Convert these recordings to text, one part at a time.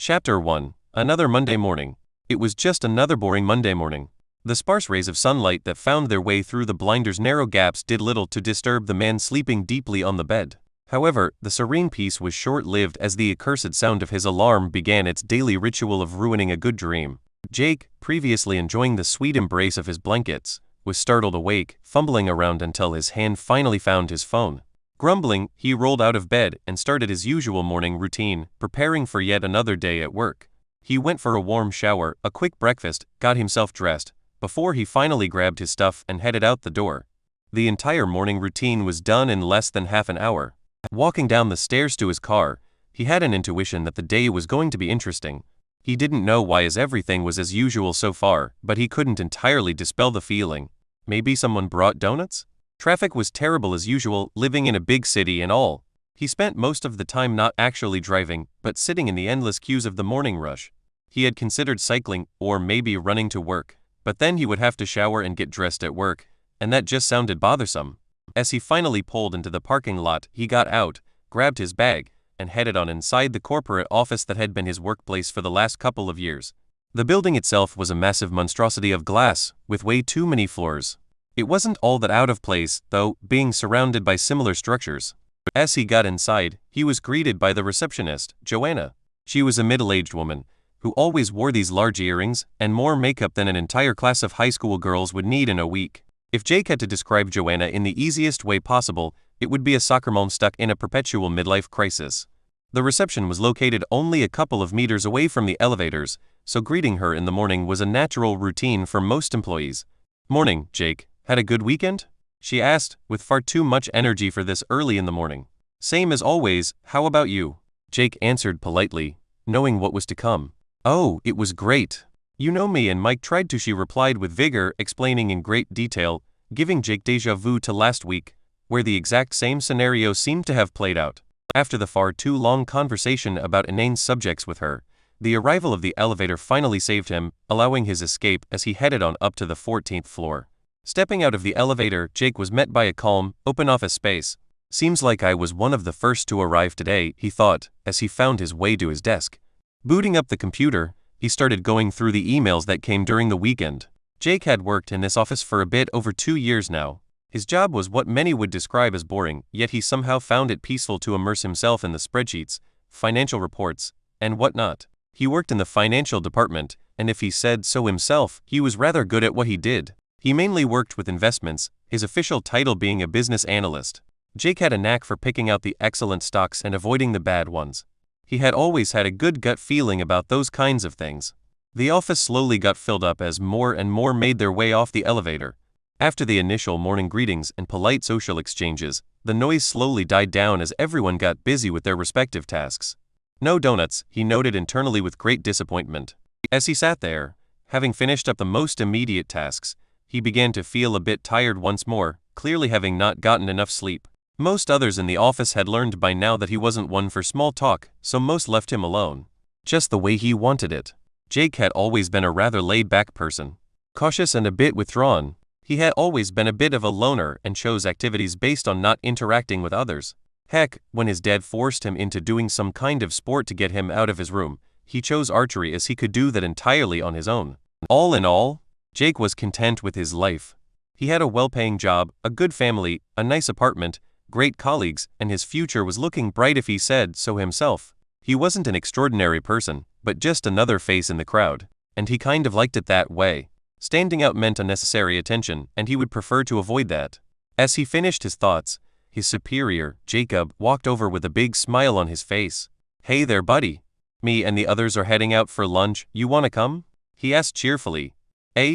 Chapter 1. Another Monday morning. It was just another boring Monday morning. The sparse rays of sunlight that found their way through the blinder's narrow gaps did little to disturb the man sleeping deeply on the bed. However, the serene peace was short-lived as the accursed sound of his alarm began its daily ritual of ruining a good dream. Jake, previously enjoying the sweet embrace of his blankets, was startled awake, fumbling around until his hand finally found his phone. Grumbling, he rolled out of bed and started his usual morning routine, preparing for yet another day at work. He went for a warm shower, a quick breakfast, got himself dressed, before he finally grabbed his stuff and headed out the door. The entire morning routine was done in less than half an hour. Walking down the stairs to his car, he had an intuition that the day was going to be interesting. He didn't know why everything was as usual so far, but he couldn't entirely dispel the feeling. Maybe someone brought donuts? Traffic was terrible as usual, living in a big city and all. He spent most of the time not actually driving, but sitting in the endless queues of the morning rush. He had considered cycling, or maybe running to work, but then he would have to shower and get dressed at work, and that just sounded bothersome. As he finally pulled into the parking lot, he got out, grabbed his bag, and headed on inside the corporate office that had been his workplace for the last couple of years. The building itself was a massive monstrosity of glass, with way too many floors. It wasn't all that out of place, though, being surrounded by similar structures. As he got inside, he was greeted by the receptionist, Joanna. She was a middle-aged woman, who always wore these large earrings and more makeup than an entire class of high school girls would need in a week. If Jake had to describe Joanna in the easiest way possible, it would be a soccer mom stuck in a perpetual midlife crisis. The reception was located only a couple of meters away from the elevators, so greeting her in the morning was a natural routine for most employees. "Morning, Jake. Had a good weekend?" she asked, with far too much energy for this early in the morning. "Same as always, how about you?" Jake answered politely, knowing what was to come. "Oh, it was great. You know me and Mike tried to," she replied with vigor, explaining in great detail, giving Jake déjà vu to last week, where the exact same scenario seemed to have played out. After the far too long conversation about inane subjects with her, the arrival of the elevator finally saved him, allowing his escape as he headed on up to the 14th floor. Stepping out of the elevator, Jake was met by a calm, open office space. "Seems like I was one of the first to arrive today," he thought, as he found his way to his desk. Booting up the computer, he started going through the emails that came during the weekend. Jake had worked in this office for a bit over 2 years now. His job was what many would describe as boring, yet he somehow found it peaceful to immerse himself in the spreadsheets, financial reports, and whatnot. He worked in the financial department, and if he said so himself, he was rather good at what he did. He mainly worked with investments, his official title being a business analyst. Jake had a knack for picking out the excellent stocks and avoiding the bad ones. He had always had a good gut feeling about those kinds of things. The office slowly got filled up as more and more made their way off the elevator. After the initial morning greetings and polite social exchanges, the noise slowly died down as everyone got busy with their respective tasks. No donuts, he noted internally with great disappointment. As he sat there, having finished up the most immediate tasks, he began to feel a bit tired once more, clearly having not gotten enough sleep. Most others in the office had learned by now that he wasn't one for small talk, so most left him alone. Just the way he wanted it. Jake had always been a rather laid-back person. Cautious and a bit withdrawn, he had always been a bit of a loner and chose activities based on not interacting with others. Heck, when his dad forced him into doing some kind of sport to get him out of his room, he chose archery as he could do that entirely on his own. All in all, Jake was content with his life. He had a well-paying job, a good family, a nice apartment, great colleagues, and his future was looking bright if he said so himself. He wasn't an extraordinary person, but just another face in the crowd, and he kind of liked it that way. Standing out meant unnecessary attention, and he would prefer to avoid that. As he finished his thoughts, his superior, Jacob, walked over with a big smile on his face. "Hey there, buddy. Me and the others are heading out for lunch, you wanna come?" he asked cheerfully.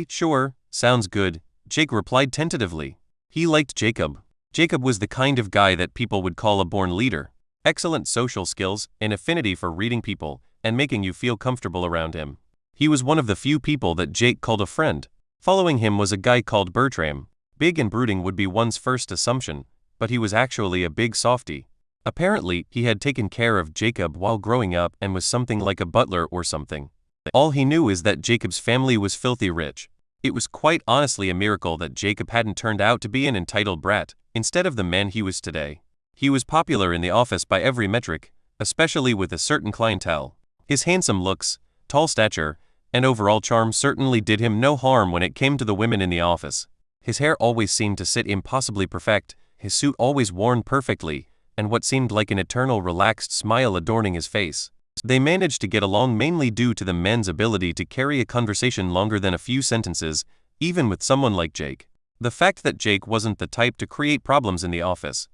Sure, sounds good," Jake replied tentatively. He liked Jacob. Jacob was the kind of guy that people would call a born leader. Excellent social skills, an affinity for reading people, and making you feel comfortable around him. He was one of the few people that Jake called a friend. Following him was a guy called Bertram. Big and brooding would be one's first assumption, but he was actually a big softy. Apparently, he had taken care of Jacob while growing up and was something like a butler or something. All he knew is that Jacob's family was filthy rich. It was quite honestly a miracle that Jacob hadn't turned out to be an entitled brat, instead of the man he was today. He was popular in the office by every metric, especially with a certain clientele. His handsome looks, tall stature, and overall charm certainly did him no harm when it came to the women in the office. His hair always seemed to sit impossibly perfect, his suit always worn perfectly, and what seemed like an eternal relaxed smile adorning his face. They managed to get along mainly due to the man's ability to carry a conversation longer than a few sentences, even with someone like Jake. The fact that Jake wasn't the type to create problems in the office,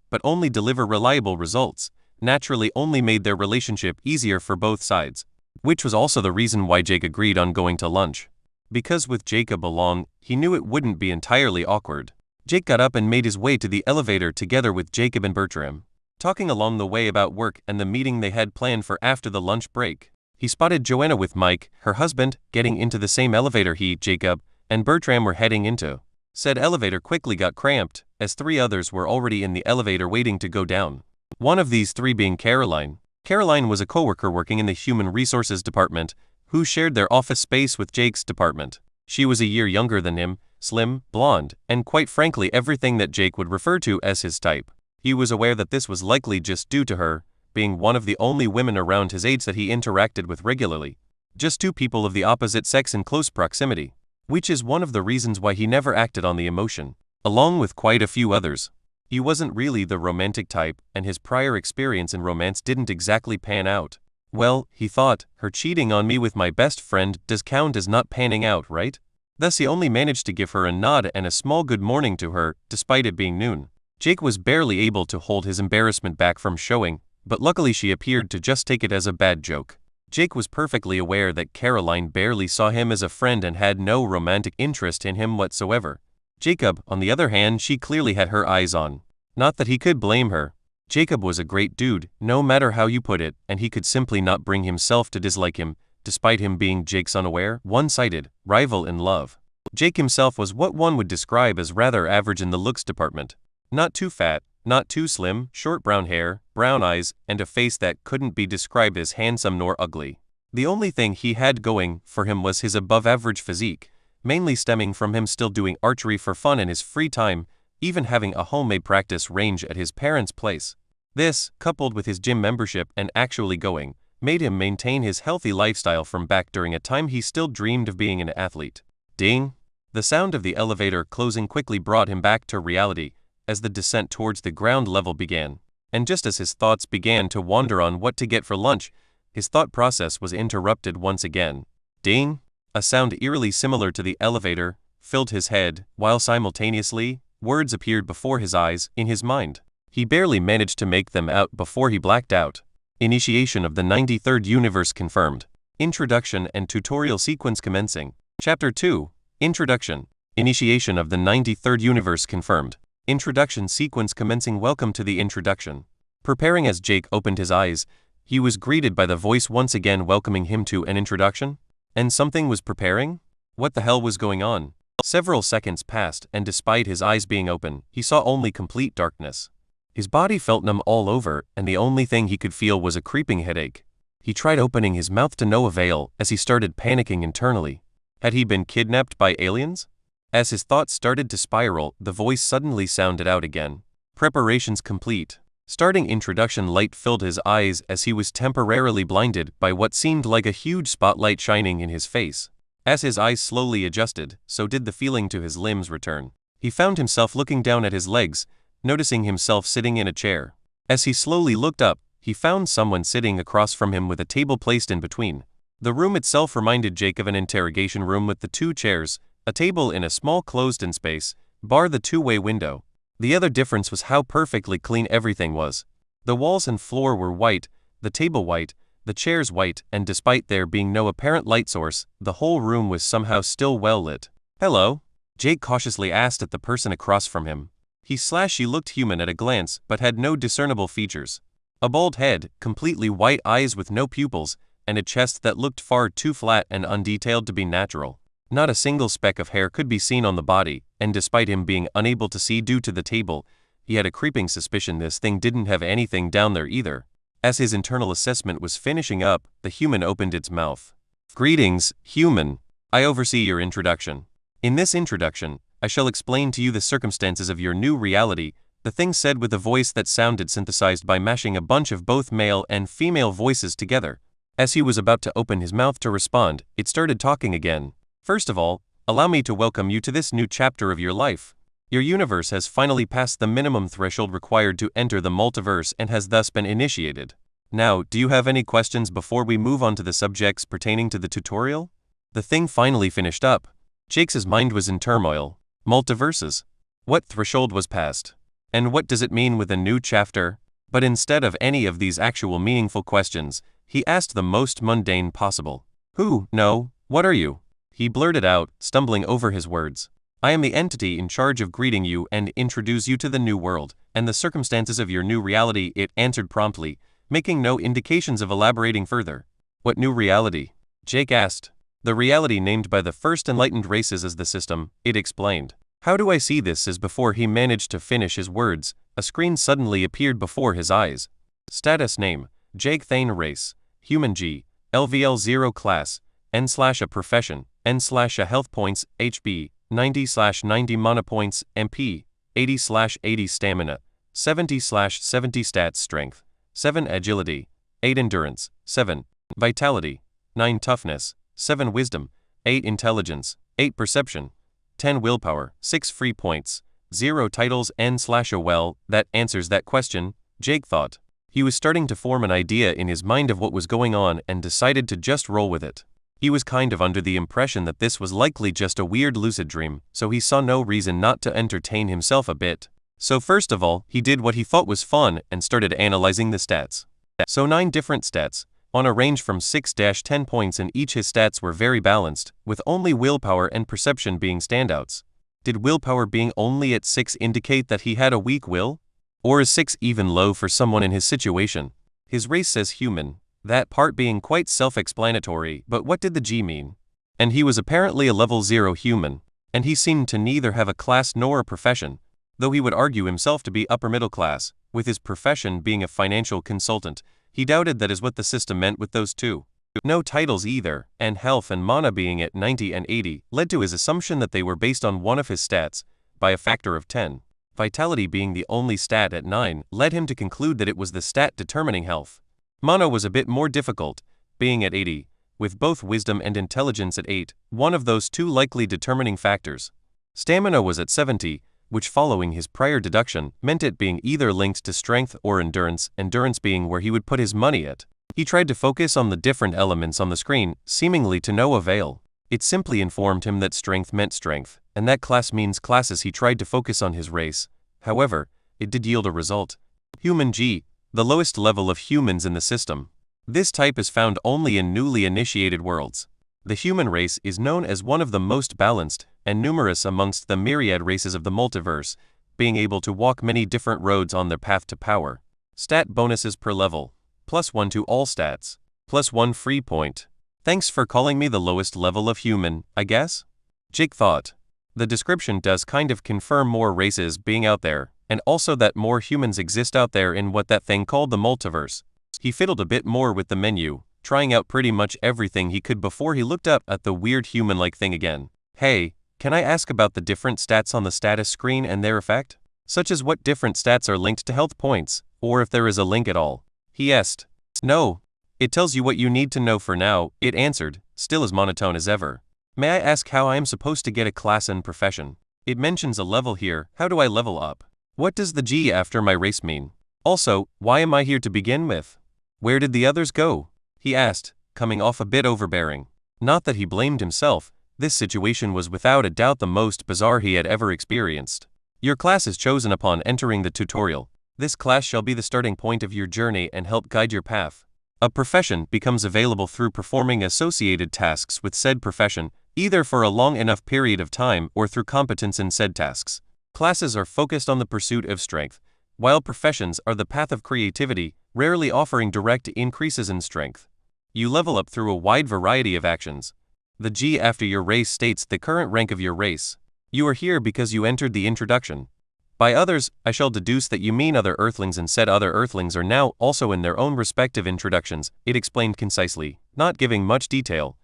but only deliver reliable results, naturally only made their relationship easier for both sides. Which was also the reason why Jake agreed on going to lunch. Because with Jacob along, he knew it wouldn't be entirely awkward. Jake got up and made his way to the elevator together with Jacob and Bertram, talking along the way about work and the meeting they had planned for after the lunch break. He spotted Joanna with Mike, her husband, getting into the same elevator he, Jacob, and Bertram were heading into. Said elevator quickly got cramped, as 3 others were already in the elevator waiting to go down. One of these 3 being Caroline. Caroline was a coworker working in the Human Resources department, who shared their office space with Jake's department. She was a year younger than him, slim, blonde, and quite frankly everything that Jake would refer to as his type. He was aware that this was likely just due to her being one of the only women around his age that he interacted with regularly. Just 2 people of the opposite sex in close proximity. Which is one of the reasons why he never acted on the emotion, along with quite a few others. He wasn't really the romantic type, and his prior experience in romance didn't exactly pan out. Well, he thought, her cheating on me with my best friend does count as not panning out, right? Thus he only managed to give her a nod and a small good morning to her, despite it being noon. Jake was barely able to hold his embarrassment back from showing, but luckily she appeared to just take it as a bad joke. Jake was perfectly aware that Caroline barely saw him as a friend and had no romantic interest in him whatsoever. Jacob, on the other hand, she clearly had her eyes on. Not that he could blame her. Jacob was a great dude, no matter how you put it, and he could simply not bring himself to dislike him, despite him being Jake's unaware, one-sided, rival in love. Jake himself was what one would describe as rather average in the looks department. Not too fat, not too slim, short brown hair, brown eyes, and a face that couldn't be described as handsome nor ugly. The only thing he had going for him was his above-average physique, mainly stemming from him still doing archery for fun in his free time, even having a homemade practice range at his parents' place. This, coupled with his gym membership and actually going, made him maintain his healthy lifestyle from back during a time he still dreamed of being an athlete. Ding! The sound of the elevator closing quickly brought him back to reality, as the descent towards the ground level began. And just as his thoughts began to wander on what to get for lunch, his thought process was interrupted once again. Ding! A sound eerily similar to the elevator filled his head, while simultaneously, words appeared before his eyes, in his mind. He barely managed to make them out before he blacked out. Initiation of the 93rd universe confirmed. Introduction and tutorial sequence commencing. Chapter 2. Introduction. Initiation of the 93rd universe confirmed. Introduction sequence commencing. Welcome to the introduction. Preparing as Jake opened his eyes, he was greeted by the voice once again welcoming him to an introduction. And something was preparing? What the hell was going on? Several seconds passed, and despite his eyes being open, he saw only complete darkness. His body felt numb all over, and the only thing he could feel was a creeping headache. He tried opening his mouth to no avail as he started panicking internally. Had he been kidnapped by aliens? As his thoughts started to spiral, the voice suddenly sounded out again. Preparations complete. Starting introduction light filled his eyes as he was temporarily blinded by what seemed like a huge spotlight shining in his face. As his eyes slowly adjusted, so did the feeling to his limbs return. He found himself looking down at his legs, noticing himself sitting in a chair. As he slowly looked up, he found someone sitting across from him with a table placed in between. The room itself reminded Jake of an interrogation room with the 2 chairs, a table in a small closed-in space, bar the 2-way window. The other difference was how perfectly clean everything was. The walls and floor were white, the table white, the chairs white, and despite there being no apparent light source, the whole room was somehow still well lit. "Hello?" Jake cautiously asked at the person across from him. She looked human at a glance, but had no discernible features. A bald head, completely white eyes with no pupils, and a chest that looked far too flat and undetailed to be natural. Not a single speck of hair could be seen on the body, and despite him being unable to see due to the table, he had a creeping suspicion this thing didn't have anything down there either. As his internal assessment was finishing up, the human opened its mouth. "Greetings, human. I oversee your introduction. In this introduction, I shall explain to you the circumstances of your new reality," the thing said with a voice that sounded synthesized by mashing a bunch of both male and female voices together. As he was about to open his mouth to respond, it started talking again. First of all, allow me to welcome you to this new chapter of your life. Your universe has finally passed the minimum threshold required to enter the multiverse and has thus been initiated. Now, do you have any questions before we move on to the subjects pertaining to the tutorial? The thing finally finished up. Jake's mind was in turmoil. Multiverses. What threshold was passed? And what does it mean with a new chapter? But instead of any of these actual meaningful questions, he asked the most mundane possible. Who? No, what are you? He blurted out, stumbling over his words. I am the entity in charge of greeting you and introduce you to the new world, and the circumstances of your new reality, it answered promptly, making no indications of elaborating further. What new reality? Jake asked. The reality named by the first enlightened races as the system, it explained. How do I see this? As before he managed to finish his words, a screen suddenly appeared before his eyes. Status name, Jake Thane race, human G, LVL0 class, N/a profession, N/a health points, HB, 90/90 mana points, MP, 80/80 stamina, 70/70 stats strength, 7 agility, 8 endurance, 7 vitality, 9 toughness, 7 wisdom, 8 intelligence, 8 perception, 10 willpower, 6 free points, 0 titles. N/a well, that answers that question, Jake thought. He was starting to form an idea in his mind of what was going on and decided to just roll with it. He was kind of under the impression that this was likely just a weird lucid dream, so he saw no reason not to entertain himself a bit. So first of all, he did what he thought was fun and started analyzing the stats. So 9 different stats, on a range from 6-10 points, and each his stats were very balanced, with only willpower and perception being standouts. Did willpower being only at 6 indicate that he had a weak will? Or is 6 even low for someone in his situation? His race says human, that part being quite self-explanatory, but what did the G mean? And he was apparently a level 0 human, and he seemed to neither have a class nor a profession, though he would argue himself to be upper middle class, with his profession being a financial consultant. He doubted that is what the system meant with those two. No titles either, and health and mana being at 90 and 80 led to his assumption that they were based on one of his stats, by a factor of 10. Vitality being the only stat at 9 led him to conclude that it was the stat determining health. Mana was a bit more difficult, being at 80, with both wisdom and intelligence at 8, one of those two likely determining factors. Stamina was at 70, which following his prior deduction meant it being either linked to strength or endurance, endurance being where he would put his money at. He tried to focus on the different elements on the screen, seemingly to no avail. It simply informed him that strength meant strength, and that class means classes. He tried to focus on his race. However, it did yield a result. Human G, the lowest level of humans in the system. This type is found only in newly initiated worlds. The human race is known as one of the most balanced and numerous amongst the myriad races of the multiverse, being able to walk many different roads on their path to power. Stat bonuses per level. +1 to all stats. +1 free point. Thanks for calling me the lowest level of human, I guess? Jake thought. The description does kind of confirm more races being out there, and also that more humans exist out there in what that thing called the multiverse. He fiddled a bit more with the menu, trying out pretty much everything he could before he looked up at the weird human-like thing again. Hey, can I ask about the different stats on the status screen and their effect? Such as what different stats are linked to health points, or if there is a link at all? He asked. No. It tells you what you need to know for now, it answered, still as monotone as ever. May I ask how I am supposed to get a class and profession? It mentions a level here, how do I level up? What does the G after my race mean? Also, why am I here to begin with? Where did the others go? He asked, coming off a bit overbearing. Not that he blamed himself, this situation was without a doubt the most bizarre he had ever experienced. Your class is chosen upon entering the tutorial. This class shall be the starting point of your journey and help guide your path. A profession becomes available through performing associated tasks with said profession, either for a long enough period of time or through competence in said tasks. Classes are focused on the pursuit of strength, while professions are the path of creativity, rarely offering direct increases in strength. You level up through a wide variety of actions. The G after your race states the current rank of your race. You are here because you entered the introduction. By others, I shall deduce that you mean other Earthlings, and said other Earthlings are now also in their own respective introductions, it explained concisely, not giving much detail,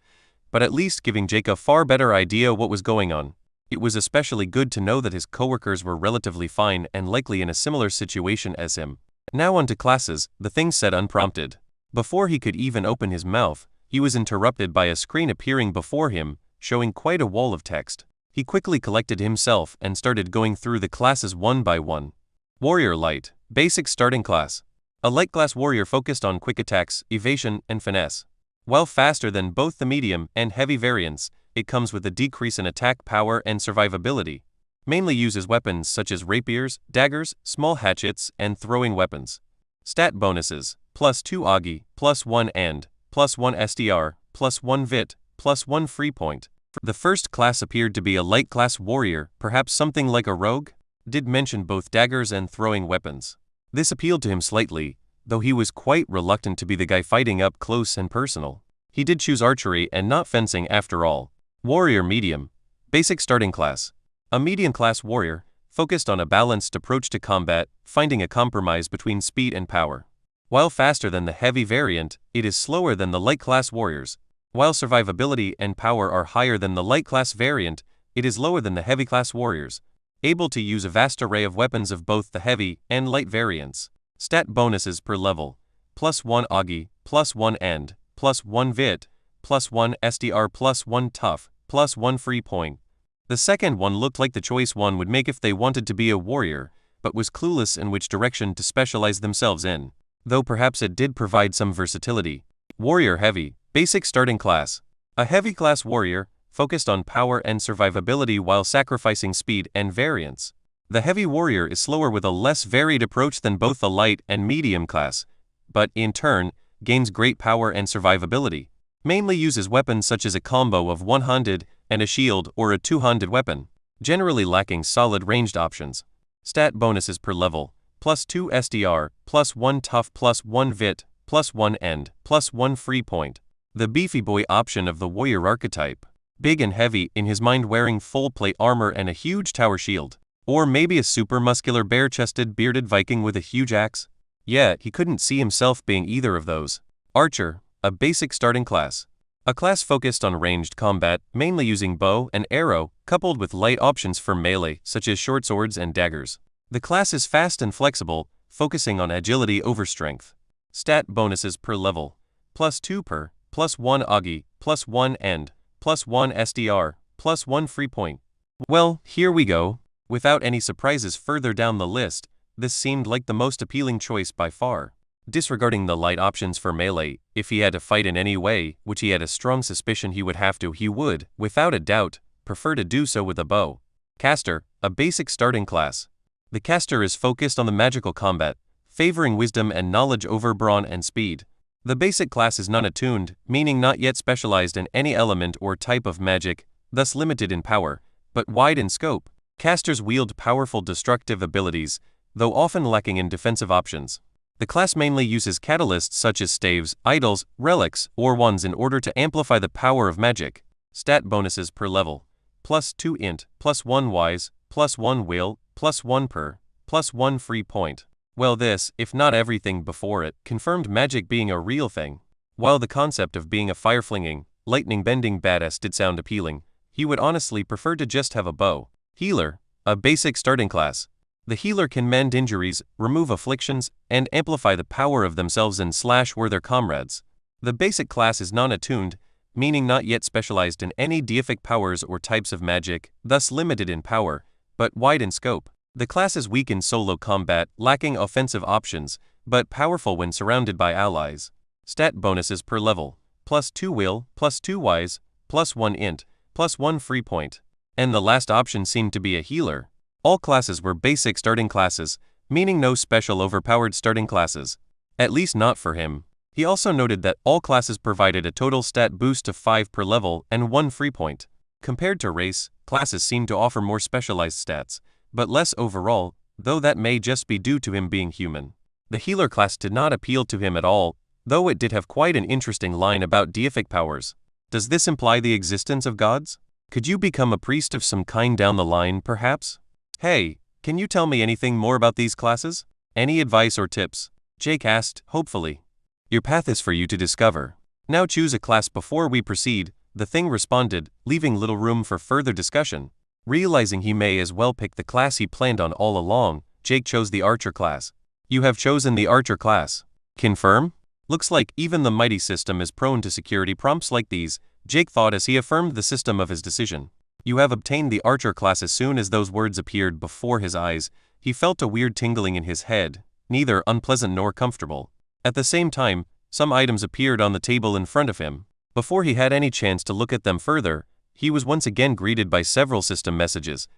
but at least giving Jake a far better idea what was going on. It was especially good to know that his coworkers were relatively fine and likely in a similar situation as him. Now on to classes, the thing said unprompted. Before he could even open his mouth, he was interrupted by a screen appearing before him, showing quite a wall of text. He quickly collected himself and started going through the classes one by one. Warrior Light, Basic Starting Class. A light class warrior focused on quick attacks, evasion, and finesse. While faster than both the medium and heavy variants, it comes with a decrease in attack power and survivability. Mainly uses weapons such as rapiers, daggers, small hatchets, and throwing weapons. Stat bonuses: +2 Augie, +1 and, +1 SDR, +1 Vit, +1 free point. The first class appeared to be a light class warrior, perhaps something like a rogue? Did mention both daggers and throwing weapons. This appealed to him slightly, though he was quite reluctant to be the guy fighting up close and personal. He did choose archery and not fencing after all. Warrior Medium, Basic Starting Class. A medium class warrior, focused on a balanced approach to combat, finding a compromise between speed and power. While faster than the heavy variant, it is slower than the light class warriors. While survivability and power are higher than the light class variant, it is lower than the heavy class warriors. Able to use a vast array of weapons of both the heavy and light variants. Stat bonuses per level: +1 Augie, +1 and, +1 Vit, +1 SDR, +1 Tough, +1 free point. The second one looked like the choice one would make if they wanted to be a warrior, but was clueless in which direction to specialize themselves in. Though perhaps it did provide some versatility. Warrior Heavy, Basic Starting Class. A heavy class warrior, focused on power and survivability while sacrificing speed and variance. The heavy warrior is slower with a less varied approach than both the light and medium class, but in turn, gains great power and survivability. Mainly uses weapons such as a combo of one-handed and a shield or a two-handed weapon, generally lacking solid ranged options. Stat bonuses per level: +2 SDR, +1 Tough, +1 Vit, +1 and, +1 free point. The beefy boy option of the warrior archetype. Big and heavy, in his mind wearing full plate armor and a huge tower shield. Or maybe a super muscular bare-chested bearded Viking with a huge axe? Yet he couldn't see himself being either of those. Archer, a basic starting class. A class focused on ranged combat, mainly using bow and arrow, coupled with light options for melee, such as short swords and daggers. The class is fast and flexible, focusing on agility over strength. Stat bonuses per level: +2 per, +1 Augie, +1 and, +1 SDR, +1 free point. Well, here we go. Without any surprises further down the list, this seemed like the most appealing choice by far. Disregarding the light options for melee, if he had to fight in any way, which he had a strong suspicion he would, without a doubt, prefer to do so with a bow. Caster, a basic starting class. The caster is focused on the magical combat, favoring wisdom and knowledge over brawn and speed. The basic class is non-attuned, meaning not yet specialized in any element or type of magic, thus limited in power, but wide in scope. Casters wield powerful destructive abilities, though often lacking in defensive options. The class mainly uses catalysts such as staves, idols, relics, or wands in order to amplify the power of magic. Stat bonuses per level: +2 int, +1 wise, +1 will, +1 per, +1 free point. Well, this, if not everything before it, confirmed magic being a real thing. While the concept of being a fire-flinging, lightning-bending badass did sound appealing, he would honestly prefer to just have a bow. Healer, a basic starting class. The healer can mend injuries, remove afflictions, and amplify the power of themselves and slash where their comrades. The basic class is non-attuned, meaning not yet specialized in any deific powers or types of magic, thus limited in power, but wide in scope. The class is weak in solo combat, lacking offensive options, but powerful when surrounded by allies. Stat bonuses per level: +2 will, +2 wise, +1 int, +1 free point. And the last option seemed to be a healer. All classes were basic starting classes, meaning no special overpowered starting classes. At least not for him. He also noted that all classes provided a total stat boost of 5 per level and 1 free point. Compared to race, classes seemed to offer more specialized stats, but less overall, though that may just be due to him being human. The healer class did not appeal to him at all, though it did have quite an interesting line about deific powers. Does this imply the existence of gods? Could you become a priest of some kind down the line, perhaps? Hey, can you tell me anything more about these classes? Any advice or tips? Jake asked, hopefully. Your path is for you to discover. Now choose a class before we proceed, the thing responded, leaving little room for further discussion. Realizing he may as well pick the class he planned on all along, Jake chose the archer class. You have chosen the archer class. Confirm? Looks like even the mighty system is prone to security prompts like these, Jake thought as he affirmed the system of his decision. You have obtained the Archer class. As soon as those words appeared before his eyes, he felt a weird tingling in his head, neither unpleasant nor comfortable. At the same time, some items appeared on the table in front of him. Before he had any chance to look at them further, he was once again greeted by several system messages.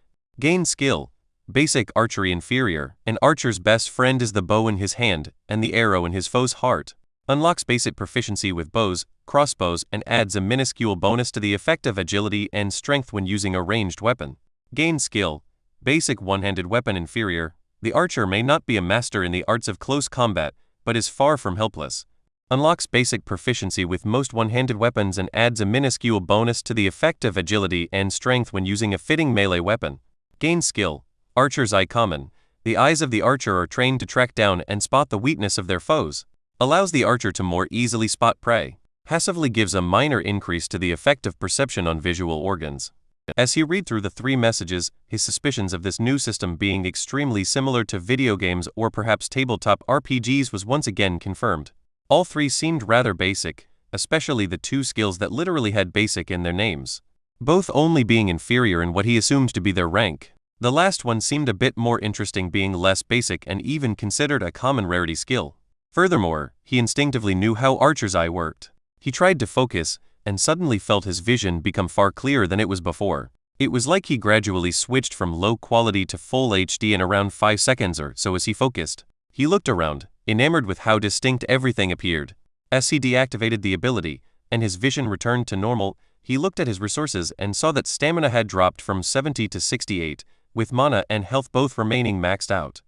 Gain skill. Basic archery inferior. An archer's best friend is the bow in his hand and the arrow in his foe's heart. Unlocks basic proficiency with bows, crossbows, and adds a minuscule bonus to the effect of agility and strength when using a ranged weapon. Gain skill. Basic one-handed weapon inferior. The archer may not be a master in the arts of close combat, but is far from helpless. Unlocks basic proficiency with most one-handed weapons and adds a minuscule bonus to the effect of agility and strength when using a fitting melee weapon. Gain skill. Archer's eye common. The eyes of the archer are trained to track down and spot the weakness of their foes. Allows the archer to more easily spot prey. Passively gives a minor increase to the effect of perception on visual organs. As he read through the three messages, his suspicions of this new system being extremely similar to video games or perhaps tabletop RPGs was once again confirmed. All three seemed rather basic, especially the two skills that literally had basic in their names, both only being inferior in what he assumed to be their rank. The last one seemed a bit more interesting, being less basic and even considered a common rarity skill. Furthermore, he instinctively knew how Archer's eye worked. He tried to focus, and suddenly felt his vision become far clearer than it was before. It was like he gradually switched from low quality to full HD in around 5 seconds or so as he focused. He looked around, enamored with how distinct everything appeared. As he deactivated the ability, and his vision returned to normal, he looked at his resources and saw that stamina had dropped from 70 to 68, with mana and health both remaining maxed out.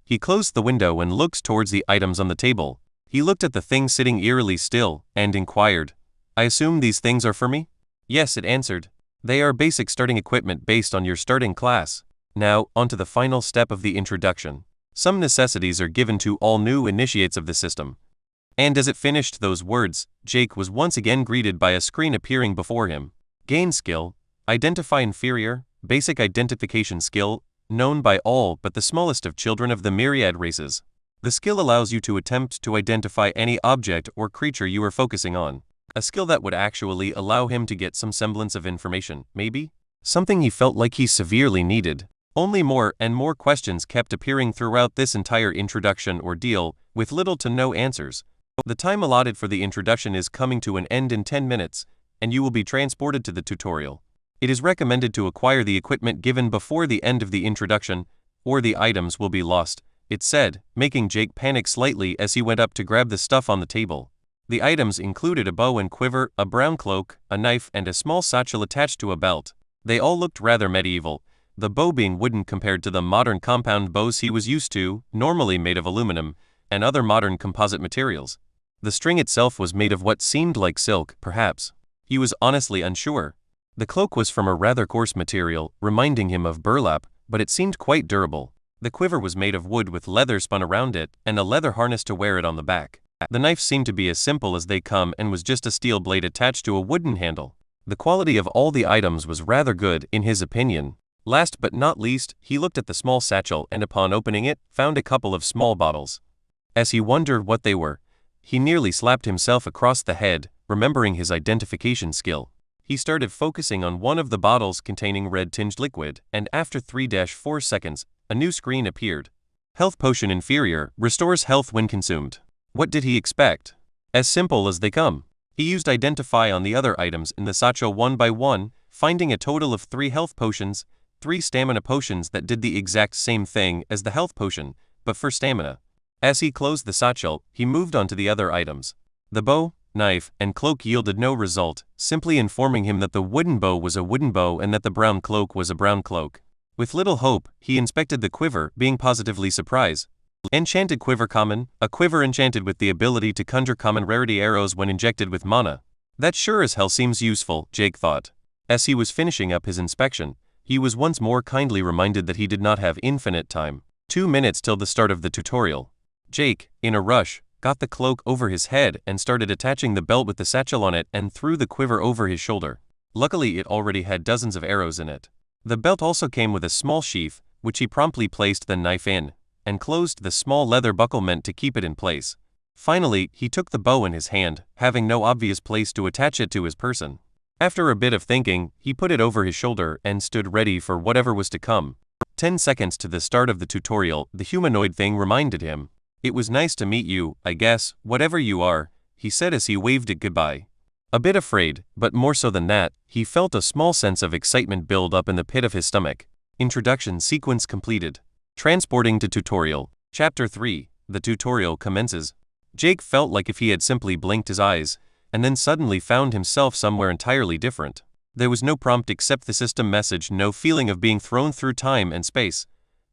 He closed the window and looked towards the items on the table. He looked at the thing sitting eerily still, and inquired, "I assume these things are for me?" "Yes," it answered. "They are basic starting equipment based on your starting class." Now, onto the final step of the introduction. Some necessities are given to all new initiates of the system. And as it finished those words, Jake was once again greeted by a screen appearing before him. Gain skill. Identify inferior. Basic identification skill, known by all but the smallest of children of the myriad races. The skill allows you to attempt to identify any object or creature you are focusing on. A skill that would actually allow him to get some semblance of information, maybe? Something he felt like he severely needed. Only more and more questions kept appearing throughout this entire introduction ordeal, with little to no answers. The time allotted for the introduction is coming to an end in 10 minutes, and you will be transported to the tutorial. It is recommended to acquire the equipment given before the end of the introduction, or the items will be lost, it said, making Jake panic slightly as he went up to grab the stuff on the table. The items included a bow and quiver, a brown cloak, a knife, and a small satchel attached to a belt. They all looked rather medieval, the bow being wooden compared to the modern compound bows he was used to, normally made of aluminum, and other modern composite materials. The string itself was made of what seemed like silk, perhaps. He was honestly unsure. The cloak was from a rather coarse material, reminding him of burlap, but it seemed quite durable. The quiver was made of wood with leather spun around it, and a leather harness to wear it on the back. The knife seemed to be as simple as they come and was just a steel blade attached to a wooden handle. The quality of all the items was rather good, in his opinion. Last but not least, he looked at the small satchel and upon opening it, found a couple of small bottles. As he wondered what they were, he nearly slapped himself across the head, remembering his identification skill. He started focusing on one of the bottles containing red-tinged liquid, and after 3-4 seconds, a new screen appeared. Health potion inferior, restores health when consumed. What did he expect? As simple as they come. He used identify on the other items in the satchel one by one, finding a total of 3 health potions, 3 stamina potions that did the exact same thing as the health potion, but for stamina. As he closed the satchel, he moved on to the other items. The bow, knife, and cloak yielded no result, simply informing him that the wooden bow was a wooden bow and that the brown cloak was a brown cloak. With little hope, he inspected the quiver, being positively surprised. Enchanted quiver common, a quiver enchanted with the ability to conjure common rarity arrows when injected with mana. That sure as hell seems useful, Jake thought. As he was finishing up his inspection, he was once more kindly reminded that he did not have infinite time. 2 minutes till the start of the tutorial. Jake, in a rush, got the cloak over his head and started attaching the belt with the satchel on it and threw the quiver over his shoulder. Luckily it already had dozens of arrows in it. The belt also came with a small sheath, which he promptly placed the knife in, and closed the small leather buckle meant to keep it in place. Finally, he took the bow in his hand, having no obvious place to attach it to his person. After a bit of thinking, he put it over his shoulder and stood ready for whatever was to come. 10 seconds to the start of the tutorial, the humanoid thing reminded him. "It was nice to meet you, I guess, whatever you are," he said as he waved it goodbye. A bit afraid, but more so than that, he felt a small sense of excitement build up in the pit of his stomach. Introduction sequence completed. Transporting to tutorial. Chapter 3. The tutorial commences. Jake felt like if he had simply blinked his eyes, and then suddenly found himself somewhere entirely different. There was no prompt except the system message, no feeling of being thrown through time and space.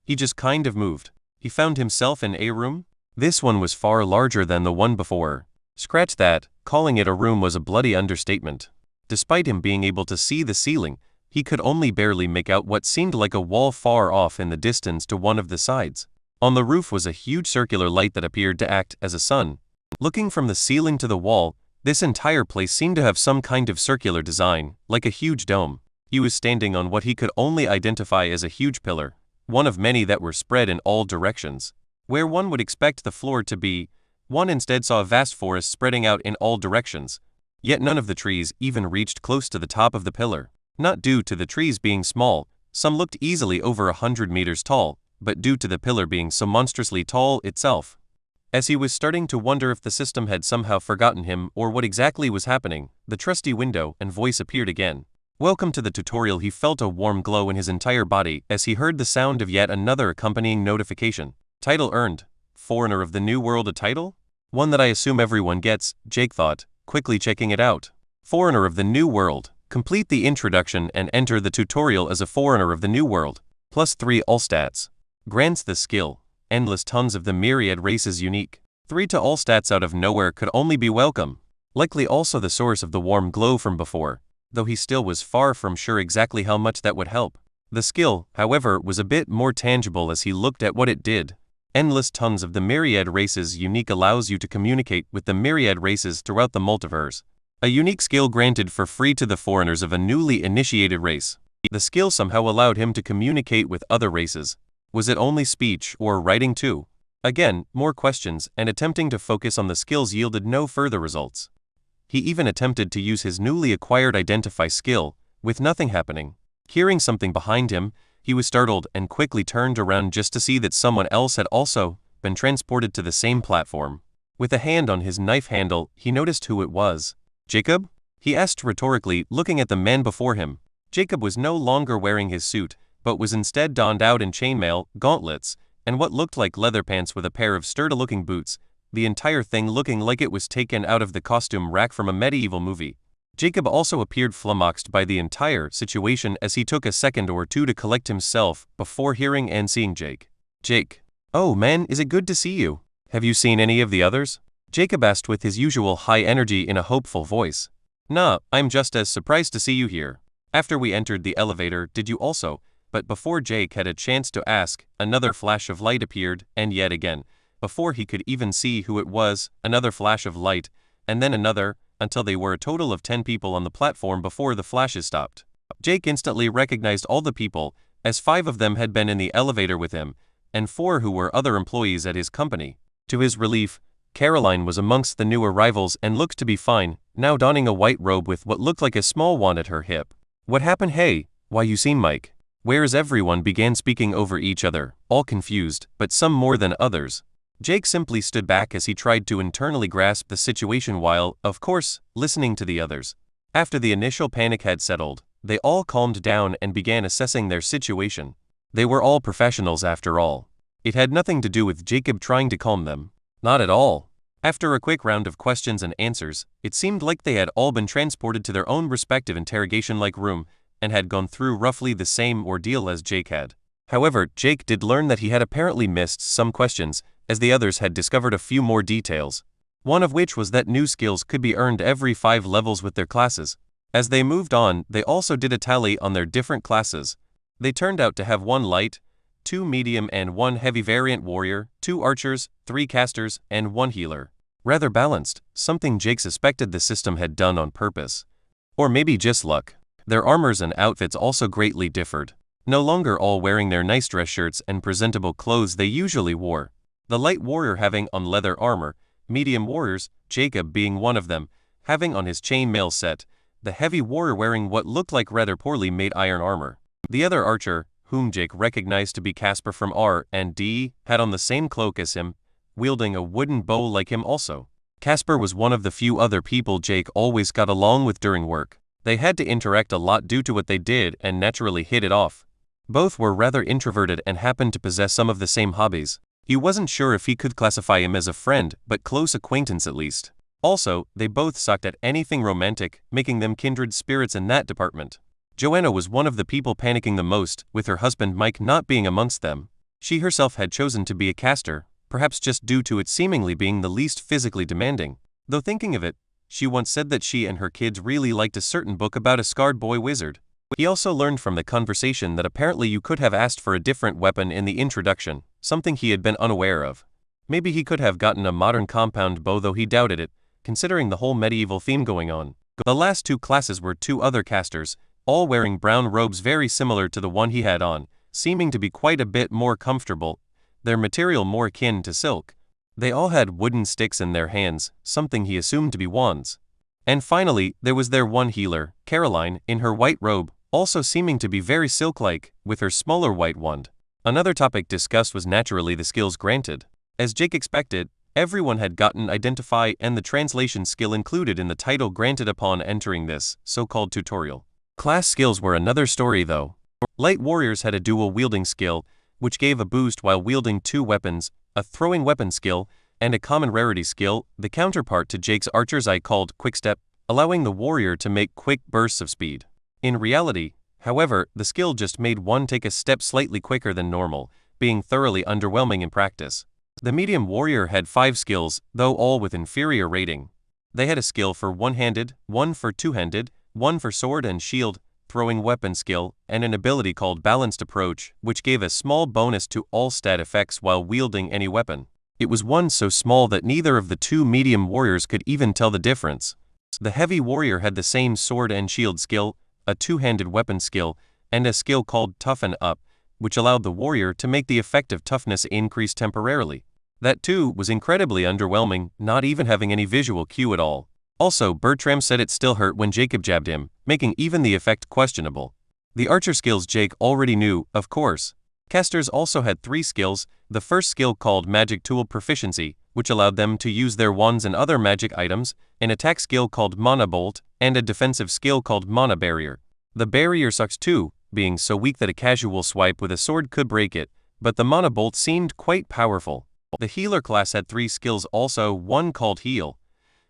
He just kind of moved. He found himself in a room. This one was far larger than the one before. Scratch that, calling it a room was a bloody understatement. Despite him being able to see the ceiling, he could only barely make out what seemed like a wall far off in the distance to one of the sides. On the roof was a huge circular light that appeared to act as a sun. Looking from the ceiling to the wall, this entire place seemed to have some kind of circular design, like a huge dome. He was standing on what he could only identify as a huge pillar, one of many that were spread in all directions. Where one would expect the floor to be, one instead saw a vast forest spreading out in all directions. Yet none of the trees even reached close to the top of the pillar. Not due to the trees being small, some looked easily over 100 meters tall, but due to the pillar being so monstrously tall itself. As he was starting to wonder if the system had somehow forgotten him or what exactly was happening, the trusty window and voice appeared again. Welcome to the tutorial. He felt a warm glow in his entire body as he heard the sound of yet another accompanying notification. Title earned. Foreigner of the New World. A title? One that I assume everyone gets, Jake thought, quickly checking it out. Foreigner of the New World. Complete the introduction and enter the tutorial as a foreigner of the New World. +3 all stats. Grants the skill. Endless tons of the myriad races unique. 3 to all stats out of nowhere could only be welcome. Likely also the source of the warm glow from before, though he still was far from sure exactly how much that would help. The skill, however, was a bit more tangible as he looked at what it did. Endless tons of the myriad races unique allows you to communicate with the myriad races throughout the multiverse. A unique skill granted for free to the foreigners of a newly initiated race. The skill somehow allowed him to communicate with other races. Was it only speech or writing too? Again, more questions, and attempting to focus on the skills yielded no further results. He even attempted to use his newly acquired identify skill, with nothing happening. Hearing something behind him, he was startled and quickly turned around just to see that someone else had also been transported to the same platform. With a hand on his knife handle, he noticed who it was. Jacob? He asked rhetorically, looking at the man before him. Jacob was no longer wearing his suit, but was instead donned out in chainmail, gauntlets, and what looked like leather pants with a pair of sturdy-looking boots, the entire thing looking like it was taken out of the costume rack from a medieval movie. Jacob also appeared flummoxed by the entire situation as he took a second or two to collect himself before hearing and seeing Jake. Jake. Oh man, is it good to see you? Have you seen any of the others? Jacob asked with his usual high energy in a hopeful voice. Nah, I'm just as surprised to see you here. After we entered the elevator, did you also? But before Jake had a chance to ask, another flash of light appeared, and yet again, before he could even see who it was, another flash of light, and then another, until they were a total of 10 people on the platform before the flashes stopped. Jake instantly recognized all the people, as 5 of them had been in the elevator with him, and 4 who were other employees at his company. To his relief, Caroline was amongst the new arrivals and looked to be fine, now donning a white robe with what looked like a small wand at her hip. What happened? Hey, why you seem Mike? Whereas everyone began speaking over each other, all confused, but some more than others. Jake simply stood back as he tried to internally grasp the situation while, of course, listening to the others. After the initial panic had settled, they all calmed down and began assessing their situation. They were all professionals after all. It had nothing to do with Jacob trying to calm them. Not at all. After a quick round of questions and answers, it seemed like they had all been transported to their own respective interrogation-like room and had gone through roughly the same ordeal as Jake had. However, Jake did learn that he had apparently missed some questions, as the others had discovered a few more details. One of which was that new skills could be earned every 5 levels with their classes. As they moved on, they also did a tally on their different classes. They turned out to have 1 light, 2 medium and 1 heavy variant warrior, 2 archers, 3 casters, and 1 healer. Rather balanced, something Jake suspected the system had done on purpose. Or maybe just luck. Their armors and outfits also greatly differed. No longer all wearing their nice dress shirts and presentable clothes they usually wore. The light warrior having on leather armor, medium warriors, Jacob being one of them, having on his chainmail set, the heavy warrior wearing what looked like rather poorly made iron armor. The other archer, whom Jake recognized to be Casper from R&D, had on the same cloak as him, wielding a wooden bow like him also. Casper was one of the few other people Jake always got along with during work. They had to interact a lot due to what they did and naturally hit it off. Both were rather introverted and happened to possess some of the same hobbies. He wasn't sure if he could classify him as a friend, but close acquaintance at least. Also, they both sucked at anything romantic, making them kindred spirits in that department. Joanna was one of the people panicking the most, with her husband Mike not being amongst them. She herself had chosen to be a caster, perhaps just due to it seemingly being the least physically demanding. Though thinking of it, she once said that she and her kids really liked a certain book about a scarred boy wizard. He also learned from the conversation that apparently you could have asked for a different weapon in the introduction, something he had been unaware of. Maybe he could have gotten a modern compound bow, though he doubted it, considering the whole medieval theme going on. The last two classes were two other casters, all wearing brown robes very similar to the one he had on, seeming to be quite a bit more comfortable, their material more akin to silk. They all had wooden sticks in their hands, something he assumed to be wands. And finally, there was their one healer, Caroline, in her white robe, also seeming to be very silk-like, with her smaller white wand. Another topic discussed was naturally the skills granted. As Jake expected, everyone had gotten Identify and the translation skill included in the title granted upon entering this so-called tutorial. Class skills were another story though. Light warriors had a dual wielding skill, which gave a boost while wielding two weapons, a throwing weapon skill, and a common rarity skill, the counterpart to Jake's archer's eye called Quickstep, allowing the warrior to make quick bursts of speed. In reality, however, the skill just made one take a step slightly quicker than normal, being thoroughly underwhelming in practice. The medium warrior had 5 skills, though all with inferior rating. They had a skill for one-handed, one for two-handed, one for sword and shield, throwing weapon skill, and an ability called Balanced Approach, which gave a small bonus to all stat effects while wielding any weapon. It was one so small that neither of the two medium warriors could even tell the difference. The heavy warrior had the same sword and shield skill, a two-handed weapon skill, and a skill called Toughen Up, which allowed the warrior to make the effect of toughness increase temporarily. That too was incredibly underwhelming, not even having any visual cue at all. Also, Bertram said it still hurt when Jacob jabbed him, making even the effect questionable. The archer skills Jake already knew, of course. Casters also had 3 skills, the first skill called Magic Tool Proficiency, which allowed them to use their wands and other magic items, an attack skill called Mana Bolt, and a defensive skill called Mana Barrier. The barrier sucks too, being so weak that a casual swipe with a sword could break it, but the Mana Bolt seemed quite powerful. The healer class had 3 skills also, one called Heal,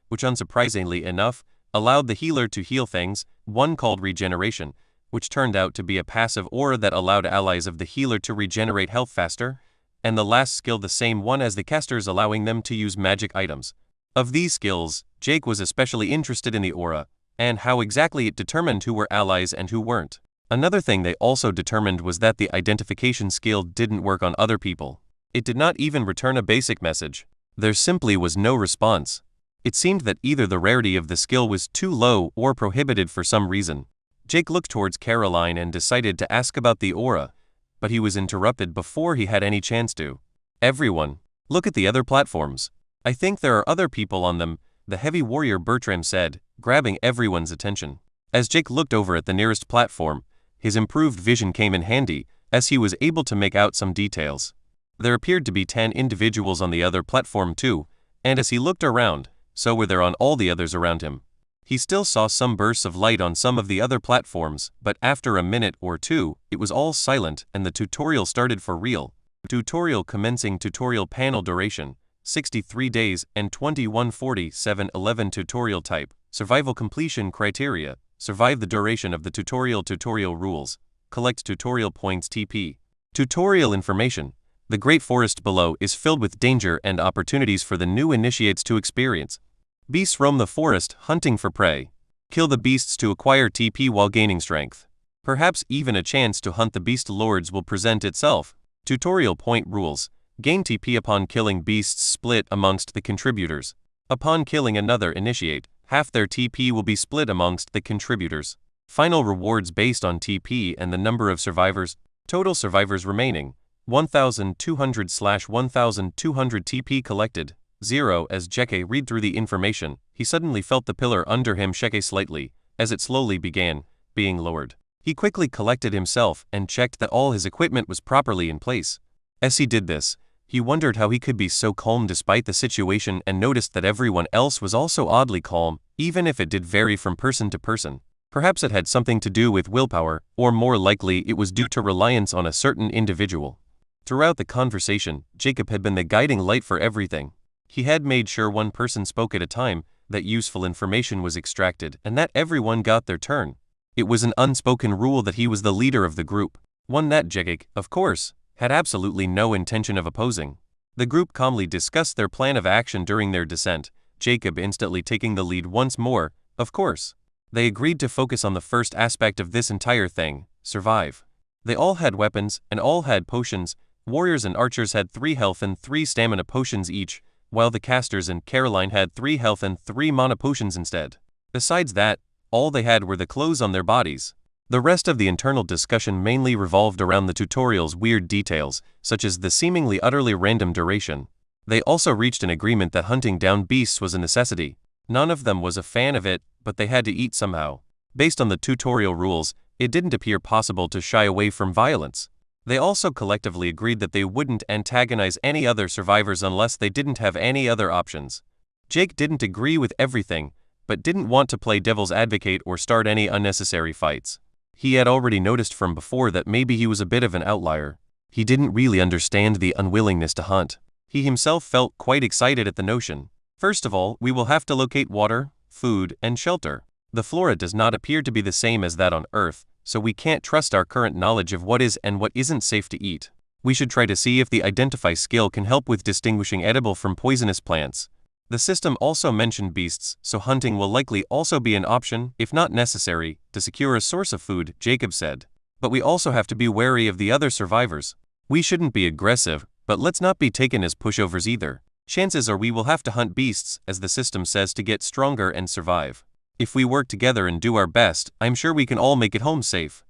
which unsurprisingly enough, allowed the healer to heal things, one called Regeneration, which turned out to be a passive aura that allowed allies of the healer to regenerate health faster, and the last skill the same one as the casters, allowing them to use magic items. Of these skills, Jake was especially interested in the aura, and how exactly it determined who were allies and who weren't. Another thing they also determined was that the identification skill didn't work on other people. It did not even return a basic message. There simply was no response. It seemed that either the rarity of the skill was too low or prohibited for some reason. Jake looked towards Caroline and decided to ask about the aura, but he was interrupted before he had any chance to. Everyone, look at the other platforms. I think there are other people on them, the heavy warrior Bertram said, grabbing everyone's attention. As Jake looked over at the nearest platform, his improved vision came in handy, as he was able to make out some details. There appeared to be 10 individuals on the other platform too, and as he looked around, so were there on all the others around him. He still saw some bursts of light on some of the other platforms, but after a minute or two, it was all silent and the tutorial started for real. Tutorial commencing. Tutorial panel duration, 63 days and 21:47:11. Tutorial type, survival. Completion criteria, survive the duration of the tutorial. Tutorial rules, collect tutorial points. TP. Tutorial information. The Great Forest below is filled with danger and opportunities for the new initiates to experience. Beasts roam the forest, hunting for prey. Kill the beasts to acquire TP while gaining strength. Perhaps even a chance to hunt the beast lords will present itself. Tutorial point rules. Gain TP upon killing beasts split amongst the contributors. Upon killing another initiate, half their TP will be split amongst the contributors. Final rewards based on TP and the number of survivors. Total survivors remaining, 1,200/1,200 TP collected, 0. As Jeke read through the information, he suddenly felt the pillar under him shake slightly, as it slowly began being lowered. He quickly collected himself and checked that all his equipment was properly in place. As he did this, he wondered how he could be so calm despite the situation and noticed that everyone else was also oddly calm, even if it did vary from person to person. Perhaps it had something to do with willpower, or more likely it was due to reliance on a certain individual. Throughout the conversation, Jacob had been the guiding light for everything. He had made sure one person spoke at a time, that useful information was extracted, and that everyone got their turn. It was an unspoken rule that he was the leader of the group, one that Jake, of course, had absolutely no intention of opposing. The group calmly discussed their plan of action during their descent, Jacob instantly taking the lead once more, of course. They agreed to focus on the first aspect of this entire thing, survive. They all had weapons, and all had potions. Warriors and archers had 3 health and 3 stamina potions each, while the casters and Caroline had 3 health and 3 mana potions instead. Besides that, all they had were the clothes on their bodies. The rest of the internal discussion mainly revolved around the tutorial's weird details, such as the seemingly utterly random duration. They also reached an agreement that hunting down beasts was a necessity. None of them was a fan of it, but they had to eat somehow. Based on the tutorial rules, it didn't appear possible to shy away from violence. They also collectively agreed that they wouldn't antagonize any other survivors unless they didn't have any other options. Jake didn't agree with everything, but didn't want to play devil's advocate or start any unnecessary fights. He had already noticed from before that maybe he was a bit of an outlier. He didn't really understand the unwillingness to hunt. He himself felt quite excited at the notion. First of all, we will have to locate water, food, and shelter. The flora does not appear to be the same as that on Earth, so we can't trust our current knowledge of what is and what isn't safe to eat. We should try to see if the identify skill can help with distinguishing edible from poisonous plants. The system also mentioned beasts, so hunting will likely also be an option, if not necessary, to secure a source of food, Jacob said. But we also have to be wary of the other survivors. We shouldn't be aggressive, but let's not be taken as pushovers either. Chances are we will have to hunt beasts, as the system says, to get stronger and survive. If we work together and do our best, I'm sure we can all make it home safe.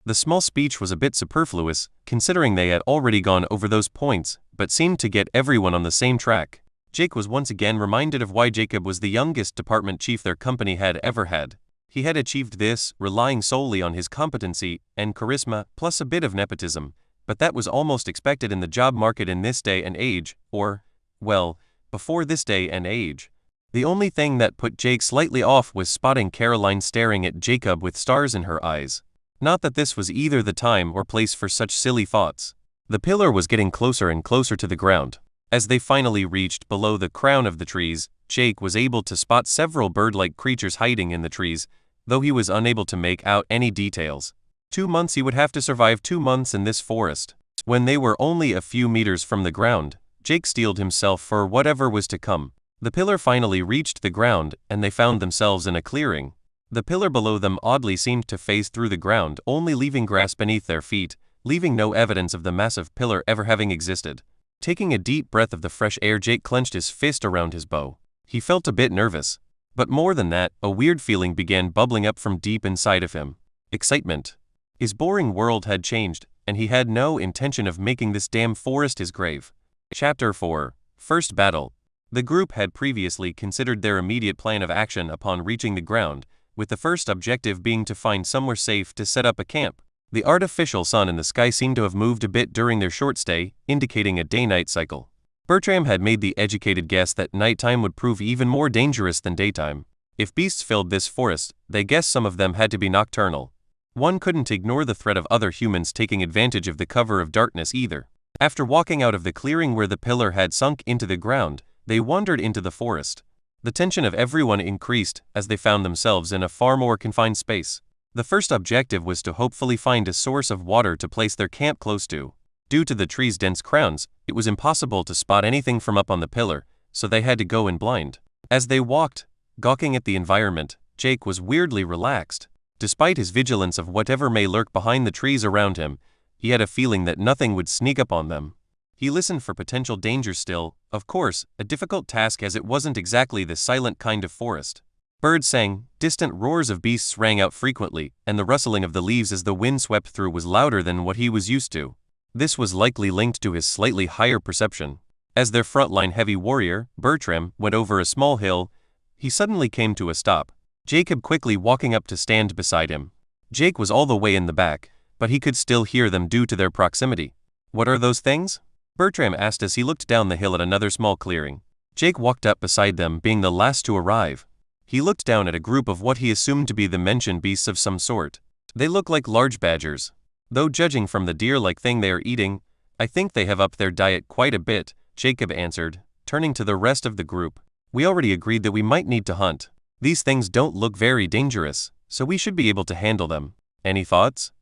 The small speech was a bit superfluous, considering they had already gone over those points, but seemed to get everyone on the same track. Jake was once again reminded of why Jacob was the youngest department chief their company had ever had. He had achieved this, relying solely on his competency and charisma, plus a bit of nepotism, but that was almost expected in the job market in this day and age, or, well, before this day and age. The only thing that put Jake slightly off was spotting Caroline staring at Jacob with stars in her eyes. Not that this was either the time or place for such silly thoughts. The pillar was getting closer and closer to the ground. As they finally reached below the crown of the trees, Jake was able to spot several bird-like creatures hiding in the trees, though he was unable to make out any details. 2 months he would have to survive 2 months in this forest. When they were only a few meters from the ground, Jake steeled himself for whatever was to come. The pillar finally reached the ground, and they found themselves in a clearing. The pillar below them oddly seemed to phase through the ground, only leaving grass beneath their feet, leaving no evidence of the massive pillar ever having existed. Taking a deep breath of the fresh air, Jake clenched his fist around his bow. He felt a bit nervous. But more than that, a weird feeling began bubbling up from deep inside of him. Excitement. His boring world had changed, and he had no intention of making this damn forest his grave. Chapter 4. First Battle. The group had previously considered their immediate plan of action upon reaching the ground, with the first objective being to find somewhere safe to set up a camp. The artificial sun in the sky seemed to have moved a bit during their short stay, indicating a day-night cycle. Bertram had made the educated guess that nighttime would prove even more dangerous than daytime. If beasts filled this forest, they guessed some of them had to be nocturnal. One couldn't ignore the threat of other humans taking advantage of the cover of darkness either. After walking out of the clearing where the pillar had sunk into the ground, they wandered into the forest. The tension of everyone increased as they found themselves in a far more confined space. The first objective was to hopefully find a source of water to place their camp close to. Due to the tree's dense crowns, it was impossible to spot anything from up on the pillar, so they had to go in blind. As they walked, gawking at the environment, Jake was weirdly relaxed. Despite his vigilance of whatever may lurk behind the trees around him, he had a feeling that nothing would sneak up on them. He listened for potential danger still, of course, a difficult task as it wasn't exactly the silent kind of forest. Birds sang, distant roars of beasts rang out frequently, and the rustling of the leaves as the wind swept through was louder than what he was used to. This was likely linked to his slightly higher perception. As their frontline heavy warrior, Bertram, went over a small hill, he suddenly came to a stop, Jacob quickly walking up to stand beside him. Jake was all the way in the back, but he could still hear them due to their proximity. "What are those things?" Bertram asked as he looked down the hill at another small clearing. Jake walked up beside them, being the last to arrive. He looked down at a group of what he assumed to be the mentioned beasts of some sort. "They look like large badgers. Though judging from the deer-like thing they are eating, I think they have upped their diet quite a bit," Jacob answered, turning to the rest of the group. "We already agreed that we might need to hunt. These things don't look very dangerous, so we should be able to handle them. Any thoughts?"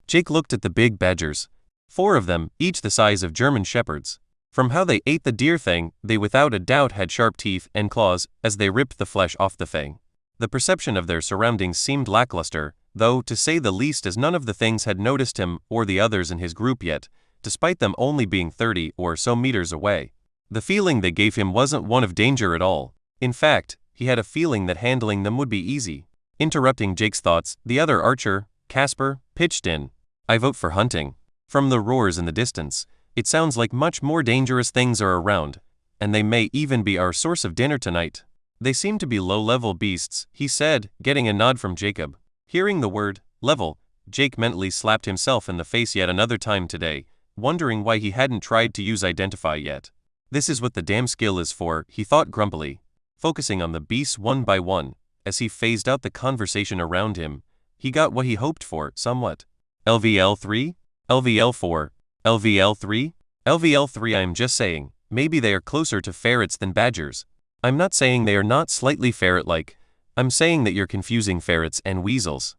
Jake looked at the big badgers. 4 of them, each the size of German shepherds. From how they ate the deer thing, they without a doubt had sharp teeth and claws as they ripped the flesh off the thing. The perception of their surroundings seemed lackluster, though, to say the least, as none of the things had noticed him or the others in his group yet, despite them only being 30 or so meters away. The feeling they gave him wasn't one of danger at all. In fact, he had a feeling that handling them would be easy. Interrupting Jake's thoughts, the other archer, Casper, pitched in. "I vote for hunting. From the roars in the distance, it sounds like much more dangerous things are around, and they may even be our source of dinner tonight." "They seem to be low-level beasts," he said, getting a nod from Jacob. Hearing the word, level, Jake mentally slapped himself in the face yet another time today, wondering why he hadn't tried to use identify yet. This is what the damn skill is for, he thought grumpily. Focusing on the beasts one by one, as he phased out the conversation around him, he got what he hoped for, somewhat. LVL3? LVL4? LVL3? LVL3. I'm just saying, maybe they are closer to ferrets than badgers. I'm not saying they are not slightly ferret-like, I'm saying that you're confusing ferrets and weasels.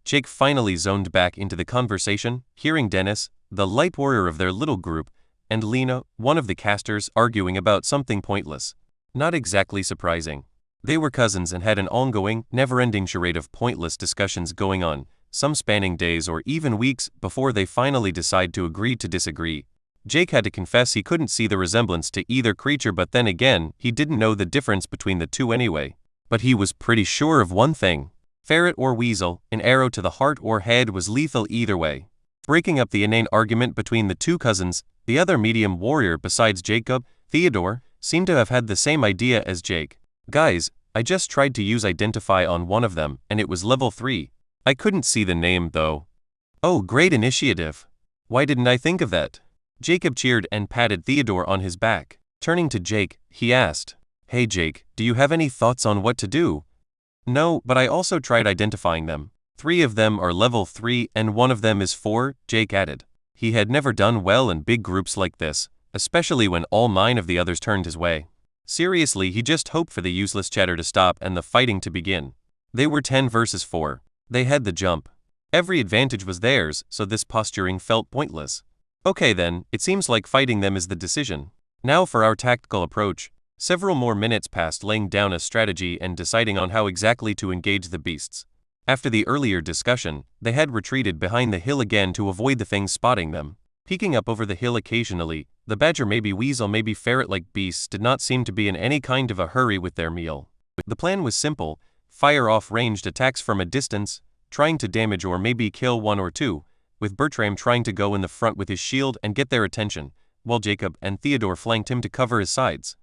Jake finally zoned back into the conversation, hearing Dennis, the light warrior of their little group, and Lena, one of the casters, arguing about something pointless. Not exactly surprising. They were cousins and had an ongoing, never-ending charade of pointless discussions going on, some spanning days or even weeks before they finally decide to agree to disagree. Jake had to confess he couldn't see the resemblance to either creature, but then again, he didn't know the difference between the two anyway. But he was pretty sure of one thing. Ferret or weasel, an arrow to the heart or head was lethal either way. Breaking up the inane argument between the two cousins, the other medium warrior besides Jacob, Theodore, seemed to have had the same idea as Jake. "Guys, I just tried to use identify on one of them, and it was level 3. I couldn't see the name, though." "Oh, great initiative. Why didn't I think of that?" Jacob cheered and patted Theodore on his back. Turning to Jake, he asked, "Hey Jake, do you have any thoughts on what to do?" "No, but I also tried identifying them. 3 of them are level 3 and 1 of them is 4, Jake added. He had never done well in big groups like this, especially when all 9 of the others turned his way. Seriously, he just hoped for the useless chatter to stop and the fighting to begin. They were 10 versus 4. They had the jump. Every advantage was theirs, so this posturing felt pointless. Okay then, it seems like fighting them is the decision. Now for our tactical approach. Several more minutes passed laying down a strategy and deciding on how exactly to engage the beasts. After the earlier discussion, they had retreated behind the hill again to avoid the things spotting them. Peeking up over the hill occasionally, the badger, maybe weasel, maybe ferret-like beasts did not seem to be in any kind of a hurry with their meal. The plan was simple: fire off ranged attacks from a distance, trying to damage or maybe kill 1 or 2, with Bertram trying to go in the front with his shield and get their attention, while Jacob and Theodore flanked him to cover his sides.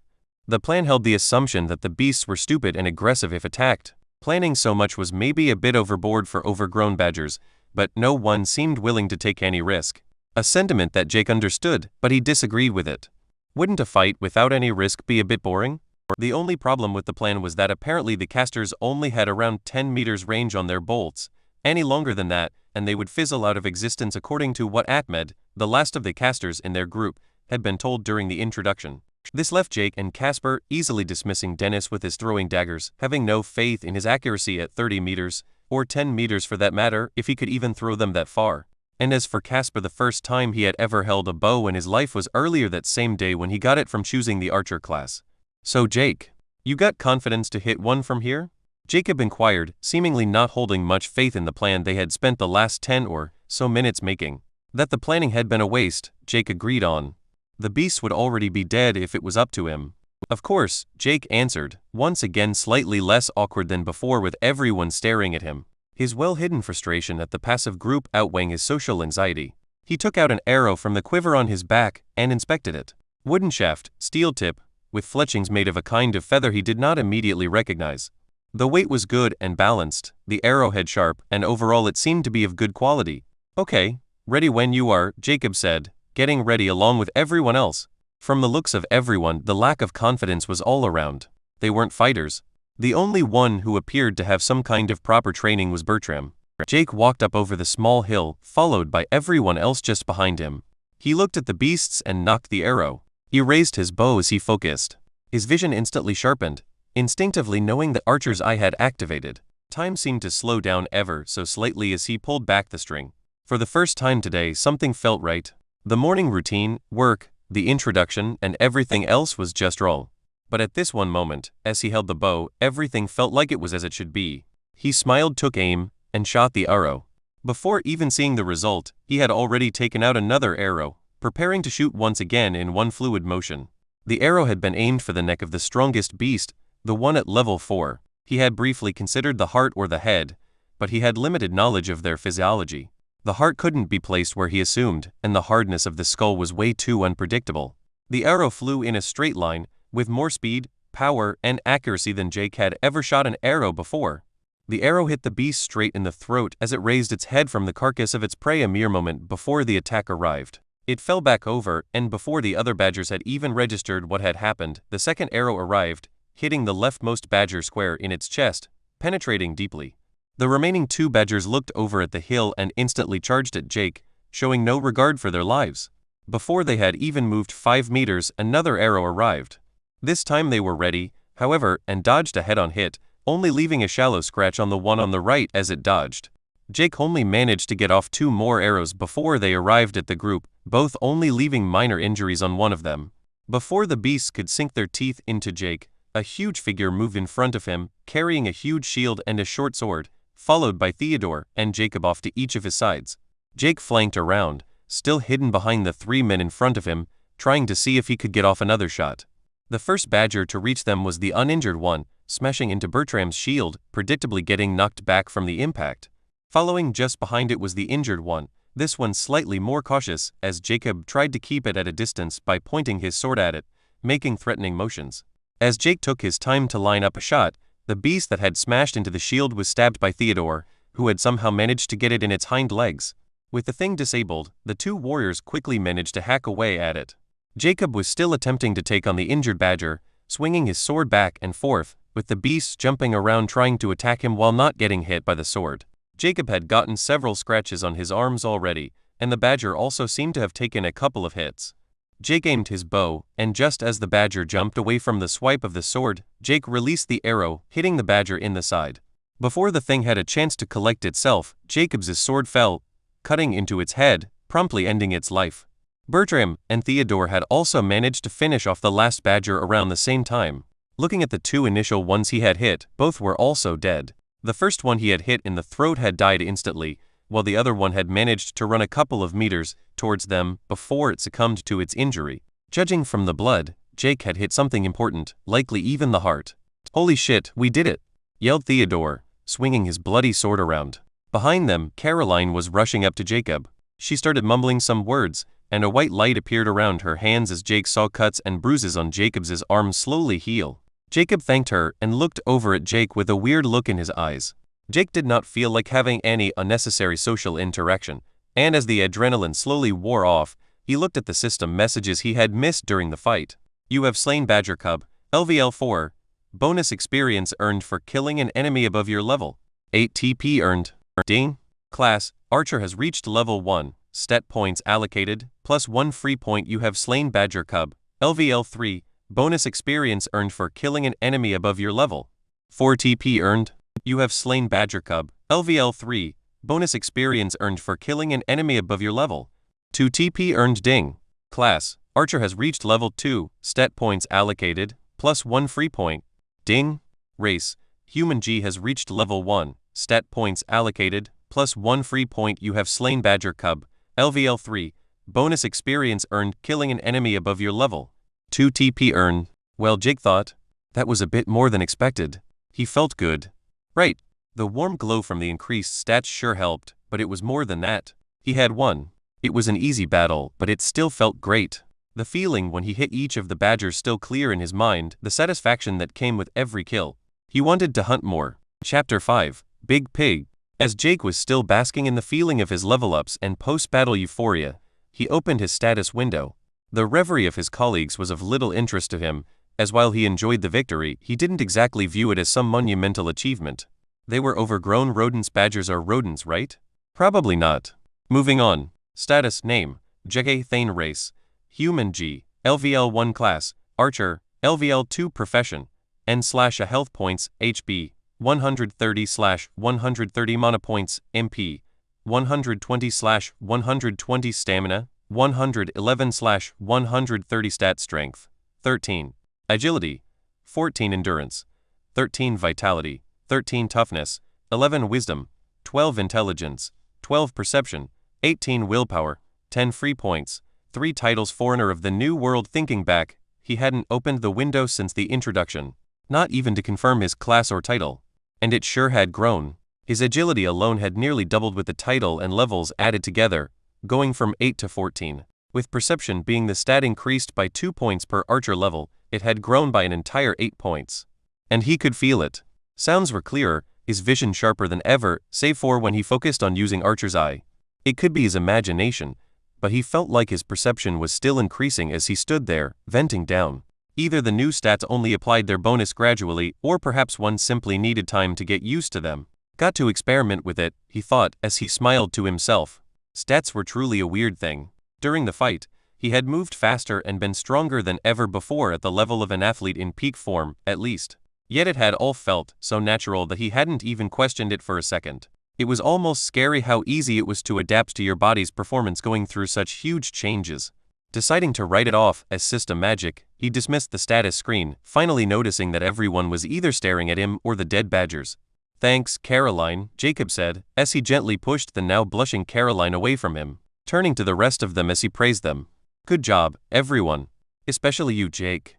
The plan held the assumption that the beasts were stupid and aggressive if attacked. Planning so much was maybe a bit overboard for overgrown badgers, but no one seemed willing to take any risk. A sentiment that Jake understood, but he disagreed with it. Wouldn't a fight without any risk be a bit boring? The only problem with the plan was that apparently the casters only had around 10 meters range on their bolts. Any longer than that, and they would fizzle out of existence, according to what Ahmed, the last of the casters in their group, had been told during the introduction. This left Jake and Casper easily dismissing Dennis with his throwing daggers, having no faith in his accuracy at 30 meters, or 10 meters for that matter, if he could even throw them that far. And as for Casper, the first time he had ever held a bow in his life was earlier that same day when he got it from choosing the archer class. "So Jake, you got confidence to hit 1 from here?" Jacob inquired, seemingly not holding much faith in the plan they had spent the last 10 or so minutes making. That the planning had been a waste, Jake agreed on. The beast would already be dead if it was up to him. "Of course," Jake answered, once again slightly less awkward than before with everyone staring at him. His well-hidden frustration at the passive group outweighing his social anxiety. He took out an arrow from the quiver on his back and inspected it. Wooden shaft, steel tip, with fletchings made of a kind of feather he did not immediately recognize. The weight was good and balanced, the arrowhead sharp, and overall it seemed to be of good quality. "Okay, ready when you are," Jacob said, getting ready along with everyone else. From the looks of everyone, the lack of confidence was all around. They weren't fighters. The only one who appeared to have some kind of proper training was Bertram. Jake walked up over the small hill, followed by everyone else just behind him. He looked at the beasts and nocked the arrow. He raised his bow as he focused. His vision instantly sharpened, instinctively knowing the archer's eye had activated. Time seemed to slow down ever so slightly as he pulled back the string. For the first time today, something felt right. The morning routine, work, the introduction, and everything else was just roll. But at this one moment, as he held the bow, everything felt like it was as it should be. He smiled, took aim, and shot the arrow. Before even seeing the result, he had already taken out another arrow, preparing to shoot once again in one fluid motion. The arrow had been aimed for the neck of the strongest beast, the one at level 4. He had briefly considered the heart or the head, but he had limited knowledge of their physiology. The heart couldn't be placed where he assumed, and the hardness of the skull was way too unpredictable. The arrow flew in a straight line, with more speed, power, and accuracy than Jake had ever shot an arrow before. The arrow hit the beast straight in the throat as it raised its head from the carcass of its prey a mere moment before the attack arrived. It fell back over, and before the other badgers had even registered what had happened, the second arrow arrived, hitting the leftmost badger square in its chest, penetrating deeply. The remaining 2 badgers looked over at the hill and instantly charged at Jake, showing no regard for their lives. Before they had even moved 5 meters, another arrow arrived. This time they were ready, however, and dodged a head-on hit, only leaving a shallow scratch on the one on the right as it dodged. Jake only managed to get off 2 more arrows before they arrived at the group, both only leaving minor injuries on one of them. Before the beasts could sink their teeth into Jake, a huge figure moved in front of him, carrying a huge shield and a short sword, followed by Theodore and Jacob off to each of his sides. Jake flanked around, still hidden behind the 3 men in front of him, trying to see if he could get off another shot. The first badger to reach them was the uninjured one, smashing into Bertram's shield, predictably getting knocked back from the impact. Following just behind it was the injured one, this one slightly more cautious, as Jacob tried to keep it at a distance by pointing his sword at it, making threatening motions. As Jake took his time to line up a shot, the beast that had smashed into the shield was stabbed by Theodore, who had somehow managed to get it in its hind legs. With the thing disabled, the 2 warriors quickly managed to hack away at it. Jacob was still attempting to take on the injured badger, swinging his sword back and forth, with the beasts jumping around trying to attack him while not getting hit by the sword. Jacob had gotten several scratches on his arms already, and the badger also seemed to have taken a couple of hits. Jake aimed his bow, and just as the badger jumped away from the swipe of the sword, Jake released the arrow, hitting the badger in the side. Before the thing had a chance to collect itself, Jacob's sword fell, cutting into its head, promptly ending its life. Bertram and Theodore had also managed to finish off the last badger around the same time. Looking at the 2 initial ones he had hit, both were also dead. The first one he had hit in the throat had died instantly, while the other one had managed to run a couple of meters towards them before it succumbed to its injury. Judging from the blood, Jake had hit something important, likely even the heart. "Holy shit, we did it!" yelled Theodore, swinging his bloody sword around. Behind them, Caroline was rushing up to Jacob. She started mumbling some words, and a white light appeared around her hands as Jake saw cuts and bruises on Jacob's arms slowly heal. Jacob thanked her and looked over at Jake with a weird look in his eyes. Jake did not feel like having any unnecessary social interaction, and as the adrenaline slowly wore off, he looked at the system messages he had missed during the fight. "You have slain Badger Cub, LVL 4. Bonus experience earned for killing an enemy above your level. 8 TP earned. Ding. Class, Archer has reached level 1. Stat points allocated, plus 1 free point. You have slain Badger Cub, LVL 3. Bonus experience earned for killing an enemy above your level. 4 TP earned. You have slain Badger Cub, LVL 3. Bonus experience earned for killing an enemy above your level. 2 TP earned. Ding. Class, Archer has reached level 2. Stat points allocated, plus 1 free point. Ding. Race, Human G has reached level 1. Stat points allocated, plus 1 free point. You have slain Badger Cub, LVL 3. Bonus experience earned killing an enemy above your level. 2 TP earned. Well, Jake thought, that was a bit more than expected. He felt good. Right. The warm glow from the increased stats sure helped, but it was more than that. He had won. It was an easy battle, but it still felt great. The feeling when he hit each of the badgers still clear in his mind, the satisfaction that came with every kill. He wanted to hunt more. Chapter 5, Big Pig. As Jake was still basking in the feeling of his level-ups and post-battle euphoria, he opened his status window. The reverie of his colleagues was of little interest to him, as while he enjoyed the victory, he didn't exactly view it as some monumental achievement. They were overgrown rodents. Badgers are rodents, right? Probably not. Moving on. Status, name, Jeke Thane race, human G, LVL1 class, archer, LVL2 profession, N/a health points, HB, 130/130 mana points, MP, 120/120 stamina, 111/130 stat strength, 13. Agility, 14 endurance, 13 vitality, 13 toughness, 11 wisdom, 12 intelligence, 12 perception, 18 willpower, 10 free points, 3 titles. Foreigner of the New World. Thinking back, he hadn't opened the window since the introduction, not even to confirm his class or title. And it sure had grown. His agility alone had nearly doubled with the title and levels added together, going from 8 to 14. With perception being the stat increased by 2 points per archer level, it had grown by an entire 8 points. And he could feel it. Sounds were clearer, his vision sharper than ever, save for when he focused on using Archer's Eye. It could be his imagination, but he felt like his perception was still increasing as he stood there, venting down. Either the new stats only applied their bonus gradually, or perhaps one simply needed time to get used to them. Got to experiment with it, he thought as he smiled to himself. Stats were truly a weird thing. During the fight, he had moved faster and been stronger than ever before at the level of an athlete in peak form, at least. Yet it had all felt so natural that he hadn't even questioned it for a second. It was almost scary how easy it was to adapt to your body's performance going through such huge changes. Deciding to write it off as system magic, he dismissed the status screen, finally noticing that everyone was either staring at him or the dead badgers. "Thanks, Caroline," Jacob said, as he gently pushed the now blushing Caroline away from him, turning to the rest of them as he praised them. "Good job, everyone. Especially you, Jake."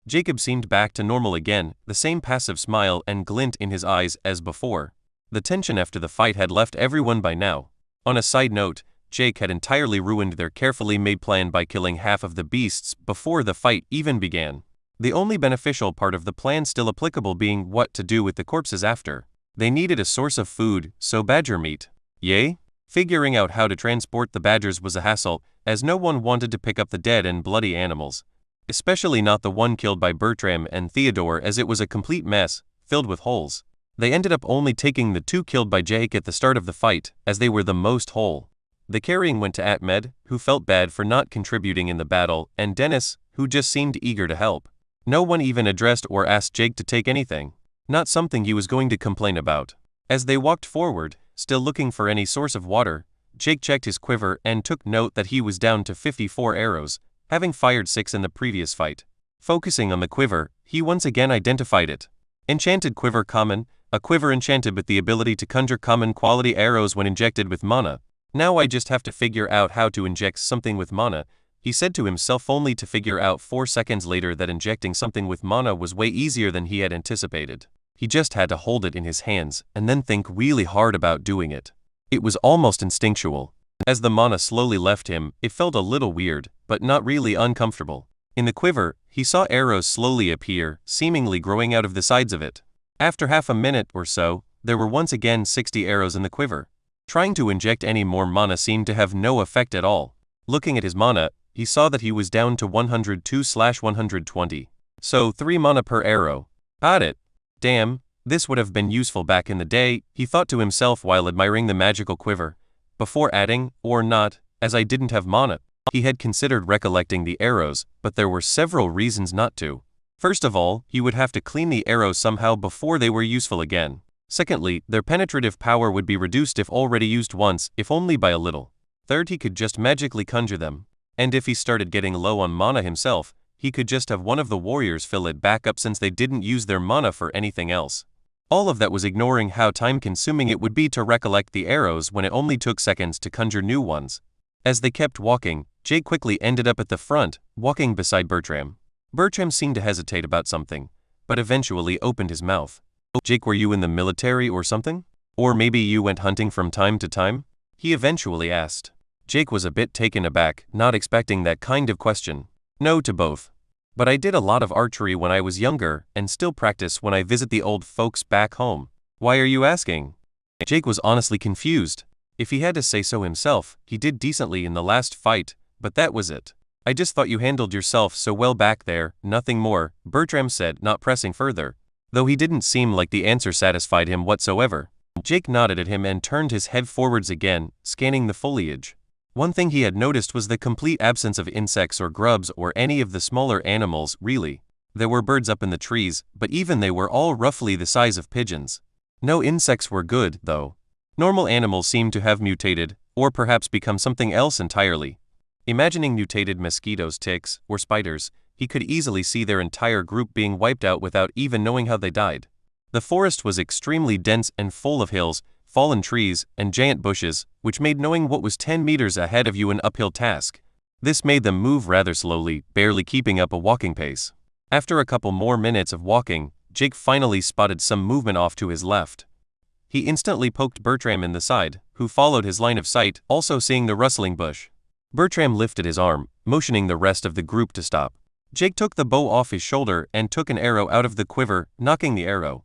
Jacob seemed back to normal again, the same passive smile and glint in his eyes as before. The tension after the fight had left everyone by now. On a side note, Jake had entirely ruined their carefully made plan by killing half of the beasts before the fight even began. The only beneficial part of the plan still applicable being what to do with the corpses after. They needed a source of food, so badger meat. Yay? Figuring out how to transport the badgers was a hassle, as no one wanted to pick up the dead and bloody animals. Especially not the one killed by Bertram and Theodore, as it was a complete mess, filled with holes. They ended up only taking the 2 killed by Jake at the start of the fight, as they were the most whole. The carrying went to Ahmed, who felt bad for not contributing in the battle, and Dennis, who just seemed eager to help. No one even addressed or asked Jake to take anything. Not something he was going to complain about. As they walked forward, still looking for any source of water, Jake checked his quiver and took note that he was down to 54 arrows, having fired 6 in the previous fight. Focusing on the quiver, he once again identified it. Enchanted quiver common, a quiver enchanted with the ability to conjure common quality arrows when injected with mana. Now I just have to figure out how to inject something with mana, he said to himself, only to figure out 4 seconds later that injecting something with mana was way easier than he had anticipated. He just had to hold it in his hands and then think really hard about doing it. It was almost instinctual. As the mana slowly left him, it felt a little weird, but not really uncomfortable. In the quiver, he saw arrows slowly appear, seemingly growing out of the sides of it. After half a minute or so, there were once again 60 arrows in the quiver. Trying to inject any more mana seemed to have no effect at all. Looking at his mana, he saw that he was down to 102/120. So 3 mana per arrow. Got it. Damn, this would have been useful back in the day, he thought to himself while admiring the magical quiver. Before adding, or not, as I didn't have mana. He had considered recollecting the arrows, but there were several reasons not to. First of all, he would have to clean the arrows somehow before they were useful again. Secondly, their penetrative power would be reduced if already used once, if only by a little. Third, he could just magically conjure them. And if he started getting low on mana himself, he could just have one of the warriors fill it back up since they didn't use their mana for anything else. All of that was ignoring how time-consuming it would be to recollect the arrows when it only took seconds to conjure new ones. As they kept walking, Jake quickly ended up at the front, walking beside Bertram. Bertram seemed to hesitate about something, but eventually opened his mouth. "Jake, were you in the military or something? Or maybe you went hunting from time to time?" he eventually asked. Jake was a bit taken aback, not expecting that kind of question. No to both. But I did a lot of archery when I was younger and still practice when I visit the old folks back home. Why are you asking? Jake was honestly confused. If he had to say so himself, he did decently in the last fight, but that was it. I just thought you handled yourself so well back there, nothing more, Bertram said, not pressing further. Though he didn't seem like the answer satisfied him whatsoever. Jake nodded at him and turned his head forwards again, scanning the foliage. One thing he had noticed was the complete absence of insects or grubs or any of the smaller animals, really. There were birds up in the trees, but even they were all roughly the size of pigeons. No insects were good, though. Normal animals seemed to have mutated, or perhaps become something else entirely. Imagining mutated mosquitoes, ticks, or spiders, he could easily see their entire group being wiped out without even knowing how they died. The forest was extremely dense and full of hills, fallen trees, and giant bushes, which made knowing what was 10 meters ahead of you an uphill task. This made them move rather slowly, barely keeping up a walking pace. After a couple more minutes of walking, Jake finally spotted some movement off to his left. He instantly poked Bertram in the side, who followed his line of sight, also seeing the rustling bush. Bertram lifted his arm, motioning the rest of the group to stop. Jake took the bow off his shoulder and took an arrow out of the quiver, knocking the arrow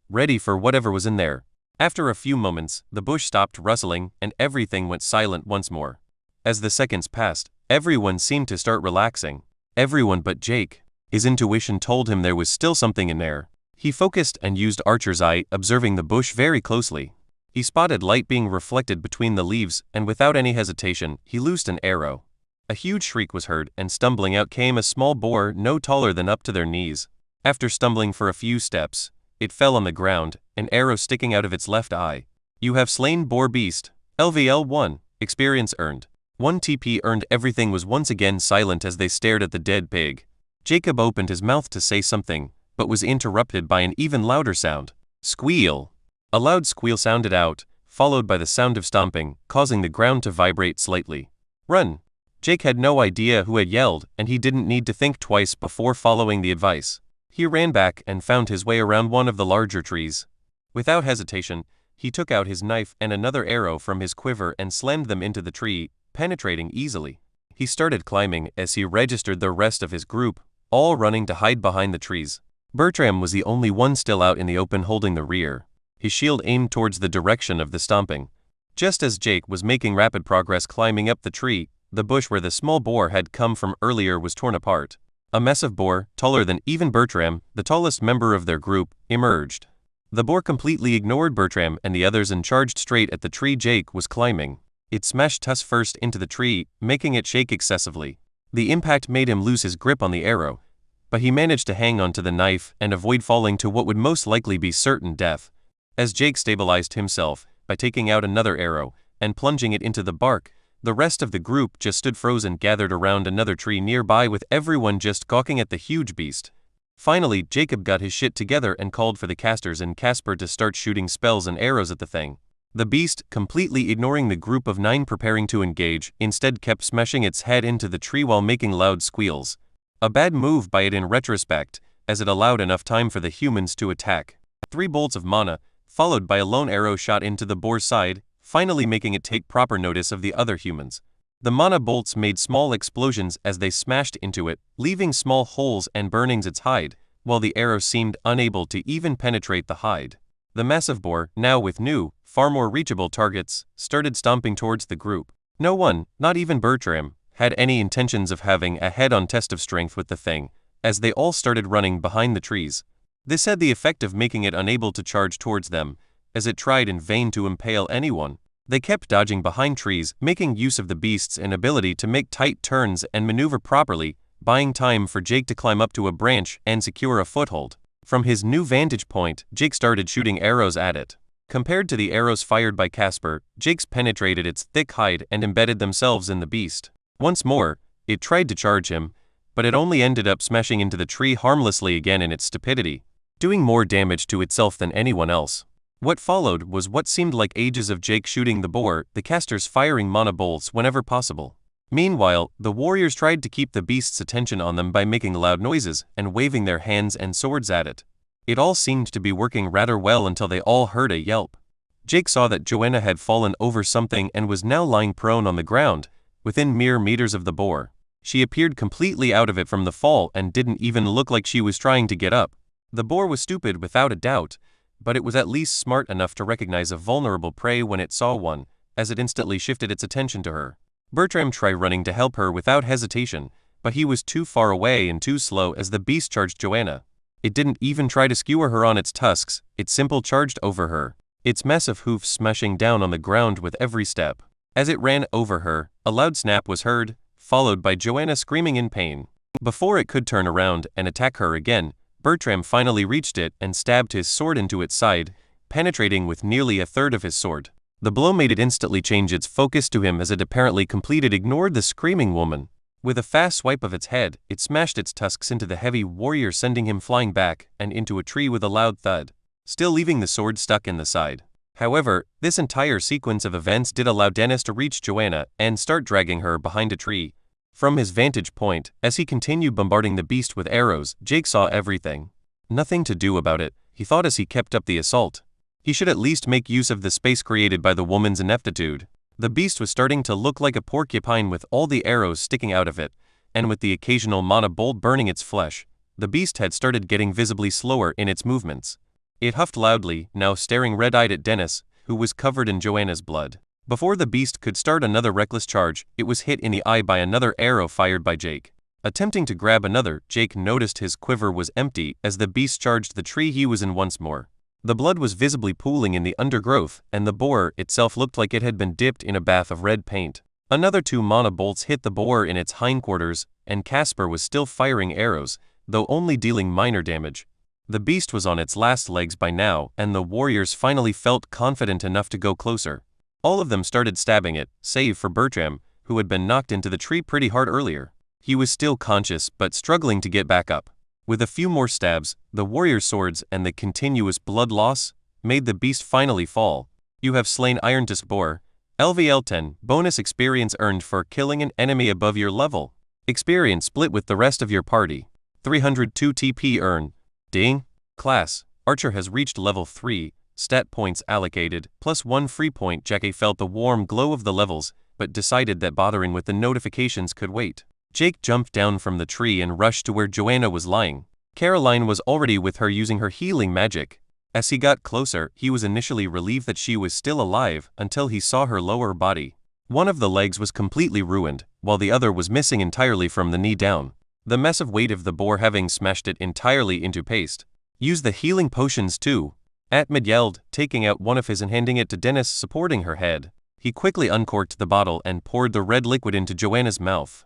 ready for whatever was in there. After a few moments, the bush stopped rustling and everything went silent once more. As the seconds passed, everyone seemed to start relaxing. Everyone but Jake. His intuition told him there was still something in there. He focused and used Archer's eye, observing the bush very closely. He spotted light being reflected between the leaves, and without any hesitation, he loosed an arrow. A huge shriek was heard, and stumbling out came a small boar no taller than up to their knees. After stumbling for a few steps, it fell on the ground, an arrow sticking out of its left eye. You have slain boar beast. LVL 1. Experience earned. 1 TP earned. Everything was once again silent as they stared at the dead pig. Jacob opened his mouth to say something, but was interrupted by an even louder sound. Squeal. A loud squeal sounded out, followed by the sound of stomping, causing the ground to vibrate slightly. Run. Jake had no idea who had yelled, and he didn't need to think twice before following the advice. He ran back and found his way around one of the larger trees. Without hesitation, he took out his knife and another arrow from his quiver and slammed them into the tree, penetrating easily. He started climbing as he registered the rest of his group, all running to hide behind the trees. Bertram was the only one still out in the open holding the rear, his shield aimed towards the direction of the stomping. Just as Jake was making rapid progress climbing up the tree, the bush where the small boar had come from earlier was torn apart. A massive boar, taller than even Bertram, the tallest member of their group, emerged. The boar completely ignored Bertram and the others and charged straight at the tree Jake was climbing. It smashed tusk first into the tree, making it shake excessively. The impact made him lose his grip on the arrow, but he managed to hang onto the knife and avoid falling to what would most likely be certain death. As Jake stabilized himself by taking out another arrow and plunging it into the bark, the rest of the group just stood frozen, gathered around another tree nearby with everyone just gawking at the huge beast. Finally, Jacob got his shit together and called for the casters and Casper to start shooting spells and arrows at the thing. The beast, completely ignoring the group of 9 preparing to engage, instead kept smashing its head into the tree while making loud squeals. A bad move by it in retrospect, as it allowed enough time for the humans to attack. 3 bolts of mana, followed by a lone arrow shot into the boar's side, finally making it take proper notice of the other humans. The mana bolts made small explosions as they smashed into it, leaving small holes and burnings its hide, while the arrow seemed unable to even penetrate the hide. The massive boar, now with new, far more reachable targets, started stomping towards the group. No one, not even Bertram, had any intentions of having a head-on test of strength with the thing, as they all started running behind the trees. This had the effect of making it unable to charge towards them, as it tried in vain to impale anyone. They kept dodging behind trees, making use of the beast's inability to make tight turns and maneuver properly, buying time for Jake to climb up to a branch and secure a foothold. From his new vantage point, Jake started shooting arrows at it. Compared to the arrows fired by Casper, Jake's penetrated its thick hide and embedded themselves in the beast. Once more, it tried to charge him, but it only ended up smashing into the tree harmlessly again in its stupidity, doing more damage to itself than anyone else. What followed was what seemed like ages of Jake shooting the boar, the casters firing mana bolts whenever possible. Meanwhile, the warriors tried to keep the beast's attention on them by making loud noises and waving their hands and swords at it. It all seemed to be working rather well until they all heard a yelp. Jake saw that Joanna had fallen over something and was now lying prone on the ground, within mere meters of the boar. She appeared completely out of it from the fall and didn't even look like she was trying to get up. The boar was stupid without a doubt, but it was at least smart enough to recognize a vulnerable prey when it saw one, as it instantly shifted its attention to her. Bertram tried running to help her without hesitation, but he was too far away and too slow as the beast charged Joanna. It didn't even try to skewer her on its tusks, it simply charged over her, its massive hoofs smashing down on the ground with every step. As it ran over her, a loud snap was heard, followed by Joanna screaming in pain. Before it could turn around and attack her again, Bertram finally reached it and stabbed his sword into its side, penetrating with nearly a third of his sword. The blow made it instantly change its focus to him as it apparently completely ignored the screaming woman. With a fast swipe of its head, it smashed its tusks into the heavy warrior, sending him flying back and into a tree with a loud thud, still leaving the sword stuck in the side. However, this entire sequence of events did allow Dennis to reach Joanna and start dragging her behind a tree. From his vantage point, as he continued bombarding the beast with arrows, Jake saw everything. Nothing to do about it, he thought as he kept up the assault. He should at least make use of the space created by the woman's ineptitude. The beast was starting to look like a porcupine with all the arrows sticking out of it, and with the occasional mana bolt burning its flesh, the beast had started getting visibly slower in its movements. It huffed loudly, now staring red-eyed at Dennis, who was covered in Joanna's blood. Before the beast could start another reckless charge, it was hit in the eye by another arrow fired by Jake. Attempting to grab another, Jake noticed his quiver was empty as the beast charged the tree he was in once more. The blood was visibly pooling in the undergrowth, and the boar itself looked like it had been dipped in a bath of red paint. Another 2 mana bolts hit the boar in its hindquarters, and Casper was still firing arrows, though only dealing minor damage. The beast was on its last legs by now, and the warriors finally felt confident enough to go closer. All of them started stabbing it, save for Bertram, who had been knocked into the tree pretty hard earlier. He was still conscious but struggling to get back up. With a few more stabs, the warrior swords and the continuous blood loss made the beast finally fall. You have slain Iron Disc Boar. LVL 10, bonus experience earned for killing an enemy above your level. Experience split with the rest of your party. 302 TP earned. Ding. Class, Archer has reached level 3, stat points allocated, +1 free point. Jackie felt the warm glow of the levels, but decided that bothering with the notifications could wait. Jake jumped down from the tree and rushed to where Joanna was lying. Caroline was already with her using her healing magic. As he got closer, he was initially relieved that she was still alive until he saw her lower body. One of the legs was completely ruined, while the other was missing entirely from the knee down. The massive weight of the boar having smashed it entirely into paste. Use the healing potions too. Atmid yelled, taking out one of his and handing it to Dennis, supporting her head. He quickly uncorked the bottle and poured the red liquid into Joanna's mouth.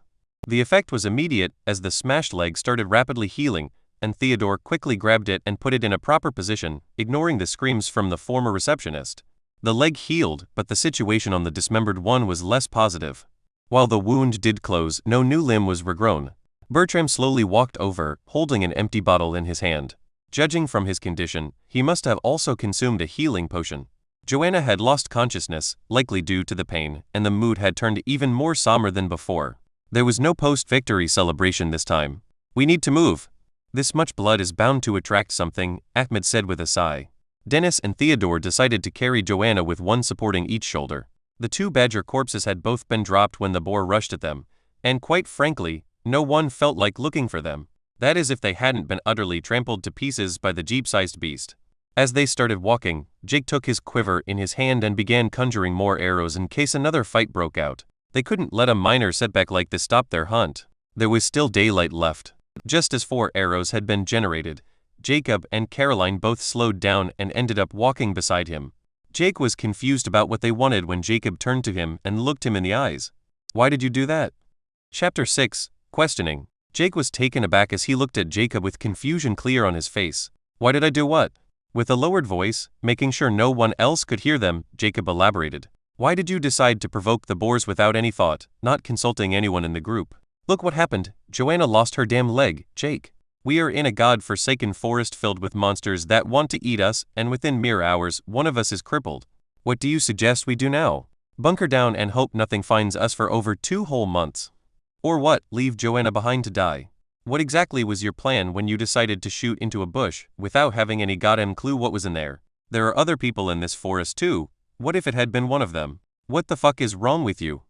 The effect was immediate as the smashed leg started rapidly healing, and Theodore quickly grabbed it and put it in a proper position, ignoring the screams from the former receptionist. The leg healed, but the situation on the dismembered one was less positive. While the wound did close, no new limb was regrown. Bertram slowly walked over, holding an empty bottle in his hand. Judging from his condition, he must have also consumed a healing potion. Joanna had lost consciousness, likely due to the pain, and the mood had turned even more somber than before. There was no post-victory celebration this time. We need to move. This much blood is bound to attract something, Ahmed said with a sigh. Dennis and Theodore decided to carry Joanna with one supporting each shoulder. The 2 badger corpses had both been dropped when the boar rushed at them, and quite frankly, no one felt like looking for them. That is if they hadn't been utterly trampled to pieces by the jeep-sized beast. As they started walking, Jake took his quiver in his hand and began conjuring more arrows in case another fight broke out. They couldn't let a minor setback like this stop their hunt. There was still daylight left. Just as 4 arrows had been generated, Jacob and Caroline both slowed down and ended up walking beside him. Jake was confused about what they wanted when Jacob turned to him and looked him in the eyes. Why did you do that? Chapter 6, Questioning. Jake was taken aback as he looked at Jacob with confusion clear on his face. Why did I do what? With a lowered voice, making sure no one else could hear them, Jacob elaborated. Why did you decide to provoke the boars without any thought, not consulting anyone in the group? Look what happened. Joanna lost her damn leg, Jake. We are in a god-forsaken forest filled with monsters that want to eat us, and within mere hours, one of us is crippled. What do you suggest we do now? Bunker down and hope nothing finds us for over 2 whole months. Or what, leave Joanna behind to die? What exactly was your plan when you decided to shoot into a bush, without having any goddamn clue what was in there? There are other people in this forest too. What if it had been one of them? What the fuck is wrong with you?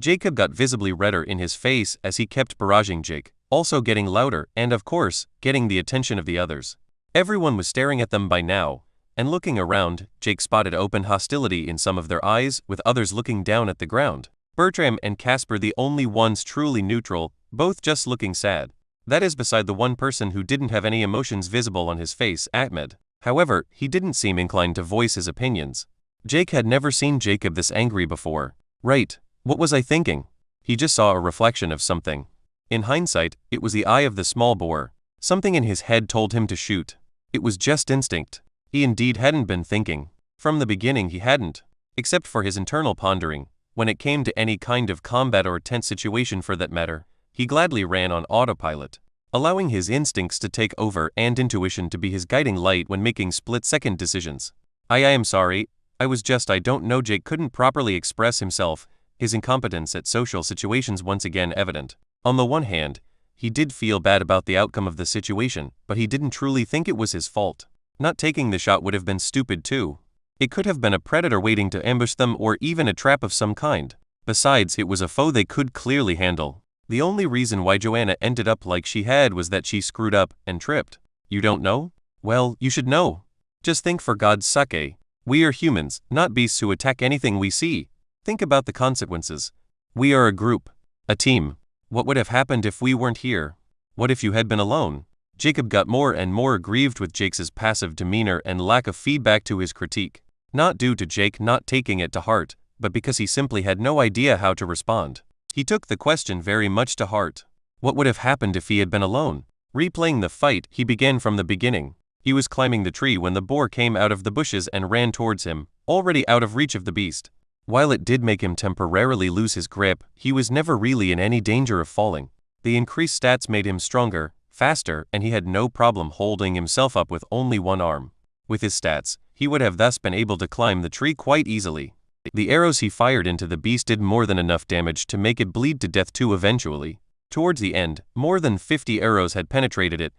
Jacob got visibly redder in his face as he kept barraging Jake, also getting louder and, of course, getting the attention of the others. Everyone was staring at them by now, and looking around, Jake spotted open hostility in some of their eyes, with others looking down at the ground. Bertram and Casper the only ones truly neutral, both just looking sad. That is beside the one person who didn't have any emotions visible on his face, Ahmed. However, he didn't seem inclined to voice his opinions. Jake had never seen Jacob this angry before. Right, what was I thinking? He just saw a reflection of something. In hindsight, it was the eye of the small boar. Something in his head told him to shoot. It was just instinct. He indeed hadn't been thinking. From the beginning he hadn't. Except for his internal pondering. When it came to any kind of combat or tense situation for that matter, he gladly ran on autopilot, allowing his instincts to take over and intuition to be his guiding light when making split-second decisions. I am sorry, I don't know. Jake couldn't properly express himself, his incompetence at social situations once again evident. On the one hand, he did feel bad about the outcome of the situation, but he didn't truly think it was his fault. Not taking the shot would have been stupid too. It could have been a predator waiting to ambush them or even a trap of some kind. Besides, it was a foe they could clearly handle. The only reason why Joanna ended up like she had was that she screwed up and tripped. You don't know? Well, you should know. Just think, for God's sake. We are humans, not beasts who attack anything we see. Think about the consequences. We are a group, a team. What would have happened if we weren't here? What if you had been alone? Jacob got more and more aggrieved with Jake's passive demeanor and lack of feedback to his critique. Not due to Jake not taking it to heart, but because he simply had no idea how to respond. He took the question very much to heart. What would have happened if he had been alone? Replaying the fight, he began from the beginning. He was climbing the tree when the boar came out of the bushes and ran towards him, already out of reach of the beast. While it did make him temporarily lose his grip, he was never really in any danger of falling. The increased stats made him stronger, faster, and he had no problem holding himself up with only one arm. With his stats, he would have thus been able to climb the tree quite easily. The arrows he fired into the beast did more than enough damage to make it bleed to death too eventually. Towards the end, more than 50 arrows had penetrated it,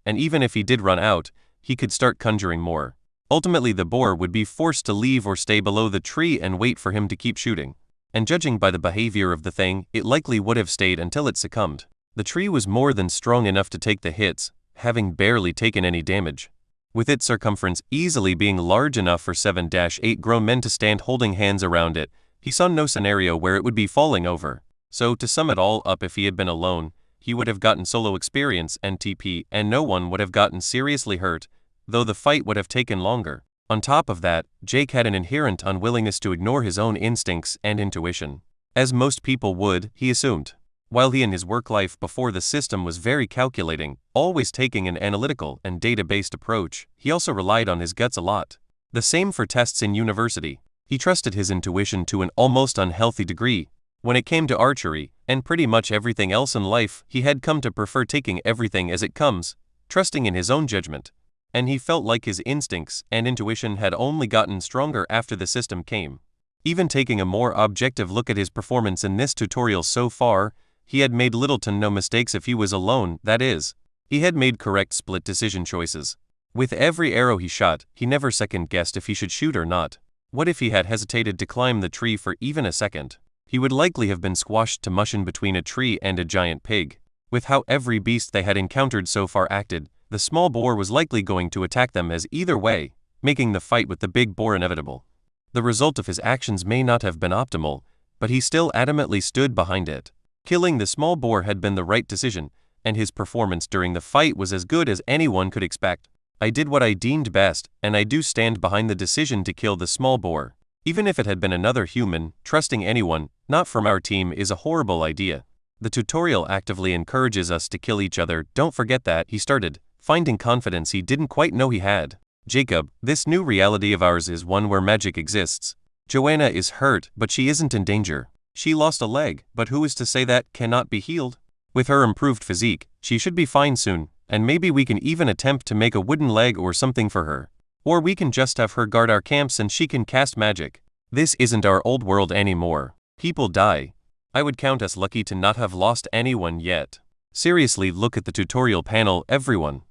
and even if he did run out, he could start conjuring more. Ultimately, the boar would be forced to leave or stay below the tree and wait for him to keep shooting. And judging by the behavior of the thing, it likely would have stayed until it succumbed. The tree was more than strong enough to take the hits, having barely taken any damage. With its circumference easily being large enough for 7-8 grown men to stand holding hands around it, he saw no scenario where it would be falling over. So, to sum it all up, if he had been alone, he would have gotten solo experience and TP, and no one would have gotten seriously hurt, though the fight would have taken longer. On top of that, Jake had an inherent unwillingness to ignore his own instincts and intuition. As most people would, he assumed. While he in his work life before the system was very calculating, always taking an analytical and data-based approach, he also relied on his guts a lot. The same for tests in university. He trusted his intuition to an almost unhealthy degree. When it came to archery, and pretty much everything else in life, he had come to prefer taking everything as it comes, trusting in his own judgment. And he felt like his instincts and intuition had only gotten stronger after the system came. Even taking a more objective look at his performance in this tutorial so far, he had made little to no mistakes if he was alone, that is. He had made correct split decision choices. With every arrow he shot, he never second-guessed if he should shoot or not. What if he had hesitated to climb the tree for even a second? He would likely have been squashed to mush in between a tree and a giant pig. With how every beast they had encountered so far acted, the small boar was likely going to attack them as either way, making the fight with the big boar inevitable. The result of his actions may not have been optimal, but he still adamantly stood behind it. Killing the small boar had been the right decision, and his performance during the fight was as good as anyone could expect. I did what I deemed best, and I do stand behind the decision to kill the small boar. Even if it had been another human, trusting anyone, not from our team, is a horrible idea. The tutorial actively encourages us to kill each other, don't forget that, he started, finding confidence he didn't quite know he had. Jacob, this new reality of ours is one where magic exists. Joanna is hurt, but she isn't in danger. She lost a leg, but who is to say that cannot be healed? With her improved physique, she should be fine soon, and maybe we can even attempt to make a wooden leg or something for her. Or we can just have her guard our camps and she can cast magic. This isn't our old world anymore. People die. I would count us lucky to not have lost anyone yet. Seriously, look at the tutorial panel, everyone.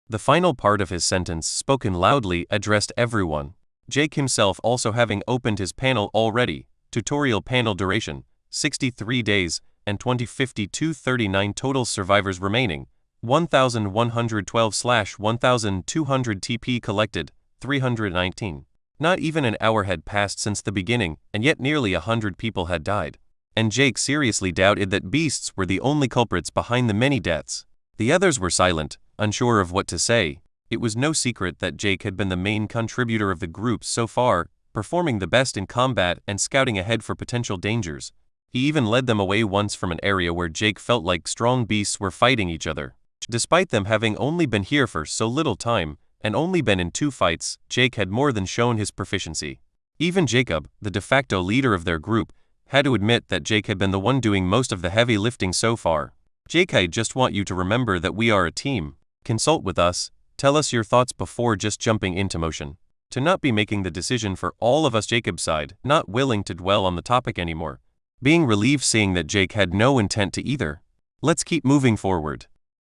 The final part of his sentence, spoken loudly, addressed everyone. Jake himself also having opened his panel already. Tutorial panel duration, 63 days, and 2052-39 total survivors remaining, 1,112/1,200 TP collected, 319. Not even an hour had passed since the beginning, and yet nearly 100 people had died. And Jake seriously doubted that beasts were the only culprits behind the many deaths. The others were silent, unsure of what to say. It was no secret that Jake had been the main contributor of the group so far, performing the best in combat and scouting ahead for potential dangers. He even led them away once from an area where Jake felt like strong beasts were fighting each other. Despite them having only been here for so little time, and only been in 2 fights, Jake had more than shown his proficiency. Even Jacob, the de facto leader of their group, had to admit that Jake had been the one doing most of the heavy lifting so far. Jake, I just want you to remember that we are a team. Consult with us, tell us your thoughts before just jumping into motion. To not be making the decision for all of us. Jacob's side, not willing to dwell on the topic anymore. Being relieved seeing that Jake had no intent to either. Let's keep moving forward.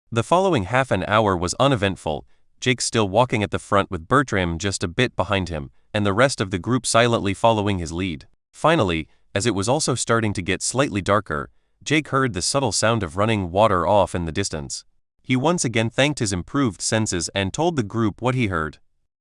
The following half an hour was uneventful, Jake still walking at the front with Bertram just a bit behind him, and the rest of the group silently following his lead. Finally, as it was also starting to get slightly darker, Jake heard the subtle sound of running water off in the distance. He once again thanked his improved senses and told the group what he heard.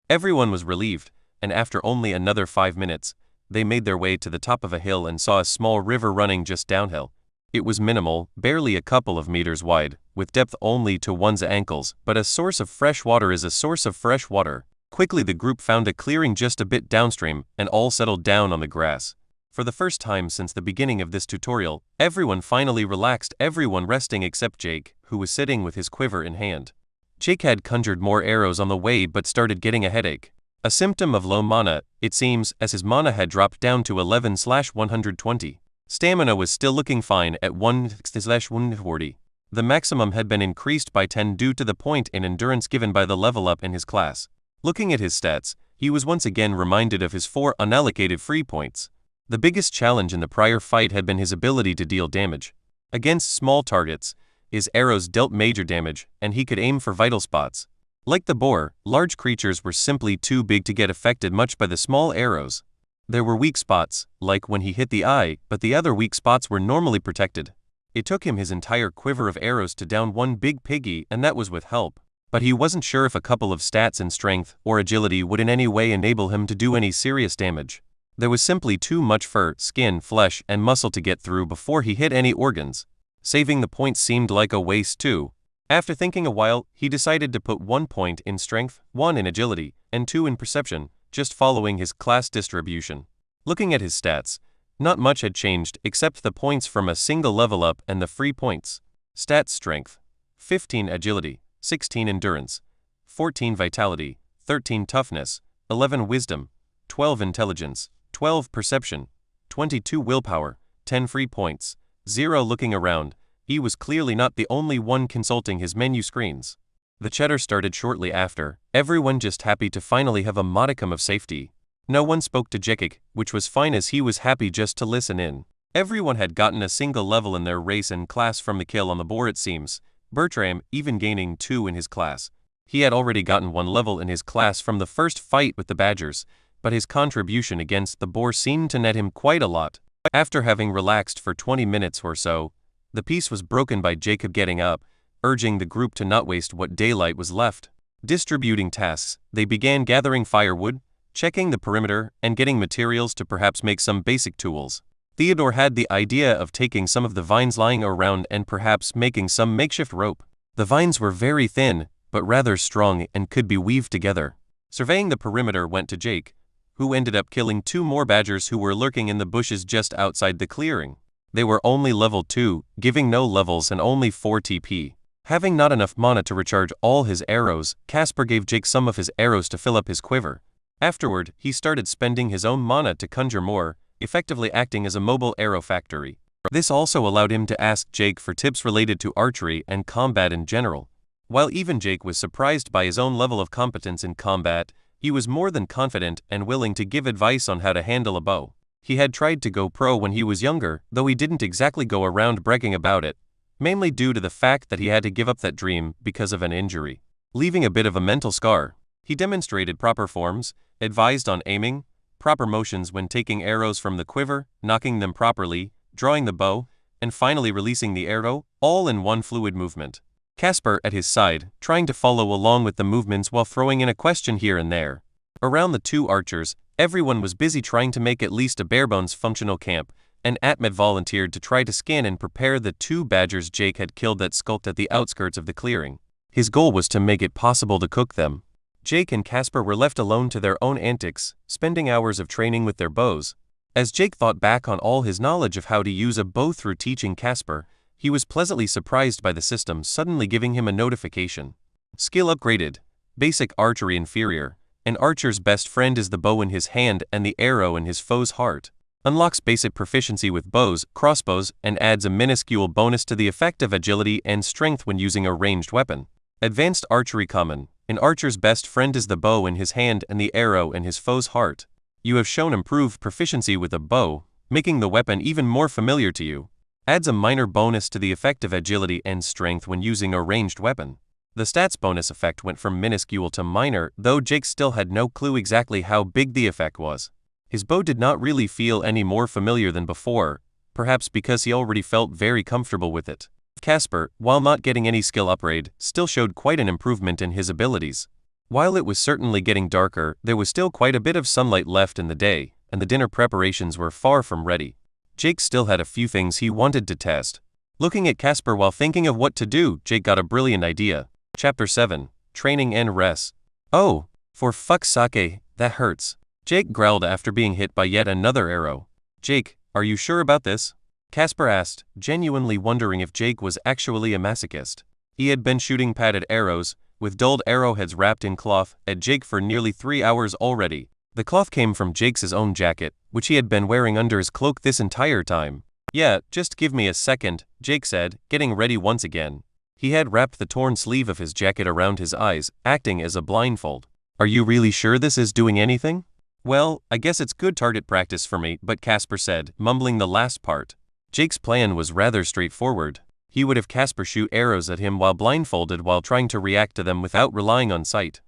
Everyone was relieved, and after only another 5 minutes, they made their way to the top of a hill and saw a small river running just downhill. It was minimal, barely a couple of meters wide, with depth only to one's ankles, but a source of fresh water is a source of fresh water. Quickly the group found a clearing just a bit downstream, and all settled down on the grass. For the first time since the beginning of this tutorial, everyone finally relaxed, everyone resting except Jake, who was sitting with his quiver in hand. Jake had conjured more arrows on the way but started getting a headache. A symptom of low mana, it seems, as his mana had dropped down to 11/120. Stamina was still looking fine at 1/140. The maximum had been increased by 10 due to the point in endurance given by the level up in his class. Looking at his stats, he was once again reminded of his 4 unallocated free points. The biggest challenge in the prior fight had been his ability to deal damage. Against small targets, his arrows dealt major damage, and he could aim for vital spots. Like the boar, large creatures were simply too big to get affected much by the small arrows. There were weak spots, like when he hit the eye, but the other weak spots were normally protected. It took him his entire quiver of arrows to down one big piggy, and that was with help. But he wasn't sure if a couple of stats in strength or agility would in any way enable him to do any serious damage. There was simply too much fur, skin, flesh, and muscle to get through before he hit any organs. Saving the points seemed like a waste too. After thinking a while, he decided to put 1 point in strength, 1 in agility, and 2 in perception, just following his class distribution. Looking at his stats, not much had changed except the points from a single level up and the free points. Stats: strength, 15 agility, 16 endurance, 14 vitality, 13 toughness, 11 wisdom, 12 intelligence, 12 perception, 22 willpower, 10 free points, 0 looking around. He was clearly not the only one consulting his menu screens. The chatter started shortly after, everyone just happy to finally have a modicum of safety. No one spoke to Jekik, which was fine as he was happy just to listen in. Everyone had gotten a single level in their race and class from the kill on the boar it seems, Bertram even gaining 2 in his class. He had already gotten 1 level in his class from the first fight with the badgers, but his contribution against the boar seemed to net him quite a lot. After having relaxed for 20 minutes or so, the peace was broken by Jacob getting up, urging the group to not waste what daylight was left. Distributing tasks, they began gathering firewood, checking the perimeter, and getting materials to perhaps make some basic tools. Theodore had the idea of taking some of the vines lying around and perhaps making some makeshift rope. The vines were very thin, but rather strong and could be weaved together. Surveying the perimeter went to Jake, who ended up killing 2 more badgers who were lurking in the bushes just outside the clearing. They were only level 2, giving no levels and only 4 TP. Having not enough mana to recharge all his arrows, Casper gave Jake some of his arrows to fill up his quiver. Afterward, he started spending his own mana to conjure more, effectively acting as a mobile arrow factory. This also allowed him to ask Jake for tips related to archery and combat in general. While even Jake was surprised by his own level of competence in combat, he was more than confident and willing to give advice on how to handle a bow. He had tried to go pro when he was younger, though he didn't exactly go around bragging about it, mainly due to the fact that he had to give up that dream because of an injury, leaving a bit of a mental scar. He demonstrated proper forms, advised on aiming, proper motions when taking arrows from the quiver, knocking them properly, drawing the bow, and finally releasing the arrow, all in one fluid movement. Casper at his side, trying to follow along with the movements while throwing in a question here and there. Around the two archers, everyone was busy trying to make at least a barebones functional camp, and Atmet volunteered to try to skin and prepare the two badgers Jake had killed that skulked at the outskirts of the clearing. His goal was to make it possible to cook them. Jake and Casper were left alone to their own antics, spending hours of training with their bows. As Jake thought back on all his knowledge of how to use a bow through teaching Casper, he was pleasantly surprised by the system suddenly giving him a notification. Skill upgraded. Basic archery inferior. An archer's best friend is the bow in his hand and the arrow in his foe's heart. Unlocks basic proficiency with bows, crossbows, and adds a minuscule bonus to the effect of agility and strength when using a ranged weapon. Advanced archery common. An archer's best friend is the bow in his hand and the arrow in his foe's heart. You have shown improved proficiency with a bow, making the weapon even more familiar to you. Adds a minor bonus to the effect of agility and strength when using a ranged weapon. The stats bonus effect went from minuscule to minor, though Jake still had no clue exactly how big the effect was. His bow did not really feel any more familiar than before, perhaps because he already felt very comfortable with it. Casper, while not getting any skill upgrade, still showed quite an improvement in his abilities. While it was certainly getting darker, there was still quite a bit of sunlight left in the day, and the dinner preparations were far from ready. Jake still had a few things he wanted to test. Looking at Casper while thinking of what to do, Jake got a brilliant idea. Chapter 7. Training and Rest. Oh, for fuck's sake, that hurts. Jake growled after being hit by yet another arrow. Jake, are you sure about this? Casper asked, genuinely wondering if Jake was actually a masochist. He had been shooting padded arrows, with dulled arrowheads wrapped in cloth, at Jake for nearly 3 hours already. The cloth came from Jake's own jacket, which he had been wearing under his cloak this entire time. Yeah, just give me a second, Jake said, getting ready once again. He had wrapped the torn sleeve of his jacket around his eyes, acting as a blindfold. Are you really sure this is doing anything? Well, I guess it's good target practice for me, but Casper said, mumbling the last part. Jake's plan was rather straightforward. He would have Casper shoot arrows at him while blindfolded while trying to react to them without relying on sight.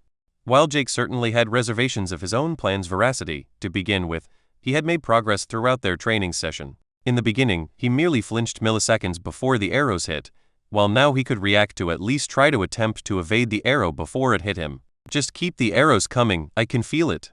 While Jake certainly had reservations of his own plan's veracity, to begin with, he had made progress throughout their training session. In the beginning, he merely flinched milliseconds before the arrows hit, while now he could react to at least try to attempt to evade the arrow before it hit him. Just keep the arrows coming, I can feel it.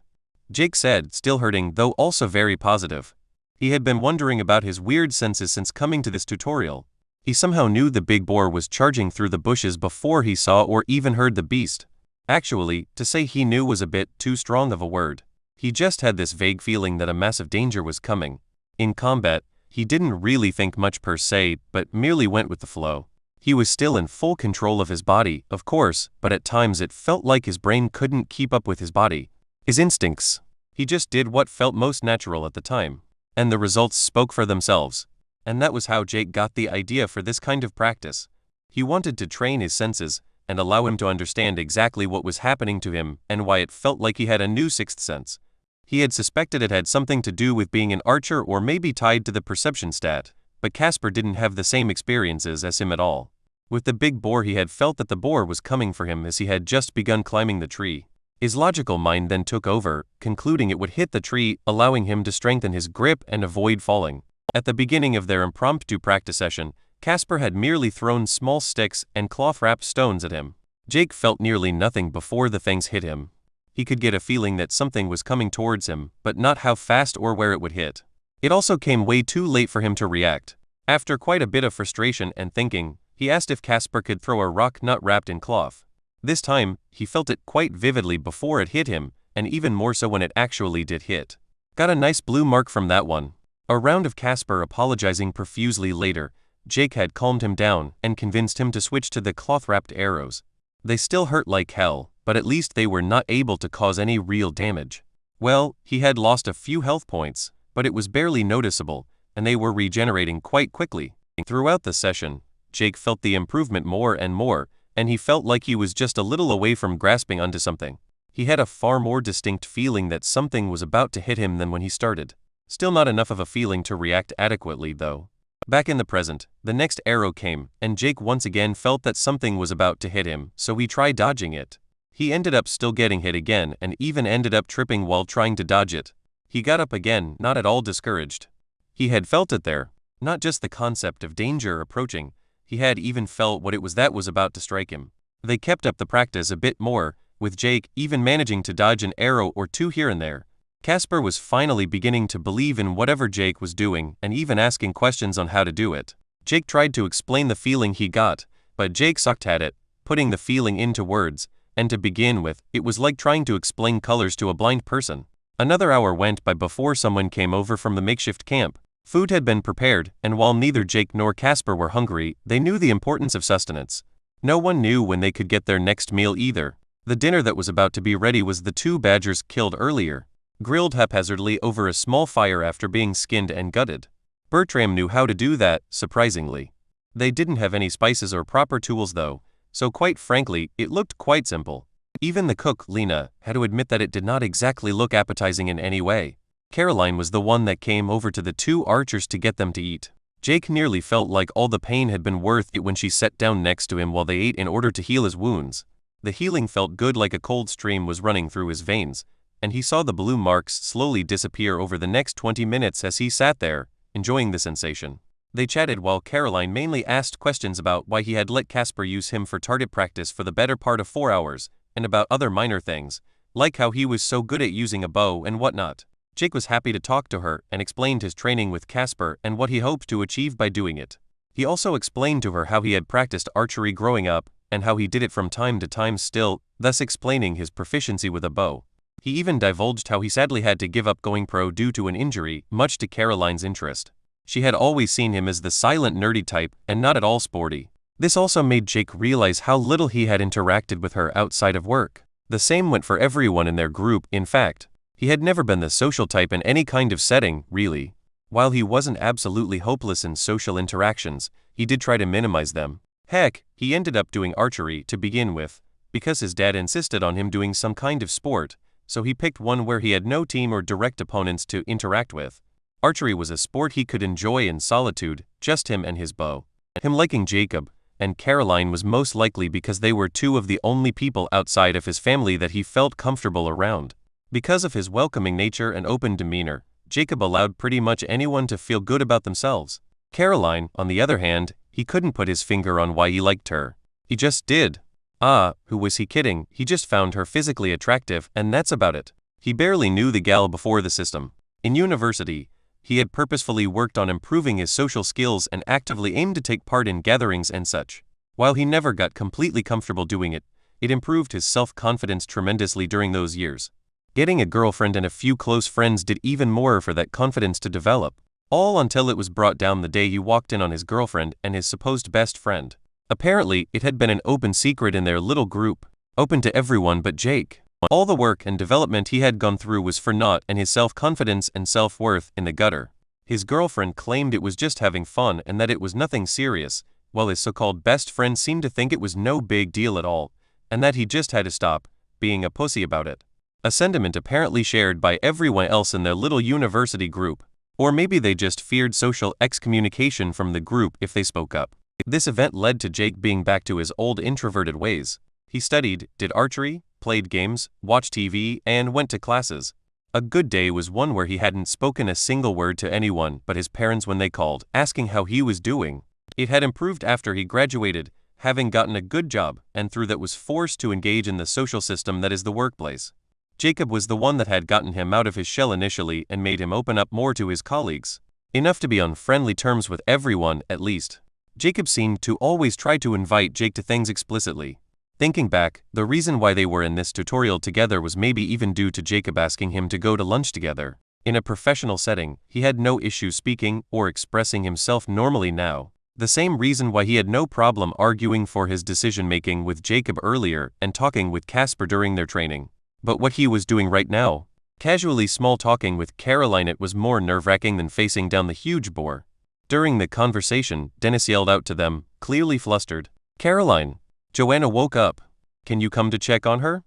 Jake said, still hurting though also very positive. He had been wondering about his weird senses since coming to this tutorial. He somehow knew the big boar was charging through the bushes before he saw or even heard the beast. Actually, to say he knew was a bit too strong of a word. He just had this vague feeling that a massive danger was coming. In combat, he didn't really think much per se, but merely went with the flow. He was still in full control of his body, of course, but at times it felt like his brain couldn't keep up with his body. His instincts. He just did what felt most natural at the time. And the results spoke for themselves. And that was how Jake got the idea for this kind of practice. He wanted to train his senses, and allow him to understand exactly what was happening to him and why it felt like he had a new sixth sense. He had suspected it had something to do with being an archer or maybe tied to the perception stat, but Casper didn't have the same experiences as him at all. With the big boar he had felt that the boar was coming for him as he had just begun climbing the tree. His logical mind then took over, concluding it would hit the tree, allowing him to strengthen his grip and avoid falling. At the beginning of their impromptu practice session, Casper had merely thrown small sticks and cloth-wrapped stones at him. Jake felt nearly nothing before the things hit him. He could get a feeling that something was coming towards him, but not how fast or where it would hit. It also came way too late for him to react. After quite a bit of frustration and thinking, he asked if Casper could throw a rock not wrapped in cloth. This time, he felt it quite vividly before it hit him, and even more so when it actually did hit. Got a nice blue mark from that one. A round of Casper apologizing profusely later, Jake had calmed him down and convinced him to switch to the cloth-wrapped arrows. They still hurt like hell, but at least they were not able to cause any real damage. Well, he had lost a few health points, but it was barely noticeable, and they were regenerating quite quickly. Throughout the session, Jake felt the improvement more and more, and he felt like he was just a little away from grasping onto something. He had a far more distinct feeling that something was about to hit him than when he started. Still not enough of a feeling to react adequately, though. Back in the present, the next arrow came, and Jake once again felt that something was about to hit him, so he tried dodging it. He ended up still getting hit again and even ended up tripping while trying to dodge it. He got up again, not at all discouraged. He had felt it there. Not just the concept of danger approaching, he had even felt what it was that was about to strike him. They kept up the practice a bit more, with Jake even managing to dodge an arrow or two here and there. Casper was finally beginning to believe in whatever Jake was doing and even asking questions on how to do it. Jake tried to explain the feeling he got, but Jake sucked at it, putting the feeling into words, and to begin with, it was like trying to explain colors to a blind person. Another hour went by before someone came over from the makeshift camp. Food had been prepared, and while neither Jake nor Casper were hungry, they knew the importance of sustenance. No one knew when they could get their next meal either. The dinner that was about to be ready was the 2 badgers killed earlier, grilled haphazardly over a small fire after being skinned and gutted. Bertram knew how to do that, surprisingly. They didn't have any spices or proper tools though, so quite frankly, it looked quite simple. Even the cook, Lena, had to admit that it did not exactly look appetizing in any way. Caroline was the one that came over to the 2 archers to get them to eat. Jake nearly felt like all the pain had been worth it when she sat down next to him while they ate in order to heal his wounds. The healing felt good, like a cold stream was running through his veins, and he saw the blue marks slowly disappear over the next 20 minutes as he sat there, enjoying the sensation. They chatted while Caroline mainly asked questions about why he had let Casper use him for target practice for the better part of 4 hours, and about other minor things, like how he was so good at using a bow and whatnot. Jake was happy to talk to her and explained his training with Casper and what he hoped to achieve by doing it. He also explained to her how he had practiced archery growing up and how he did it from time to time still, thus explaining his proficiency with a bow. He even divulged how he sadly had to give up going pro due to an injury, much to Caroline's interest. She had always seen him as the silent nerdy type and not at all sporty. This also made Jake realize how little he had interacted with her outside of work. The same went for everyone in their group, in fact. He had never been the social type in any kind of setting, really. While he wasn't absolutely hopeless in social interactions, he did try to minimize them. Heck, he ended up doing archery to begin with, because his dad insisted on him doing some kind of sport, so he picked one where he had no team or direct opponents to interact with. Archery was a sport he could enjoy in solitude, just him and his bow. Him liking Jacob and Caroline was most likely because they were 2 of the only people outside of his family that he felt comfortable around. Because of his welcoming nature and open demeanor, Jacob allowed pretty much anyone to feel good about themselves. Caroline, on the other hand, he couldn't put his finger on why he liked her. He just did. Who was he kidding? He just found her physically attractive, and that's about it. He barely knew the gal before the system. In university, he had purposefully worked on improving his social skills and actively aimed to take part in gatherings and such. While he never got completely comfortable doing it, it improved his self-confidence tremendously during those years. Getting a girlfriend and a few close friends did even more for that confidence to develop, all until it was brought down the day he walked in on his girlfriend and his supposed best friend. Apparently, it had been an open secret in their little group, open to everyone but Jake. All the work and development he had gone through was for naught and his self-confidence and self-worth in the gutter. His girlfriend claimed it was just having fun and that it was nothing serious, while his so-called best friend seemed to think it was no big deal at all, and that he just had to stop being a pussy about it. A sentiment apparently shared by everyone else in their little university group, or maybe they just feared social excommunication from the group if they spoke up. This event led to Jake being back to his old introverted ways. He studied, did archery, played games, watched TV, and went to classes. A good day was one where he hadn't spoken a single word to anyone but his parents when they called, asking how he was doing. It had improved after he graduated, having gotten a good job, and through that was forced to engage in the social system that is the workplace. Jacob was the one that had gotten him out of his shell initially and made him open up more to his colleagues. Enough to be on friendly terms with everyone, at least. Jacob seemed to always try to invite Jake to things explicitly. Thinking back, the reason why they were in this tutorial together was maybe even due to Jacob asking him to go to lunch together. In a professional setting, he had no issue speaking or expressing himself normally now. The same reason why he had no problem arguing for his decision-making with Jacob earlier and talking with Casper during their training. But what he was doing right now, casually small-talking with Caroline, it was more nerve-wracking than facing down the huge boar. During the conversation, Dennis yelled out to them, clearly flustered, "Caroline, Joanna woke up. Can you come to check on her?"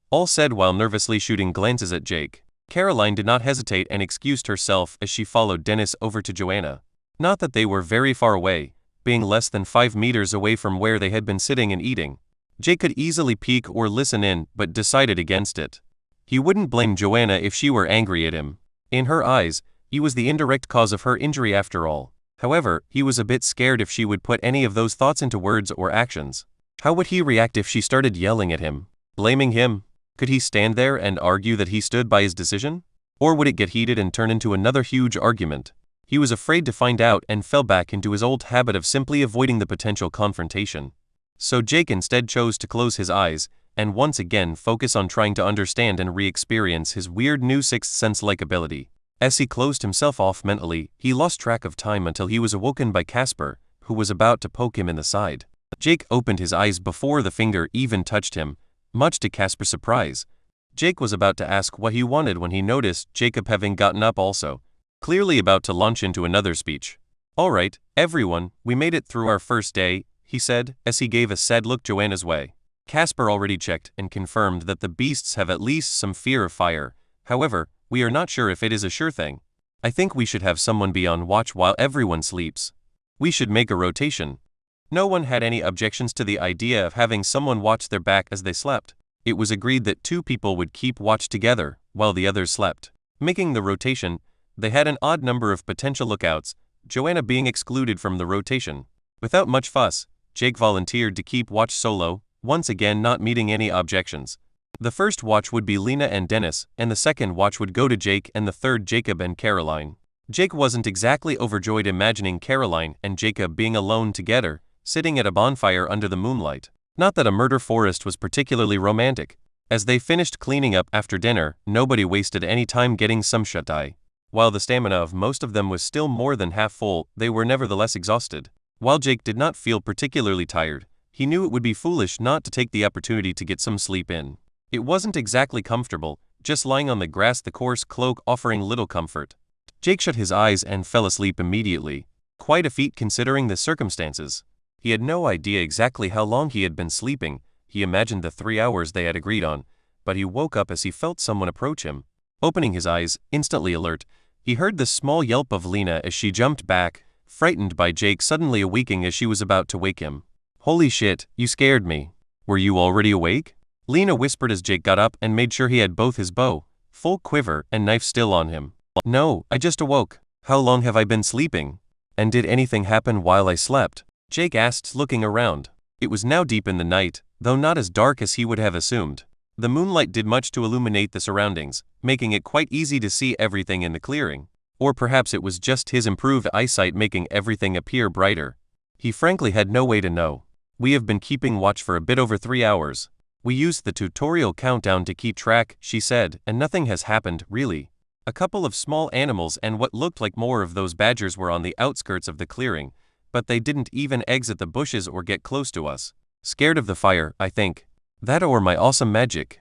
All said while nervously shooting glances at Jake. Caroline did not hesitate and excused herself as she followed Dennis over to Joanna. Not that they were very far away, being less than 5 meters away from where they had been sitting and eating. Jake could easily peek or listen in, but decided against it. He wouldn't blame Joanna if she were angry at him. In her eyes, he was the indirect cause of her injury after all. However, he was a bit scared if she would put any of those thoughts into words or actions. How would he react if she started yelling at him, blaming him? Could he stand there and argue that he stood by his decision? Or would it get heated and turn into another huge argument? He was afraid to find out and fell back into his old habit of simply avoiding the potential confrontation. So Jake instead chose to close his eyes and once again focus on trying to understand and re-experience his weird new sixth sense-like ability. As he closed himself off mentally, he lost track of time until he was awoken by Casper, who was about to poke him in the side. Jake opened his eyes before the finger even touched him, much to Casper's surprise. Jake was about to ask what he wanted when he noticed Jacob having gotten up also, clearly about to launch into another speech. "All right, everyone, we made it through our first day," he said, as he gave a sad look Joanna's way. Casper already checked and confirmed that the beasts have at least some fear of fire. However, we are not sure if it is a sure thing. I think we should have someone be on watch while everyone sleeps. We should make a rotation. No one had any objections to the idea of having someone watch their back as they slept. It was agreed that 2 people would keep watch together while the others slept. Making the rotation, they had an odd number of potential lookouts, Joanna being excluded from the rotation. Without much fuss, Jake volunteered to keep watch solo, once again not meeting any objections. The first watch would be Lena and Dennis, and the second watch would go to Jake, and the third Jacob and Caroline. Jake wasn't exactly overjoyed imagining Caroline and Jacob being alone together, sitting at a bonfire under the moonlight. Not that a murder forest was particularly romantic. As they finished cleaning up after dinner, nobody wasted any time getting some shut-eye. While the stamina of most of them was still more than half full, they were nevertheless exhausted. While Jake did not feel particularly tired, he knew it would be foolish not to take the opportunity to get some sleep in. It wasn't exactly comfortable, just lying on the grass, the coarse cloak offering little comfort. Jake shut his eyes and fell asleep immediately. Quite a feat considering the circumstances. He had no idea exactly how long he had been sleeping. He imagined the 3 hours they had agreed on, but he woke up as he felt someone approach him. Opening his eyes, instantly alert, he heard the small yelp of Lena as she jumped back, frightened by Jake suddenly awaking as she was about to wake him. "Holy shit, you scared me. Were you already awake?" Lena whispered as Jake got up and made sure he had both his bow, full quiver, and knife still on him. "No, I just awoke. How long have I been sleeping? And did anything happen while I slept?" Jake asked, looking around. It was now deep in the night, though not as dark as he would have assumed. The moonlight did much to illuminate the surroundings, making it quite easy to see everything in the clearing. Or perhaps it was just his improved eyesight making everything appear brighter. He frankly had no way to know. "We have been keeping watch for a bit over 3 hours. We used the tutorial countdown to keep track," she said, "and nothing has happened, really. A couple of small animals and what looked like more of those badgers were on the outskirts of the clearing, but they didn't even exit the bushes or get close to us. Scared of the fire, I think. That or my awesome magic."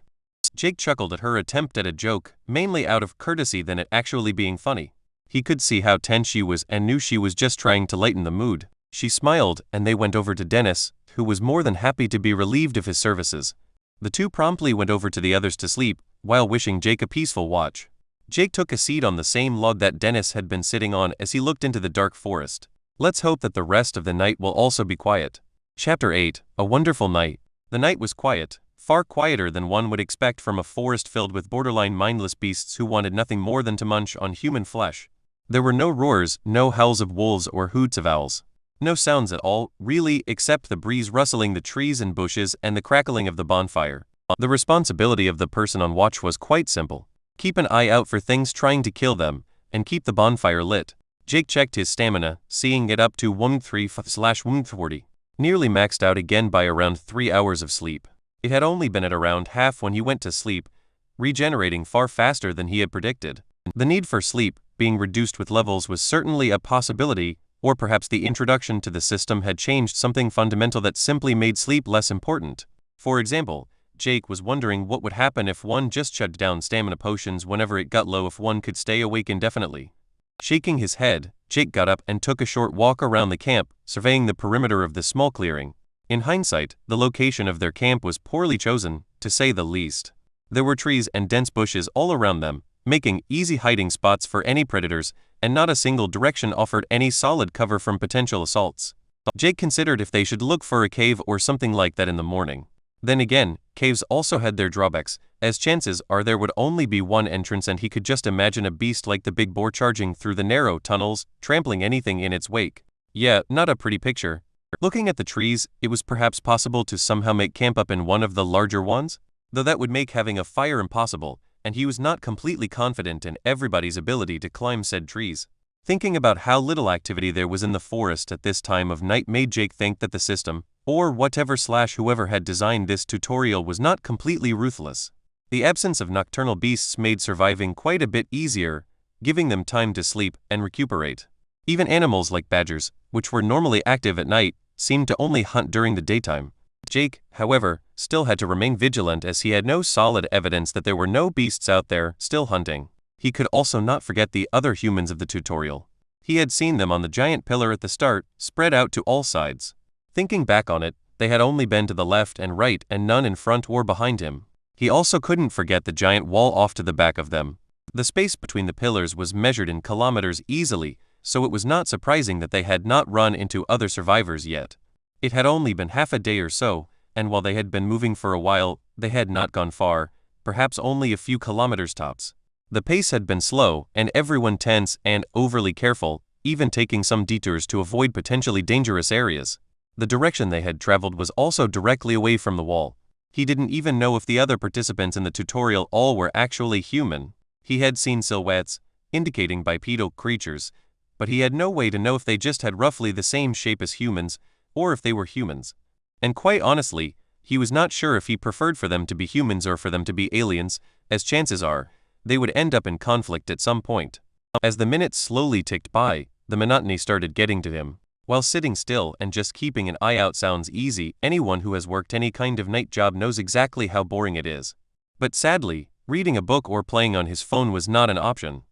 Jake chuckled at her attempt at a joke, mainly out of courtesy than it actually being funny. He could see how tense she was and knew she was just trying to lighten the mood. She smiled, and they went over to Dennis, who was more than happy to be relieved of his services. The two promptly went over to the others to sleep, while wishing Jake a peaceful watch. Jake took a seat on the same log that Dennis had been sitting on as he looked into the dark forest. Let's hope that the rest of the night will also be quiet. Chapter 8, A Wonderful Night. The night was quiet, far quieter than one would expect from a forest filled with borderline mindless beasts who wanted nothing more than to munch on human flesh. There were no roars, no howls of wolves or hoots of owls. No sounds at all, really, except the breeze rustling the trees and bushes and the crackling of the bonfire. The responsibility of the person on watch was quite simple. Keep an eye out for things trying to kill them, and keep the bonfire lit. Jake checked his stamina, seeing it up to 135/140. Nearly maxed out again by around 3 hours of sleep. It had only been at around half when he went to sleep, regenerating far faster than he had predicted. The need for sleep, being reduced with levels, was certainly a possibility, or perhaps the introduction to the system had changed something fundamental that simply made sleep less important. For example, Jake was wondering what would happen if one just shut down stamina potions whenever it got low if one could stay awake indefinitely. Shaking his head, Jake got up and took a short walk around the camp, surveying the perimeter of the small clearing. In hindsight, the location of their camp was poorly chosen, to say the least. There were trees and dense bushes all around them, making easy hiding spots for any predators, and not a single direction offered any solid cover from potential assaults. Jake considered if they should look for a cave or something like that in the morning. Then again, caves also had their drawbacks, as chances are there would only be one entrance, and he could just imagine a beast like the big boar charging through the narrow tunnels, trampling anything in its wake. Yeah, not a pretty picture. Looking at the trees, it was perhaps possible to somehow make camp up in one of the larger ones, though that would make having a fire impossible, and he was not completely confident in everybody's ability to climb said trees. Thinking about how little activity there was in the forest at this time of night made Jake think that the system, or whoever had designed this tutorial, was not completely ruthless. The absence of nocturnal beasts made surviving quite a bit easier, giving them time to sleep and recuperate. Even animals like badgers, which were normally active at night, seemed to only hunt during the daytime. Jake, however, still had to remain vigilant, as he had no solid evidence that there were no beasts out there still hunting. He could also not forget the other humans of the tutorial. He had seen them on the giant pillar at the start, spread out to all sides. Thinking back on it, they had only been to the left and right, and none in front or behind him. He also couldn't forget the giant wall off to the back of them. The space between the pillars was measured in kilometers easily, so it was not surprising that they had not run into other survivors yet. It had only been half a day or so, and while they had been moving for a while, they had not gone far, perhaps only a few kilometers tops. The pace had been slow, and everyone tense and overly careful, even taking some detours to avoid potentially dangerous areas. The direction they had traveled was also directly away from the wall. He didn't even know if the other participants in the tutorial all were actually human. He had seen silhouettes, indicating bipedal creatures, but he had no way to know if they just had roughly the same shape as humans, or if they were humans. And quite honestly, he was not sure if he preferred for them to be humans or for them to be aliens, as chances are, they would end up in conflict at some point. As the minutes slowly ticked by, the monotony started getting to him. While sitting still and just keeping an eye out sounds easy, anyone who has worked any kind of night job knows exactly how boring it is. But sadly, reading a book or playing on his phone was not an option.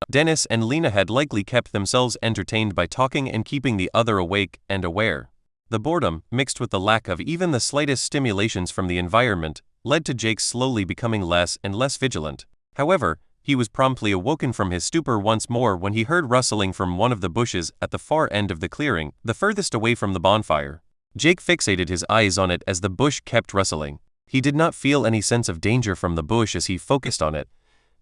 Dennis and Lena had likely kept themselves entertained by talking and keeping the other awake and aware. The boredom, mixed with the lack of even the slightest stimulations from the environment, led to Jake slowly becoming less and less vigilant. However, he was promptly awoken from his stupor once more when he heard rustling from one of the bushes at the far end of the clearing, the furthest away from the bonfire. Jake fixated his eyes on it as the bush kept rustling. He did not feel any sense of danger from the bush as he focused on it,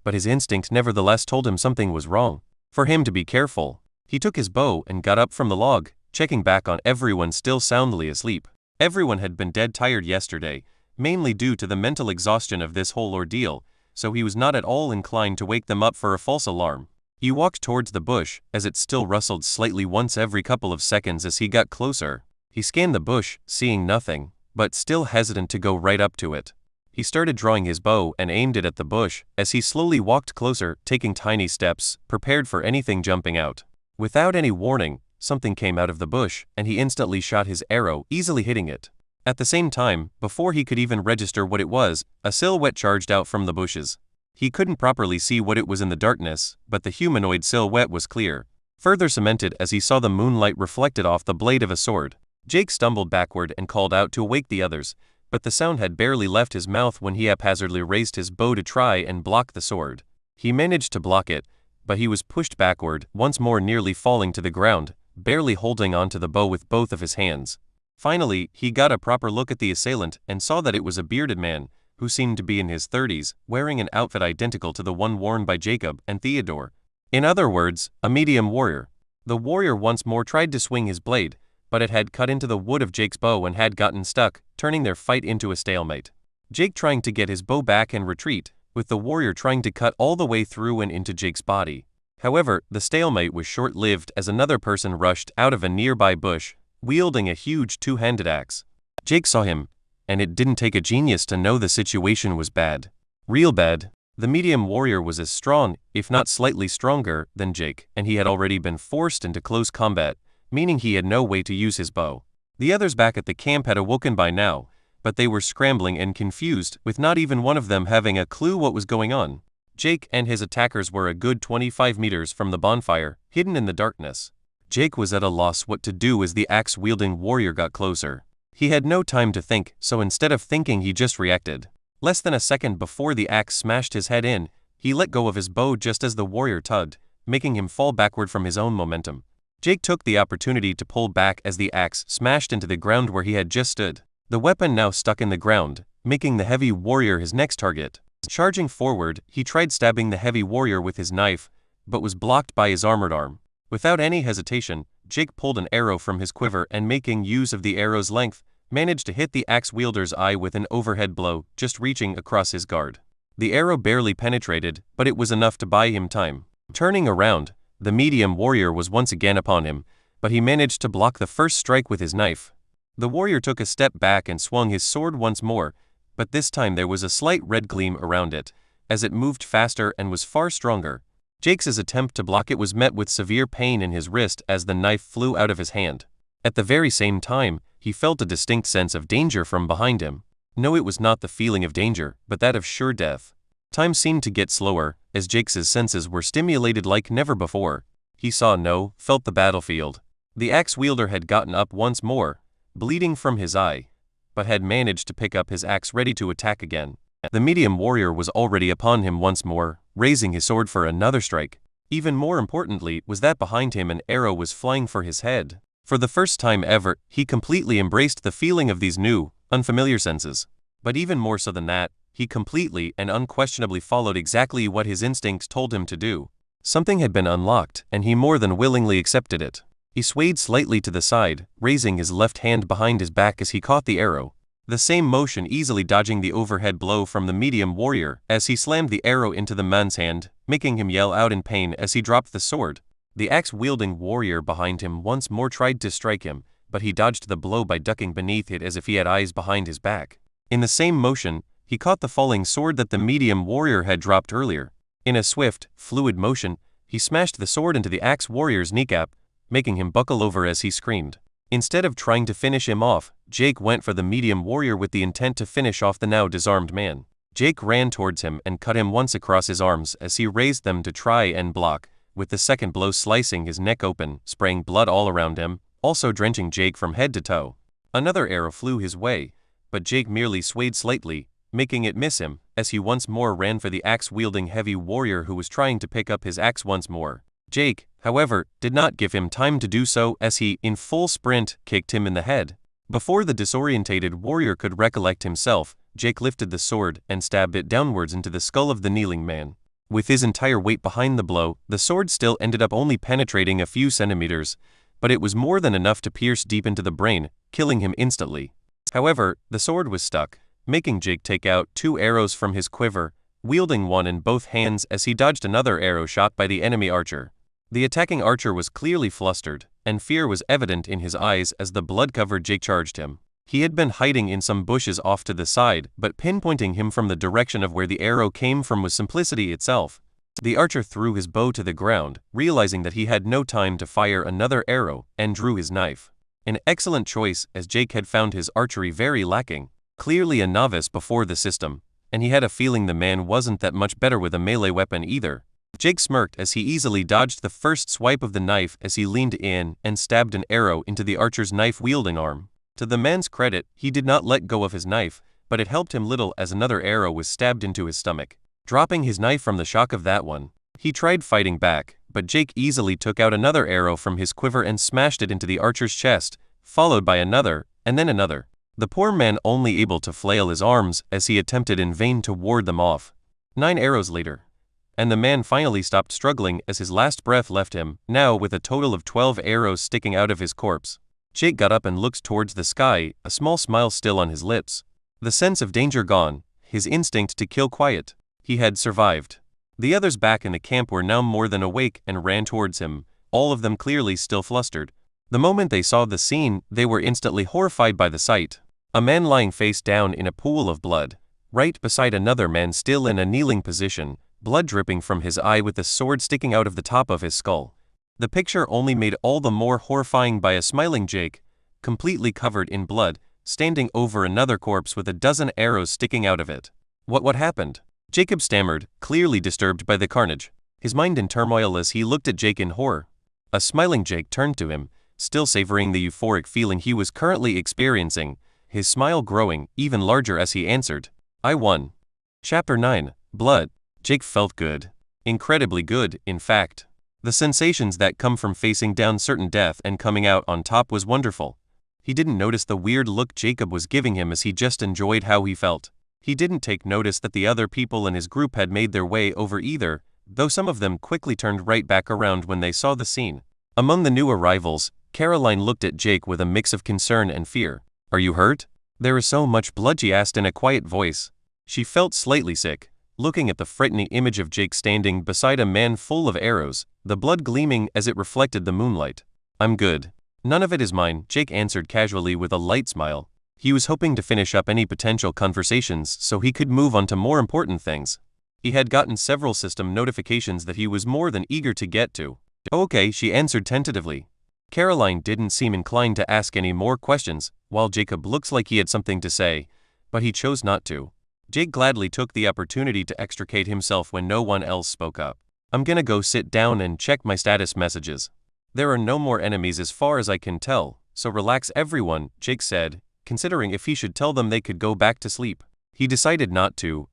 but his instinct nevertheless told him something was wrong. For him to be careful, he took his bow and got up from the log, checking back on everyone still soundly asleep. Everyone had been dead tired yesterday, mainly due to the mental exhaustion of this whole ordeal, so he was not at all inclined to wake them up for a false alarm. He walked towards the bush, as it still rustled slightly once every couple of seconds as he got closer. He scanned the bush, seeing nothing, but still hesitant to go right up to it. He started drawing his bow and aimed it at the bush, as he slowly walked closer, taking tiny steps, prepared for anything jumping out. Without any warning, something came out of the bush, and he instantly shot his arrow, easily hitting it. At the same time, before he could even register what it was, a silhouette charged out from the bushes. He couldn't properly see what it was in the darkness, but the humanoid silhouette was clear, further cemented as he saw the moonlight reflected off the blade of a sword. Jake stumbled backward and called out to awake the others, but the sound had barely left his mouth when he haphazardly raised his bow to try and block the sword. He managed to block it, but he was pushed backward, once more nearly falling to the ground, barely holding onto the bow with both of his hands. Finally, he got a proper look at the assailant and saw that it was a bearded man, who seemed to be in his 30s, wearing an outfit identical to the one worn by Jacob and Theodore. In other words, a medium warrior. The warrior once more tried to swing his blade, but it had cut into the wood of Jake's bow and had gotten stuck, turning their fight into a stalemate. Jake trying to get his bow back and retreat, with the warrior trying to cut all the way through and into Jake's body. However, the stalemate was short-lived as another person rushed out of a nearby bush, wielding a huge two-handed axe. Jake saw him, and it didn't take a genius to know the situation was bad. Real bad. The medium warrior was as strong, if not slightly stronger, than Jake, and he had already been forced into close combat, meaning he had no way to use his bow. The others back at the camp had awoken by now, but they were scrambling and confused, with not even one of them having a clue what was going on. Jake and his attackers were a good 25 meters from the bonfire, hidden in the darkness. Jake was at a loss what to do as the axe-wielding warrior got closer. He had no time to think, so instead of thinking he just reacted. Less than a second before the axe smashed his head in, he let go of his bow just as the warrior tugged, making him fall backward from his own momentum. Jake took the opportunity to pull back as the axe smashed into the ground where he had just stood. the weapon now stuck in the ground, making the heavy warrior his next target. Charging forward, he tried stabbing the heavy warrior with his knife, but was blocked by his armored arm. Without any hesitation, Jake pulled an arrow from his quiver and, making use of the arrow's length, managed to hit the axe wielder's eye with an overhead blow, just reaching across his guard. The arrow barely penetrated, but it was enough to buy him time. Turning around, the medium warrior was once again upon him, but he managed to block the first strike with his knife. The warrior took a step back and swung his sword once more, but this time there was a slight red gleam around it, as it moved faster and was far stronger. Jake's attempt to block it was met with severe pain in his wrist as the knife flew out of his hand. At the very same time, he felt a distinct sense of danger from behind him. No, it was not the feeling of danger, but that of sure death. Time seemed to get slower, as Jake's senses were stimulated like never before. He felt the battlefield. The axe wielder had gotten up once more, bleeding from his eye, but had managed to pick up his axe ready to attack again. The medium warrior was already upon him once more, raising his sword for another strike. Even more importantly was that behind him an arrow was flying for his head. For the first time ever, he completely embraced the feeling of these new, unfamiliar senses. But even more so than that, he completely and unquestionably followed exactly what his instincts told him to do. Something had been unlocked, and he more than willingly accepted it. He swayed slightly to the side, raising his left hand behind his back as he caught the arrow. The same motion easily dodging the overhead blow from the medium warrior as he slammed the arrow into the man's hand, making him yell out in pain as he dropped the sword. The axe-wielding warrior behind him once more tried to strike him, but he dodged the blow by ducking beneath it as if he had eyes behind his back. In the same motion, he caught the falling sword that the medium warrior had dropped earlier. In a swift, fluid motion, he smashed the sword into the axe warrior's kneecap, making him buckle over as he screamed. Instead of trying to finish him off, Jake went for the medium warrior with the intent to finish off the now disarmed man. Jake ran towards him and cut him once across his arms as he raised them to try and block, with the second blow slicing his neck open, spraying blood all around him, also drenching Jake from head to toe. Another arrow flew his way, but Jake merely swayed slightly, making it miss him, as he once more ran for the axe-wielding heavy warrior who was trying to pick up his axe once more. Jake, however, did not give him time to do so as he, in full sprint, kicked him in the head. Before the disorientated warrior could recollect himself, Jake lifted the sword and stabbed it downwards into the skull of the kneeling man. With his entire weight behind the blow, the sword still ended up only penetrating a few centimeters, but it was more than enough to pierce deep into the brain, killing him instantly. However, the sword was stuck, making Jake take out 2 arrows from his quiver, wielding one in both hands as he dodged another arrow shot by the enemy archer. The attacking archer was clearly flustered, and fear was evident in his eyes as the blood-covered Jake charged him. He had been hiding in some bushes off to the side, but pinpointing him from the direction of where the arrow came from was simplicity itself. The archer threw his bow to the ground, realizing that he had no time to fire another arrow, and drew his knife. An excellent choice, as Jake had found his archery very lacking. Clearly a novice before the system, and he had a feeling the man wasn't that much better with a melee weapon either. Jake smirked as he easily dodged the first swipe of the knife as he leaned in and stabbed an arrow into the archer's knife-wielding arm. To the man's credit, he did not let go of his knife, but it helped him little as another arrow was stabbed into his stomach. Dropping his knife from the shock of that one, he tried fighting back, but Jake easily took out another arrow from his quiver and smashed it into the archer's chest, followed by another, and then another. The poor man only able to flail his arms as he attempted in vain to ward them off. 9 arrows later, and the man finally stopped struggling as his last breath left him, now with a total of 12 arrows sticking out of his corpse. Jake got up and looked towards the sky, a small smile still on his lips. The sense of danger gone, his instinct to kill quiet. He had survived. The others back in the camp were now more than awake and ran towards him, all of them clearly still flustered. The moment they saw the scene, they were instantly horrified by the sight. A man lying face down in a pool of blood, right beside another man still in a kneeling position, blood dripping from his eye with the sword sticking out of the top of his skull. The picture only made all the more horrifying by a smiling Jake, completely covered in blood, standing over another corpse with a dozen arrows sticking out of it. What happened? Jacob stammered, clearly disturbed by the carnage, his mind in turmoil as he looked at Jake in horror. A smiling Jake turned to him, still savoring the euphoric feeling he was currently experiencing, his smile growing even larger as he answered, "I won." Chapter 9, Blood. Jake felt good. Incredibly good, in fact. The sensations that come from facing down certain death and coming out on top was wonderful. He didn't notice the weird look Jacob was giving him as he just enjoyed how he felt. He didn't take notice that the other people in his group had made their way over either, though some of them quickly turned right back around when they saw the scene. Among the new arrivals, Caroline looked at Jake with a mix of concern and fear. "Are you hurt? There is so much blood," she asked in a quiet voice. She felt slightly sick, looking at the frightening image of Jake standing beside a man full of arrows, the blood gleaming as it reflected the moonlight. "I'm good. None of it is mine," Jake answered casually with a light smile. He was hoping to finish up any potential conversations so he could move on to more important things. He had gotten several system notifications that he was more than eager to get to. "Okay," she answered tentatively. Caroline didn't seem inclined to ask any more questions, while Jacob looks like he had something to say, but he chose not to. Jake gladly took the opportunity to extricate himself when no one else spoke up. "I'm gonna go sit down and check my status messages. There are no more enemies as far as I can tell, so relax everyone," Jake said, considering if he should tell them they could go back to sleep. He decided not to,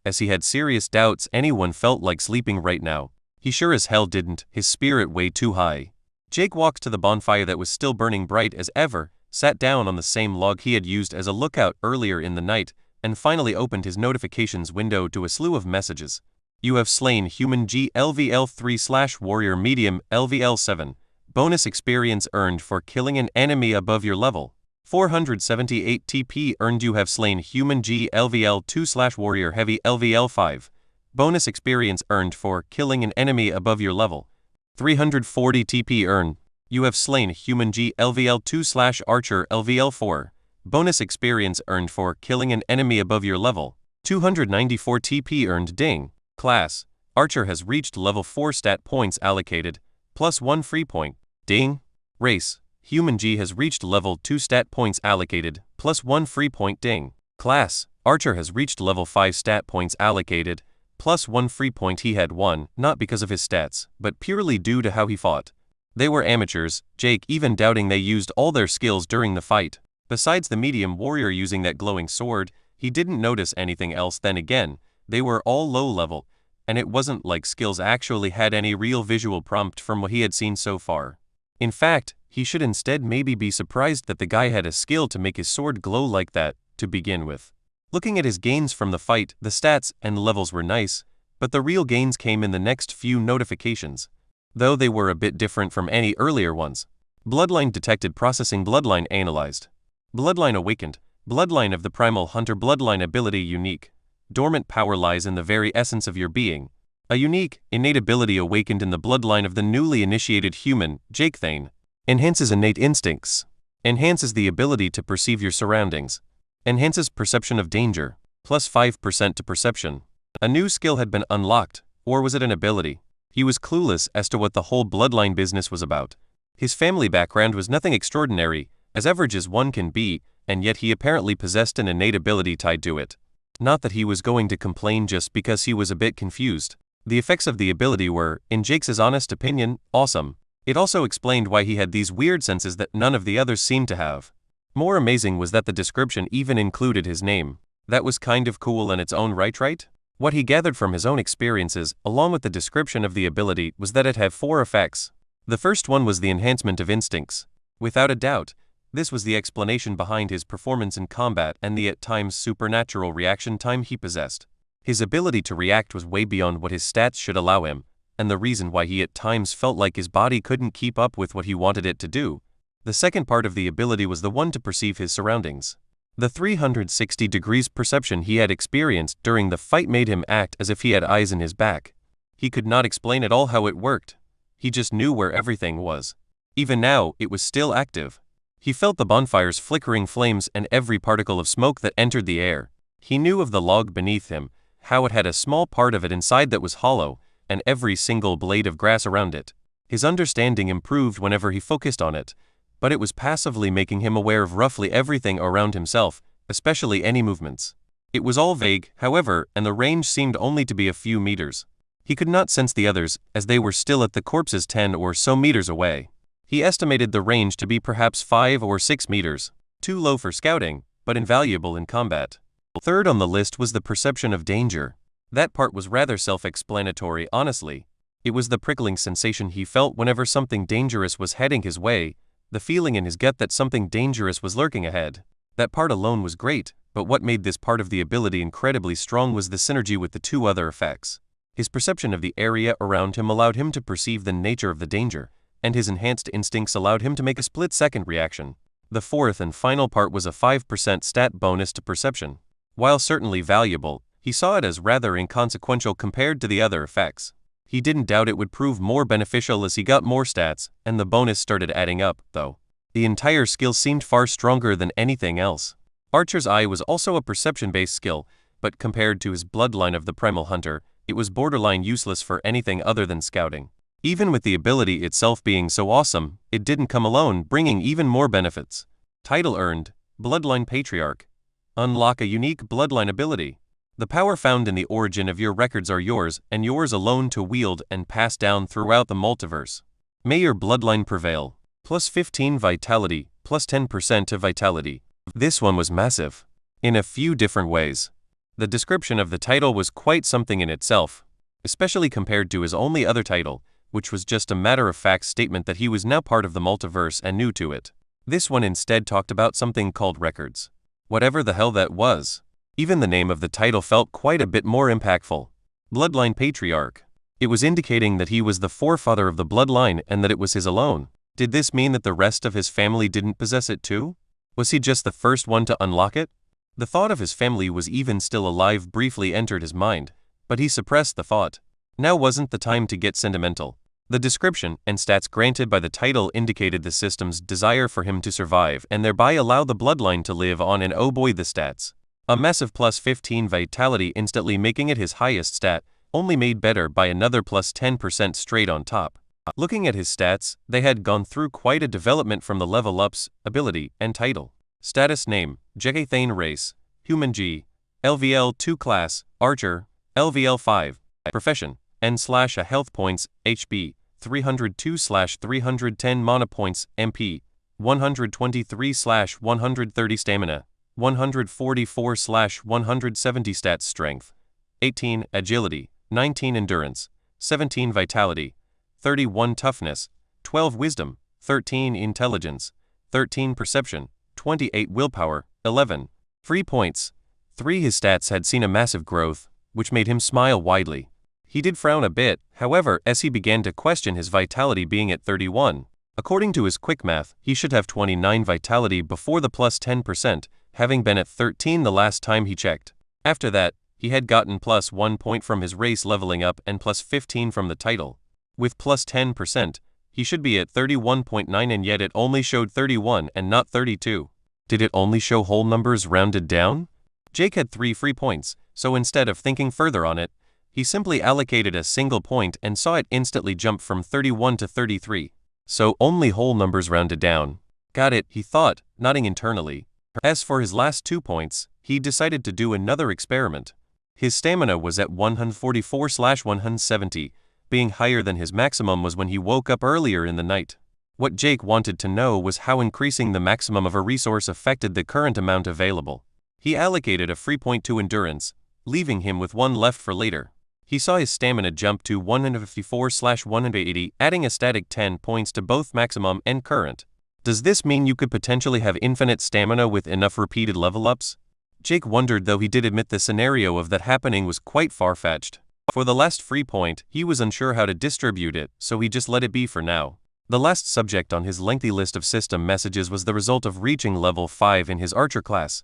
as he had serious doubts anyone felt like sleeping right now. He sure as hell didn't, his spirit way too high. Jake walked to the bonfire that was still burning bright as ever, sat down on the same log he had used as a lookout earlier in the night, and finally opened his notifications window to a slew of messages. "You have slain human G LVL3/warrior medium LVL7. Bonus experience earned for killing an enemy above your level. 478 TP earned. You have slain human G LVL2/warrior heavy LVL5. Bonus experience earned for killing an enemy above your level. 340 TP earned. You have slain human G LVL2/archer LVL4. Bonus experience earned for killing an enemy above your level. 294 TP earned. Ding. Class: Archer has reached level 4. Stat points allocated, +1 free point. Ding. Race: Human G has reached level 2. Stat points allocated, +1 free point. Ding. Class: Archer has reached level 5. Stat points allocated, +1 free point. He had won, not because of his stats, but purely due to how he fought. They were amateurs, Jake even doubting they used all their skills during the fight. Besides the medium warrior using that glowing sword, he didn't notice anything else. Then again, they were all low level, and it wasn't like skills actually had any real visual prompt from what he had seen so far. In fact, he should instead maybe be surprised that the guy had a skill to make his sword glow like that, to begin with. Looking at his gains from the fight, the stats and levels were nice, but the real gains came in the next few notifications, though they were a bit different from any earlier ones. Bloodline detected. Processing. Bloodline analyzed. Bloodline awakened. Bloodline of the primal hunter. Bloodline ability unique. Dormant power lies in the very essence of your being. A unique, innate ability awakened in the bloodline of the newly initiated human, Jake Thane. Enhances innate instincts. Enhances the ability to perceive your surroundings. Enhances perception of danger, +5% to perception. A new skill had been unlocked, or was it an ability? He was clueless as to what the whole bloodline business was about. His family background was nothing extraordinary, as average as one can be, and yet he apparently possessed an innate ability tied to it. Not that he was going to complain just because he was a bit confused. The effects of the ability were, in Jake's honest opinion, awesome. It also explained why he had these weird senses that none of the others seemed to have. More amazing was that the description even included his name. That was kind of cool in its own right? What he gathered from his own experiences, along with the description of the ability, was that it had 4 effects. The first one was the enhancement of instincts. Without a doubt, this was the explanation behind his performance in combat and the at times supernatural reaction time he possessed. His ability to react was way beyond what his stats should allow him, and the reason why he at times felt like his body couldn't keep up with what he wanted it to do. The second part of the ability was the one to perceive his surroundings. The 360 degrees perception he had experienced during the fight made him act as if he had eyes in his back. He could not explain at all how it worked. He just knew where everything was. Even now, it was still active. He felt the bonfire's flickering flames and every particle of smoke that entered the air. He knew of the log beneath him, how it had a small part of it inside that was hollow, and every single blade of grass around it. His understanding improved whenever he focused on it, but it was passively making him aware of roughly everything around himself, especially any movements. It was all vague, however, and the range seemed only to be a few meters. He could not sense the others, as they were still at the corpses 10 or so meters away. He estimated the range to be perhaps 5 or 6 meters. Too low for scouting, but invaluable in combat. Third on the list was the perception of danger. That part was rather self-explanatory, honestly. It was the prickling sensation he felt whenever something dangerous was heading his way, the feeling in his gut that something dangerous was lurking ahead. That part alone was great, but what made this part of the ability incredibly strong was the synergy with the two other effects. His perception of the area around him allowed him to perceive the nature of the danger, and his enhanced instincts allowed him to make a split-second reaction. The fourth and final part was a 5% stat bonus to perception. While certainly valuable, he saw it as rather inconsequential compared to the other effects. He didn't doubt it would prove more beneficial as he got more stats, and the bonus started adding up, though. The entire skill seemed far stronger than anything else. Archer's Eye was also a perception-based skill, but compared to his bloodline of the Primal Hunter, it was borderline useless for anything other than scouting. Even with the ability itself being so awesome, it didn't come alone, bringing even more benefits. Title earned, Bloodline Patriarch. Unlock a unique bloodline ability. The power found in the origin of your records are yours, and yours alone to wield and pass down throughout the multiverse. May your bloodline prevail. Plus 15 vitality, plus 10% to vitality. This one was massive. In a few different ways. The description of the title was quite something in itself, especially compared to his only other title, which was just a matter-of-fact statement that he was now part of the multiverse and new to it. This one instead talked about something called records. Whatever the hell that was. Even the name of the title felt quite a bit more impactful. Bloodline Patriarch. It was indicating that he was the forefather of the bloodline and that it was his alone. Did this mean that the rest of his family didn't possess it too? Was he just the first one to unlock it? The thought of his family was even still alive briefly entered his mind, but he suppressed the thought. Now wasn't the time to get sentimental. The description and stats granted by the title indicated the system's desire for him to survive and thereby allow the bloodline to live on, and oh boy, the stats. A massive plus 15 vitality instantly making it his highest stat, only made better by another plus 10% straight on top. Looking at his stats, they had gone through quite a development from the level ups, ability, and title. Status name, Jekathane race, Human G, LVL 2 class, Archer, LVL 5, profession, N/a health points, HP, 302/310 mana points, MP, 123/130 stamina, 144/170 stats strength, 18 agility, 19 endurance, 17 vitality, 31 toughness, 12 wisdom, 13 intelligence, 13 perception, 28 willpower, 11 free points. 3 His stats had seen a massive growth, which made him smile widely. He did frown a bit, however, as he began to question his vitality being at 31. According to his quick math, he should have 29 vitality before the plus 10%, having been at 13 the last time he checked. After that, he had gotten plus 1 point from his race leveling up and plus 15 from the title. With plus 10%, he should be at 31.9, and yet it only showed 31 and not 32. Did it only show whole numbers rounded down? Jake had 3 free points, so instead of thinking further on it, he simply allocated a single point and saw it instantly jump from 31 to 33. So only whole numbers rounded down. Got it, he thought, nodding internally. As for his last 2 points, he decided to do another experiment. His stamina was at 144/170, being higher than his maximum was when he woke up earlier in the night. What Jake wanted to know was how increasing the maximum of a resource affected the current amount available. He allocated a free point to endurance, leaving him with 1 left for later. He saw his stamina jump to 154/180, adding a static 10 points to both maximum and current. Does this mean you could potentially have infinite stamina with enough repeated level ups? Jake wondered, though he did admit the scenario of that happening was quite far-fetched. For the last free point, he was unsure how to distribute it, so he just let it be for now. The last subject on his lengthy list of system messages was the result of reaching level 5 in his Archer class.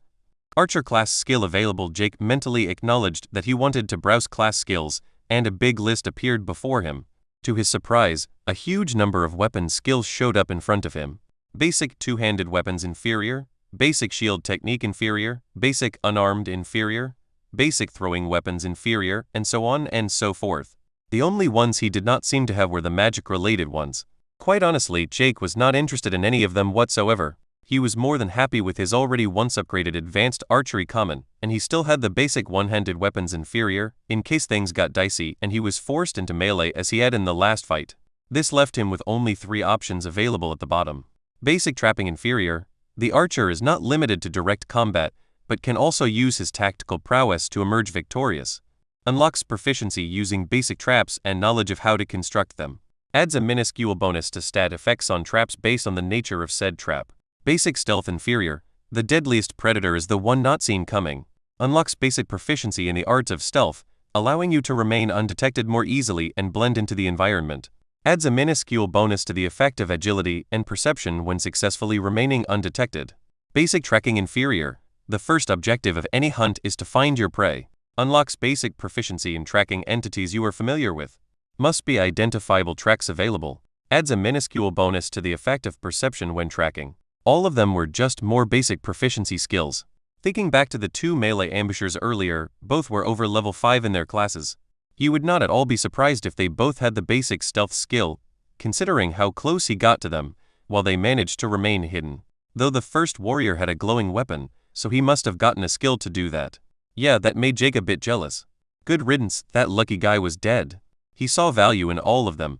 Archer class skill available. Jake mentally acknowledged that he wanted to browse class skills, and a big list appeared before him. To his surprise, a huge number of weapon skills showed up in front of him. Basic two-handed weapons inferior, basic shield technique inferior, basic unarmed inferior, basic throwing weapons inferior, and so on and so forth. The only ones he did not seem to have were the magic-related ones. Quite honestly, Jake was not interested in any of them whatsoever. He was more than happy with his already once upgraded advanced archery common, and he still had the basic one-handed weapons inferior, in case things got dicey and he was forced into melee as he had in the last fight. This left him with only 3 options available at the bottom. Basic trapping inferior. The archer is not limited to direct combat, but can also use his tactical prowess to emerge victorious. Unlocks proficiency using basic traps and knowledge of how to construct them. Adds a minuscule bonus to stat effects on traps based on the nature of said trap. Basic stealth inferior. The deadliest predator is the one not seen coming. Unlocks basic proficiency in the arts of stealth, allowing you to remain undetected more easily and blend into the environment. Adds a minuscule bonus to the effect of agility and perception when successfully remaining undetected. Basic tracking inferior. The first objective of any hunt is to find your prey. Unlocks basic proficiency in tracking entities you are familiar with. Must be identifiable tracks available. Adds a minuscule bonus to the effect of perception when tracking. All of them were just more basic proficiency skills. Thinking back to the two melee ambushers earlier, both were over level 5 in their classes. You would not at all be surprised if they both had the basic stealth skill, considering how close he got to them, while they managed to remain hidden. Though the first warrior had a glowing weapon, so he must have gotten a skill to do that. Yeah, that made Jake a bit jealous. Good riddance, that lucky guy was dead. He saw value in all of them,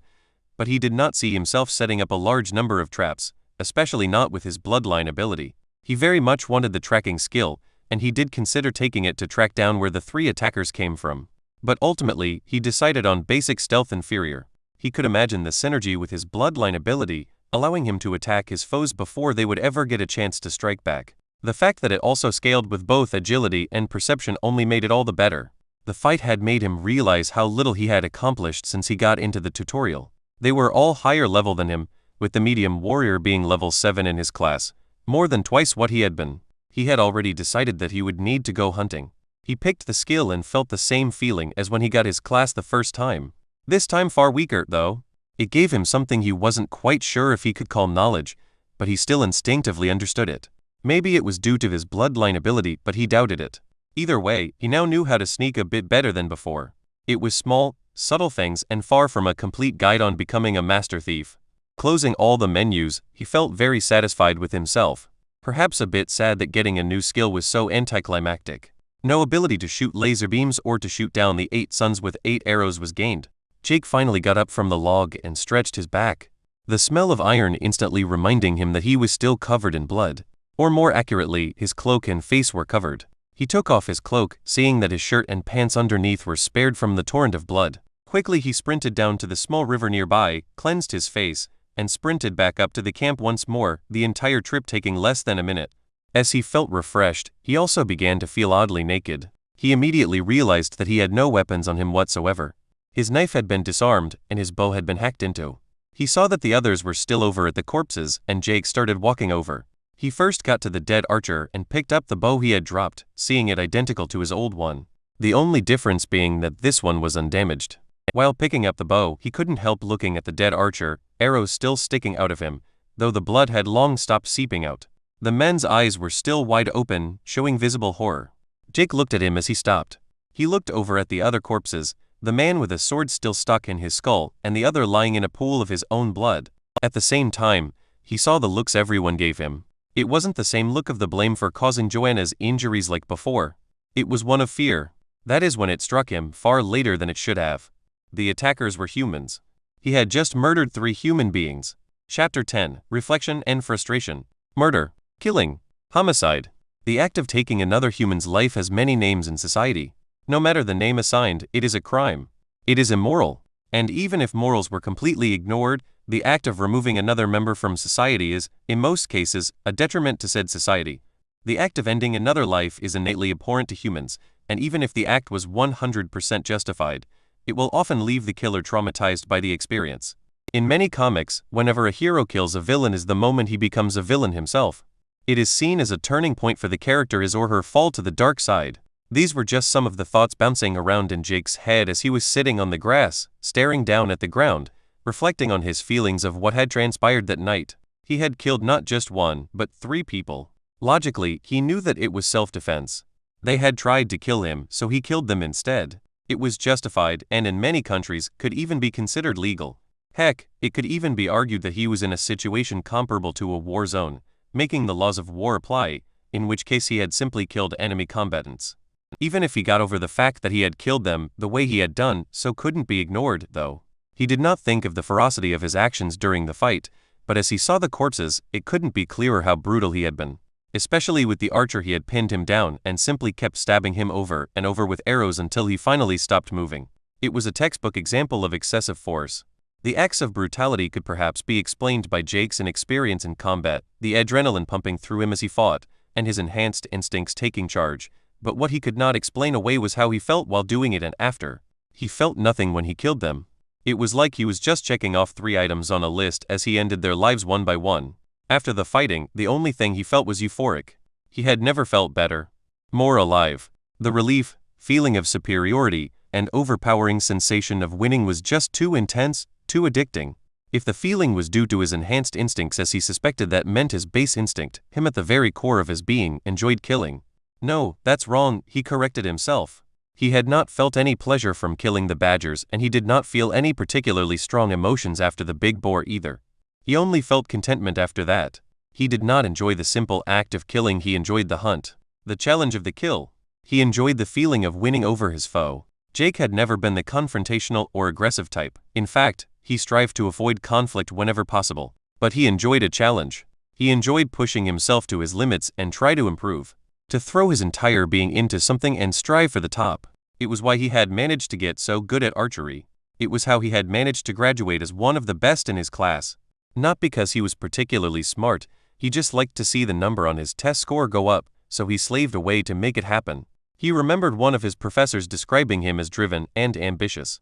but he did not see himself setting up a large number of traps, especially not with his bloodline ability. He very much wanted the tracking skill, and he did consider taking it to track down where the 3 attackers came from. But ultimately, he decided on basic stealth inferior. He could imagine the synergy with his bloodline ability, allowing him to attack his foes before they would ever get a chance to strike back. The fact that it also scaled with both agility and perception only made it all the better. The fight had made him realize how little he had accomplished since he got into the tutorial. They were all higher level than him, with the medium warrior being level 7 in his class, more than twice what he had been. He had already decided that he would need to go hunting. He picked the skill and felt the same feeling as when he got his class the first time. This time far weaker, though. It gave him something he wasn't quite sure if he could call knowledge, but he still instinctively understood it. Maybe it was due to his bloodline ability, but he doubted it. Either way, he now knew how to sneak a bit better than before. It was small, subtle things and far from a complete guide on becoming a master thief. Closing all the menus, he felt very satisfied with himself. Perhaps a bit sad that getting a new skill was so anticlimactic. No ability to shoot laser beams or to shoot down the 8 suns with 8 arrows was gained. Jake finally got up from the log and stretched his back. The smell of iron instantly reminding him that he was still covered in blood. Or more accurately, his cloak and face were covered. He took off his cloak, seeing that his shirt and pants underneath were spared from the torrent of blood. Quickly he sprinted down to the small river nearby, cleansed his face, and sprinted back up to the camp once more, the entire trip taking less than a minute. As he felt refreshed, he also began to feel oddly naked. He immediately realized that he had no weapons on him whatsoever. His knife had been disarmed, and his bow had been hacked into. He saw that the others were still over at the corpses, and Jake started walking over. He first got to the dead archer and picked up the bow he had dropped, seeing it identical to his old one. The only difference being that this one was undamaged. While picking up the bow, he couldn't help looking at the dead archer, arrows still sticking out of him, though the blood had long stopped seeping out. The men's eyes were still wide open, showing visible horror. Jake looked at him as he stopped. He looked over at the other corpses, the man with a sword still stuck in his skull and the other lying in a pool of his own blood. At the same time, he saw the looks everyone gave him. It wasn't the same look of the blame for causing Joanna's injuries like before. It was one of fear. That is when it struck him, far later than it should have. The attackers were humans. He had just murdered 3 human beings. Chapter 10, Reflection and Frustration. Murder, killing, homicide. The act of taking another human's life has many names in society. No matter the name assigned, it is a crime. It is immoral. And even if morals were completely ignored, the act of removing another member from society is, in most cases, a detriment to said society. The act of ending another life is innately abhorrent to humans, and even if the act was 100% justified, it will often leave the killer traumatized by the experience. In many comics, whenever a hero kills a villain is the moment he becomes a villain himself. It is seen as a turning point for the character his or her fall to the dark side. These were just some of the thoughts bouncing around in Jake's head as he was sitting on the grass, staring down at the ground, reflecting on his feelings of what had transpired that night. He had killed not just 1, but 3 people. Logically, he knew that it was self-defense. They had tried to kill him, so he killed them instead. It was justified, and in many countries, could even be considered legal. Heck, it could even be argued that he was in a situation comparable to a war zone, making the laws of war apply, in which case he had simply killed enemy combatants. Even if he got over the fact that he had killed them the way he had done, so couldn't be ignored, though. He did not think of the ferocity of his actions during the fight, but as he saw the corpses, it couldn't be clearer how brutal he had been. Especially with the archer he had pinned him down and simply kept stabbing him over and over with arrows until he finally stopped moving. It was a textbook example of excessive force. The acts of brutality could perhaps be explained by Jake's inexperience in combat, the adrenaline pumping through him as he fought, and his enhanced instincts taking charge, but what he could not explain away was how he felt while doing it and after. He felt nothing when he killed them. It was like he was just checking off 3 items on a list as he ended their lives one by one. After the fighting, the only thing he felt was euphoric. He had never felt better, more alive. The relief, feeling of superiority, and overpowering sensation of winning was just too intense, too addicting. If the feeling was due to his enhanced instincts as he suspected, that meant his base instinct, him at the very core of his being, enjoyed killing. No, that's wrong, he corrected himself. He had not felt any pleasure from killing the badgers, and he did not feel any particularly strong emotions after the big boar either. He only felt contentment after that. He did not enjoy the simple act of killing, he enjoyed the hunt, the challenge of the kill. He enjoyed the feeling of winning over his foe. Jake had never been the confrontational or aggressive type. In fact, he strived to avoid conflict whenever possible. But he enjoyed a challenge. He enjoyed pushing himself to his limits and try to improve. To throw his entire being into something and strive for the top. It was why he had managed to get so good at archery. It was how he had managed to graduate as one of the best in his class. Not because he was particularly smart, he just liked to see the number on his test score go up, so he slaved away to make it happen. He remembered one of his professors describing him as driven and ambitious.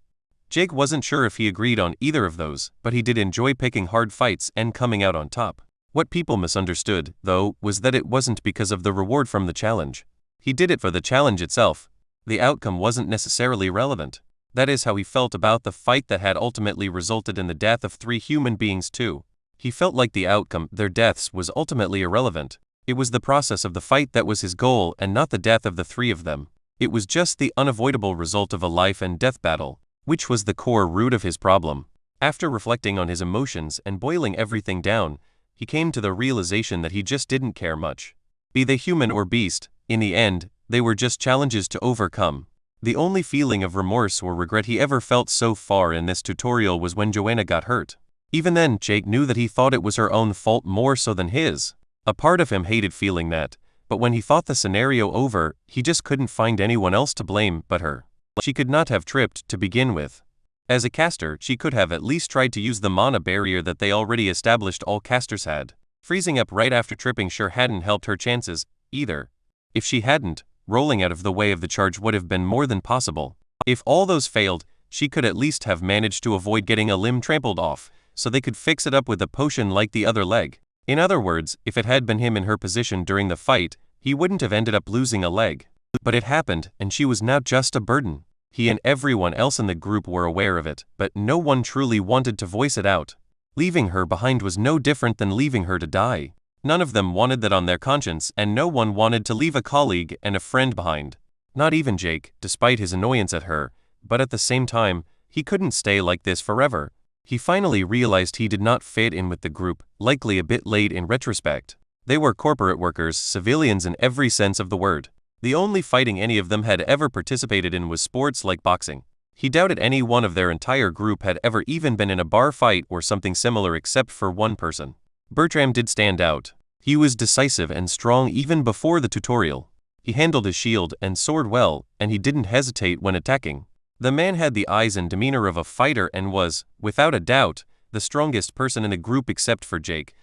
Jake wasn't sure if he agreed on either of those, but he did enjoy picking hard fights and coming out on top. What people misunderstood, though, was that it wasn't because of the reward from the challenge. He did it for the challenge itself. The outcome wasn't necessarily relevant. That is how he felt about the fight that had ultimately resulted in the death of 3 human beings too. He felt like the outcome, their deaths, was ultimately irrelevant. It was the process of the fight that was his goal and not the death of the 3 of them. It was just the unavoidable result of a life and death battle, which was the core root of his problem. After reflecting on his emotions and boiling everything down, he came to the realization that he just didn't care much. Be they human or beast, in the end, they were just challenges to overcome. The only feeling of remorse or regret he ever felt so far in this tutorial was when Joanna got hurt. Even then, Jake knew that he thought it was her own fault more so than his. A part of him hated feeling that, but when he thought the scenario over, he just couldn't find anyone else to blame but her. She could not have tripped to begin with. As a caster, she could have at least tried to use the mana barrier that they already established all casters had. Freezing up right after tripping sure hadn't helped her chances, either. If she hadn't, rolling out of the way of the charge would have been more than possible. If all those failed, she could at least have managed to avoid getting a limb trampled off, so they could fix it up with a potion like the other leg. In other words, if it had been him in her position during the fight, he wouldn't have ended up losing a leg. But it happened, and she was now just a burden. He and everyone else in the group were aware of it, but no one truly wanted to voice it out. Leaving her behind was no different than leaving her to die. None of them wanted that on their conscience, and no one wanted to leave a colleague and a friend behind. Not even Jake, despite his annoyance at her, but at the same time, he couldn't stay like this forever. He finally realized he did not fit in with the group, likely a bit late in retrospect. They were corporate workers, civilians in every sense of the word. The only fighting any of them had ever participated in was sports like boxing. He doubted any one of their entire group had ever even been in a bar fight or something similar except for one person. Bertram did stand out. He was decisive and strong even before the tutorial. He handled his shield and sword well, and he didn't hesitate when attacking. The man had the eyes and demeanor of a fighter and was, without a doubt, the strongest person in the group except for Jake.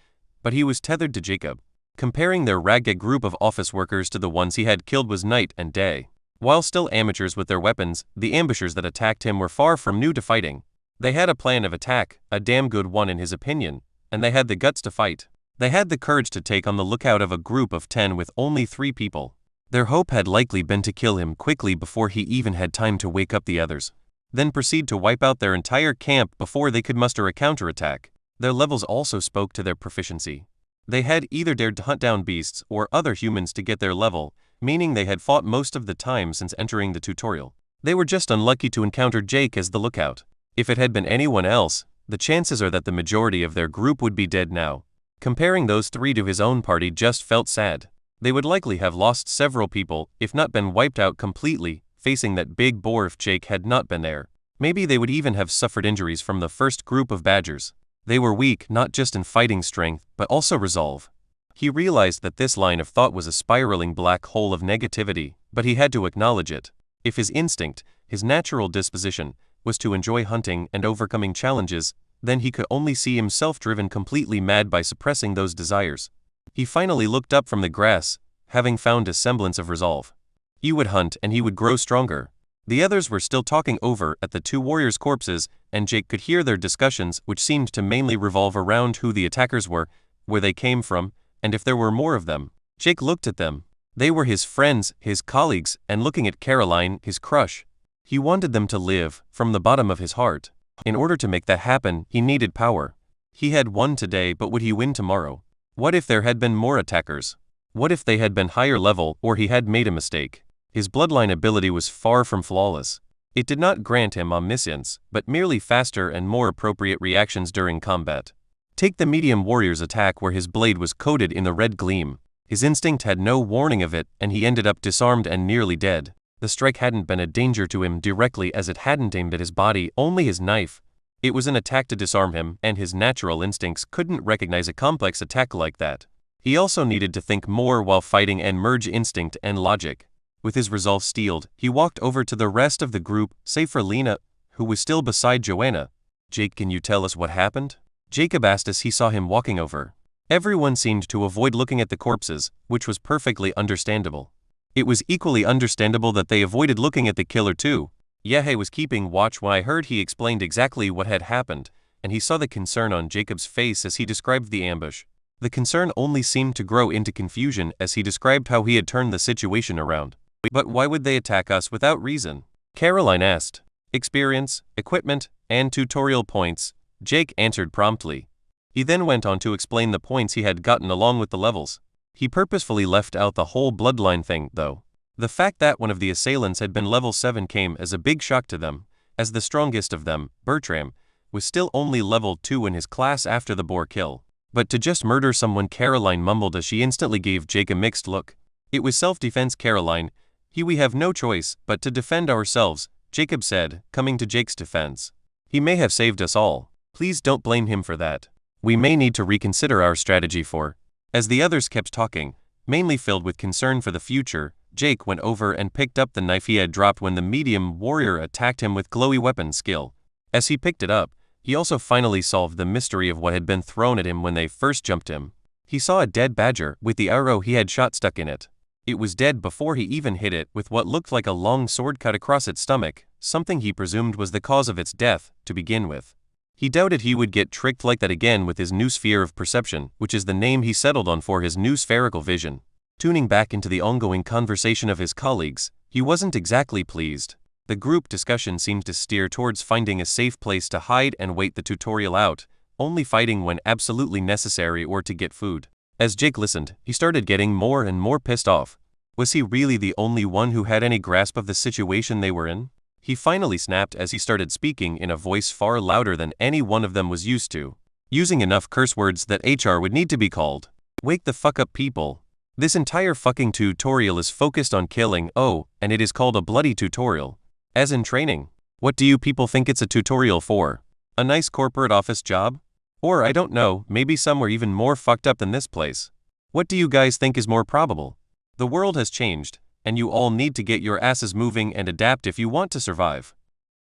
But he was tethered to Jacob. Comparing their ragged group of office workers to the ones he had killed was night and day. While still amateurs with their weapons, the ambushers that attacked him were far from new to fighting. They had a plan of attack, a damn good one in his opinion, and they had the guts to fight. They had the courage to take on the lookout of a group of 10 with only 3 people. Their hope had likely been to kill him quickly before he even had time to wake up the others, then proceed to wipe out their entire camp before they could muster a counterattack. Their levels also spoke to their proficiency. They had either dared to hunt down beasts or other humans to get their level, meaning they had fought most of the time since entering the tutorial. They were just unlucky to encounter Jake as the lookout. If it had been anyone else, the chances are that the majority of their group would be dead now. Comparing those 3 to his own party just felt sad. They would likely have lost several people, if not been wiped out completely, facing that big boar if Jake had not been there. Maybe they would even have suffered injuries from the first group of badgers. They were weak not just in fighting strength, but also resolve. He realized that this line of thought was a spiraling black hole of negativity, but he had to acknowledge it. If his instinct, his natural disposition, was to enjoy hunting and overcoming challenges, then he could only see himself driven completely mad by suppressing those desires. He finally looked up from the grass, having found a semblance of resolve. He would hunt and he would grow stronger. The others were still talking over at the two warriors' corpses, and Jake could hear their discussions, which seemed to mainly revolve around who the attackers were, where they came from, and if there were more of them. Jake looked at them. They were his friends, his colleagues, and looking at Caroline, his crush. He wanted them to live, from the bottom of his heart. In order to make that happen, he needed power. He had won today, but would he win tomorrow? What if there had been more attackers? What if they had been higher level, or he had made a mistake? His bloodline ability was far from flawless. It did not grant him omniscience, but merely faster and more appropriate reactions during combat. Take the medium warrior's attack where his blade was coated in the red gleam. His instinct had no warning of it, and he ended up disarmed and nearly dead. The strike hadn't been a danger to him directly as it hadn't aimed at his body, only his knife. It was an attack to disarm him, and his natural instincts couldn't recognize a complex attack like that. He also needed to think more while fighting and merge instinct and logic. With his resolve steeled, he walked over to the rest of the group, save for Lena, who was still beside Joanna. "Jake, can you tell us what happened?" Jacob asked as he saw him walking over. Everyone seemed to avoid looking at the corpses, which was perfectly understandable. It was equally understandable that they avoided looking at the killer too. Yahya was keeping watch when I heard he explained exactly what had happened, and he saw the concern on Jacob's face as he described the ambush. The concern only seemed to grow into confusion as he described how he had turned the situation around. "But why would they attack us without reason?" Caroline asked. "Experience, equipment, and tutorial points," Jake answered promptly. He then went on to explain the points he had gotten along with the levels. He purposefully left out the whole bloodline thing, though. The fact that one of the assailants had been level 7 came as a big shock to them, as the strongest of them, Bertram, was still only level 2 in his class after the boar kill. But to just murder someone, Caroline mumbled as she instantly gave Jake a mixed look. "It was self-defense, Caroline. We have no choice but to defend ourselves," Jacob said, coming to Jake's defense. "He may have saved us all. Please don't blame him for that. We may need to reconsider our strategy for." As the others kept talking, mainly filled with concern for the future, Jake went over and picked up the knife he had dropped when the medium warrior attacked him with glowy weapon skill. As he picked it up, he also finally solved the mystery of what had been thrown at him when they first jumped him. He saw a dead badger with the arrow he had shot stuck in it. It was dead before he even hit it, with what looked like a long sword cut across its stomach, something he presumed was the cause of its death, to begin with. He doubted he would get tricked like that again with his new sphere of perception, which is the name he settled on for his new spherical vision. Tuning back into the ongoing conversation of his colleagues, he wasn't exactly pleased. The group discussion seemed to steer towards finding a safe place to hide and wait the tutorial out, only fighting when absolutely necessary or to get food. As Jake listened, he started getting more and more pissed off. Was he really the only one who had any grasp of the situation they were in? He finally snapped as he started speaking in a voice far louder than any one of them was used to, using enough curse words that HR would need to be called. "Wake the fuck up, people. This entire fucking tutorial is focused on killing, and it is called a bloody tutorial. As in training. What do you people think it's a tutorial for? A nice corporate office job? Or I don't know, maybe somewhere even more fucked up than this place. What do you guys think is more probable? The world has changed, and you all need to get your asses moving and adapt if you want to survive."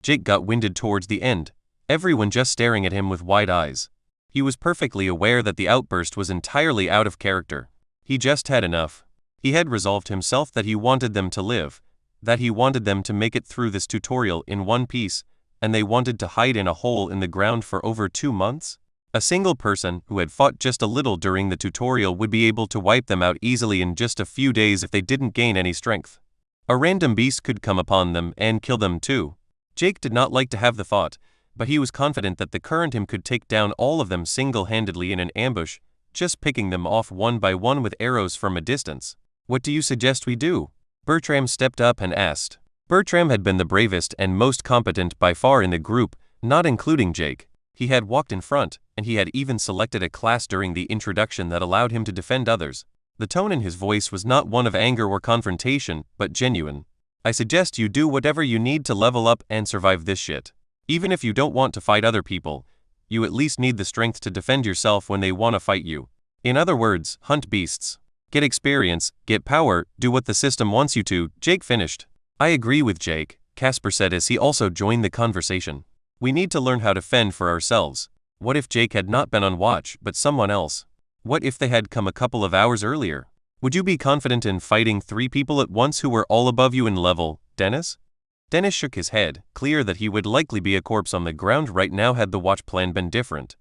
Jake got winded towards the end, everyone just staring at him with wide eyes. He was perfectly aware that the outburst was entirely out of character. He just had enough. He had resolved himself that he wanted them to live, that he wanted them to make it through this tutorial in one piece, and they wanted to hide in a hole in the ground for over 2 months? A single person who had fought just a little during the tutorial would be able to wipe them out easily in just a few days if they didn't gain any strength. A random beast could come upon them and kill them too. Jake did not like to have the thought, but he was confident that the current him could take down all of them single-handedly in an ambush, just picking them off one by one with arrows from a distance. "What do you suggest we do?" Bertram stepped up and asked. Bertram had been the bravest and most competent by far in the group, not including Jake. He had walked in front, and he had even selected a class during the introduction that allowed him to defend others. The tone in his voice was not one of anger or confrontation, but genuine. "I suggest you do whatever you need to level up and survive this shit. Even if you don't want to fight other people, you at least need the strength to defend yourself when they want to fight you. In other words, hunt beasts. Get experience, get power, do what the system wants you to," Jake finished. "I agree with Jake," Casper said as he also joined the conversation. "We need to learn how to fend for ourselves. What if Jake had not been on watch but someone else? What if they had come a couple of hours earlier? Would you be confident in fighting 3 people at once who were all above you in level, Dennis? Dennis shook his head, clear that he would likely be a corpse on the ground right now had the watch plan been different.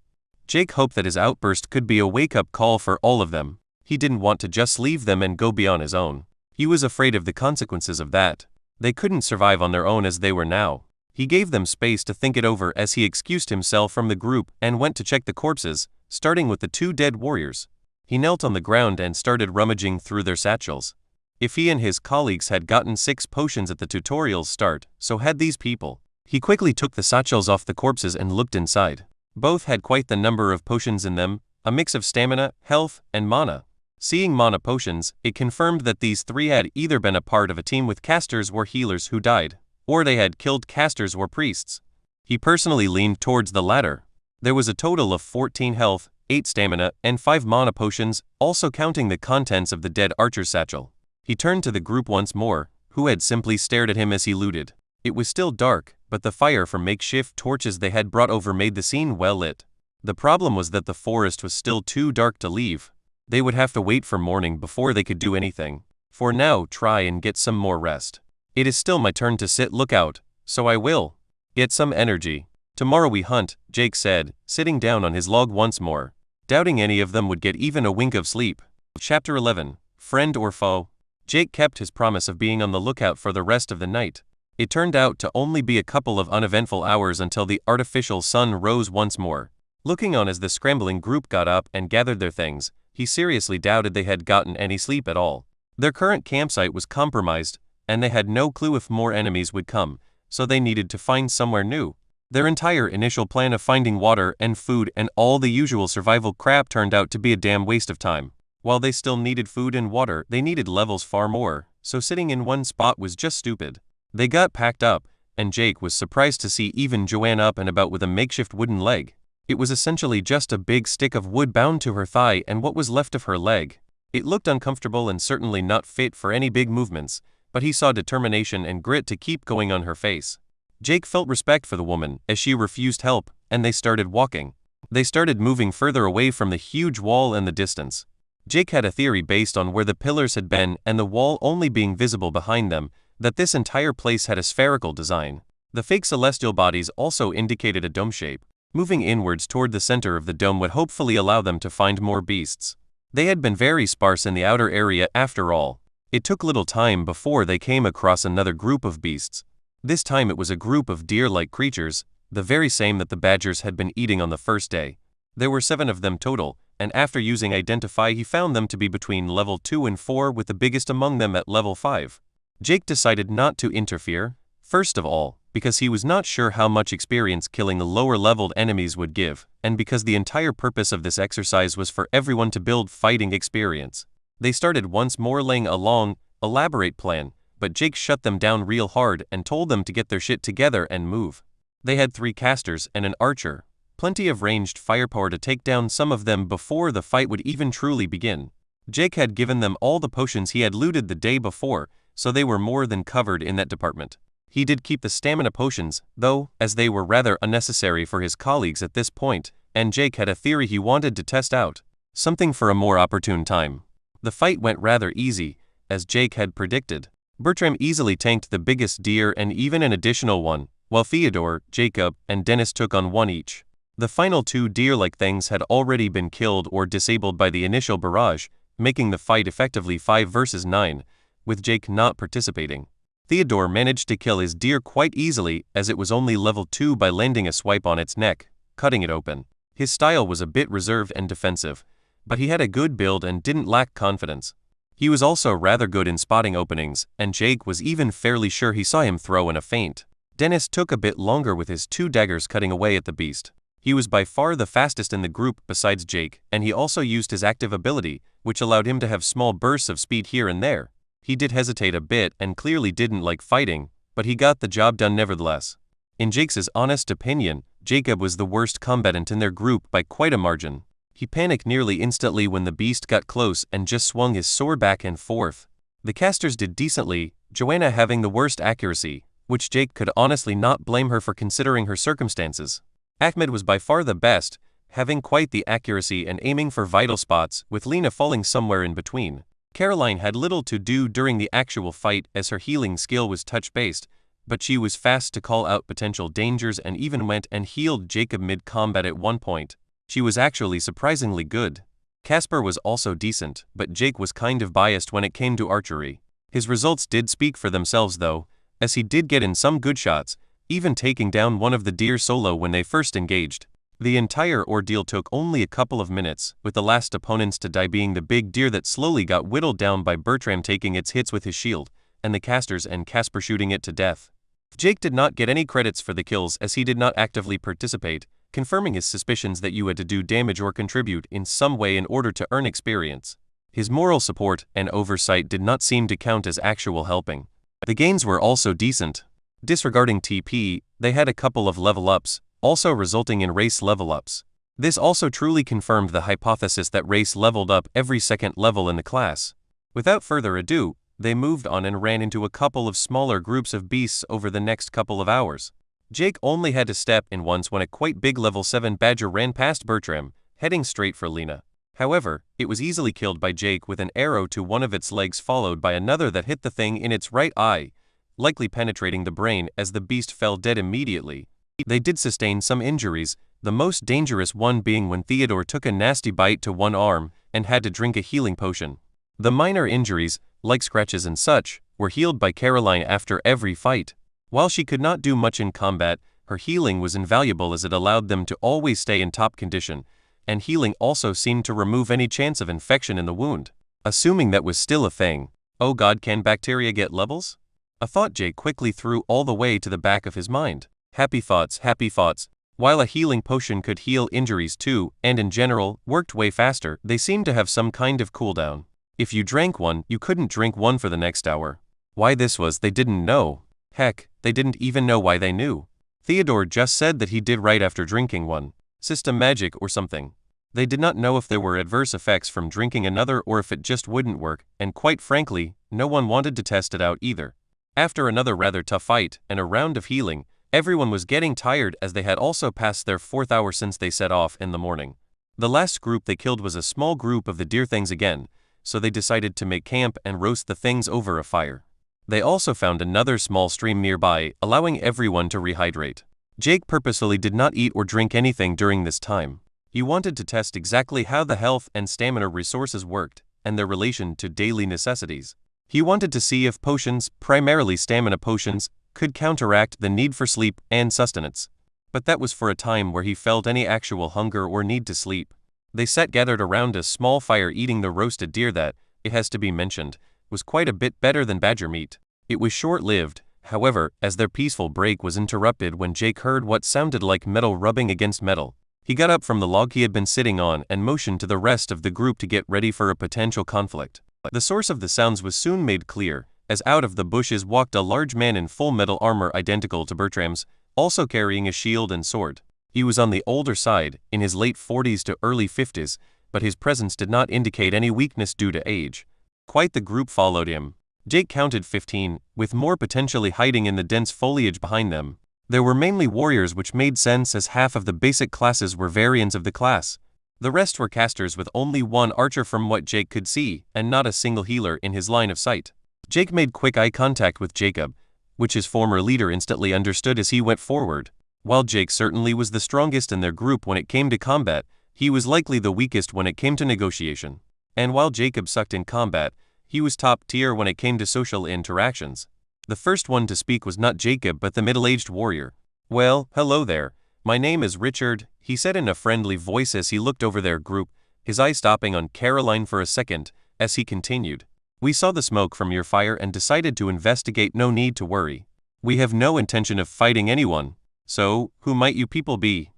Jake hoped that his outburst could be a wake-up call for all of them. He didn't want to just leave them and go be on his own. He was afraid of the consequences of that. They couldn't survive on their own as they were now. He gave them space to think it over as he excused himself from the group and went to check the corpses, starting with the 2 dead warriors. He knelt on the ground and started rummaging through their satchels. If he and his colleagues had gotten 6 potions at the tutorial's start, so had these people. He quickly took the satchels off the corpses and looked inside. Both had quite the number of potions in them, a mix of stamina, health, and mana. Seeing mana potions, it confirmed that these 3 had either been a part of a team with casters or healers who died, or they had killed casters or priests. He personally leaned towards the latter. There was a total of 14 health, 8 stamina, and 5 mana potions, also counting the contents of the dead archer's satchel. He turned to the group once more, who had simply stared at him as he looted. It was still dark, but the fire from makeshift torches they had brought over made the scene well lit. The problem was that the forest was still too dark to leave. They would have to wait for morning before they could do anything. For now, try and get some more rest. It is still my turn to sit lookout, so I will. Get some energy. Tomorrow we hunt, Jake said, sitting down on his log once more, doubting any of them would get even a wink of sleep. Chapter 11. Friend or Foe? Jake kept his promise of being on the lookout for the rest of the night. It turned out to only be a couple of uneventful hours until the artificial sun rose once more. Looking on as the scrambling group got up and gathered their things, he seriously doubted they had gotten any sleep at all. Their current campsite was compromised, and they had no clue if more enemies would come, so they needed to find somewhere new. Their entire initial plan of finding water and food and all the usual survival crap turned out to be a damn waste of time. While they still needed food and water, they needed levels far more, so sitting in one spot was just stupid. They got packed up, and Jake was surprised to see even Joanne up and about with a makeshift wooden leg. It was essentially just a big stick of wood bound to her thigh and what was left of her leg. It looked uncomfortable and certainly not fit for any big movements, but he saw determination and grit to keep going on her face. Jake felt respect for the woman as she refused help, and they started walking. They started moving further away from the huge wall in the distance. Jake had a theory based on where the pillars had been and the wall only being visible behind them, that this entire place had a spherical design. The fake celestial bodies also indicated a dome shape. Moving inwards toward the center of the dome would hopefully allow them to find more beasts. They had been very sparse in the outer area after all. It took little time before they came across another group of beasts. This time it was a group of deer-like creatures, the very same that the badgers had been eating on the first day. There were 7 of them total, and after using Identify he found them to be between level 2 and 4 with the biggest among them at level 5. Jake decided not to interfere, first of all, because he was not sure how much experience killing the lower-leveled enemies would give, and because the entire purpose of this exercise was for everyone to build fighting experience. They started once more laying a long, elaborate plan, but Jake shut them down real hard and told them to get their shit together and move. They had 3 casters and an archer, plenty of ranged firepower to take down some of them before the fight would even truly begin. Jake had given them all the potions he had looted the day before, so they were more than covered in that department. He did keep the stamina potions, though, as they were rather unnecessary for his colleagues at this point, and Jake had a theory he wanted to test out, something for a more opportune time. The fight went rather easy, as Jake had predicted. Bertram easily tanked the biggest deer and even an additional one, while Theodore, Jacob, and Dennis took on 1 each. The final 2 deer-like things had already been killed or disabled by the initial barrage, making the fight effectively 5 versus 9, with Jake not participating. Theodore managed to kill his deer quite easily as it was only level 2 by landing a swipe on its neck, cutting it open. His style was a bit reserved and defensive, but he had a good build and didn't lack confidence. He was also rather good in spotting openings, and Jake was even fairly sure he saw him throw in a feint. Dennis took a bit longer with his 2 daggers cutting away at the beast. He was by far the fastest in the group besides Jake, and he also used his active ability, which allowed him to have small bursts of speed here and there. He did hesitate a bit and clearly didn't like fighting, but he got the job done nevertheless. In Jake's honest opinion, Jacob was the worst combatant in their group by quite a margin. He panicked nearly instantly when the beast got close and just swung his sword back and forth. The casters did decently, Joanna having the worst accuracy, which Jake could honestly not blame her for considering her circumstances. Ahmed was by far the best, having quite the accuracy and aiming for vital spots, with Lena falling somewhere in between. Caroline had little to do during the actual fight as her healing skill was touch-based, but she was fast to call out potential dangers and even went and healed Jacob mid-combat at one point. She was actually surprisingly good. Casper was also decent, but Jake was kind of biased when it came to archery. His results did speak for themselves though, as he did get in some good shots, even taking down one of the deer solo when they first engaged. The entire ordeal took only a couple of minutes, with the last opponents to die being the big deer that slowly got whittled down by Bertram taking its hits with his shield, and the casters and Casper shooting it to death. Jake did not get any credits for the kills as he did not actively participate, confirming his suspicions that you had to do damage or contribute in some way in order to earn experience. His moral support and oversight did not seem to count as actual helping. The gains were also decent. Disregarding TP, they had a couple of level ups, also resulting in race level ups. This also truly confirmed the hypothesis that race leveled up every second level in the class. Without further ado, they moved on and ran into a couple of smaller groups of beasts over the next couple of hours. Jake only had to step in once when a quite big level 7 badger ran past Bertram, heading straight for Lena. However, it was easily killed by Jake with an arrow to one of its legs followed by another that hit the thing in its right eye, likely penetrating the brain as the beast fell dead immediately. They did sustain some injuries, the most dangerous one being when Theodore took a nasty bite to one arm and had to drink a healing potion. The minor injuries, like scratches and such, were healed by Caroline after every fight. While she could not do much in combat, her healing was invaluable as it allowed them to always stay in top condition, and healing also seemed to remove any chance of infection in the wound. Assuming that was still a thing. Oh god, can bacteria get levels? A thought Jake quickly threw all the way to the back of his mind. Happy thoughts, happy thoughts. While a healing potion could heal injuries too, and in general, worked way faster, they seemed to have some kind of cooldown. If you drank one, you couldn't drink one for the next hour. Why this was, they didn't know. Heck, they didn't even know why they knew. Theodore just said that he did right after drinking one. System magic or something. They did not know if there were adverse effects from drinking another or if it just wouldn't work, and quite frankly, no one wanted to test it out either. After another rather tough fight, and a round of healing, everyone was getting tired as they had also passed their 4th hour since they set off in the morning. The last group they killed was a small group of the deer things again, so they decided to make camp and roast the things over a fire. They also found another small stream nearby, allowing everyone to rehydrate. Jake purposefully did not eat or drink anything during this time. He wanted to test exactly how the health and stamina resources worked, and their relation to daily necessities. He wanted to see if potions, primarily stamina potions, could counteract the need for sleep and sustenance. But that was for a time where he felt any actual hunger or need to sleep. They sat gathered around a small fire eating the roasted deer that, it has to be mentioned, was quite a bit better than badger meat. It was short-lived, however, as their peaceful break was interrupted when Jake heard what sounded like metal rubbing against metal. He got up from the log he had been sitting on and motioned to the rest of the group to get ready for a potential conflict. The source of the sounds was soon made clear, as out of the bushes walked a large man in full metal armor identical to Bertram's, also carrying a shield and sword. He was on the older side, in his late 40s to early 50s, but his presence did not indicate any weakness due to age. Quite the group followed him. Jake counted 15, with more potentially hiding in the dense foliage behind them. There were mainly warriors, which made sense as half of the basic classes were variants of the class. The rest were casters with only one archer from what Jake could see, and not a single healer in his line of sight. Jake made quick eye contact with Jacob, which his former leader instantly understood as he went forward. While Jake certainly was the strongest in their group when it came to combat, he was likely the weakest when it came to negotiation. And while Jacob sucked in combat, he was top tier when it came to social interactions. The first one to speak was not Jacob but the middle-aged warrior. "Well, hello there. My name is Richard," he said in a friendly voice as he looked over their group, his eye stopping on Caroline for a second, as he continued. "We saw the smoke from your fire and decided to investigate. No need to worry. We have no intention of fighting anyone. So, who might you people be?"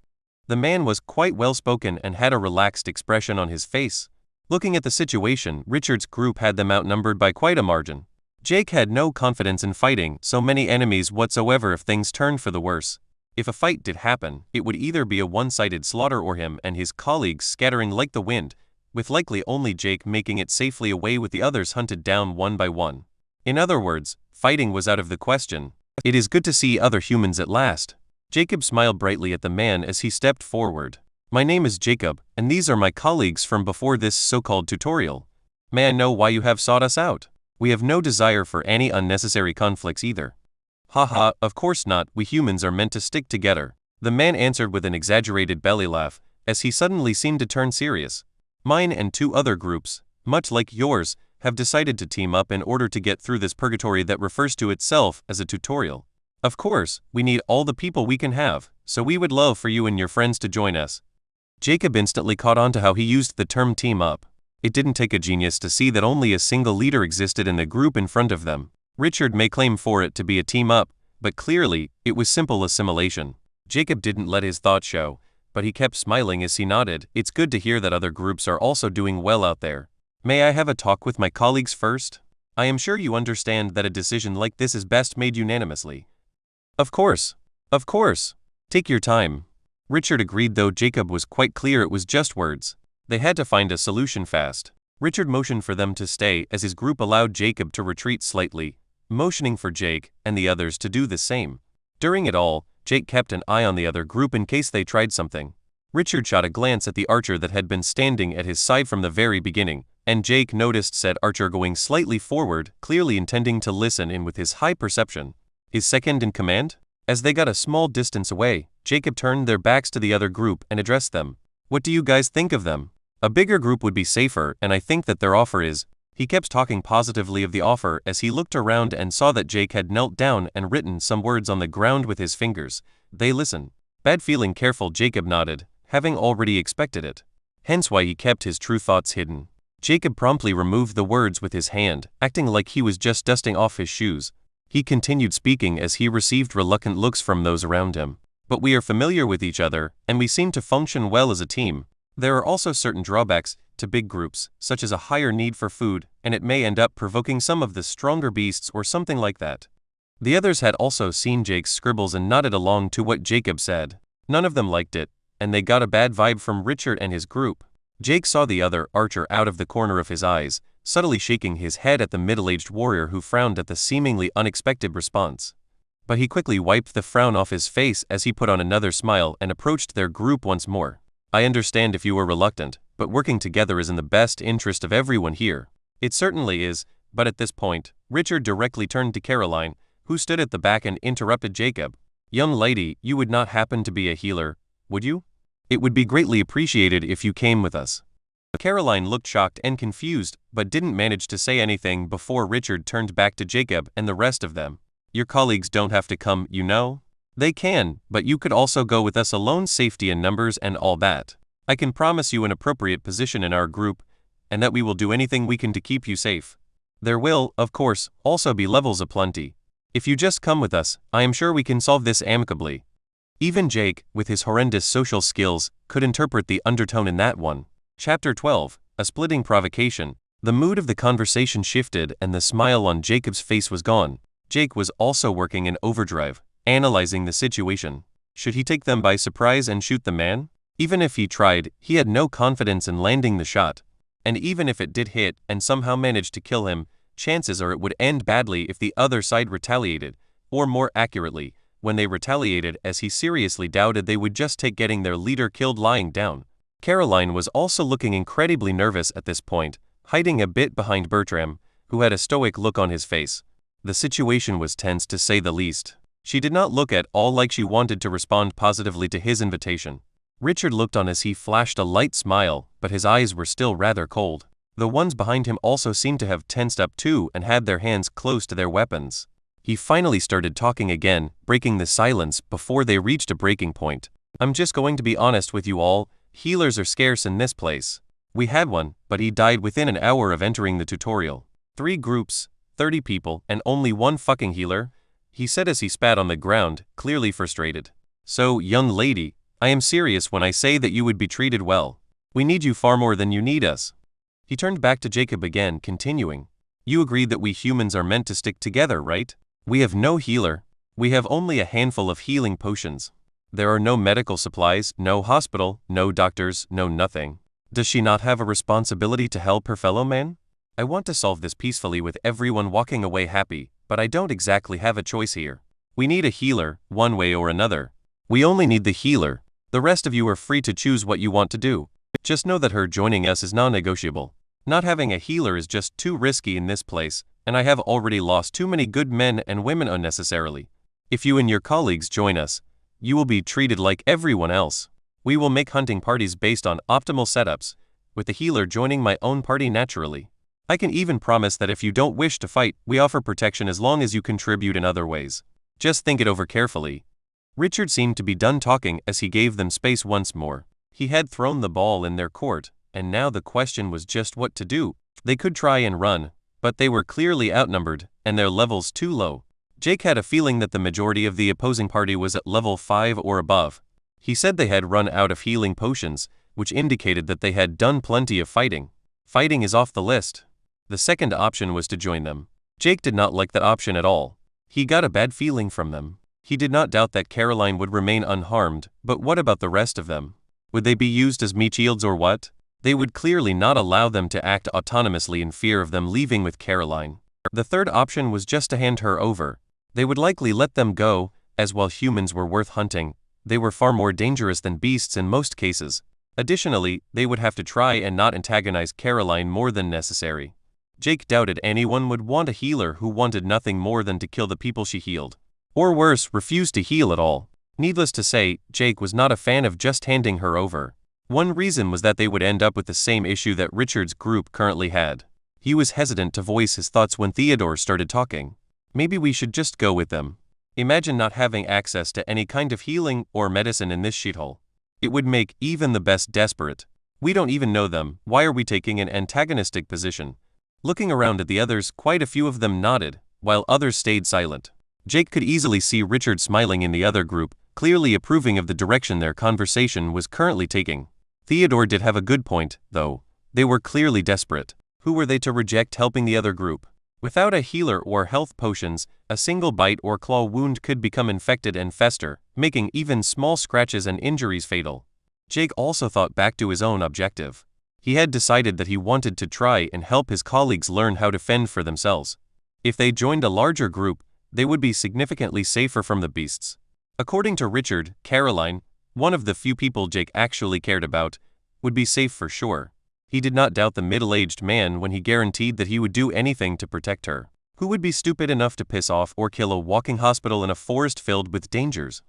The man was quite well-spoken and had a relaxed expression on his face. Looking at the situation, Richard's group had them outnumbered by quite a margin. Jake had no confidence in fighting so many enemies whatsoever if things turned for the worse. If a fight did happen, it would either be a one-sided slaughter or him and his colleagues scattering like the wind, with likely only Jake making it safely away with the others hunted down one by one. In other words, fighting was out of the question. "It is good to see other humans at last." Jacob smiled brightly at the man as he stepped forward. My name is Jacob, and these are my colleagues from before this so-called tutorial. May I know why you have sought us out? We have no desire for any unnecessary conflicts either. Haha, of course not, we humans are meant to stick together. The man answered with an exaggerated belly laugh, as he suddenly seemed to turn serious. Mine and 2 other groups, much like yours, have decided to team up in order to get through this purgatory that refers to itself as a tutorial. Of course, we need all the people we can have, so we would love for you and your friends to join us. Jacob instantly caught on to how he used the term team up. It didn't take a genius to see that only a single leader existed in the group in front of them. Richard may claim for it to be a team up, but clearly, it was simple assimilation. Jacob didn't let his thoughts show, but he kept smiling as he nodded. It's good to hear that other groups are also doing well out there. May I have a talk with my colleagues first? I am sure you understand that a decision like this is best made unanimously. Of course. Of course. Take your time. Richard agreed, though Jacob was quite clear it was just words. They had to find a solution fast. Richard motioned for them to stay as his group allowed Jacob to retreat slightly, motioning for Jake and the others to do the same. During it all, Jake kept an eye on the other group in case they tried something. Richard shot a glance at the archer that had been standing at his side from the very beginning, and Jake noticed said archer going slightly forward, clearly intending to listen in with his high perception. His second in command? As they got a small distance away, Jacob turned their backs to the other group and addressed them. What do you guys think of them? A bigger group would be safer, and I think that their offer is. He kept talking positively of the offer as he looked around and saw that Jake had knelt down and written some words on the ground with his fingers. They listen. Bad feeling careful, Jacob nodded, having already expected it. Hence why he kept his true thoughts hidden. Jacob promptly removed the words with his hand, acting like he was just dusting off his shoes. He continued speaking as he received reluctant looks from those around him. But we are familiar with each other, and we seem to function well as a team. There are also certain drawbacks to big groups, such as a higher need for food, and it may end up provoking some of the stronger beasts or something like that. The others had also seen Jake's scribbles and nodded along to what Jacob said. None of them liked it, and they got a bad vibe from Richard and his group. Jake saw the other archer out of the corner of his eyes, subtly shaking his head at the middle-aged warrior who frowned at the seemingly unexpected response. But he quickly wiped the frown off his face as he put on another smile and approached their group once more. I understand if you were reluctant, but working together is in the best interest of everyone here. It certainly is, but at this point, Richard directly turned to Caroline, who stood at the back and interrupted Jacob. Young lady, you would not happen to be a healer, would you? It would be greatly appreciated if you came with us. Caroline looked shocked and confused, but didn't manage to say anything before Richard turned back to Jacob and the rest of them. Your colleagues don't have to come, you know? They can, but you could also go with us alone, safety in numbers and all that. I can promise you an appropriate position in our group, and that we will do anything we can to keep you safe. There will, of course, also be levels aplenty. If you just come with us, I am sure we can solve this amicably. Even Jake, with his horrendous social skills, could interpret the undertone in that one. Chapter 12, A Splitting Provocation. The mood of the conversation shifted and the smile on Jacob's face was gone. Jake was also working in overdrive, analyzing the situation. Should he take them by surprise and shoot the man? Even if he tried, he had no confidence in landing the shot. And even if it did hit and somehow managed to kill him, chances are it would end badly if the other side retaliated, or more accurately, when they retaliated, as he seriously doubted they would just take getting their leader killed lying down. Caroline was also looking incredibly nervous at this point, hiding a bit behind Bertram, who had a stoic look on his face. The situation was tense to say the least. She did not look at all like she wanted to respond positively to his invitation. Richard looked on as he flashed a light smile, but his eyes were still rather cold. The ones behind him also seemed to have tensed up too and had their hands close to their weapons. He finally started talking again, breaking the silence before they reached a breaking point. I'm just going to be honest with you all, healers are scarce in this place. We had one, but he died within an hour of entering the tutorial. 3 groups, 30 people, and only 1 fucking healer, he said as he spat on the ground, clearly frustrated. So, young lady, I am serious when I say that you would be treated well. We need you far more than you need us. He turned back to Jacob again, continuing. You agree that we humans are meant to stick together, right? We have no healer. We have only a handful of healing potions. There are no medical supplies, no hospital, no doctors, no nothing. Does she not have a responsibility to help her fellow man? I want to solve this peacefully with everyone walking away happy, but I don't exactly have a choice here. We need a healer, one way or another. We only need the healer. The rest of you are free to choose what you want to do. Just know that her joining us is non-negotiable. Not having a healer is just too risky in this place, and I have already lost too many good men and women unnecessarily. If you and your colleagues join us, you will be treated like everyone else. We will make hunting parties based on optimal setups, with the healer joining my own party naturally. I can even promise that if you don't wish to fight, we offer protection as long as you contribute in other ways. Just think it over carefully. Richard seemed to be done talking as he gave them space once more. He had thrown the ball in their court, and now the question was just what to do. They could try and run, but they were clearly outnumbered, and their levels too low. Jake had a feeling that the majority of the opposing party was at level 5 or above. He said they had run out of healing potions, which indicated that they had done plenty of fighting. Fighting is off the list. The second option was to join them. Jake did not like that option at all. He got a bad feeling from them. He did not doubt that Caroline would remain unharmed, but what about the rest of them? Would they be used as meat shields or what? They would clearly not allow them to act autonomously in fear of them leaving with Caroline. The third option was just to hand her over. They would likely let them go, as while humans were worth hunting, they were far more dangerous than beasts in most cases. Additionally, they would have to try and not antagonize Caroline more than necessary. Jake doubted anyone would want a healer who wanted nothing more than to kill the people she healed. Or worse, refused to heal at all. Needless to say, Jake was not a fan of just handing her over. One reason was that they would end up with the same issue that Richard's group currently had. He was hesitant to voice his thoughts when Theodore started talking. Maybe we should just go with them. Imagine not having access to any kind of healing or medicine in this shithole. It would make even the best desperate. We don't even know them, why are we taking an antagonistic position? Looking around at the others, quite a few of them nodded, while others stayed silent. Jake could easily see Richard smiling in the other group, clearly approving of the direction their conversation was currently taking. Theodore did have a good point, though. They were clearly desperate. Who were they to reject helping the other group? Without a healer or health potions, a single bite or claw wound could become infected and fester, making even small scratches and injuries fatal. Jake also thought back to his own objective. He had decided that he wanted to try and help his colleagues learn how to fend for themselves. If they joined a larger group, they would be significantly safer from the beasts. According to Richard, Caroline, one of the few people Jake actually cared about, would be safe for sure. He did not doubt the middle-aged man when he guaranteed that he would do anything to protect her. Who would be stupid enough to piss off or kill a walking hospital in a forest filled with dangers?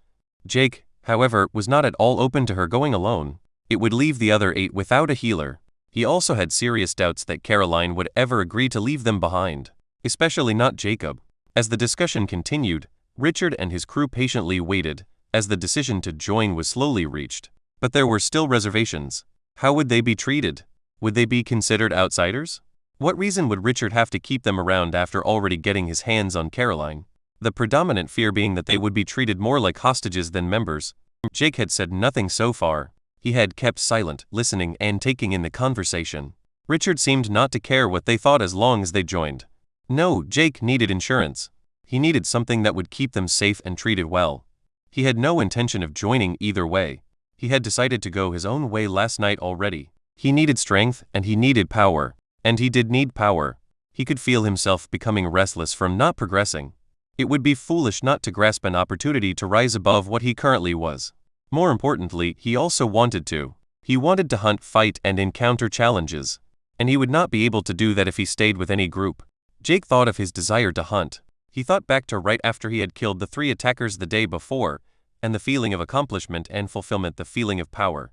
Jake, however, was not at all open to her going alone. It would leave the other 8 without a healer. He also had serious doubts that Caroline would ever agree to leave them behind, especially not Jacob. As the discussion continued, Richard and his crew patiently waited, as the decision to join was slowly reached. But there were still reservations. How would they be treated? Would they be considered outsiders? What reason would Richard have to keep them around after already getting his hands on Caroline? The predominant fear being that they would be treated more like hostages than members. Jake had said nothing so far. He had kept silent, listening and taking in the conversation. Richard seemed not to care what they thought as long as they joined. No, Jake needed insurance. He needed something that would keep them safe and treated well. He had no intention of joining either way. He had decided to go his own way last night already. He needed strength and he needed power. And he did need power. He could feel himself becoming restless from not progressing. It would be foolish not to grasp an opportunity to rise above what he currently was. More importantly, he also wanted to. He wanted to hunt, fight, and encounter challenges. And he would not be able to do that if he stayed with any group. Jake thought of his desire to hunt. He thought back to right after he had killed the 3 attackers the day before, and the feeling of accomplishment and fulfillment, the feeling of power.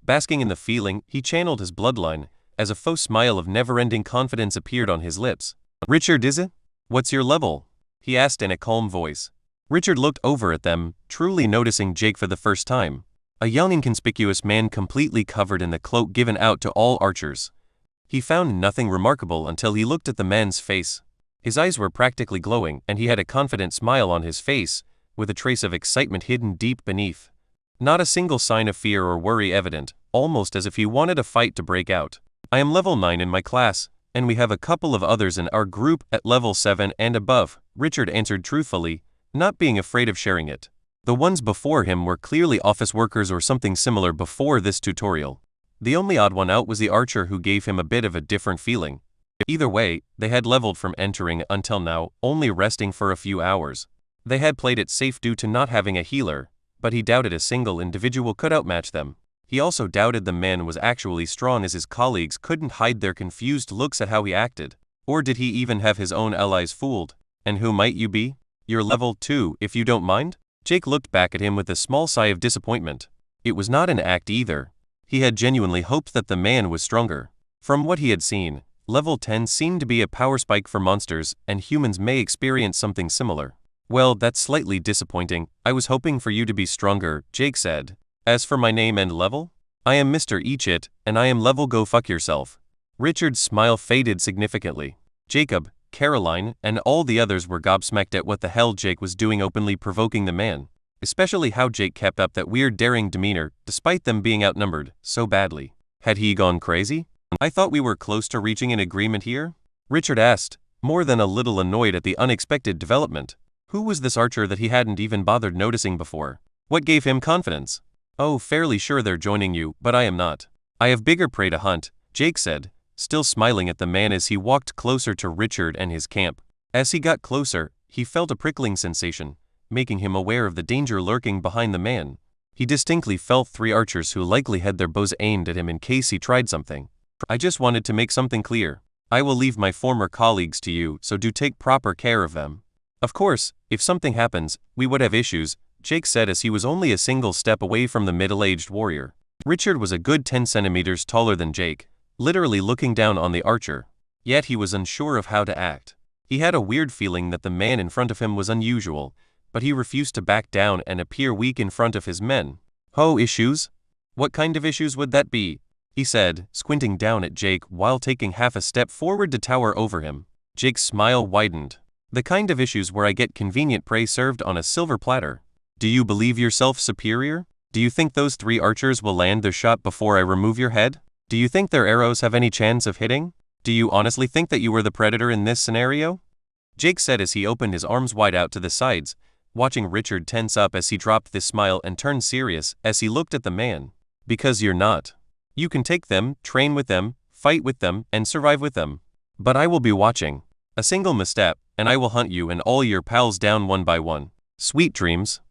Basking in the feeling, he channeled his bloodline, as a faux smile of never-ending confidence appeared on his lips. Richard, is it? What's your level? He asked in a calm voice. Richard looked over at them, truly noticing Jake for the first time. A young inconspicuous man completely covered in the cloak given out to all archers. He found nothing remarkable until he looked at the man's face. His eyes were practically glowing and he had a confident smile on his face, with a trace of excitement hidden deep beneath. Not a single sign of fear or worry evident, almost as if he wanted a fight to break out. I am level 9 in my class, and we have a couple of others in our group at level 7 and above, Richard answered truthfully, not being afraid of sharing it. The ones before him were clearly office workers or something similar before this tutorial. The only odd one out was the archer, who gave him a bit of a different feeling. Either way, they had leveled from entering until now, only resting for a few hours. They had played it safe due to not having a healer, but he doubted a single individual could outmatch them. He also doubted the man was actually strong, as his colleagues couldn't hide their confused looks at how he acted. Or did he even have his own allies fooled? And who might you be? You're level 2, if you don't mind? Jake looked back at him with a small sigh of disappointment. It was not an act either. He had genuinely hoped that the man was stronger. From what he had seen, level 10 seemed to be a power spike for monsters, and humans may experience something similar. Well, that's slightly disappointing. I was hoping for you to be stronger, Jake said. As for my name and level? I am Mr. Eat-It, and I am level go fuck yourself. Richard's smile faded significantly. Jacob, Caroline, and all the others were gobsmacked at what the hell Jake was doing, openly provoking the man. Especially how Jake kept up that weird daring demeanor, despite them being outnumbered so badly. Had he gone crazy? I thought we were close to reaching an agreement here? Richard asked, more than a little annoyed at the unexpected development. Who was this archer that he hadn't even bothered noticing before? What gave him confidence? Oh, fairly sure they're joining you, but I am not. I have bigger prey to hunt, Jake said, still smiling at the man as he walked closer to Richard and his camp. As he got closer, he felt a prickling sensation, making him aware of the danger lurking behind the man. He distinctly felt 3 archers who likely had their bows aimed at him in case he tried something. I just wanted to make something clear. I will leave my former colleagues to you, so do take proper care of them. Of course, if something happens, we would have issues, Jake said as he was only a single step away from the middle-aged warrior. Richard was a good 10 centimeters taller than Jake, literally looking down on the archer. Yet he was unsure of how to act. He had a weird feeling that the man in front of him was unusual, but he refused to back down and appear weak in front of his men. Oh, issues? What kind of issues would that be? He said, squinting down at Jake while taking half a step forward to tower over him. Jake's smile widened. The kind of issues where I get convenient prey served on a silver platter. Do you believe yourself superior? Do you think those 3 archers will land their shot before I remove your head? Do you think their arrows have any chance of hitting? Do you honestly think that you were the predator in this scenario? Jake said as he opened his arms wide out to the sides, watching Richard tense up as he dropped this smile and turned serious as he looked at the man. Because you're not. You can take them, train with them, fight with them, and survive with them. But I will be watching. A single misstep, and I will hunt you and all your pals down one by one. Sweet dreams.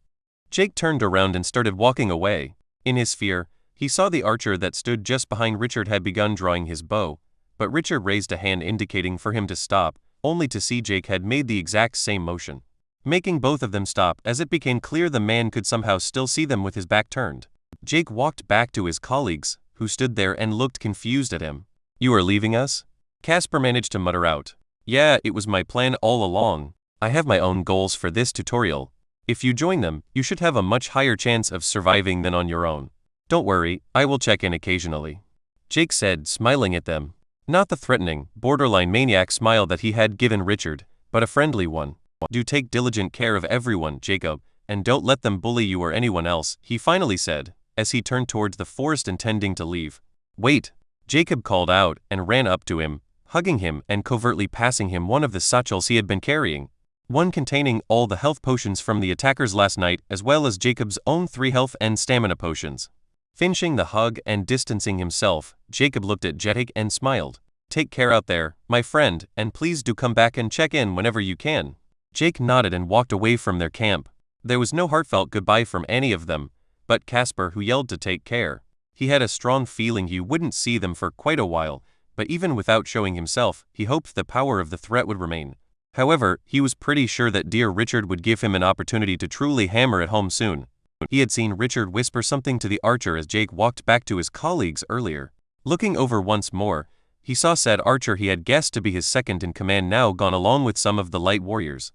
Jake turned around and started walking away. In his fear, he saw the archer that stood just behind Richard had begun drawing his bow, but Richard raised a hand indicating for him to stop, only to see Jake had made the exact same motion, making both of them stop as it became clear the man could somehow still see them with his back turned. Jake walked back to his colleagues, who stood there and looked confused at him. You are leaving us? Casper managed to mutter out. Yeah, it was my plan all along. I have my own goals for this tutorial. If you join them, you should have a much higher chance of surviving than on your own. Don't worry, I will check in occasionally. Jake said, smiling at them. Not the threatening, borderline maniac smile that he had given Richard, but a friendly one. Do take diligent care of everyone, Jacob, and don't let them bully you or anyone else, he finally said, as he turned towards the forest intending to leave. Wait, Jacob called out and ran up to him, hugging him and covertly passing him one of the satchels he had been carrying. One containing all the health potions from the attackers last night as well as Jacob's own 3 health and stamina potions. Finishing the hug and distancing himself, Jacob looked at Jetic and smiled. Take care out there, my friend, and please do come back and check in whenever you can. Jake nodded and walked away from their camp. There was no heartfelt goodbye from any of them, but Casper, who yelled to take care. He had a strong feeling he wouldn't see them for quite a while, but even without showing himself, he hoped the power of the threat would remain. However, he was pretty sure that dear Richard would give him an opportunity to truly hammer it home soon. He had seen Richard whisper something to the archer as Jake walked back to his colleagues earlier. Looking over once more, he saw said archer he had guessed to be his second in command now gone along with some of the light warriors.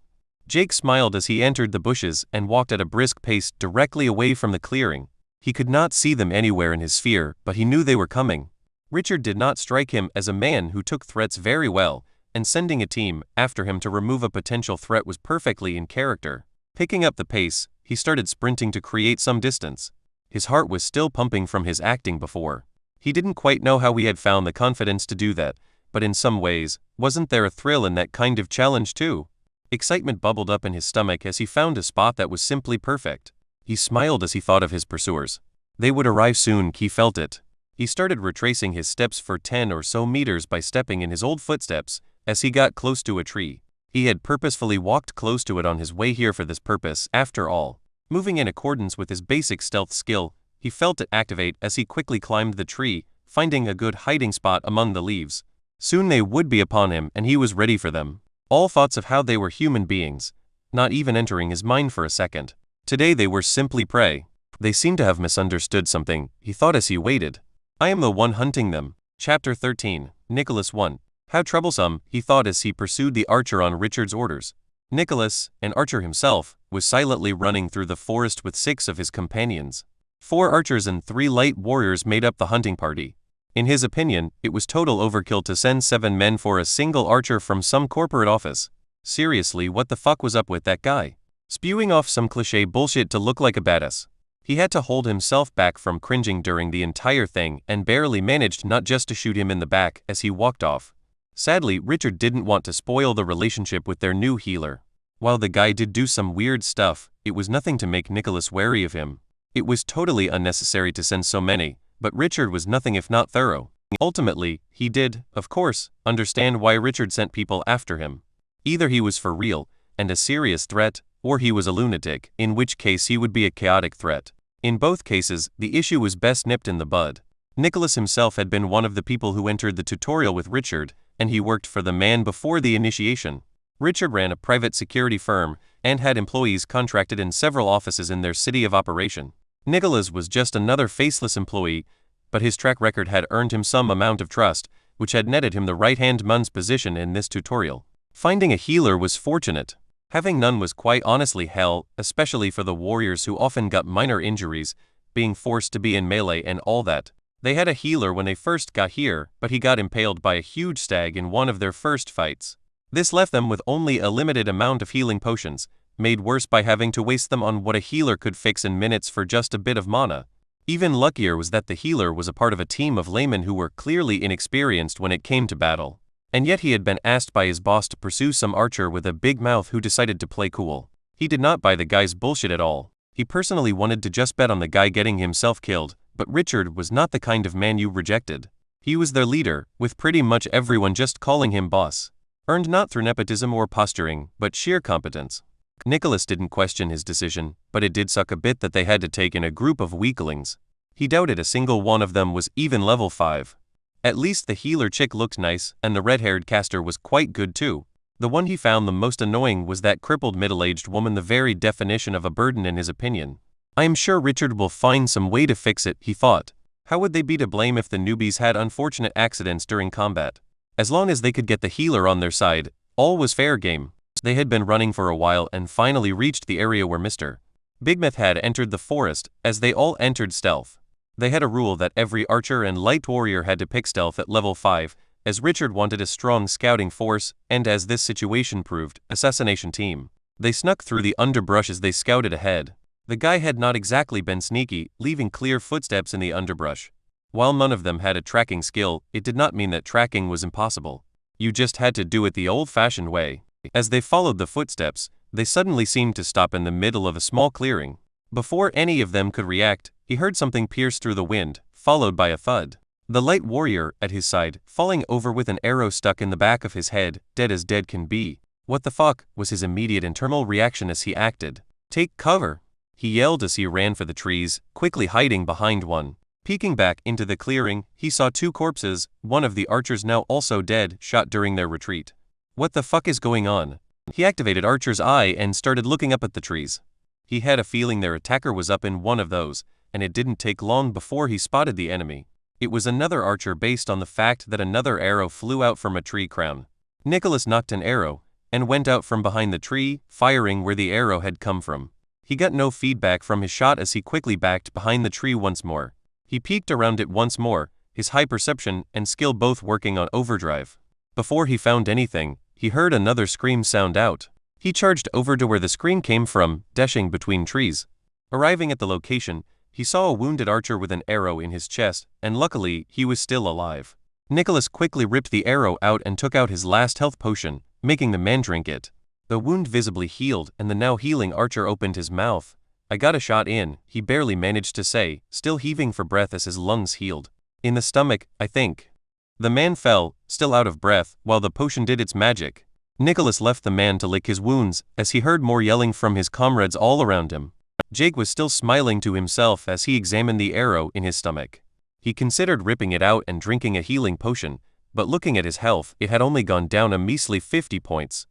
Jake smiled as he entered the bushes and walked at a brisk pace directly away from the clearing. He could not see them anywhere in his sphere, but he knew they were coming. Richard did not strike him as a man who took threats very well, and sending a team after him to remove a potential threat was perfectly in character. Picking up the pace, he started sprinting to create some distance. His heart was still pumping from his acting before. He didn't quite know how he had found the confidence to do that, but in some ways, wasn't there a thrill in that kind of challenge too? Excitement bubbled up in his stomach as he found a spot that was simply perfect. He smiled as he thought of his pursuers. They would arrive soon, he felt it. He started retracing his steps for 10 or so meters by stepping in his old footsteps. As he got close to a tree, he had purposefully walked close to it on his way here for this purpose, after all. Moving in accordance with his basic stealth skill, he felt it activate as he quickly climbed the tree, finding a good hiding spot among the leaves. Soon they would be upon him and he was ready for them. All thoughts of how they were human beings, not even entering his mind for a second. Today they were simply prey. They seemed to have misunderstood something, he thought as he waited. I am the one hunting them. Chapter 13, Nicholas 1. How troublesome, he thought as he pursued the archer on Richard's orders. Nicholas, an archer himself, was silently running through the forest with 6 of his companions. 4 archers and 3 light warriors made up the hunting party. In his opinion, it was total overkill to send 7 men for a single archer from some corporate office. Seriously, what the fuck was up with that guy? Spewing off some cliché bullshit to look like a badass. He had to hold himself back from cringing during the entire thing and barely managed not just to shoot him in the back as he walked off. Sadly, Richard didn't want to spoil the relationship with their new healer. While the guy did do some weird stuff, it was nothing to make Nicholas wary of him. It was totally unnecessary to send so many, but Richard was nothing if not thorough. Ultimately, he did, of course, understand why Richard sent people after him. Either he was for real, and a serious threat, or he was a lunatic, in which case he would be a chaotic threat. In both cases, the issue was best nipped in the bud. Nicholas himself had been one of the people who entered the tutorial with Richard, and he worked for the man before the initiation. Richard ran a private security firm, and had employees contracted in several offices in their city of operation. Nicholas was just another faceless employee, but his track record had earned him some amount of trust, which had netted him the right-hand man's position in this tutorial. Finding a healer was fortunate. Having none was quite honestly hell, especially for the warriors who often got minor injuries, being forced to be in melee and all that. They had a healer when they first got here, but he got impaled by a huge stag in one of their first fights. This left them with only a limited amount of healing potions, made worse by having to waste them on what a healer could fix in minutes for just a bit of mana. Even luckier was that the healer was a part of a team of laymen who were clearly inexperienced when it came to battle. And yet he had been asked by his boss to pursue some archer with a big mouth who decided to play cool. He did not buy the guy's bullshit at all. He personally wanted to just bet on the guy getting himself killed, but Richard was not the kind of man you rejected. He was their leader, with pretty much everyone just calling him boss. Earned not through nepotism or posturing, but sheer competence. Nicholas didn't question his decision, but it did suck a bit that they had to take in a group of weaklings. He doubted a single one of them was even level 5. At least the healer chick looked nice, and the red-haired caster was quite good too. The one he found the most annoying was that crippled middle-aged woman, the very definition of a burden in his opinion. I am sure Richard will find some way to fix it, he thought. How would they be to blame if the newbies had unfortunate accidents during combat? As long as they could get the healer on their side, all was fair game. They had been running for a while and finally reached the area where Mr. Big Myth had entered the forest, as they all entered stealth. They had a rule that every archer and light warrior had to pick stealth at level 5, as Richard wanted a strong scouting force, and as this situation proved, assassination team. They snuck through the underbrush as they scouted ahead. The guy had not exactly been sneaky, leaving clear footsteps in the underbrush. While none of them had a tracking skill, it did not mean that tracking was impossible. You just had to do it the old-fashioned way. As they followed the footsteps, they suddenly seemed to stop in the middle of a small clearing. Before any of them could react, he heard something pierce through the wind, followed by a thud. The light warrior, at his side, falling over with an arrow stuck in the back of his head, dead as dead can be. What the fuck, was his immediate internal reaction as he acted. Take cover! He yelled as he ran for the trees, quickly hiding behind one. Peeking back into the clearing, he saw 2 corpses, one of the archers now also dead, shot during their retreat. What the fuck is going on? He activated Archer's eye and started looking up at the trees. He had a feeling their attacker was up in one of those, and it didn't take long before he spotted the enemy. It was another archer based on the fact that another arrow flew out from a tree crown. Nicholas knocked an arrow, and went out from behind the tree, firing where the arrow had come from. He got no feedback from his shot as he quickly backed behind the tree once more. He peeked around it once more, his high perception and skill both working on overdrive. Before he found anything, he heard another scream sound out. He charged over to where the scream came from, dashing between trees. Arriving at the location, he saw a wounded archer with an arrow in his chest, and luckily, he was still alive. Nicholas quickly ripped the arrow out and took out his last health potion, making the man drink it. The wound visibly healed, and the now healing archer opened his mouth. I got a shot in, he barely managed to say, still heaving for breath as his lungs healed. In the stomach, I think. The man fell, still out of breath, while the potion did its magic. Nicholas left the man to lick his wounds, as he heard more yelling from his comrades all around him. Jake was still smiling to himself as he examined the arrow in his stomach. He considered ripping it out and drinking a healing potion, but looking at his health, it had only gone down a measly 50 points.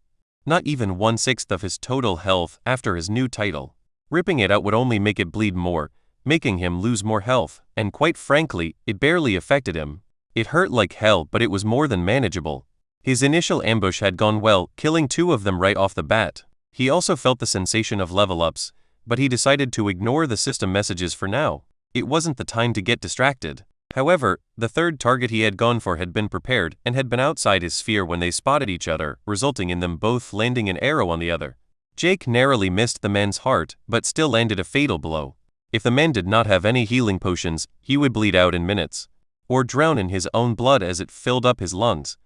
Not even 1/6 of his total health after his new title. Ripping it out would only make it bleed more, making him lose more health, and quite frankly, it barely affected him. It hurt like hell, but it was more than manageable. His initial ambush had gone well, killing 2 of them right off the bat. He also felt the sensation of level ups, but he decided to ignore the system messages for now. It wasn't the time to get distracted. However, the third target he had gone for had been prepared and had been outside his sphere when they spotted each other, resulting in them both landing an arrow on the other. Jake narrowly missed the man's heart, but still landed a fatal blow. If the man did not have any healing potions, he would bleed out in minutes, or drown in his own blood as it filled up his lungs.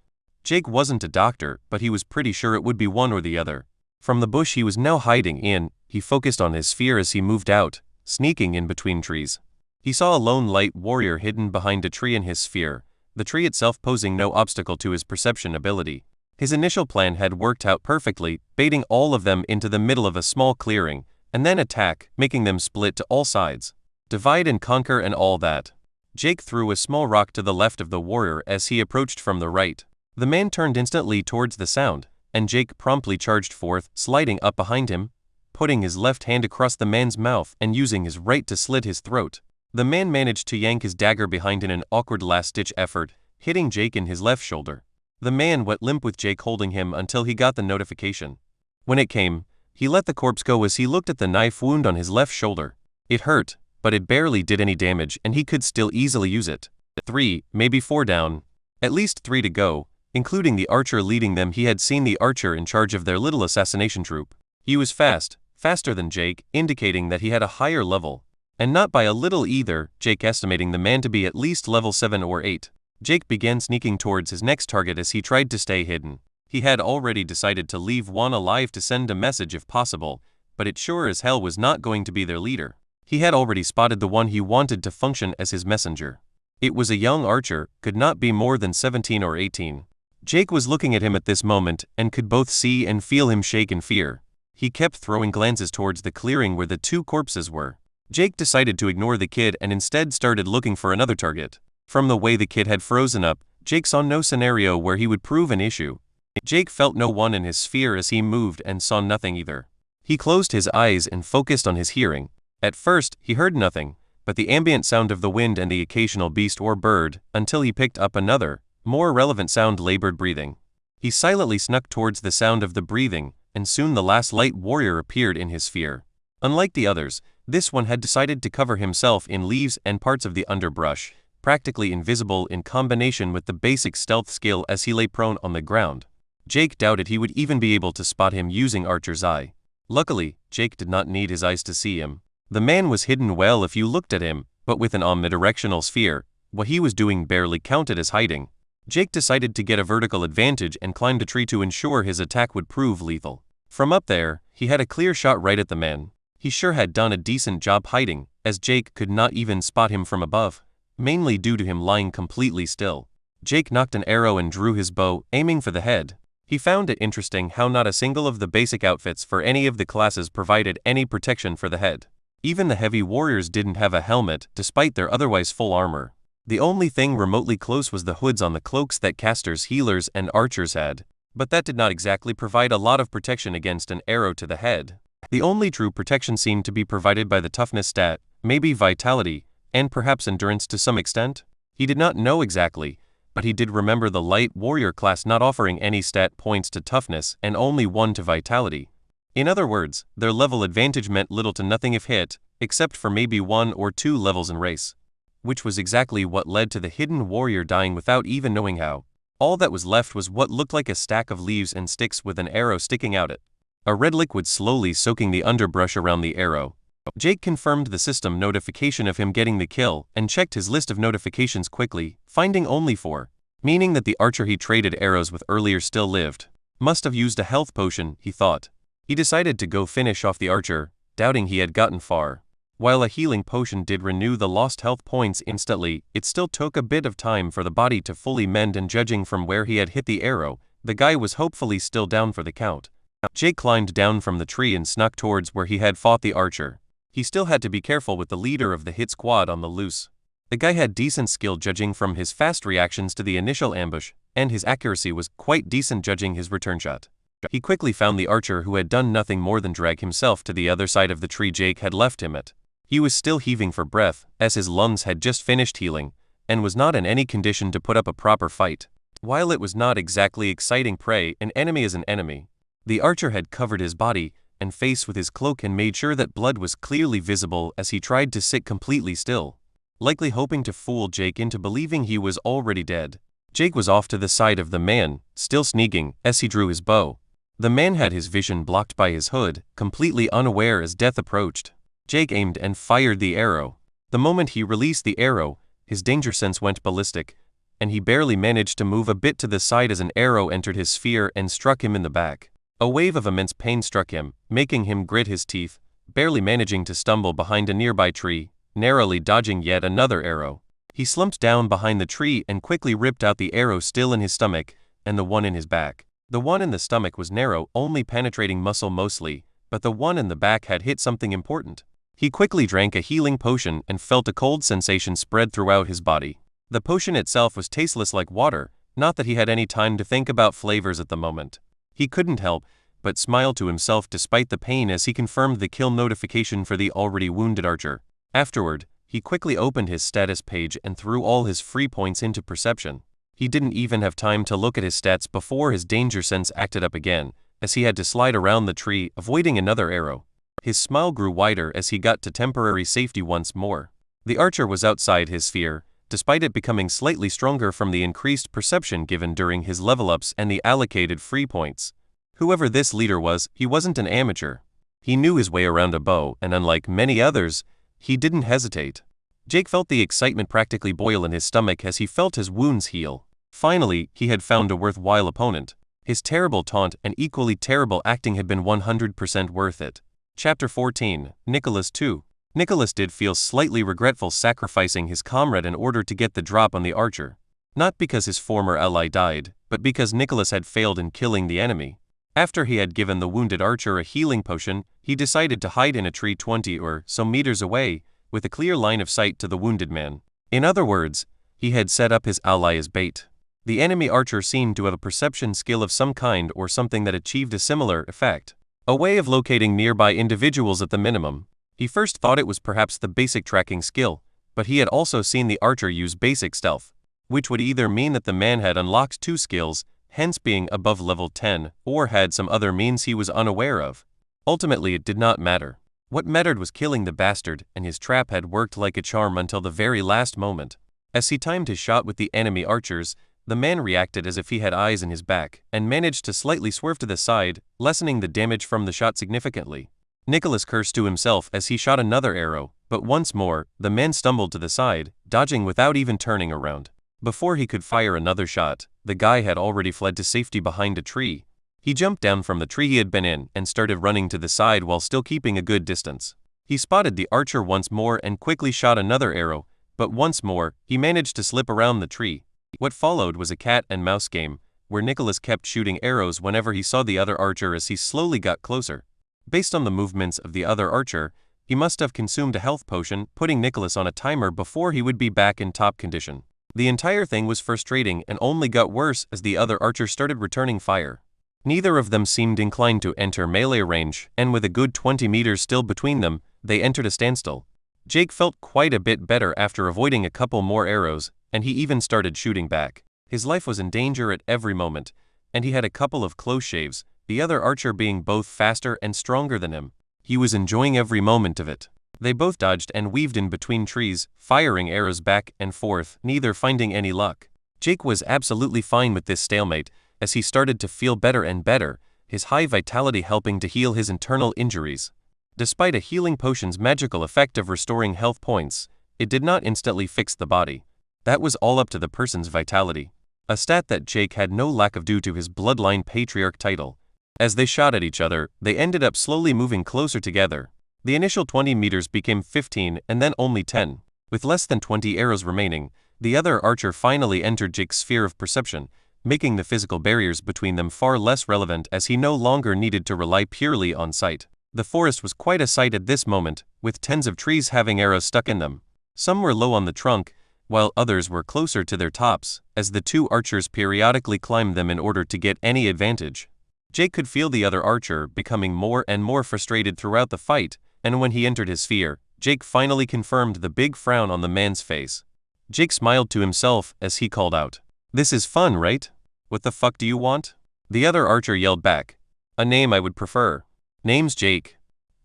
Jake wasn't a doctor, but he was pretty sure it would be one or the other. From the bush he was now hiding in, he focused on his sphere as he moved out, sneaking in between trees. He saw a lone light warrior hidden behind a tree in his sphere, the tree itself posing no obstacle to his perception ability. His initial plan had worked out perfectly, baiting all of them into the middle of a small clearing, and then attack, making them split to all sides. Divide and conquer and all that. Jake threw a small rock to the left of the warrior as he approached from the right. The man turned instantly towards the sound, and Jake promptly charged forth, sliding up behind him, putting his left hand across the man's mouth and using his right to slit his throat. The man managed to yank his dagger behind in an awkward last-ditch effort, hitting Jake in his left shoulder. The man went limp with Jake holding him until he got the notification. When it came, he let the corpse go as he looked at the knife wound on his left shoulder. It hurt, but it barely did any damage and he could still easily use it. 3, maybe 4 down. At least 3 to go, including the archer leading them. He had seen the archer in charge of their little assassination troop. He was fast, faster than Jake, indicating that he had a higher level. And not by a little either, Jake estimating the man to be at least level 7 or 8. Jake began sneaking towards his next target as he tried to stay hidden. He had already decided to leave one alive to send a message if possible, but it sure as hell was not going to be their leader. He had already spotted the one he wanted to function as his messenger. It was a young archer, could not be more than 17 or 18. Jake was looking at him at this moment and could both see and feel him shake in fear. He kept throwing glances towards the clearing where the 2 corpses were. Jake decided to ignore the kid and instead started looking for another target. From the way the kid had frozen up, Jake saw no scenario where he would prove an issue. Jake felt no one in his sphere as he moved and saw nothing either. He closed his eyes and focused on his hearing. At first, he heard nothing, but the ambient sound of the wind and the occasional beast or bird, until he picked up another, more relevant sound: labored breathing. He silently snuck towards the sound of the breathing, and soon the last light warrior appeared in his sphere. Unlike the others, this one had decided to cover himself in leaves and parts of the underbrush, practically invisible in combination with the basic stealth skill as he lay prone on the ground. Jake doubted he would even be able to spot him using Archer's eye. Luckily, Jake did not need his eyes to see him. The man was hidden well if you looked at him, but with an omnidirectional sphere, what he was doing barely counted as hiding. Jake decided to get a vertical advantage and climbed a tree to ensure his attack would prove lethal. From up there, he had a clear shot right at the man. He sure had done a decent job hiding, as Jake could not even spot him from above, mainly due to him lying completely still. Jake knocked an arrow and drew his bow, aiming for the head. He found it interesting how not a single of the basic outfits for any of the classes provided any protection for the head. Even the heavy warriors didn't have a helmet, despite their otherwise full armor. The only thing remotely close was the hoods on the cloaks that casters, healers, and archers had, but that did not exactly provide a lot of protection against an arrow to the head. The only true protection seemed to be provided by the toughness stat, maybe vitality, and perhaps endurance to some extent. He did not know exactly, but he did remember the light warrior class not offering any stat points to toughness and only 1 to vitality. In other words, their level advantage meant little to nothing if hit, except for maybe 1 or 2 levels in race. Which was exactly what led to the hidden warrior dying without even knowing how. All that was left was what looked like a stack of leaves and sticks with an arrow sticking out it. A red liquid slowly soaking the underbrush around the arrow. Jake confirmed the system notification of him getting the kill and checked his list of notifications quickly, finding only 4, meaning that the archer he traded arrows with earlier still lived. Must have used a health potion, he thought. He decided to go finish off the archer, doubting he had gotten far. While a healing potion did renew the lost health points instantly, it still took a bit of time for the body to fully mend, and judging from where he had hit the arrow, the guy was hopefully still down for the count. Jake climbed down from the tree and snuck towards where he had fought the archer. he still had to be careful with the leader of the hit squad on the loose. The guy had decent skill judging from his fast reactions to the initial ambush, and his accuracy was quite decent judging his return shot. He quickly found the archer who had done nothing more than drag himself to the other side of the tree Jake had left him at. He was still heaving for breath, as his lungs had just finished healing, and was not in any condition to put up a proper fight. While it was not exactly exciting prey, an enemy is an enemy. The archer had covered his body and face with his cloak and made sure that blood was clearly visible as he tried to sit completely still, likely hoping to fool Jake into believing he was already dead. Jake was off to the side of the man, still sneaking, as he drew his bow. The man had his vision blocked by his hood, completely unaware as death approached. Jake aimed and fired the arrow. The moment he released the arrow, his danger sense went ballistic, and he barely managed to move a bit to the side as an arrow entered his sphere and struck him in the back. A wave of immense pain struck him, making him grit his teeth, barely managing to stumble behind a nearby tree, narrowly dodging yet another arrow. He slumped down behind the tree and quickly ripped out the arrow still in his stomach, and the one in his back. The one in the stomach was narrow, only penetrating muscle mostly, but the one in the back had hit something important. He quickly drank a healing potion and felt a cold sensation spread throughout his body. The potion itself was tasteless like water, not that he had any time to think about flavors at the moment. He couldn't help but smile to himself despite the pain as he confirmed the kill notification for the already wounded archer. Afterward, he quickly opened his status page and threw all his free points into perception. He didn't even have time to look at his stats before his danger sense acted up again, as he had to slide around the tree, avoiding another arrow. His smile grew wider as he got to temporary safety once more. The archer was outside his sphere, despite it becoming slightly stronger from the increased perception given during his level-ups and the allocated free points. Whoever this leader was, he wasn't an amateur. He knew his way around a bow, and unlike many others, he didn't hesitate. Jake felt the excitement practically boil in his stomach as he felt his wounds heal. Finally, he had found a worthwhile opponent. His terrible taunt and equally terrible acting had been 100% worth it. Chapter 14, Nicholas 2. Nicholas did feel slightly regretful sacrificing his comrade in order to get the drop on the archer. Not because his former ally died, but because Nicholas had failed in killing the enemy. After he had given the wounded archer a healing potion, he decided to hide in a tree 20 or so meters away, with a clear line of sight to the wounded man. In other words, he had set up his ally as bait. The enemy archer seemed to have a perception skill of some kind or something that achieved a similar effect. A way of locating nearby individuals at the minimum. He first thought it was perhaps the basic tracking skill, but he had also seen the archer use basic stealth, which would either mean that the man had unlocked two skills, hence being above level 10, or had some other means he was unaware of. Ultimately, it did not matter. What mattered was killing the bastard, and his trap had worked like a charm until the very last moment. As he timed his shot with the enemy archers, the man reacted as if he had eyes in his back, and managed to slightly swerve to the side, lessening the damage from the shot significantly. Nicholas cursed to himself as he shot another arrow, but once more, the man stumbled to the side, dodging without even turning around. Before he could fire another shot, the guy had already fled to safety behind a tree. He jumped down from the tree he had been in and started running to the side while still keeping a good distance. He spotted the archer once more and quickly shot another arrow, but once more, he managed to slip around the tree. What followed was a cat and mouse game, where Nicholas kept shooting arrows whenever he saw the other archer as he slowly got closer. Based on the movements of the other archer, he must have consumed a health potion, putting Nicholas on a timer before he would be back in top condition. The entire thing was frustrating and only got worse as the other archer started returning fire. Neither of them seemed inclined to enter melee range, and with a good 20 meters still between them, they entered a standstill. Jake felt quite a bit better after avoiding a couple more arrows, and he even started shooting back. His life was in danger at every moment, and he had a couple of close shaves, the other archer being both faster and stronger than him. He was enjoying every moment of it. They both dodged and weaved in between trees, firing arrows back and forth, neither finding any luck. Jake was absolutely fine with this stalemate, as he started to feel better and better, his high vitality helping to heal his internal injuries. Despite a healing potion's magical effect of restoring health points, it did not instantly fix the body. That was all up to the person's vitality, a stat that Jake had no lack of due to his bloodline patriarch title. As they shot at each other, they ended up slowly moving closer together. The initial 20 meters became 15 and then only 10. With less than 20 arrows remaining, the other archer finally entered Jake's sphere of perception, making the physical barriers between them far less relevant as he no longer needed to rely purely on sight. The forest was quite a sight at this moment, with tens of trees having arrows stuck in them. Some were low on the trunk, while others were closer to their tops, as the two archers periodically climbed them in order to get any advantage. Jake could feel the other archer becoming more and more frustrated throughout the fight, and when he entered his sphere, Jake finally confirmed the big frown on the man's face. Jake smiled to himself as he called out, "This is fun, right? What the fuck do you want?" The other archer yelled back, "A name I would prefer." "Name's Jake,"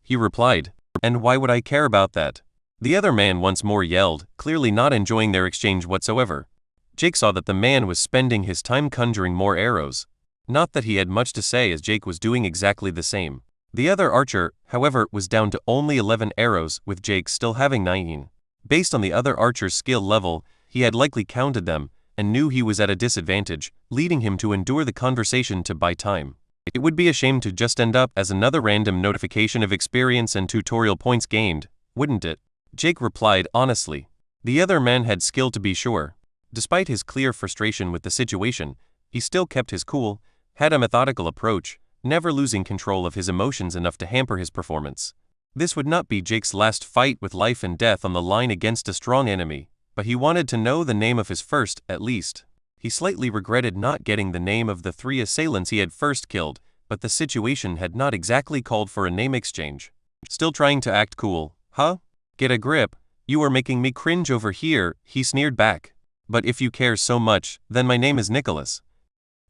he replied. "And why would I care about that?" The other man once more yelled, clearly not enjoying their exchange whatsoever. Jake saw that the man was spending his time conjuring more arrows. Not that he had much to say, as Jake was doing exactly the same. The other archer, however, was down to only 11 arrows, with Jake still having 19. Based on the other archer's skill level, he had likely counted them, and knew he was at a disadvantage, leading him to endure the conversation to buy time. It would be a shame to just end up as another random notification of experience and tutorial points gained, wouldn't it? Jake replied honestly. The other man had skill, to be sure. Despite his clear frustration with the situation, he still kept his cool, had a methodical approach, never losing control of his emotions enough to hamper his performance. This would not be Jake's last fight with life and death on the line against a strong enemy, but he wanted to know the name of his first, at least. He slightly regretted not getting the name of the 3 assailants he had first killed, but the situation had not exactly called for a name exchange. "Still trying to act cool, huh? Get a grip, you are making me cringe over here," he sneered back. "But if you care so much, then my name is Nicholas."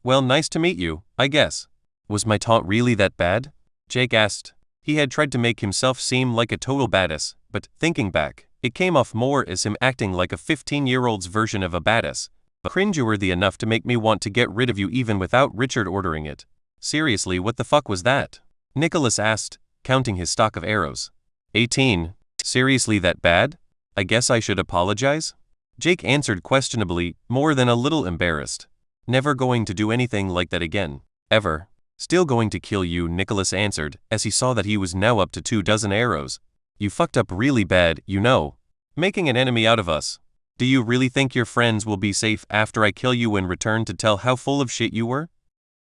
"Well, nice to meet you, I guess." "Was my taunt really that bad?" Jake asked. He had tried to make himself seem like a total badass, but thinking back, it came off more as him acting like a 15-year-old's version of a badass. "Cringeworthy enough to make me want to get rid of you even without Richard ordering it." "Seriously, what the fuck was that?" Nicholas asked, counting his stock of arrows. 18. "Seriously that bad? I guess I should apologize?" Jake answered questionably, more than a little embarrassed. "Never going to do anything like that again. Ever." "Still going to kill you," Nicholas answered, as he saw that he was now up to 24 arrows. "You fucked up really bad, you know. Making an enemy out of us. Do you really think your friends will be safe after I kill you in return to tell how full of shit you were?"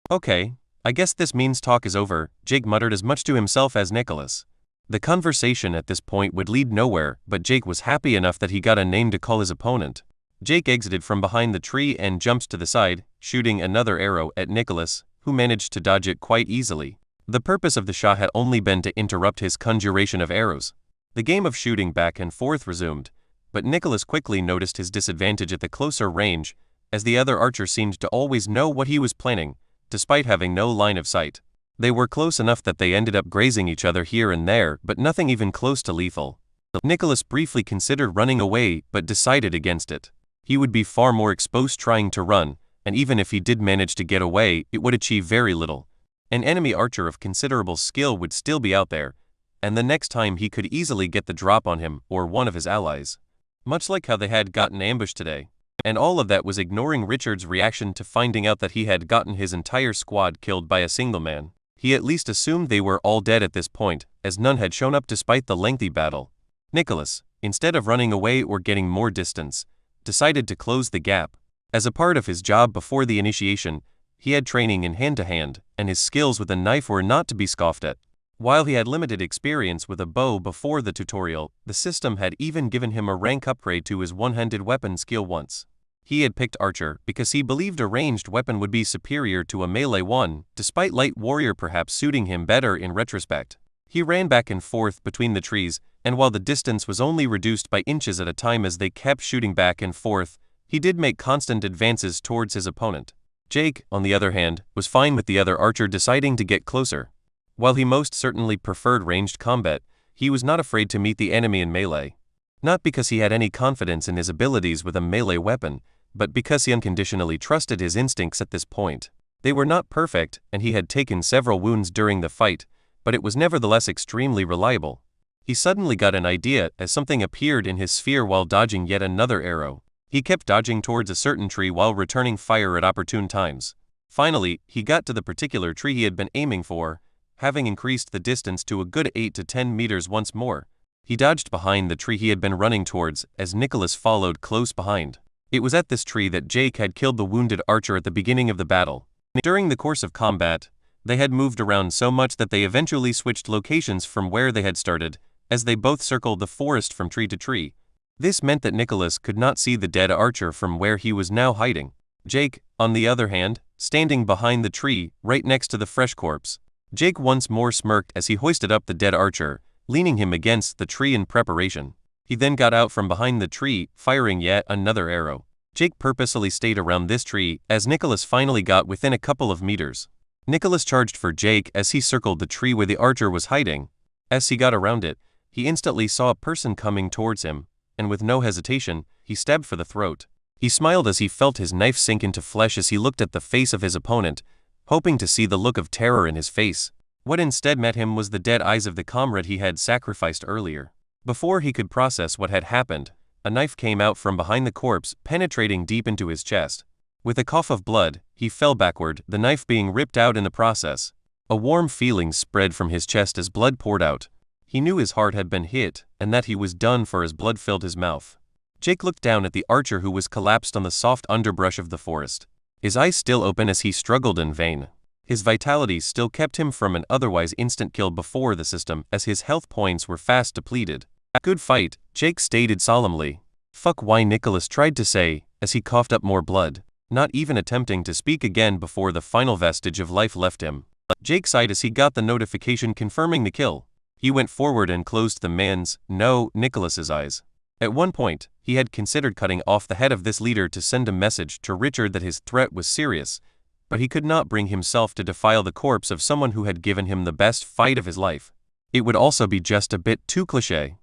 "Okay, I guess this means talk is over," Jake muttered, as much to himself as Nicholas. The conversation at this point would lead nowhere, but Jake was happy enough that he got a name to call his opponent. Jake exited from behind the tree and jumped to the side, shooting another arrow at Nicholas, who managed to dodge it quite easily. The purpose of the shot had only been to interrupt his conjuration of arrows. The game of shooting back and forth resumed, but Nicholas quickly noticed his disadvantage at the closer range, as the other archer seemed to always know what he was planning, despite having no line of sight. They were close enough that they ended up grazing each other here and there, but nothing even close to lethal. Nicholas briefly considered running away, but decided against it. He would be far more exposed trying to run, and even if he did manage to get away, it would achieve very little. An enemy archer of considerable skill would still be out there, and the next time he could easily get the drop on him or one of his allies. Much like how they had gotten ambushed today. And all of that was ignoring Richard's reaction to finding out that he had gotten his entire squad killed by a single man. He at least assumed they were all dead at this point, as none had shown up despite the lengthy battle. Nicholas, instead of running away or getting more distance, decided to close the gap. As a part of his job before the initiation, he had training in hand-to-hand, and his skills with a knife were not to be scoffed at. While he had limited experience with a bow before the tutorial, the system had even given him a rank upgrade to his one-handed weapon skill once. He had picked Archer because he believed a ranged weapon would be superior to a melee one, despite Light Warrior perhaps suiting him better in retrospect. He ran back and forth between the trees, and while the distance was only reduced by inches at a time as they kept shooting back and forth, he did make constant advances towards his opponent. Jake, on the other hand, was fine with the other archer deciding to get closer. While he most certainly preferred ranged combat, he was not afraid to meet the enemy in melee. Not because he had any confidence in his abilities with a melee weapon, but because he unconditionally trusted his instincts at this point. They were not perfect, and he had taken several wounds during the fight, but it was nevertheless extremely reliable. He suddenly got an idea as something appeared in his sphere while dodging yet another arrow. He kept dodging towards a certain tree while returning fire at opportune times. Finally, he got to the particular tree he had been aiming for, having increased the distance to a good 8 to 10 meters once more. He dodged behind the tree he had been running towards, as Nicholas followed close behind. It was at this tree that Jake had killed the wounded archer at the beginning of the battle. During the course of combat, they had moved around so much that they eventually switched locations from where they had started, as they both circled the forest from tree to tree. This meant that Nicholas could not see the dead archer from where he was now hiding. Jake, on the other hand, standing behind the tree, right next to the fresh corpse. Jake once more smirked as he hoisted up the dead archer, leaning him against the tree in preparation. He then got out from behind the tree, firing yet another arrow. Jake purposely stayed around this tree as Nicholas finally got within a couple of meters. Nicholas charged for Jake as he circled the tree where the archer was hiding. As he got around it, he instantly saw a person coming towards him, and with no hesitation, he stabbed for the throat. He smiled as he felt his knife sink into flesh as he looked at the face of his opponent, hoping to see the look of terror in his face. What instead met him was the dead eyes of the comrade he had sacrificed earlier. Before he could process what had happened, a knife came out from behind the corpse, penetrating deep into his chest. With a cough of blood, he fell backward, the knife being ripped out in the process. A warm feeling spread from his chest as blood poured out. He knew his heart had been hit, and that he was done for as blood filled his mouth. Jake looked down at the archer who was collapsed on the soft underbrush of the forest. His eyes still open as he struggled in vain. His vitality still kept him from an otherwise instant kill before the system, as his health points were fast depleted. "Good fight," Jake stated solemnly. "Fuck," why Nicholas tried to say, as he coughed up more blood, not even attempting to speak again before the final vestige of life left him. Jake sighed as he got the notification confirming the kill. He went forward and closed the man's, no, Nicholas's eyes. At one point, he had considered cutting off the head of this leader to send a message to Richard that his threat was serious, but he could not bring himself to defile the corpse of someone who had given him the best fight of his life. It would also be just a bit too cliché.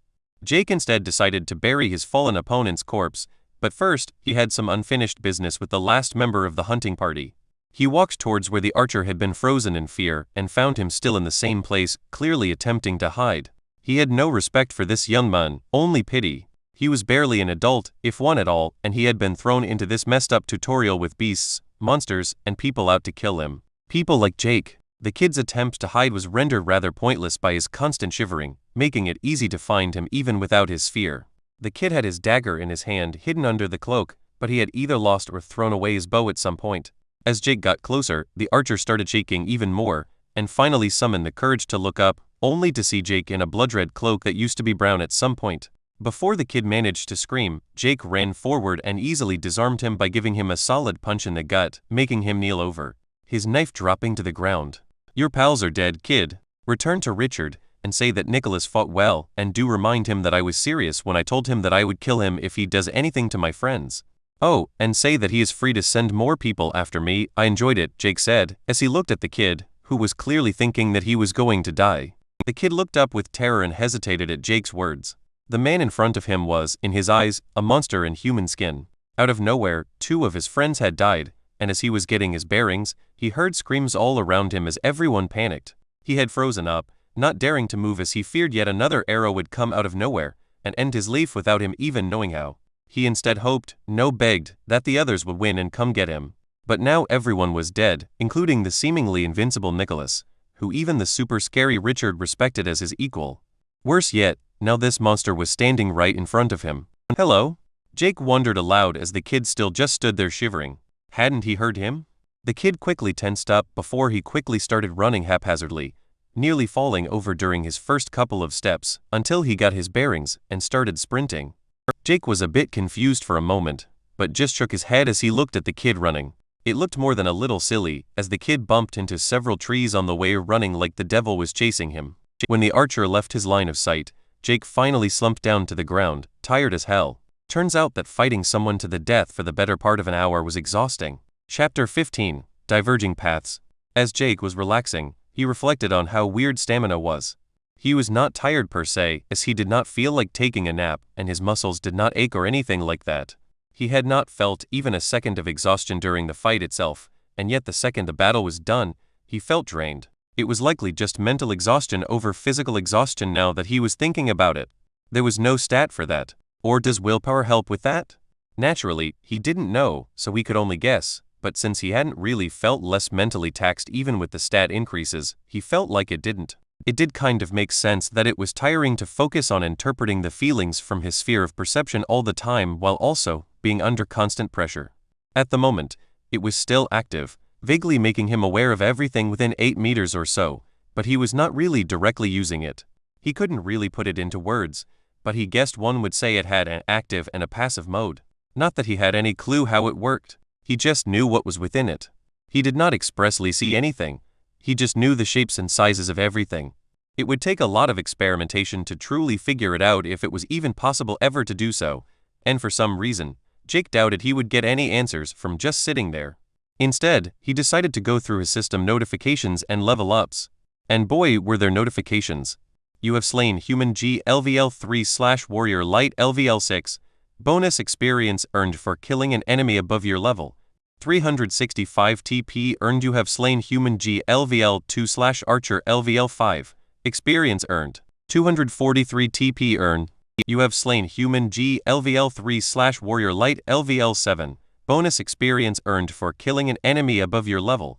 Jake instead decided to bury his fallen opponent's corpse, but first, he had some unfinished business with the last member of the hunting party. He walked towards where the archer had been frozen in fear and found him still in the same place, clearly attempting to hide. He had no respect for this young man, only pity. He was barely an adult, if one at all, and he had been thrown into this messed up tutorial with beasts, monsters, and people out to kill him. People like Jake. The kid's attempt to hide was rendered rather pointless by his constant shivering, making it easy to find him even without his sphere. The kid had his dagger in his hand hidden under the cloak, but he had either lost or thrown away his bow at some point. As Jake got closer, the archer started shaking even more, and finally summoned the courage to look up, only to see Jake in a blood-red cloak that used to be brown at some point. Before the kid managed to scream, Jake ran forward and easily disarmed him by giving him a solid punch in the gut, making him kneel over, his knife dropping to the ground. "Your pals are dead, kid. Return to Richard, and say that Nicholas fought well, and do remind him that I was serious when I told him that I would kill him if he does anything to my friends. Oh, and say that he is free to send more people after me." "I enjoyed it," Jake said, as he looked at the kid, who was clearly thinking that he was going to die. The kid looked up with terror and hesitated at Jake's words. The man in front of him was, in his eyes, a monster in human skin. Out of nowhere, 2 of his friends had died, and as he was getting his bearings, he heard screams all around him as everyone panicked. He had frozen up, not daring to move as he feared yet another arrow would come out of nowhere, and end his life without him even knowing how. He instead hoped, no begged, that the others would win and come get him. But now everyone was dead, including the seemingly invincible Nicholas, who even the super scary Richard respected as his equal. Worse yet, now this monster was standing right in front of him. "Hello?" Jake wondered aloud as the kid still just stood there shivering. Hadn't he heard him? The kid quickly tensed up before he quickly started running haphazardly, nearly falling over during his first couple of steps, until he got his bearings and started sprinting. Jake was a bit confused for a moment, but just shook his head as he looked at the kid running. It looked more than a little silly, as the kid bumped into several trees on the way running like the devil was chasing him. When the archer left his line of sight, Jake finally slumped down to the ground, tired as hell. Turns out that fighting someone to the death for the better part of an hour was exhausting. Chapter 15, Diverging Paths. As Jake was relaxing, he reflected on how weird stamina was. He was not tired per se, as he did not feel like taking a nap, and his muscles did not ache or anything like that. He had not felt even a second of exhaustion during the fight itself, and yet the second the battle was done, he felt drained. It was likely just mental exhaustion over physical exhaustion now that he was thinking about it. There was no stat for that. Or does willpower help with that? Naturally, he didn't know, so he could only guess, but since he hadn't really felt less mentally taxed even with the stat increases, he felt like it didn't. It did kind of make sense that it was tiring to focus on interpreting the feelings from his sphere of perception all the time while also being under constant pressure. At the moment, it was still active, vaguely making him aware of everything within 8 meters or so, but he was not really directly using it. He couldn't really put it into words, but he guessed one would say it had an active and a passive mode. Not that he had any clue how it worked, he just knew what was within it. He did not expressly see anything, he just knew the shapes and sizes of everything. It would take a lot of experimentation to truly figure it out if it was even possible ever to do so, and for some reason, Jake doubted he would get any answers from just sitting there. Instead, he decided to go through his system notifications and level ups. And boy, were there notifications. You have slain human G LVL 3/warrior light LVL 6. Bonus experience earned for killing an enemy above your level. 365 TP earned. You have slain human G LVL 2/archer LVL 5. Experience earned. 243 TP earned. You have slain human G LVL 3/warrior light LVL 7. Bonus experience earned for killing an enemy above your level.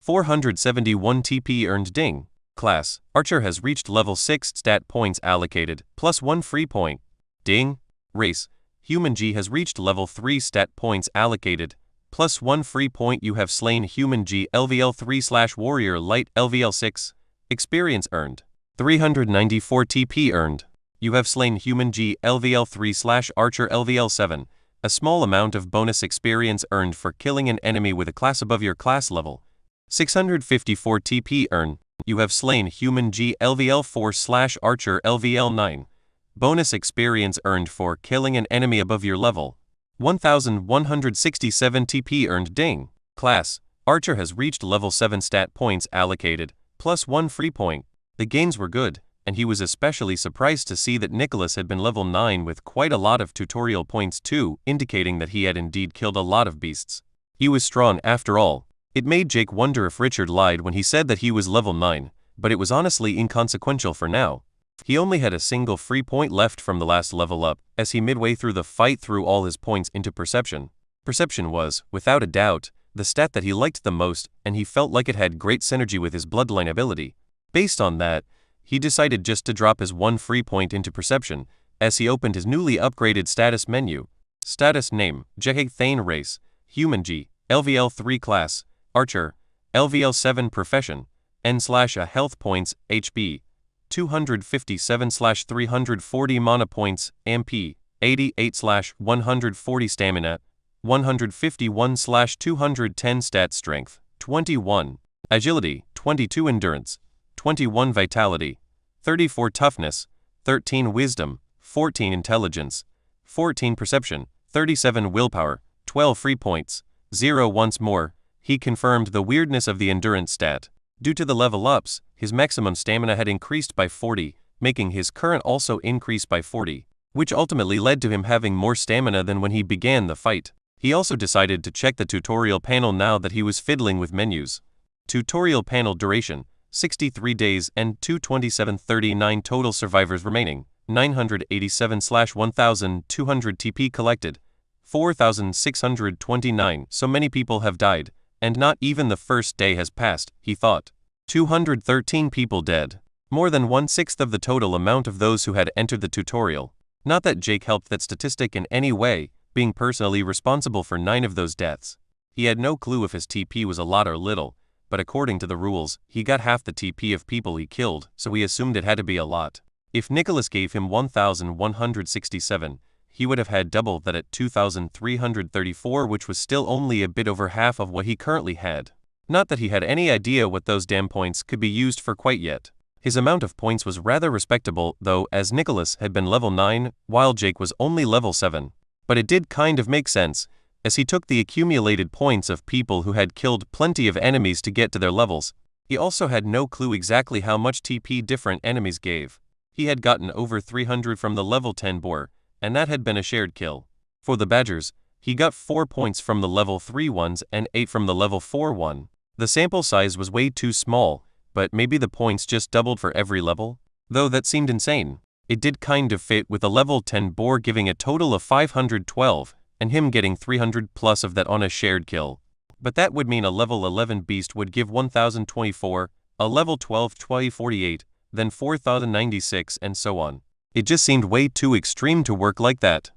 471 TP earned. Ding. Class, Archer has reached level 6. Stat points allocated, +1 free point. Ding. Race, Human G has reached level 3. Stat points allocated, +1 free point. You have slain human G LVL 3/warrior light LVL 6. Experience earned. 394 TP earned. You have slain human G LVL 3/archer LVL 7. A small amount of bonus experience earned for killing an enemy with a class above your class level. 654 TP earned. You have slain human G LVL 4/archer LVL 9. Bonus experience earned for killing an enemy above your level. 1167 TP earned. Ding. Class, Archer has reached level 7. Stat points allocated, +1 free point. The gains were good, and he was especially surprised to see that Nicholas had been level 9 with quite a lot of tutorial points too, indicating that he had indeed killed a lot of beasts. He was strong after all. It made Jake wonder if Richard lied when he said that he was level 9, but it was honestly inconsequential for now. He only had a single free point left from the last level up, as he midway through the fight threw all his points into perception. Perception was, without a doubt, the stat that he liked the most, and he felt like it had great synergy with his bloodline ability. Based on that, he decided just to drop his 1 free point into perception, as he opened his newly upgraded status menu. Status name, Jake Thane Race, Human G, LVL 3 Class, Archer, LVL 7 Profession, N/a Health Points, HP, 257/340 Mana Points, MP, 88/140 Stamina, 151/210 Stat Strength, 21, Agility, 22 Endurance, 21 Vitality, 34 Toughness, 13 Wisdom, 14 Intelligence, 14 Perception, 37 Willpower, 12 free points, 0 once more. He confirmed the weirdness of the endurance stat. Due to the level ups, his maximum stamina had increased by 40, making his current also increase by 40, which ultimately led to him having more stamina than when he began the fight. He also decided to check the tutorial panel now that he was fiddling with menus. Tutorial panel duration, 63 days and 227:39 total survivors remaining, 987/1200 TP collected, 4,629. So many people have died, and not even the first day has passed, he thought. 213 people dead. More than 1/6 of the total amount of those who had entered the tutorial. Not that Jake helped that statistic in any way, being personally responsible for 9 of those deaths. He had no clue if his TP was a lot or little, but according to the rules, he got half the TP of people he killed, so he assumed it had to be a lot. If Nicholas gave him 1,167, he would have had double that at 2,334, which was still only a bit over half of what he currently had. Not that he had any idea what those damn points could be used for quite yet. His amount of points was rather respectable though, as Nicholas had been level 9, while Jake was only level 7. But it did kind of make sense, as he took the accumulated points of people who had killed plenty of enemies to get to their levels. He also had no clue exactly how much TP different enemies gave. He had gotten over 300 from the level 10 boar, and that had been a shared kill. For the badgers, he got 4 points from the level 3 ones and 8 from the level 4 one. The sample size was way too small, but maybe the points just doubled for every level? Though that seemed insane. It did kind of fit with the level 10 boar giving a total of 512, and him getting 300 plus of that on a shared kill. But that would mean a level 11 beast would give 1,024, a level 12 2048, then 4,096 and so on. It just seemed way too extreme to work like that.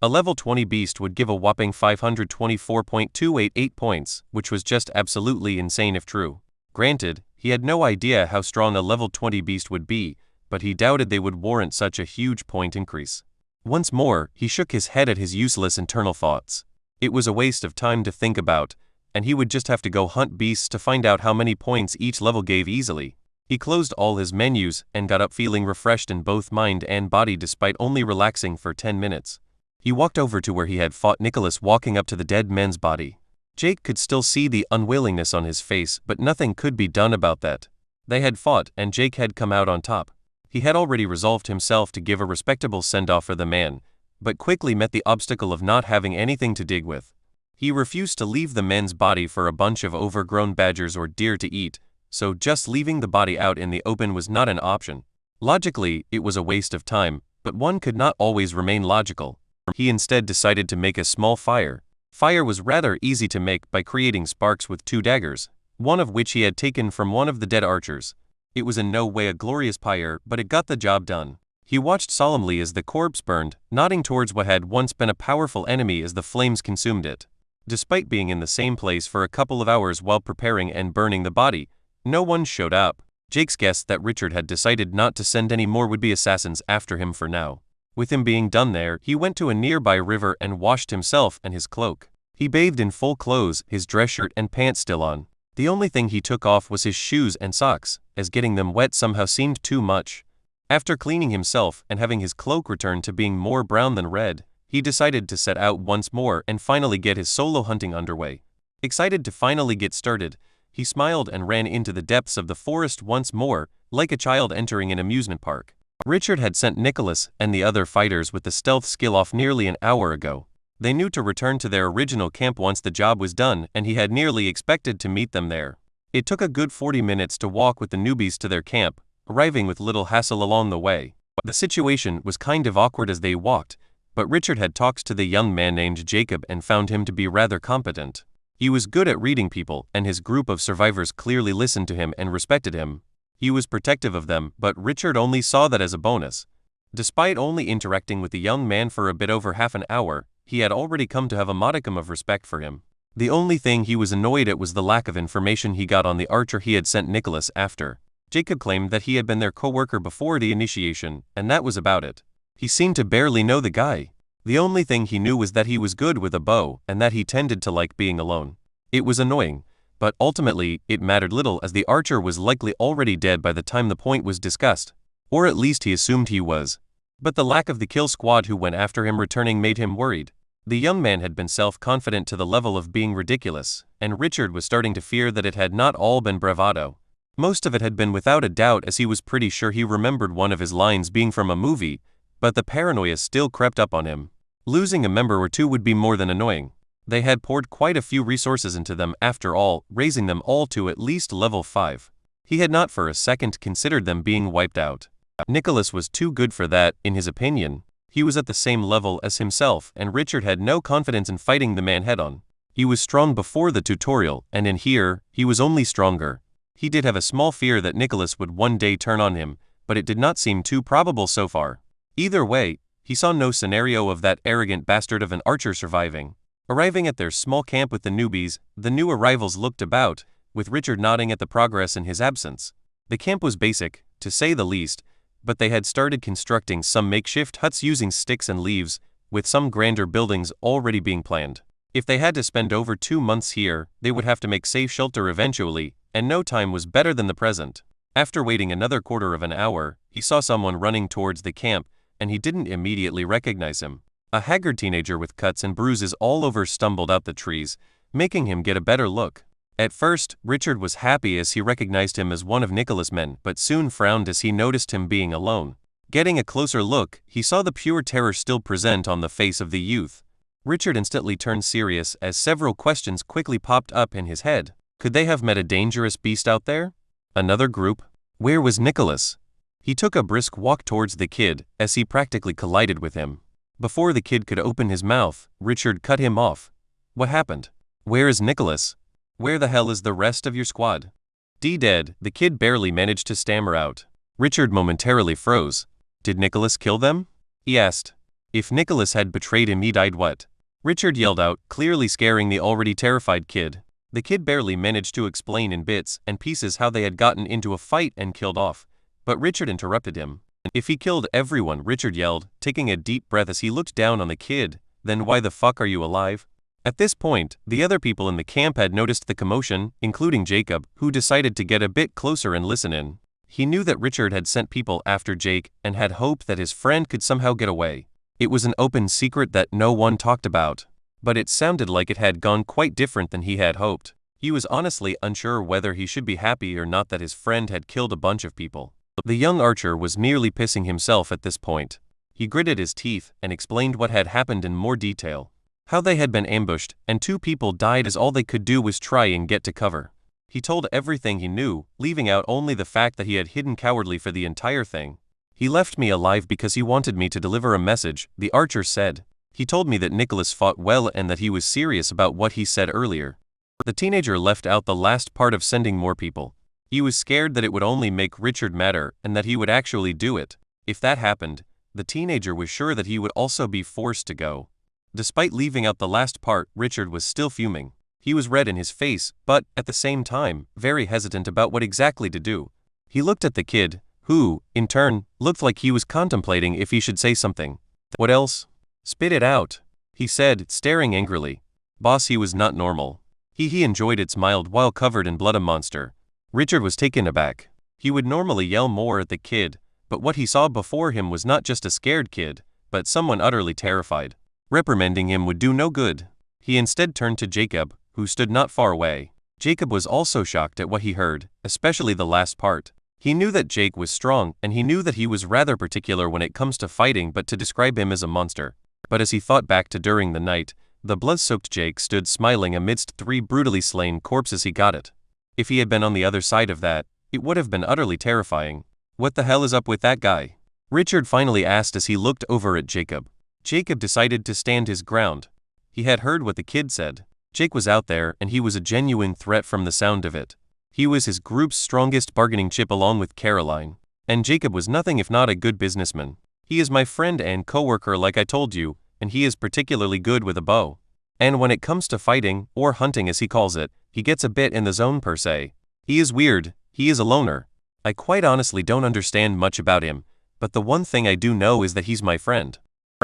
A level 20 beast would give a whopping 524.288 points, which was just absolutely insane if true. Granted, he had no idea how strong a level 20 beast would be, but he doubted they would warrant such a huge point increase. Once more, he shook his head at his useless internal thoughts. It was a waste of time to think about, and he would just have to go hunt beasts to find out how many points each level gave easily. He closed all his menus and got up feeling refreshed in both mind and body despite only relaxing for 10 minutes. He walked over to where he had fought Nicholas, walking up to the dead man's body. Jake could still see the unwillingness on his face, but nothing could be done about that. They had fought, and Jake had come out on top. He had already resolved himself to give a respectable send-off for the man, but quickly met the obstacle of not having anything to dig with. He refused to leave the man's body for a bunch of overgrown badgers or deer to eat, so just leaving the body out in the open was not an option. Logically, it was a waste of time, but one could not always remain logical. He instead decided to make a small fire. Fire was rather easy to make by creating sparks with 2 daggers, one of which he had taken from one of the dead archers. It was in no way a glorious pyre, but it got the job done. He watched solemnly as the corpse burned, nodding towards what had once been a powerful enemy as the flames consumed it. Despite being in the same place for a couple of hours while preparing and burning the body, no one showed up. Jake's guessed that Richard had decided not to send any more would-be assassins after him for now. With him being done there, he went to a nearby river and washed himself and his cloak. He bathed in full clothes, his dress shirt and pants still on. The only thing he took off was his shoes and socks, as getting them wet somehow seemed too much. After cleaning himself and having his cloak return to being more brown than red, he decided to set out once more and finally get his solo hunting underway. Excited to finally get started, he smiled and ran into the depths of the forest once more, like a child entering an amusement park. Richard had sent Nicholas and the other fighters with the stealth skill off nearly an hour ago. They knew to return to their original camp once the job was done, and he had nearly expected to meet them there. It took a good 40 minutes to walk with the newbies to their camp, arriving with little hassle along the way. The situation was kind of awkward as they walked, but Richard had talked to the young man named Jacob and found him to be rather competent. He was good at reading people, and his group of survivors clearly listened to him and respected him. He was protective of them, but Richard only saw that as a bonus. Despite only interacting with the young man for a bit over half an hour, he had already come to have a modicum of respect for him. The only thing he was annoyed at was the lack of information he got on the archer he had sent Nicholas after. Jacob claimed that he had been their co-worker before the initiation, and that was about it. He seemed to barely know the guy. The only thing he knew was that he was good with a bow, and that he tended to like being alone. It was annoying, but ultimately, it mattered little as the archer was likely already dead by the time the point was discussed. Or at least he assumed he was. But the lack of the kill squad who went after him returning made him worried. The young man had been self-confident to the level of being ridiculous, and Richard was starting to fear that it had not all been bravado. Most of it had been without a doubt, as he was pretty sure he remembered one of his lines being from a movie, but the paranoia still crept up on him. Losing a member or two would be more than annoying. They had poured quite a few resources into them after all, raising them all to at least level 5. He had not for a second considered them being wiped out. Nicholas was too good for that, in his opinion. He was at the same level as himself, and Richard had no confidence in fighting the man head-on. He was strong before the tutorial, and in here, he was only stronger. He did have a small fear that Nicholas would one day turn on him, but it did not seem too probable so far. Either way, he saw no scenario of that arrogant bastard of an archer surviving. Arriving at their small camp with the newbies, the new arrivals looked about, with Richard nodding at the progress in his absence. The camp was basic, to say the least, but they had started constructing some makeshift huts using sticks and leaves, with some grander buildings already being planned. If they had to spend over 2 months here, they would have to make safe shelter eventually, and no time was better than the present. After waiting another quarter of an hour, he saw someone running towards the camp, and he didn't immediately recognize him. A haggard teenager with cuts and bruises all over stumbled out the trees, making him get a better look. At first, Richard was happy as he recognized him as one of Nicholas' men, but soon frowned as he noticed him being alone. Getting a closer look, he saw the pure terror still present on the face of the youth. Richard instantly turned serious as several questions quickly popped up in his head. Could they have met a dangerous beast out there? Another group? Where was Nicholas? He took a brisk walk towards the kid as he practically collided with him. Before the kid could open his mouth, Richard cut him off. What happened? Where is Nicholas? Where the hell is the rest of your squad? D-dead, the kid barely managed to stammer out. Richard momentarily froze. Did Nicholas kill them? He asked. If Nicholas had betrayed him, he died what? Richard yelled out, clearly scaring the already terrified kid. The kid barely managed to explain in bits and pieces how they had gotten into a fight and killed off, But Richard interrupted him. If he killed everyone, Richard yelled, taking a deep breath as he looked down on the kid, then why the fuck are you alive? At this point, the other people in the camp had noticed the commotion, including Jacob, who decided to get a bit closer and listen in. He knew that Richard had sent people after Jake and had hoped that his friend could somehow get away. It was an open secret that no one talked about. But it sounded like it had gone quite different than he had hoped. He was honestly unsure whether he should be happy or not that his friend had killed a bunch of people. The young archer was merely pissing himself at this point. He gritted his teeth and explained what had happened in more detail. How they had been ambushed, and 2 people died as all they could do was try and get to cover. He told everything he knew, leaving out only the fact that he had hidden cowardly for the entire thing. He left me alive because he wanted me to deliver a message, the archer said. He told me that Nicholas fought well and that he was serious about what he said earlier. The teenager left out the last part of sending more people. He was scared that it would only make Richard madder and that he would actually do it. If that happened, the teenager was sure that he would also be forced to go. Despite leaving out the last part, Richard was still fuming. He was red in his face, but, at the same time, very hesitant about what exactly to do. He looked at the kid, who, in turn, looked like he was contemplating if he should say something. What else? Spit it out, he said, staring angrily. Boss, he was not normal. He enjoyed it, smiled while covered in blood. A monster. Richard was taken aback. He would normally yell more at the kid, but what he saw before him was not just a scared kid, but someone utterly terrified. Reprimanding him would do no good. He instead turned to Jacob, who stood not far away. Jacob was also shocked at what he heard, especially the last part. He knew that Jake was strong, and he knew that he was rather particular when it comes to fighting, but to describe him as a monster. But as he thought back to during the night, the blood-soaked Jake stood smiling amidst 3 brutally slain corpses. He got it. If he had been on the other side of that, it would have been utterly terrifying. What the hell is up with that guy? Richard finally asked as he looked over at Jacob. Jacob decided to stand his ground. He had heard what the kid said. Jake was out there and he was a genuine threat from the sound of it. He was his group's strongest bargaining chip along with Caroline. And Jacob was nothing if not a good businessman. He is my friend and coworker like I told you, and he is particularly good with a bow. And when it comes to fighting, or hunting as he calls it, he gets a bit in the zone per se. He is weird, he is a loner. I quite honestly don't understand much about him, but the one thing I do know is that he's my friend.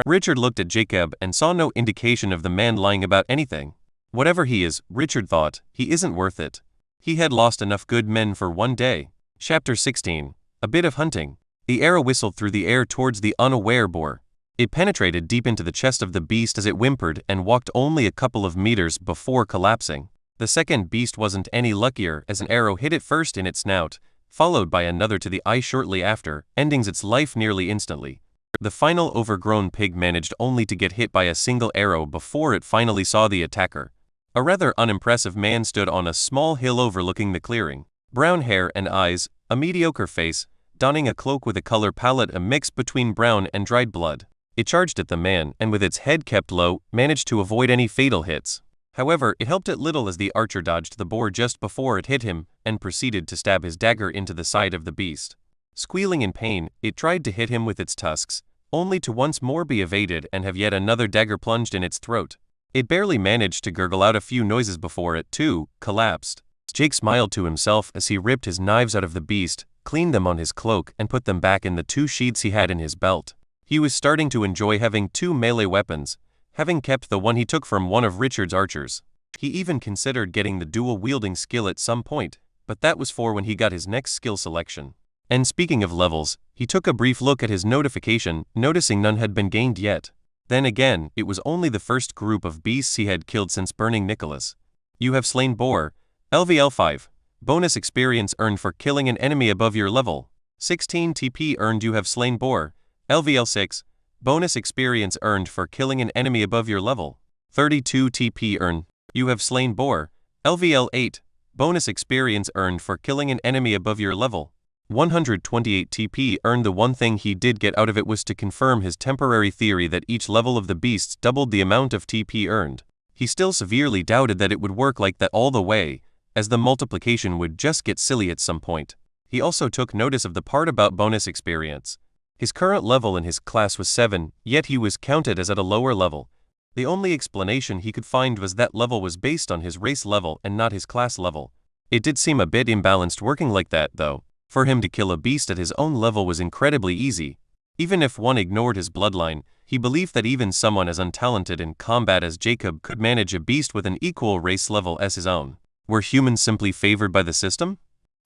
Richard looked at Jacob and saw no indication of the man lying about anything. Whatever he is, Richard thought, he isn't worth it. He had lost enough good men for one day. Chapter 16. A bit of hunting. The arrow whistled through the air towards the unaware boar. It penetrated deep into the chest of the beast as it whimpered and walked only a couple of meters before collapsing. The second beast wasn't any luckier as an arrow hit it first in its snout, followed by another to the eye shortly after, ending its life nearly instantly. The final overgrown pig managed only to get hit by a single arrow before it finally saw the attacker. A rather unimpressive man stood on a small hill overlooking the clearing. Brown hair and eyes, a mediocre face, donning a cloak with a color palette a mix between brown and dried blood. It charged at the man and with its head kept low, managed to avoid any fatal hits. However, it helped it little as the archer dodged the boar just before it hit him and proceeded to stab his dagger into the side of the beast. Squealing in pain, it tried to hit him with its tusks, only to once more be evaded and have yet another dagger plunged in its throat. It barely managed to gurgle out a few noises before it, too, collapsed. Jake smiled to himself as he ripped his knives out of the beast, cleaned them on his cloak and put them back in the 2 sheaths he had in his belt. He was starting to enjoy having 2 melee weapons, having kept the one he took from one of Richard's archers. He even considered getting the dual-wielding skill at some point, but that was for when he got his next skill selection. And speaking of levels, he took a brief look at his notification, noticing none had been gained yet. Then again, it was only the first group of beasts he had killed since burning Nicholas. You have slain boar. LVL 5. Bonus experience earned for killing an enemy above your level. 16 TP earned. You have slain boar. LVL 6. Bonus experience earned for killing an enemy above your level. 32 TP earned. You have slain boar. LVL 8. Bonus experience earned for killing an enemy above your level. 128 TP earned. The one thing he did get out of it was to confirm his temporary theory that each level of the beasts doubled the amount of TP earned. He still severely doubted that it would work like that all the way, as the multiplication would just get silly at some point. He also took notice of the part about bonus experience. His current level in his class was 7, yet he was counted as at a lower level. The only explanation he could find was that level was based on his race level and not his class level. It did seem a bit imbalanced working like that, though. For him to kill a beast at his own level was incredibly easy. Even if one ignored his bloodline, he believed that even someone as untalented in combat as Jacob could manage a beast with an equal race level as his own. Were humans simply favored by the system?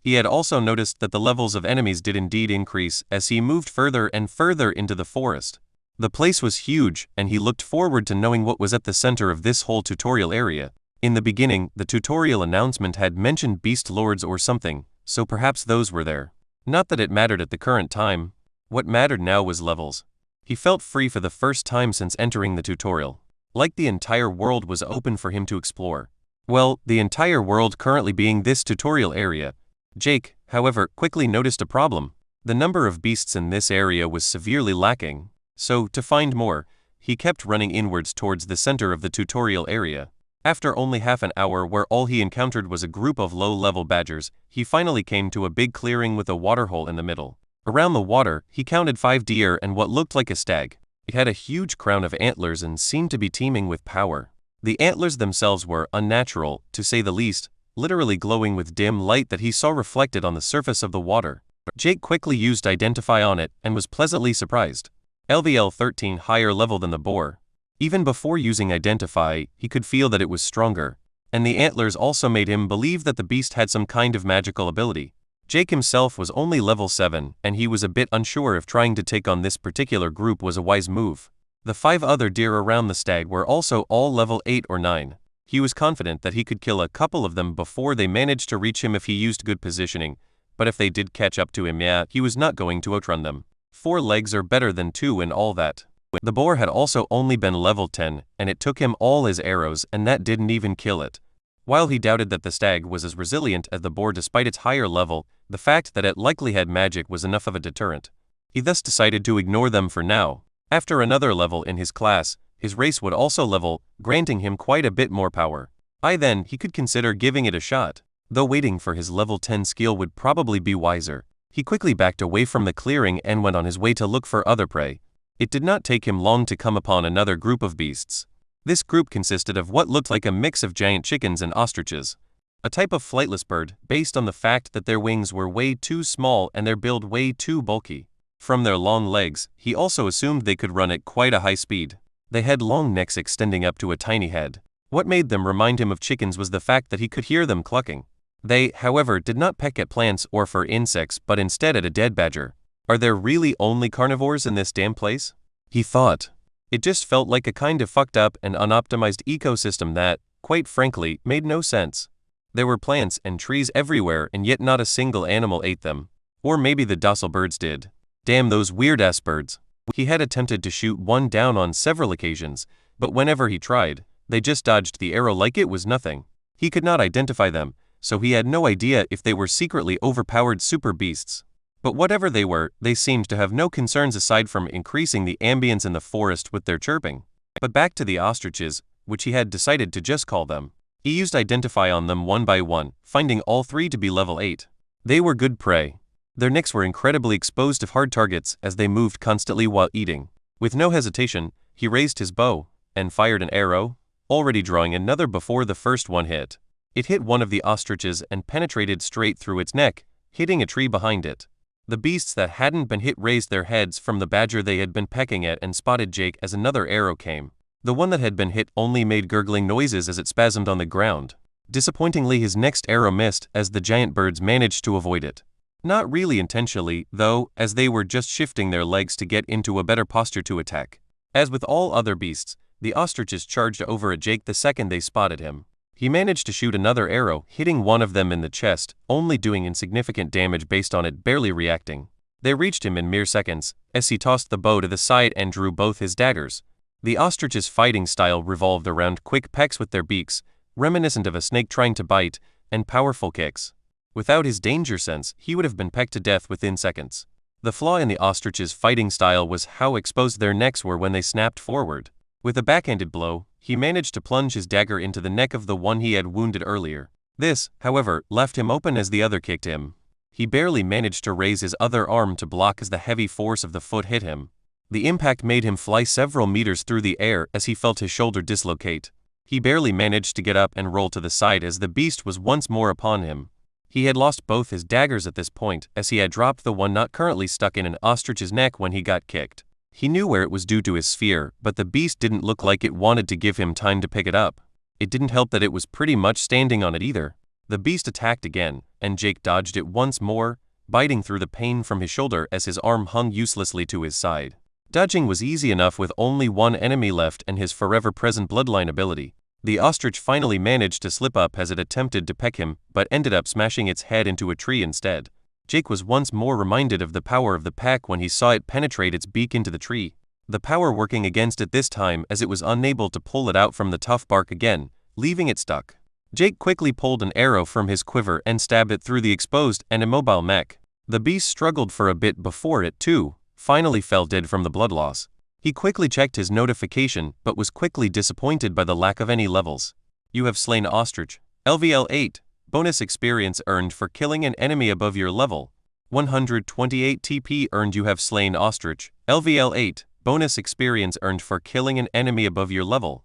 He had also noticed that the levels of enemies did indeed increase as he moved further and further into the forest. The place was huge, and he looked forward to knowing what was at the center of this whole tutorial area. In the beginning, the tutorial announcement had mentioned beast lords or something, so perhaps those were there. Not that it mattered at the current time. What mattered now was levels. He felt free for the first time since entering the tutorial. Like the entire world was open for him to explore. Well, the entire world currently being this tutorial area. Jake, however, quickly noticed a problem. The number of beasts in this area was severely lacking. So, to find more, he kept running inwards towards the center of the tutorial area. After only half an hour where all he encountered was a group of low-level badgers, he finally came to a big clearing with a waterhole in the middle. Around the water, he counted 5 deer and what looked like a stag. It had a huge crown of antlers and seemed to be teeming with power. The antlers themselves were unnatural, to say the least, literally glowing with dim light that he saw reflected on the surface of the water. Jake quickly used Identify on it and was pleasantly surprised. LVL 13 higher level than the boar. Even before using Identify, he could feel that it was stronger, and the antlers also made him believe that the beast had some kind of magical ability. Jake himself was only level 7, and he was a bit unsure if trying to take on this particular group was a wise move. The 5 other deer around the stag were also all level 8 or 9. He was confident that he could kill a couple of them before they managed to reach him if he used good positioning, but if they did catch up to him, he was not going to outrun them. 4 legs are better than 2 and all that. The boar had also only been level 10, and it took him all his arrows and that didn't even kill it. While he doubted that the stag was as resilient as the boar despite its higher level, the fact that it likely had magic was enough of a deterrent. He thus decided to ignore them for now. After another level in his class, his race would also level, granting him quite a bit more power. Then he could consider giving it a shot, though waiting for his level 10 skill would probably be wiser. He quickly backed away from the clearing and went on his way to look for other prey. It did not take him long to come upon another group of beasts. This group consisted of what looked like a mix of giant chickens and ostriches, a type of flightless bird based on the fact that their wings were way too small and their build way too bulky. From their long legs, he also assumed they could run at quite a high speed. They had long necks extending up to a tiny head. What made them remind him of chickens was the fact that he could hear them clucking. They, however, did not peck at plants or for insects but instead at a dead badger. Are there really only carnivores in this damn place? He thought. It just felt like a kind of fucked up and unoptimized ecosystem that, quite frankly, made no sense. There were plants and trees everywhere and yet not a single animal ate them. Or maybe the docile birds did. Damn those weird-ass birds. He had attempted to shoot one down on several occasions, but whenever he tried, they just dodged the arrow like it was nothing. He could not identify them, so he had no idea if they were secretly overpowered super beasts. But whatever they were, they seemed to have no concerns aside from increasing the ambience in the forest with their chirping. But back to the ostriches, which he had decided to just call them. He used Identify on them one by one, finding all 3 to be level 8. They were good prey. Their necks were incredibly exposed to hard targets as they moved constantly while eating. With no hesitation, he raised his bow and fired an arrow, already drawing another before the first one hit. It hit one of the ostriches and penetrated straight through its neck, hitting a tree behind it. The beasts that hadn't been hit raised their heads from the badger they had been pecking at and spotted Jake as another arrow came. The one that had been hit only made gurgling noises as it spasmed on the ground. Disappointingly, his next arrow missed as the giant birds managed to avoid it. Not really intentionally, though, as they were just shifting their legs to get into a better posture to attack. As with all other beasts, the ostriches charged over at Jake the second they spotted him. He managed to shoot another arrow, hitting one of them in the chest, only doing insignificant damage based on it barely reacting. They reached him in mere seconds, as he tossed the bow to the side and drew both his daggers. The ostrich's fighting style revolved around quick pecks with their beaks, reminiscent of a snake trying to bite, and powerful kicks. Without his danger sense, he would have been pecked to death within seconds. The flaw in the ostrich's fighting style was how exposed their necks were when they snapped forward. With a backhanded blow, he managed to plunge his dagger into the neck of the one he had wounded earlier. This, however, left him open as the other kicked him. He barely managed to raise his other arm to block as the heavy force of the foot hit him. The impact made him fly several meters through the air as he felt his shoulder dislocate. He barely managed to get up and roll to the side as the beast was once more upon him. He had lost both his daggers at this point, as he had dropped the one not currently stuck in an ostrich's neck when he got kicked. He knew where it was due to his sphere, but the beast didn't look like it wanted to give him time to pick it up. It didn't help that it was pretty much standing on it either. The beast attacked again, and Jake dodged it once more, biting through the pain from his shoulder as his arm hung uselessly to his side. Dodging was easy enough with only one enemy left and his forever-present bloodline ability. The ostrich finally managed to slip up as it attempted to peck him, but ended up smashing its head into a tree instead. Jake was once more reminded of the power of the pack when he saw it penetrate its beak into the tree. The power working against it this time as it was unable to pull it out from the tough bark again, leaving it stuck. Jake quickly pulled an arrow from his quiver and stabbed it through the exposed and immobile neck. The beast struggled for a bit before it, too, finally fell dead from the blood loss. He quickly checked his notification but was quickly disappointed by the lack of any levels. You have slain ostrich. LVL 8. Bonus experience earned for killing an enemy above your level. 128 TP earned. You have slain ostrich. LVL 8. Bonus experience earned for killing an enemy above your level.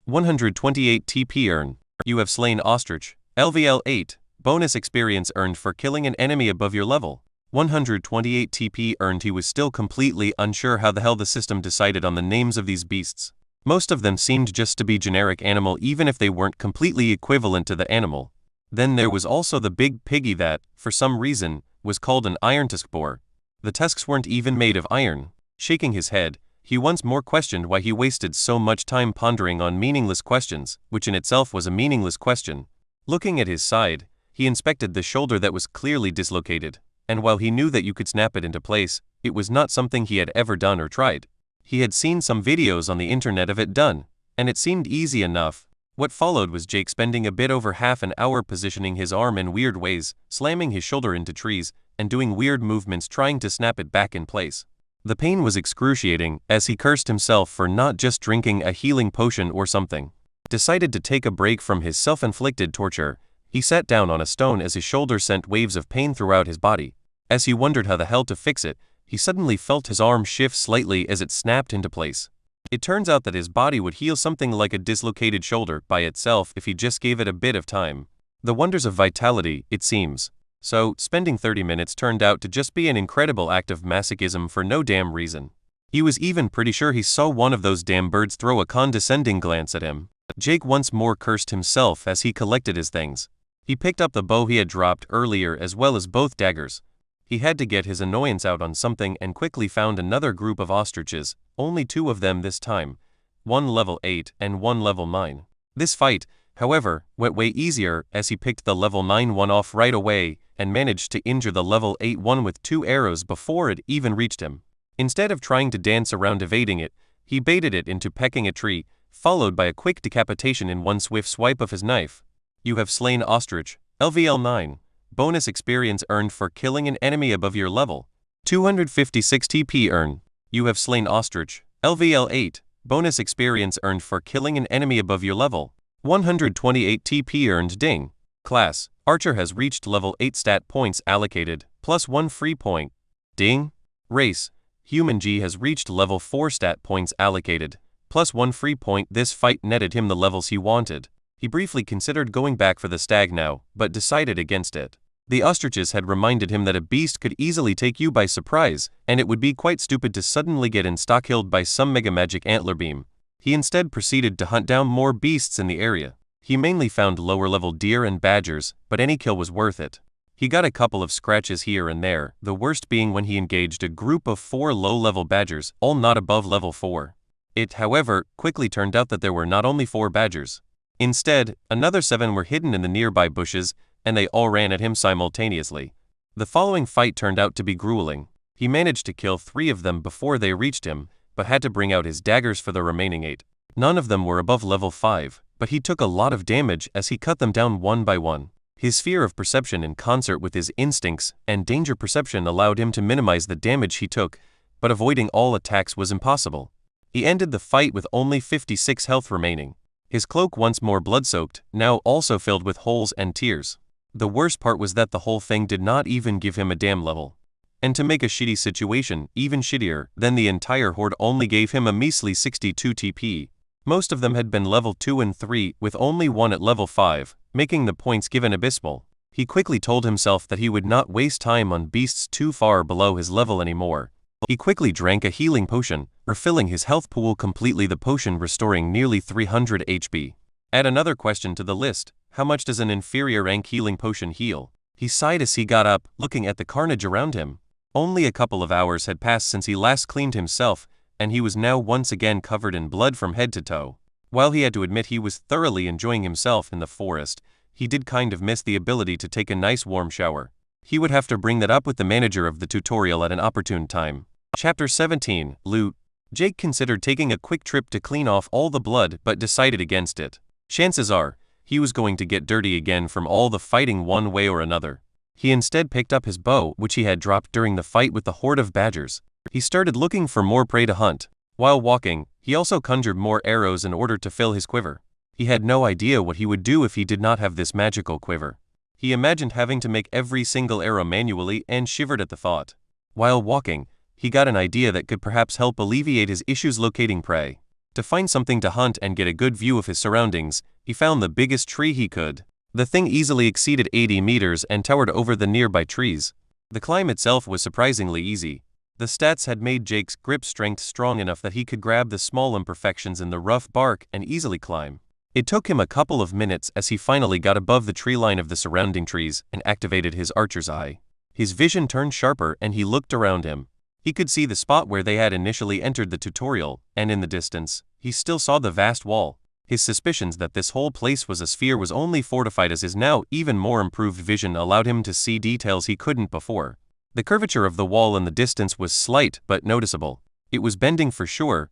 128 TP earned. You have slain ostrich. LVL 8. Bonus experience earned for killing an enemy above your level. 128 TP earned. He was still completely unsure how the hell the system decided on the names of these beasts. Most of them seemed just to be generic animal even if they weren't completely equivalent to the animal. Then there was also the big piggy that, for some reason, was called an iron tusk boar. The tusks weren't even made of iron. Shaking his head, he once more questioned why he wasted so much time pondering on meaningless questions, which in itself was a meaningless question. Looking at his side, he inspected the shoulder that was clearly dislocated, and while he knew that you could snap it into place, it was not something he had ever done or tried. He had seen some videos on the internet of it done, and it seemed easy enough. What followed was Jake spending a bit over half an hour positioning his arm in weird ways, slamming his shoulder into trees, and doing weird movements trying to snap it back in place. The pain was excruciating, as he cursed himself for not just drinking a healing potion or something. Decided to take a break from his self-inflicted torture, he sat down on a stone as his shoulder sent waves of pain throughout his body. As he wondered how the hell to fix it, he suddenly felt his arm shift slightly as it snapped into place. It turns out that his body would heal something like a dislocated shoulder by itself if he just gave it a bit of time. The wonders of vitality, it seems. So, spending 30 minutes turned out to just be an incredible act of masochism for no damn reason. He was even pretty sure he saw one of those damn birds throw a condescending glance at him. Jake once more cursed himself as he collected his things. He picked up the bow he had dropped earlier as well as both daggers. He had to get his annoyance out on something and quickly found another group of ostriches, only 2 of them this time, one level 8 and one level 9. This fight, however, went way easier as he picked the level 9 one off right away and managed to injure the level 8 one with 2 arrows before it even reached him. Instead of trying to dance around evading it, he baited it into pecking a tree, followed by a quick decapitation in one swift swipe of his knife. You have slain ostrich. LVL 9. Bonus experience earned for killing an enemy above your level. 256 TP earned. You have slain ostrich. LVL 8. Bonus experience earned for killing an enemy above your level. 128 TP earned. Ding. Class. Archer has reached level 8 stat points allocated, plus 1 free point. Ding. Race. Human G has reached level 4 stat points allocated, plus 1 free point. This fight netted him the levels he wanted. He briefly considered going back for the stag now, but decided against it. The ostriches had reminded him that a beast could easily take you by surprise, and it would be quite stupid to suddenly get insta-killed by some mega magic antler beam. He instead proceeded to hunt down more beasts in the area. He mainly found lower-level deer and badgers, but any kill was worth it. He got a couple of scratches here and there, the worst being when he engaged a group of 4 low-level badgers, all not above level 4. It, however, quickly turned out that there were not only 4 badgers. Instead, another 7 were hidden in the nearby bushes, and they all ran at him simultaneously. The following fight turned out to be grueling. He managed to kill 3 of them before they reached him, but had to bring out his daggers for the remaining 8. None of them were above level 5, but he took a lot of damage as he cut them down one by one. His sphere of perception in concert with his instincts and danger perception allowed him to minimize the damage he took, but avoiding all attacks was impossible. He ended the fight with only 56 health remaining. His cloak, once more blood-soaked, now also filled with holes and tears. The worst part was that the whole thing did not even give him a damn level. And to make a shitty situation even shittier, then the entire horde only gave him a measly 62 TP. Most of them had been level 2 and 3, with only one at level 5, making the points given abysmal. He quickly told himself that he would not waste time on beasts too far below his level anymore. He quickly drank a healing potion, refilling his health pool completely, the potion restoring nearly 300 HP. Add another question to the list: how much does an inferior rank healing potion heal? He sighed as he got up, looking at the carnage around him. Only a couple of hours had passed since he last cleaned himself, and he was now once again covered in blood from head to toe. While he had to admit he was thoroughly enjoying himself in the forest, he did kind of miss the ability to take a nice warm shower. He would have to bring that up with the manager of the tutorial at an opportune time. Chapter 17, Loot. Jake considered taking a quick trip to clean off all the blood but decided against it. Chances are, he was going to get dirty again from all the fighting one way or another. He instead picked up his bow, which he had dropped during the fight with the horde of badgers. He started looking for more prey to hunt. While walking, he also conjured more arrows in order to fill his quiver. He had no idea what he would do if he did not have this magical quiver. He imagined having to make every single arrow manually and shivered at the thought. While walking, he got an idea that could perhaps help alleviate his issues locating prey. To find something to hunt and get a good view of his surroundings, he found the biggest tree he could. The thing easily exceeded 80 meters and towered over the nearby trees. The climb itself was surprisingly easy. The stats had made Jake's grip strength strong enough that he could grab the small imperfections in the rough bark and easily climb. It took him a couple of minutes as he finally got above the tree line of the surrounding trees and activated his archer's eye. His vision turned sharper and he looked around him. He could see the spot where they had initially entered the tutorial, and in the distance, he still saw the vast wall. His suspicions that this whole place was a sphere was only fortified as his now even more improved vision allowed him to see details he couldn't before. The curvature of the wall in the distance was slight but noticeable. It was bending for sure.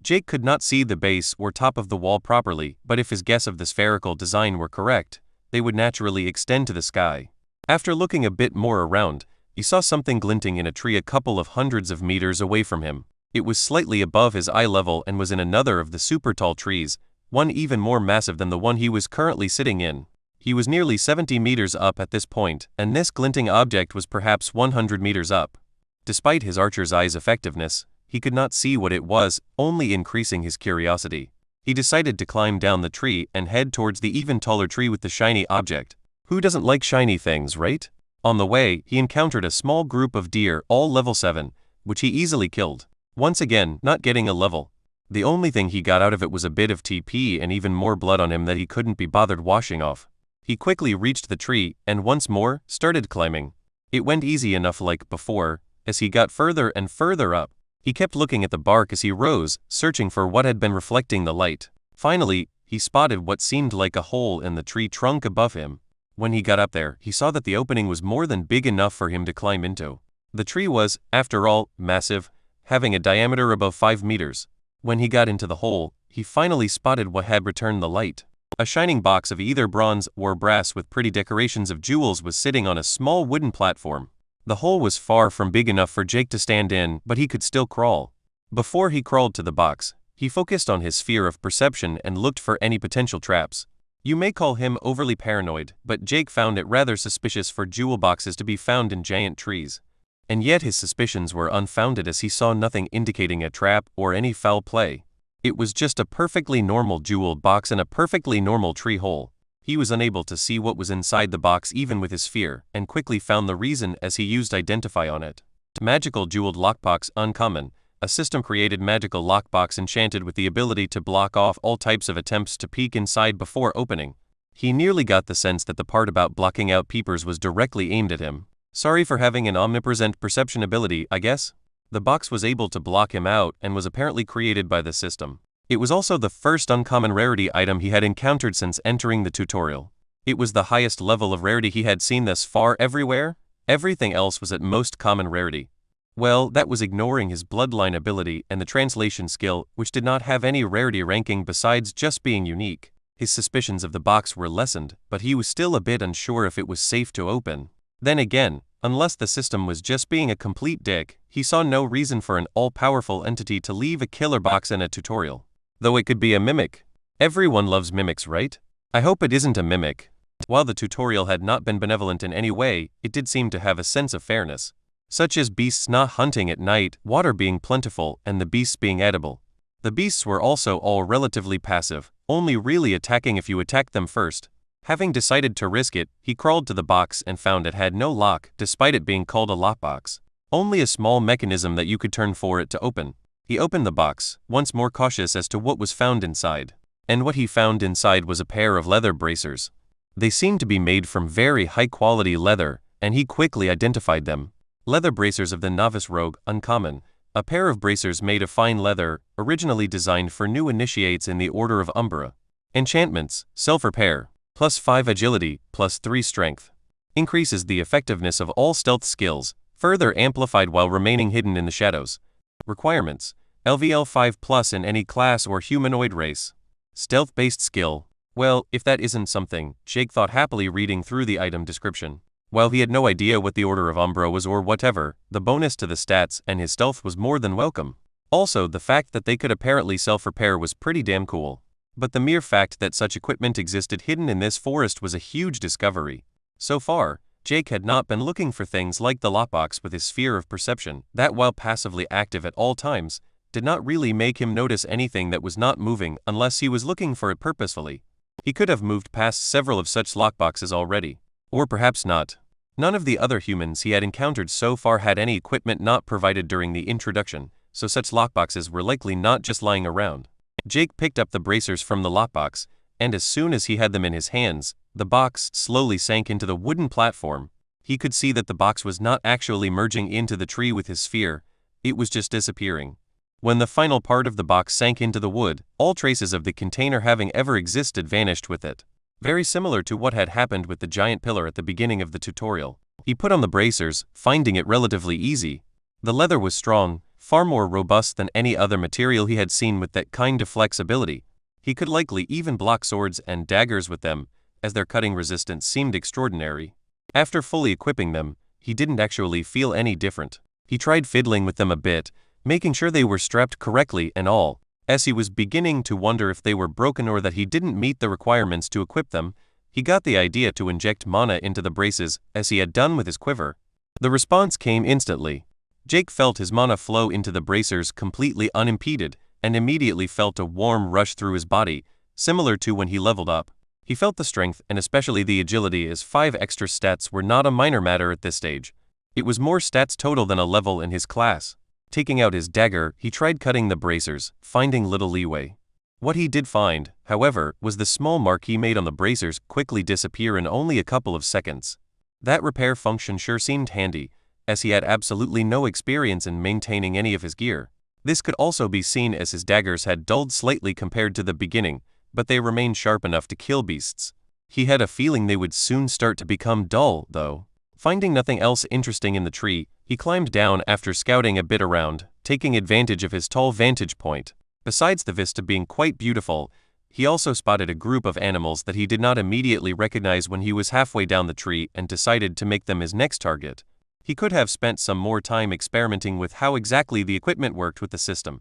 Jake could not see the base or top of the wall properly, but if his guess of the spherical design were correct, they would naturally extend to the sky. After looking a bit more around, he saw something glinting in a tree a couple of hundreds of meters away from him. It was slightly above his eye level and was in another of the super tall trees, one even more massive than the one he was currently sitting in. He was nearly 70 meters up at this point, and this glinting object was perhaps 100 meters up. Despite his archer's eye's effectiveness, he could not see what it was, only increasing his curiosity. He decided to climb down the tree and head towards the even taller tree with the shiny object. Who doesn't like shiny things, right? On the way, he encountered a small group of deer, all level 7, which he easily killed. Once again, not getting a level. The only thing he got out of it was a bit of TP and even more blood on him that he couldn't be bothered washing off. He quickly reached the tree and once more started climbing. It went easy enough like before. As he got further and further up, he kept looking at the bark as he rose, searching for what had been reflecting the light. Finally, he spotted what seemed like a hole in the tree trunk above him. When he got up there, he saw that the opening was more than big enough for him to climb into. The tree was, after all, massive, having a diameter above 5 meters. When he got into the hole, he finally spotted what had returned the light. A shining box of either bronze or brass with pretty decorations of jewels was sitting on a small wooden platform. The hole was far from big enough for Jake to stand in, but he could still crawl. Before he crawled to the box, he focused on his sphere of perception and looked for any potential traps. You may call him overly paranoid, but Jake found it rather suspicious for jewel boxes to be found in giant trees. And yet his suspicions were unfounded as he saw nothing indicating a trap or any foul play. It was just a perfectly normal jeweled box in a perfectly normal tree hole. He was unable to see what was inside the box even with his sphere, and quickly found the reason as he used Identify on it. Magical jeweled lockbox uncommon. A system-created magical lockbox enchanted with the ability to block off all types of attempts to peek inside before opening. He nearly got the sense that the part about blocking out peepers was directly aimed at him. Sorry for having an omnipresent perception ability, I guess? The box was able to block him out and was apparently created by the system. It was also the first uncommon rarity item he had encountered since entering the tutorial. It was the highest level of rarity he had seen thus far everywhere. Everything else was at most common rarity. Well, that was ignoring his bloodline ability and the translation skill, which did not have any rarity ranking besides just being unique. His suspicions of the box were lessened, but he was still a bit unsure if it was safe to open. Then again, unless the system was just being a complete dick, he saw no reason for an all-powerful entity to leave a killer box in a tutorial. Though it could be a mimic. Everyone loves mimics, right? I hope it isn't a mimic. While the tutorial had not been benevolent in any way, it did seem to have a sense of fairness. Such as beasts not hunting at night, water being plentiful, and the beasts being edible. The beasts were also all relatively passive, only really attacking if you attacked them first. Having decided to risk it, he crawled to the box and found it had no lock, despite it being called a lockbox. Only a small mechanism that you could turn for it to open. He opened the box, once more cautious as to what was found inside. And what he found inside was a pair of leather bracers. They seemed to be made from very high-quality leather, and he quickly identified them. Leather bracers of the Novice Rogue, uncommon. A pair of bracers made of fine leather, originally designed for new initiates in the Order of Umbra. Enchantments, self-repair, +5 agility, +3 strength. Increases the effectiveness of all stealth skills, further amplified while remaining hidden in the shadows. Requirements: LVL 5+ in any class or humanoid race. Stealth-based skill. Well, if that isn't something, Jake thought happily reading through the item description. While he had no idea what the Order of Umbra was or whatever, the bonus to the stats and his stealth was more than welcome. Also, the fact that they could apparently self-repair was pretty damn cool. But the mere fact that such equipment existed hidden in this forest was a huge discovery. So far, Jake had not been looking for things like the lockbox with his sphere of perception, that while passively active at all times, did not really make him notice anything that was not moving unless he was looking for it purposefully. He could have moved past several of such lockboxes already. Or perhaps not. None of the other humans he had encountered so far had any equipment not provided during the introduction, so such lockboxes were likely not just lying around. Jake picked up the bracers from the lockbox, and as soon as he had them in his hands, the box slowly sank into the wooden platform. He could see that the box was not actually merging into the tree with his sphere, it was just disappearing. When the final part of the box sank into the wood, all traces of the container having ever existed vanished with it. Very similar to what had happened with the giant pillar at the beginning of the tutorial. He put on the bracers, finding it relatively easy. The leather was strong, far more robust than any other material he had seen with that kind of flexibility. He could likely even block swords and daggers with them, as their cutting resistance seemed extraordinary. After fully equipping them, he didn't actually feel any different. He tried fiddling with them a bit, making sure they were strapped correctly and all. As he was beginning to wonder if they were broken or that he didn't meet the requirements to equip them, he got the idea to inject mana into the braces, as he had done with his quiver. The response came instantly. Jake felt his mana flow into the bracers completely unimpeded, and immediately felt a warm rush through his body, similar to when he leveled up. He felt the strength and especially the agility, as 5 extra stats were not a minor matter at this stage. It was more stats total than a level in his class. Taking out his dagger, he tried cutting the bracers, finding little leeway. What he did find, however, was the small mark he made on the bracers quickly disappear in only a couple of seconds. That repair function sure seemed handy, as he had absolutely no experience in maintaining any of his gear. This could also be seen as his daggers had dulled slightly compared to the beginning, but they remained sharp enough to kill beasts. He had a feeling they would soon start to become dull, though. Finding nothing else interesting in the tree, he climbed down after scouting a bit around, taking advantage of his tall vantage point. Besides the vista being quite beautiful, he also spotted a group of animals that he did not immediately recognize when he was halfway down the tree and decided to make them his next target. He could have spent some more time experimenting with how exactly the equipment worked with the system,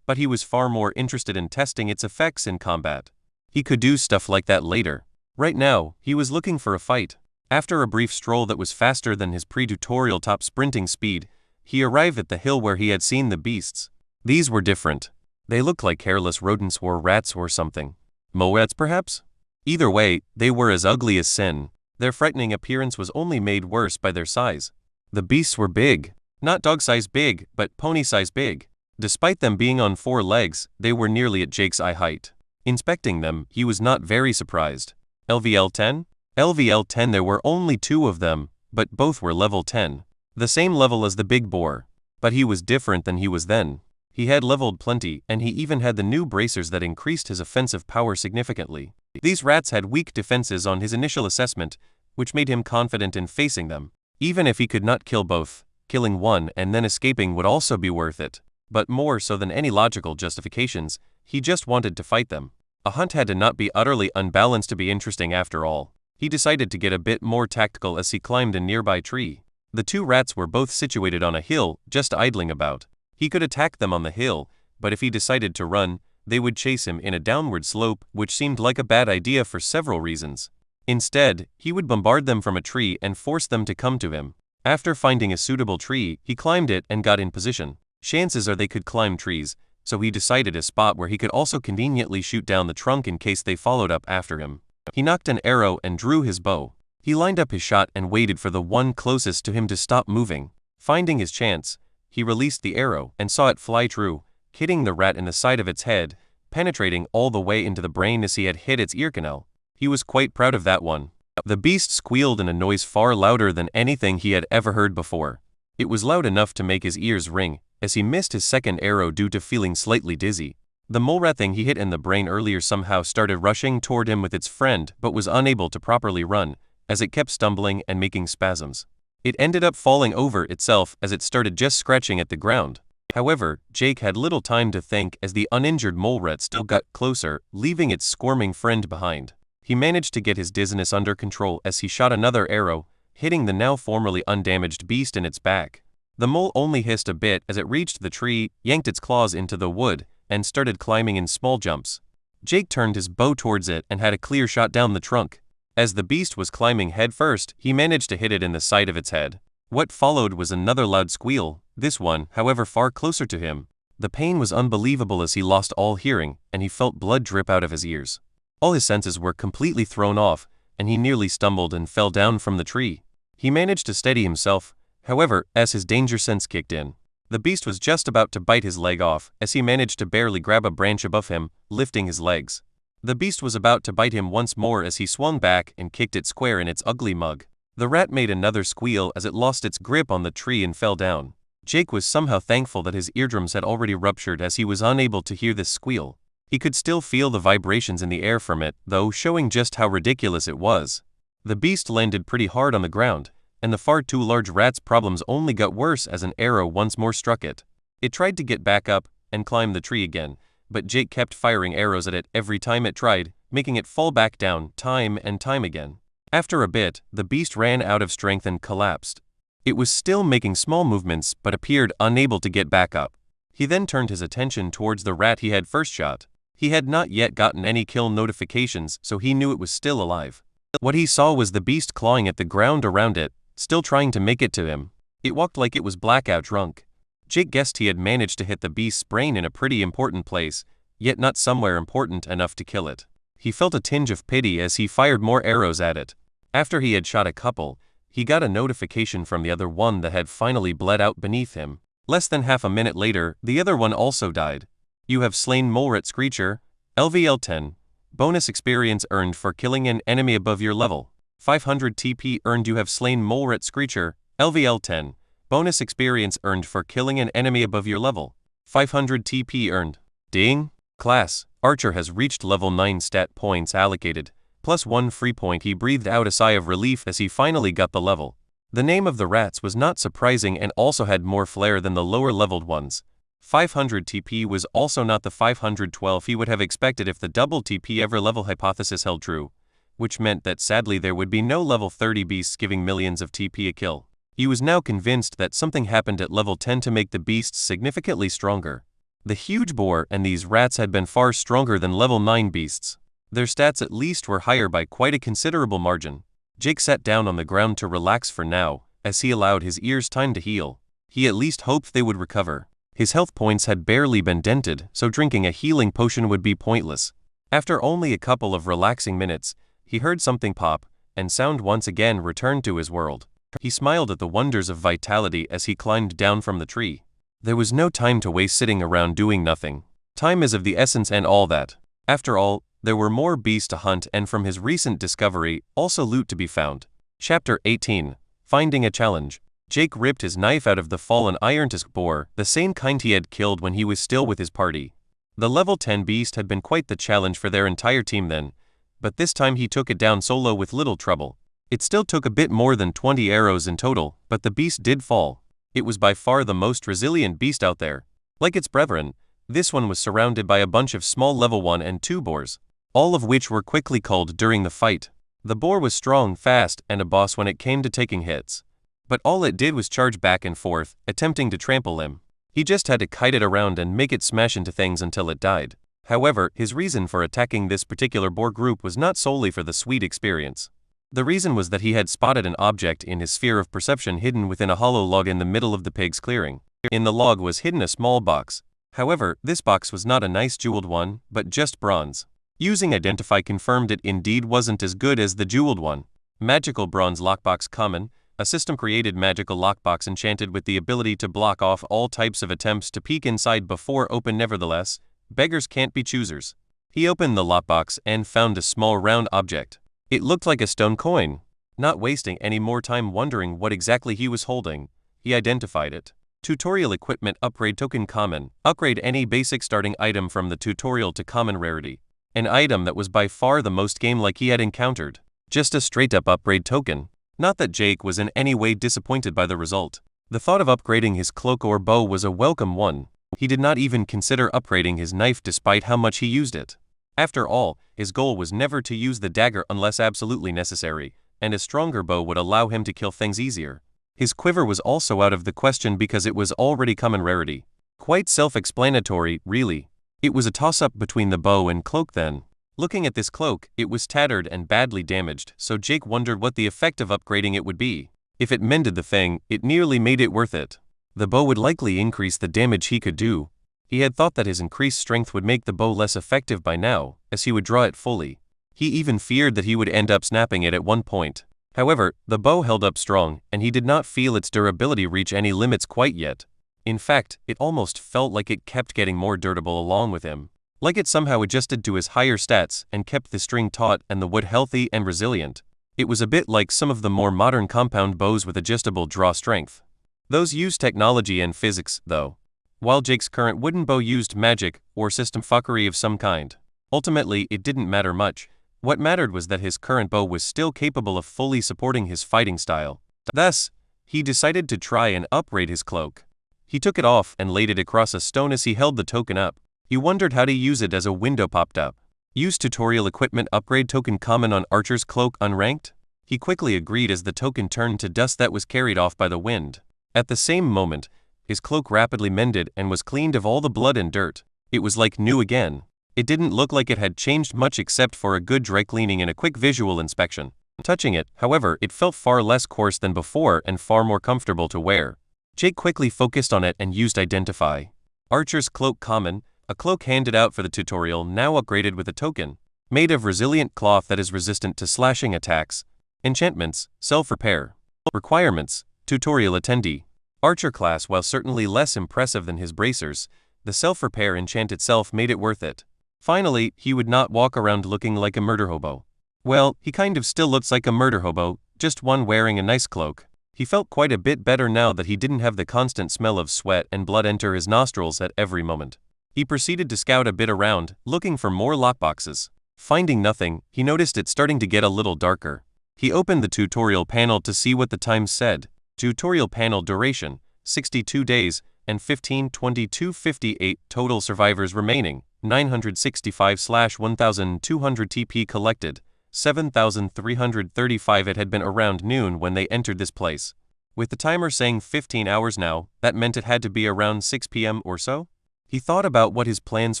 but he was far more interested in testing its effects in combat. He could do stuff like that later. Right now, he was looking for a fight. After a brief stroll that was faster than his pre-tutorial top sprinting speed, he arrived at the hill where he had seen the beasts. These were different. They looked like hairless rodents or rats or something. Moats, perhaps? Either way, they were as ugly as sin. Their frightening appearance was only made worse by their size. The beasts were big. Not dog-size big, but pony-size big. Despite them being on 4 legs, they were nearly at Jake's eye height. Inspecting them, he was not very surprised. LVL 10? LVL 10. There were only 2 of them, but both were level 10. The same level as the big boar. But he was different than he was then. He had leveled plenty, and he even had the new bracers that increased his offensive power significantly. These rats had weak defenses on his initial assessment, which made him confident in facing them. Even if he could not kill both, killing one and then escaping would also be worth it. But more so than any logical justifications, he just wanted to fight them. A hunt had to not be utterly unbalanced to be interesting after all. He decided to get a bit more tactical as he climbed a nearby tree. The 2 rats were both situated on a hill, just idling about. He could attack them on the hill, but if he decided to run, they would chase him in a downward slope, which seemed like a bad idea for several reasons. Instead, he would bombard them from a tree and force them to come to him. After finding a suitable tree, he climbed it and got in position. Chances are they could climb trees, so he decided a spot where he could also conveniently shoot down the trunk in case they followed up after him. He knocked an arrow and drew his bow. He lined up his shot and waited for the one closest to him to stop moving. Finding his chance, he released the arrow and saw it fly true, hitting the rat in the side of its head, penetrating all the way into the brain as he had hit its ear canal. He was quite proud of that one. The beast squealed in a noise far louder than anything he had ever heard before. It was loud enough to make his ears ring, as he missed his second arrow due to feeling slightly dizzy. The mole rat thing he hit in the brain earlier somehow started rushing toward him with its friend but was unable to properly run, as it kept stumbling and making spasms. It ended up falling over itself as it started just scratching at the ground. However, Jake had little time to think as the uninjured mole rat still got closer, leaving its squirming friend behind. He managed to get his dizziness under control as he shot another arrow, hitting the now formerly undamaged beast in its back. The mole only hissed a bit as it reached the tree, yanked its claws into the wood, and started climbing in small jumps. Jake turned his bow towards it and had a clear shot down the trunk. As the beast was climbing head first, he managed to hit it in the side of its head. What followed was another loud squeal, this one, however, far closer to him. The pain was unbelievable as he lost all hearing, and he felt blood drip out of his ears. All his senses were completely thrown off, and he nearly stumbled and fell down from the tree. He managed to steady himself, however, as his danger sense kicked in. The beast was just about to bite his leg off as he managed to barely grab a branch above him, lifting his legs. The beast was about to bite him once more as he swung back and kicked it square in its ugly mug. The rat made another squeal as it lost its grip on the tree and fell down. Jake was somehow thankful that his eardrums had already ruptured as he was unable to hear this squeal. He could still feel the vibrations in the air from it, though, showing just how ridiculous it was. The beast landed pretty hard on the ground, and the far too large rat's problems only got worse as an arrow once more struck it. It tried to get back up and climb the tree again, but Jake kept firing arrows at it every time it tried, making it fall back down time and time again. After a bit, the beast ran out of strength and collapsed. It was still making small movements but appeared unable to get back up. He then turned his attention towards the rat he had first shot. He had not yet gotten any kill notifications, so he knew it was still alive. What he saw was the beast clawing at the ground around it, still trying to make it to him. It walked like it was blackout drunk. Jake guessed he had managed to hit the beast's brain in a pretty important place, yet not somewhere important enough to kill it. He felt a tinge of pity as he fired more arrows at it. After he had shot a couple, he got a notification from the other one that had finally bled out beneath him. Less than half a minute later, the other one also died. You have slain Molerat Screecher, LVL 10. Bonus experience earned for killing an enemy above your level. 500 TP earned. You have slain Molerat Screecher, LVL 10. Bonus experience earned for killing an enemy above your level. 500 TP earned. Ding! Class, Archer has reached level 9 stat points allocated, plus 1 free point. He breathed out a sigh of relief as he finally got the level. The name of the rats was not surprising and also had more flair than the lower leveled ones. 500 TP was also not the 512 he would have expected if the double TP ever level hypothesis held true, which meant that sadly there would be no level 30 beasts giving millions of TP a kill. He was now convinced that something happened at level 10 to make the beasts significantly stronger. The huge boar and these rats had been far stronger than level 9 beasts. Their stats at least were higher by quite a considerable margin. Jake sat down on the ground to relax for now, as he allowed his ears time to heal. He at least hoped they would recover. His health points had barely been dented, so drinking a healing potion would be pointless. After only a couple of relaxing minutes, he heard something pop, and sound once again returned to his world. He smiled at the wonders of vitality as he climbed down from the tree. There was no time to waste sitting around doing nothing. Time is of the essence and all that. After all, there were more beasts to hunt and from his recent discovery, also loot to be found. Chapter 18. Finding a Challenge. Jake ripped his knife out of the fallen iron-tusk boar, the same kind he had killed when he was still with his party. The level 10 beast had been quite the challenge for their entire team then, but this time he took it down solo with little trouble. It still took a bit more than 20 arrows in total, but the beast did fall. It was by far the most resilient beast out there. Like its brethren, this one was surrounded by a bunch of small level 1 and 2 boars, all of which were quickly culled during the fight. The boar was strong, fast, and a boss when it came to taking hits. But all it did was charge back and forth, attempting to trample him. He just had to kite it around and make it smash into things until it died. However, his reason for attacking this particular boar group was not solely for the sweet experience. The reason was that he had spotted an object in his sphere of perception hidden within a hollow log in the middle of the pig's clearing. In the log was hidden a small box. However, this box was not a nice jeweled one, but just bronze. Using Identify confirmed it indeed wasn't as good as the jeweled one. Magical Bronze Lockbox Common, a system-created magical lockbox enchanted with the ability to block off all types of attempts to peek inside before open. Nevertheless, beggars can't be choosers. He opened the lockbox and found a small round object. It looked like a stone coin. Not wasting any more time wondering what exactly he was holding, he identified it. Tutorial Equipment Upgrade Token Common. Upgrade any basic starting item from the tutorial to common rarity. An item that was by far the most game-like he had encountered. Just a straight-up upgrade token. Not that Jake was in any way disappointed by the result. The thought of upgrading his cloak or bow was a welcome one. He did not even consider upgrading his knife despite how much he used it. After all, his goal was never to use the dagger unless absolutely necessary, and a stronger bow would allow him to kill things easier. His quiver was also out of the question because it was already common rarity. Quite self-explanatory, really. It was a toss-up between the bow and cloak then. Looking at this cloak, it was tattered and badly damaged, so Jake wondered what the effect of upgrading it would be. If it mended the thing, it nearly made it worth it. The bow would likely increase the damage he could do. He had thought that his increased strength would make the bow less effective by now, as he would draw it fully. He even feared that he would end up snapping it at one point. However, the bow held up strong, and he did not feel its durability reach any limits quite yet. In fact, it almost felt like it kept getting more durable along with him. Like it somehow adjusted to his higher stats and kept the string taut and the wood healthy and resilient. It was a bit like some of the more modern compound bows with adjustable draw strength. Those use technology and physics, though. While Jake's current wooden bow used magic or system fuckery of some kind. Ultimately, it didn't matter much. What mattered was that his current bow was still capable of fully supporting his fighting style. Thus, he decided to try and upgrade his cloak. He took it off and laid it across a stone as he held the token up. He wondered how to use it as a window popped up. Use Tutorial Equipment Upgrade Token Common on Archer's Cloak unranked? He quickly agreed as the token turned to dust that was carried off by the wind. At the same moment, his cloak rapidly mended and was cleaned of all the blood and dirt. It was like new again. It didn't look like it had changed much except for a good dry cleaning and a quick visual inspection. Touching it, however, it felt far less coarse than before and far more comfortable to wear. Jake quickly focused on it and used Identify. Archer's Cloak Common, a cloak handed out for the tutorial now upgraded with a token. Made of resilient cloth that is resistant to slashing attacks. Enchantments, self-repair. Requirements, tutorial attendee. Archer class. While certainly less impressive than his bracers, the self-repair enchant itself made it worth it. Finally, he would not walk around looking like a murder hobo. Well, he kind of still looks like a murder hobo, just one wearing a nice cloak. He felt quite a bit better now that he didn't have the constant smell of sweat and blood enter his nostrils at every moment. He proceeded to scout a bit around, looking for more lockboxes. Finding nothing, he noticed it starting to get a little darker. He opened the tutorial panel to see what the time said. Tutorial panel duration, 62 days, and 15/22/58 total survivors remaining, 965/1200 TP collected, 7,335. It had been around noon when they entered this place. With the timer saying 15 hours now, that meant it had to be around 6 p.m. or so? He thought about what his plans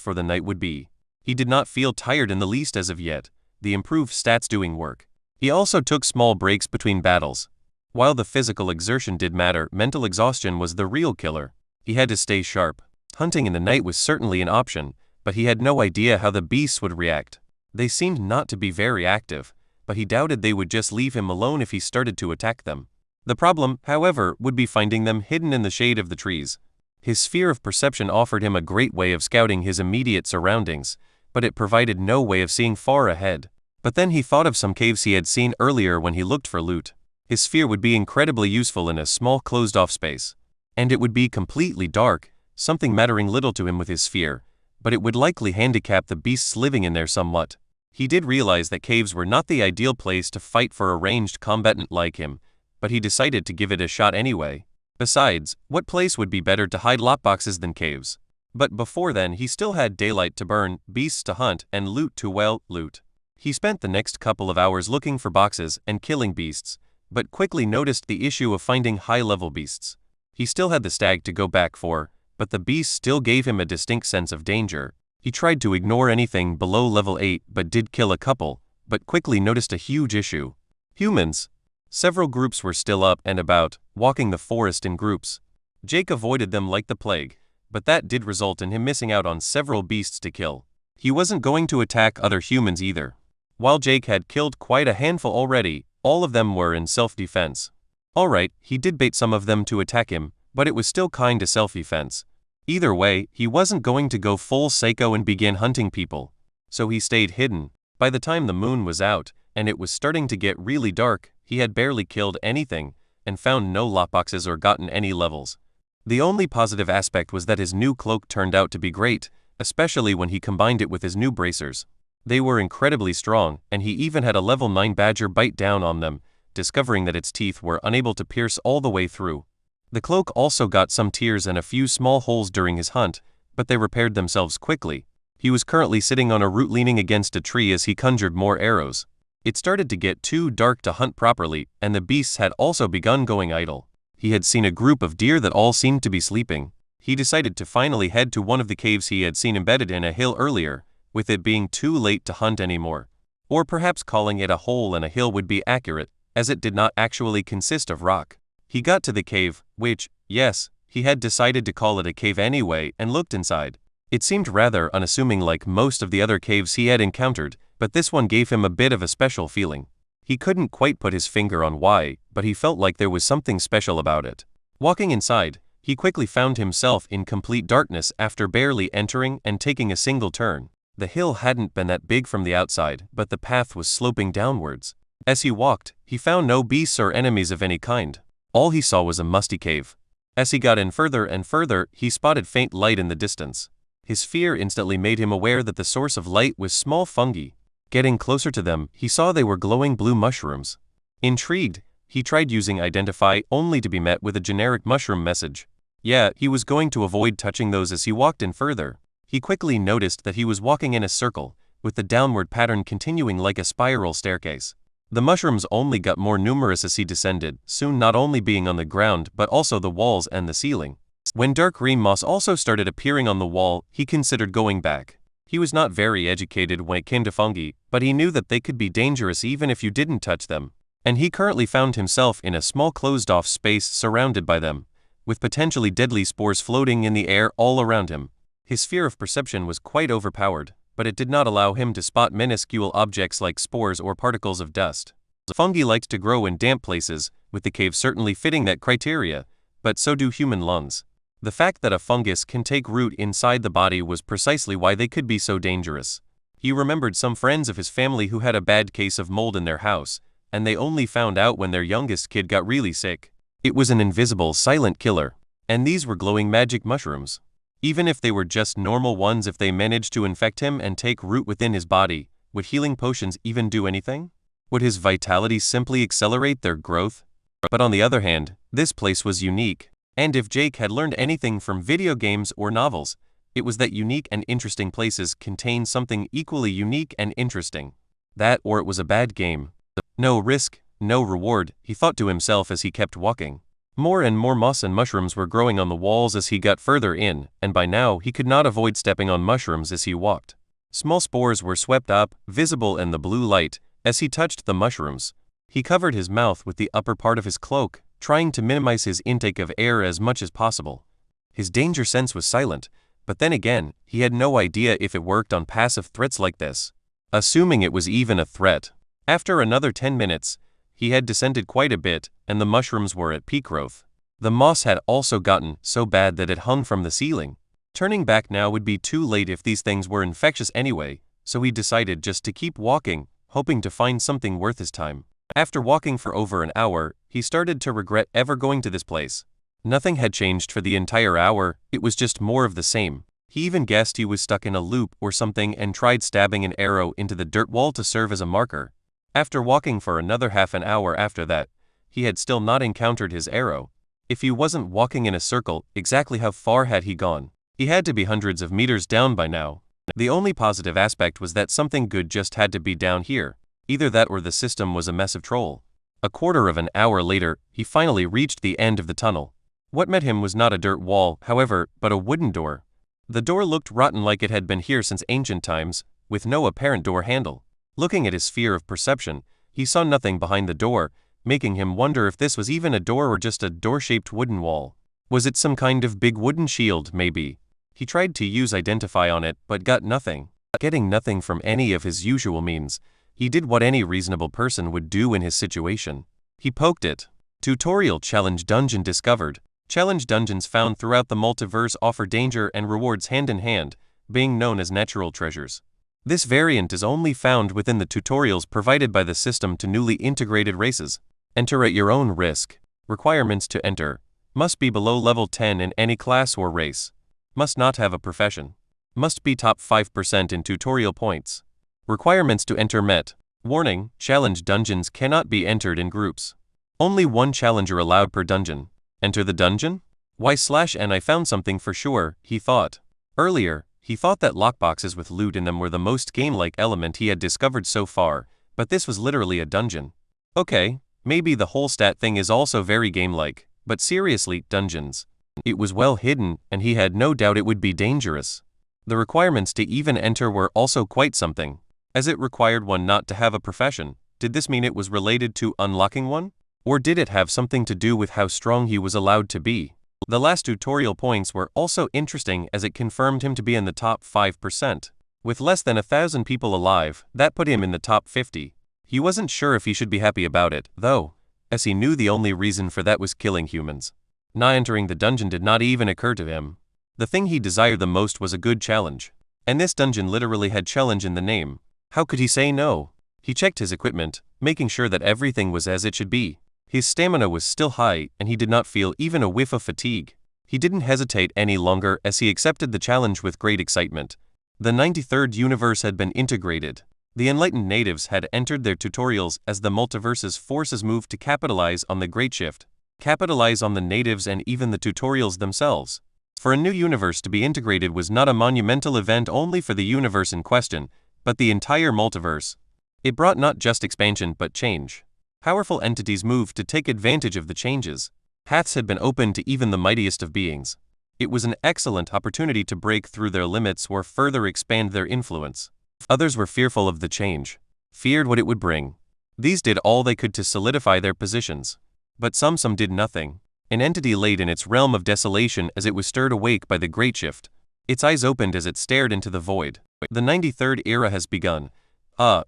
for the night would be. He did not feel tired in the least as of yet, the improved stats doing work. He also took small breaks between battles. While the physical exertion did matter, mental exhaustion was the real killer. He had to stay sharp. Hunting in the night was certainly an option, but he had no idea how the beasts would react. They seemed not to be very active, but he doubted they would just leave him alone if he started to attack them. The problem, however, would be finding them hidden in the shade of the trees. His sphere of perception offered him a great way of scouting his immediate surroundings, but it provided no way of seeing far ahead. But then he thought of some caves he had seen earlier when he looked for loot. His sphere would be incredibly useful in a small closed-off space. And it would be completely dark, something mattering little to him with his sphere, but it would likely handicap the beasts living in there somewhat. He did realize that caves were not the ideal place to fight for a ranged combatant like him, but he decided to give it a shot anyway. Besides, what place would be better to hide lockboxes than caves? But before then he still had daylight to burn, beasts to hunt, and loot to loot. He spent the next couple of hours looking for boxes and killing beasts, but quickly noticed the issue of finding high-level beasts. He still had the stag to go back for, but the beasts still gave him a distinct sense of danger. He tried to ignore anything below level 8 but did kill a couple, but quickly noticed a huge issue. Humans. Several groups were still up and about, walking the forest in groups. Jake avoided them like the plague, but that did result in him missing out on several beasts to kill. He wasn't going to attack other humans either. While Jake had killed quite a handful already, all of them were in self-defense. Alright, he did bait some of them to attack him, but it was still kinda self-defense. Either way, he wasn't going to go full psycho and begin hunting people. So he stayed hidden. By the time the moon was out, and it was starting to get really dark, he had barely killed anything, and found no lockboxes or gotten any levels. The only positive aspect was that his new cloak turned out to be great, especially when he combined it with his new bracers. They were incredibly strong, and he even had a level 9 badger bite down on them, discovering that its teeth were unable to pierce all the way through. The cloak also got some tears and a few small holes during his hunt, but they repaired themselves quickly. He was currently sitting on a root leaning against a tree as he conjured more arrows. It started to get too dark to hunt properly, and the beasts had also begun going idle. He had seen a group of deer that all seemed to be sleeping. He decided to finally head to one of the caves he had seen embedded in a hill earlier, with it being too late to hunt anymore. Or perhaps calling it a hole in a hill would be accurate, as it did not actually consist of rock. He got to the cave, which, yes, he had decided to call it a cave anyway, and looked inside. It seemed rather unassuming like most of the other caves he had encountered, but this one gave him a bit of a special feeling. He couldn't quite put his finger on why, but he felt like there was something special about it. Walking inside, he quickly found himself in complete darkness after barely entering and taking a single turn. The hill hadn't been that big from the outside, but the path was sloping downwards. As he walked, he found no beasts or enemies of any kind. All he saw was a musty cave. As he got in further and further, he spotted faint light in the distance. His fear instantly made him aware that the source of light was small fungi. Getting closer to them, he saw they were glowing blue mushrooms. Intrigued, he tried using Identify only to be met with a generic mushroom message. Yeah, he was going to avoid touching those as he walked in further. He quickly noticed that he was walking in a circle, with the downward pattern continuing like a spiral staircase. The mushrooms only got more numerous as he descended, soon not only being on the ground but also the walls and the ceiling. When dark green moss also started appearing on the wall, he considered going back. He was not very educated when it came to fungi, but he knew that they could be dangerous even if you didn't touch them. And he currently found himself in a small closed-off space surrounded by them, with potentially deadly spores floating in the air all around him. His fear of perception was quite overpowered, but it did not allow him to spot minuscule objects like spores or particles of dust. Fungi liked to grow in damp places, with the cave certainly fitting that criteria, but so do human lungs. The fact that a fungus can take root inside the body was precisely why they could be so dangerous. He remembered some friends of his family who had a bad case of mold in their house, and they only found out when their youngest kid got really sick. It was an invisible, silent killer, and these were glowing magic mushrooms. Even if they were just normal ones, if they managed to infect him and take root within his body, would healing potions even do anything? Would his vitality simply accelerate their growth? But on the other hand, this place was unique, and if Jake had learned anything from video games or novels, it was that unique and interesting places contain something equally unique and interesting. That or it was a bad game. No risk, no reward, he thought to himself as he kept walking. More and more moss and mushrooms were growing on the walls as he got further in, and by now he could not avoid stepping on mushrooms as he walked. Small spores were swept up, visible in the blue light, as he touched the mushrooms. He covered his mouth with the upper part of his cloak, trying to minimize his intake of air as much as possible. His danger sense was silent, but then again, he had no idea if it worked on passive threats like this. Assuming it was even a threat. After another 10 minutes, he had descended quite a bit, and the mushrooms were at peak growth. The moss had also gotten so bad that it hung from the ceiling. Turning back now would be too late if these things were infectious anyway, so he decided just to keep walking, hoping to find something worth his time. After walking for over an hour, he started to regret ever going to this place. Nothing had changed for the entire hour, it was just more of the same. He even guessed he was stuck in a loop or something and tried stabbing an arrow into the dirt wall to serve as a marker. After walking for another half an hour after that, he had still not encountered his arrow. If he wasn't walking in a circle, exactly how far had he gone? He had to be hundreds of meters down by now. The only positive aspect was that something good just had to be down here. Either that or the system was a mess of troll. A quarter of an hour later, he finally reached the end of the tunnel. What met him was not a dirt wall, however, but a wooden door. The door looked rotten like it had been here since ancient times, with no apparent door handle. Looking at his sphere of perception, he saw nothing behind the door, making him wonder if this was even a door or just a door-shaped wooden wall. Was it some kind of big wooden shield, maybe? He tried to use Identify on it, but got nothing. Getting nothing from any of his usual means, he did what any reasonable person would do in his situation. He poked it. Tutorial Challenge Dungeon discovered. Challenge dungeons found throughout the multiverse offer danger and rewards hand in hand, being known as natural treasures. This variant is only found within the tutorials provided by the system to newly integrated races. Enter at your own risk. Requirements to enter. Must be below level 10 in any class or race. Must not have a profession. Must be top 5% in tutorial points. Requirements to enter met. Warning: challenge dungeons cannot be entered in groups. Only one challenger allowed per dungeon. Enter the dungeon? Why/and I found something for sure, he thought. Earlier, he thought that lockboxes with loot in them were the most game-like element he had discovered so far, but this was literally a dungeon. Okay, maybe the whole stat thing is also very game-like, but seriously, dungeons. It was well hidden, and he had no doubt it would be dangerous. The requirements to even enter were also quite something, as it required one not to have a profession. Did this mean it was related to unlocking one? Or did it have something to do with how strong he was allowed to be? The last tutorial points were also interesting as it confirmed him to be in the top 5%. With less than 1,000 people alive, that put him in the top 50. He wasn't sure if he should be happy about it, though, as he knew the only reason for that was killing humans. Not entering the dungeon did not even occur to him. The thing he desired the most was a good challenge. And this dungeon literally had challenge in the name. How could he say no? He checked his equipment, making sure that everything was as it should be. His stamina was still high, and he did not feel even a whiff of fatigue. He didn't hesitate any longer as he accepted the challenge with great excitement. The 93rd universe had been integrated. The enlightened natives had entered their tutorials as the multiverse's forces moved to capitalize on the Great Shift. Capitalize on the natives and even the tutorials themselves. For a new universe to be integrated was not a monumental event only for the universe in question, but the entire multiverse. It brought not just expansion but change. Powerful entities moved to take advantage of the changes. Paths had been opened to even the mightiest of beings. It was an excellent opportunity to break through their limits or further expand their influence. Others were fearful of the change, feared what it would bring. These did all they could to solidify their positions. But some did nothing. An entity laid in its realm of desolation as it was stirred awake by the Great Shift. Its eyes opened as it stared into the void. The 93rd era has begun.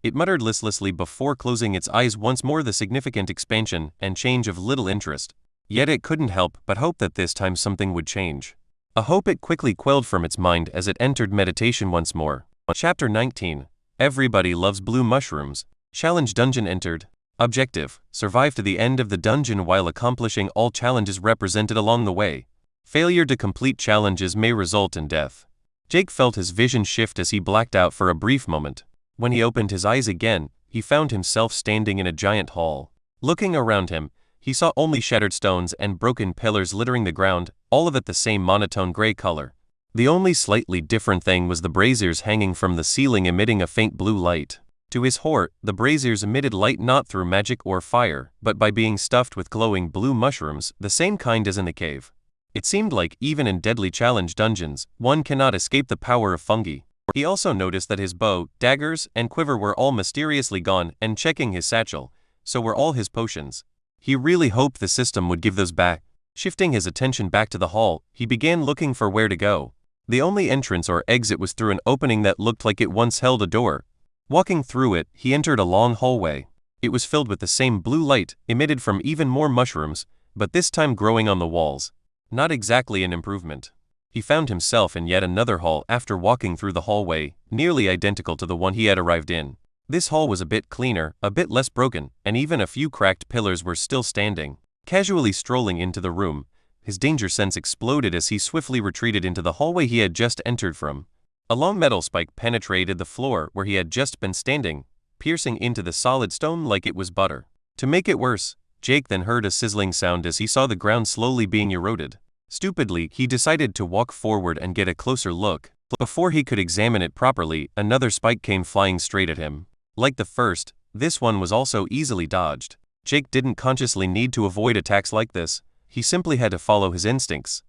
It muttered listlessly before closing its eyes once more. The significant expansion and change of little interest. Yet it couldn't help but hope that this time something would change. A hope it quickly quelled from its mind as it entered meditation once more. Chapter 19. Everybody loves blue mushrooms. Challenge dungeon entered. Objective: survive to the end of the dungeon while accomplishing all challenges represented along the way. Failure to complete challenges may result in death. Jake felt his vision shift as he blacked out for a brief moment. When he opened his eyes again, he found himself standing in a giant hall. Looking around him, he saw only shattered stones and broken pillars littering the ground, all of it the same monotone gray color. The only slightly different thing was the braziers hanging from the ceiling emitting a faint blue light. To his horror, the braziers emitted light not through magic or fire, but by being stuffed with glowing blue mushrooms, the same kind as in the cave. It seemed like even in deadly challenge dungeons, one cannot escape the power of fungi. He also noticed that his bow, daggers, and quiver were all mysteriously gone, and checking his satchel, so were all his potions. He really hoped the system would give those back. Shifting his attention back to the hall, he began looking for where to go. The only entrance or exit was through an opening that looked like it once held a door. Walking through it, he entered a long hallway. It was filled with the same blue light, emitted from even more mushrooms, but this time growing on the walls. Not exactly an improvement. He found himself in yet another hall after walking through the hallway, nearly identical to the one he had arrived in. This hall was a bit cleaner, a bit less broken, and even a few cracked pillars were still standing. Casually strolling into the room, his danger sense exploded as he swiftly retreated into the hallway he had just entered from. A long metal spike penetrated the floor where he had just been standing, piercing into the solid stone like it was butter. To make it worse, Jake then heard a sizzling sound as he saw the ground slowly being eroded. Stupidly, he decided to walk forward and get a closer look. Before he could examine it properly, another spike came flying straight at him. Like the first, this one was also easily dodged. Jake didn't consciously need to avoid attacks like this, he simply had to follow his instincts.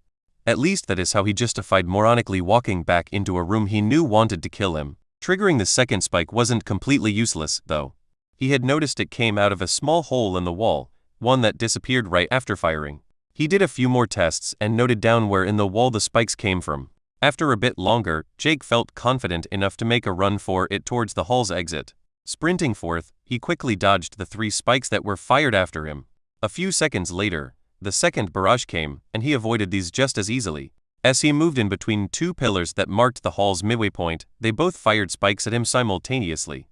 At least that is how he justified moronically walking back into a room he knew wanted to kill him. Triggering the second spike wasn't completely useless, though. He had noticed it came out of a small hole in the wall, one that disappeared right after firing. He did a few more tests and noted down where in the wall the spikes came from. After a bit longer, Jake felt confident enough to make a run for it towards the hall's exit. Sprinting forth, he quickly dodged the 3 spikes that were fired after him. A few seconds later, the second barrage came, and he avoided these just as easily. As he moved in between 2 pillars that marked the hall's midway point, they both fired spikes at him simultaneously.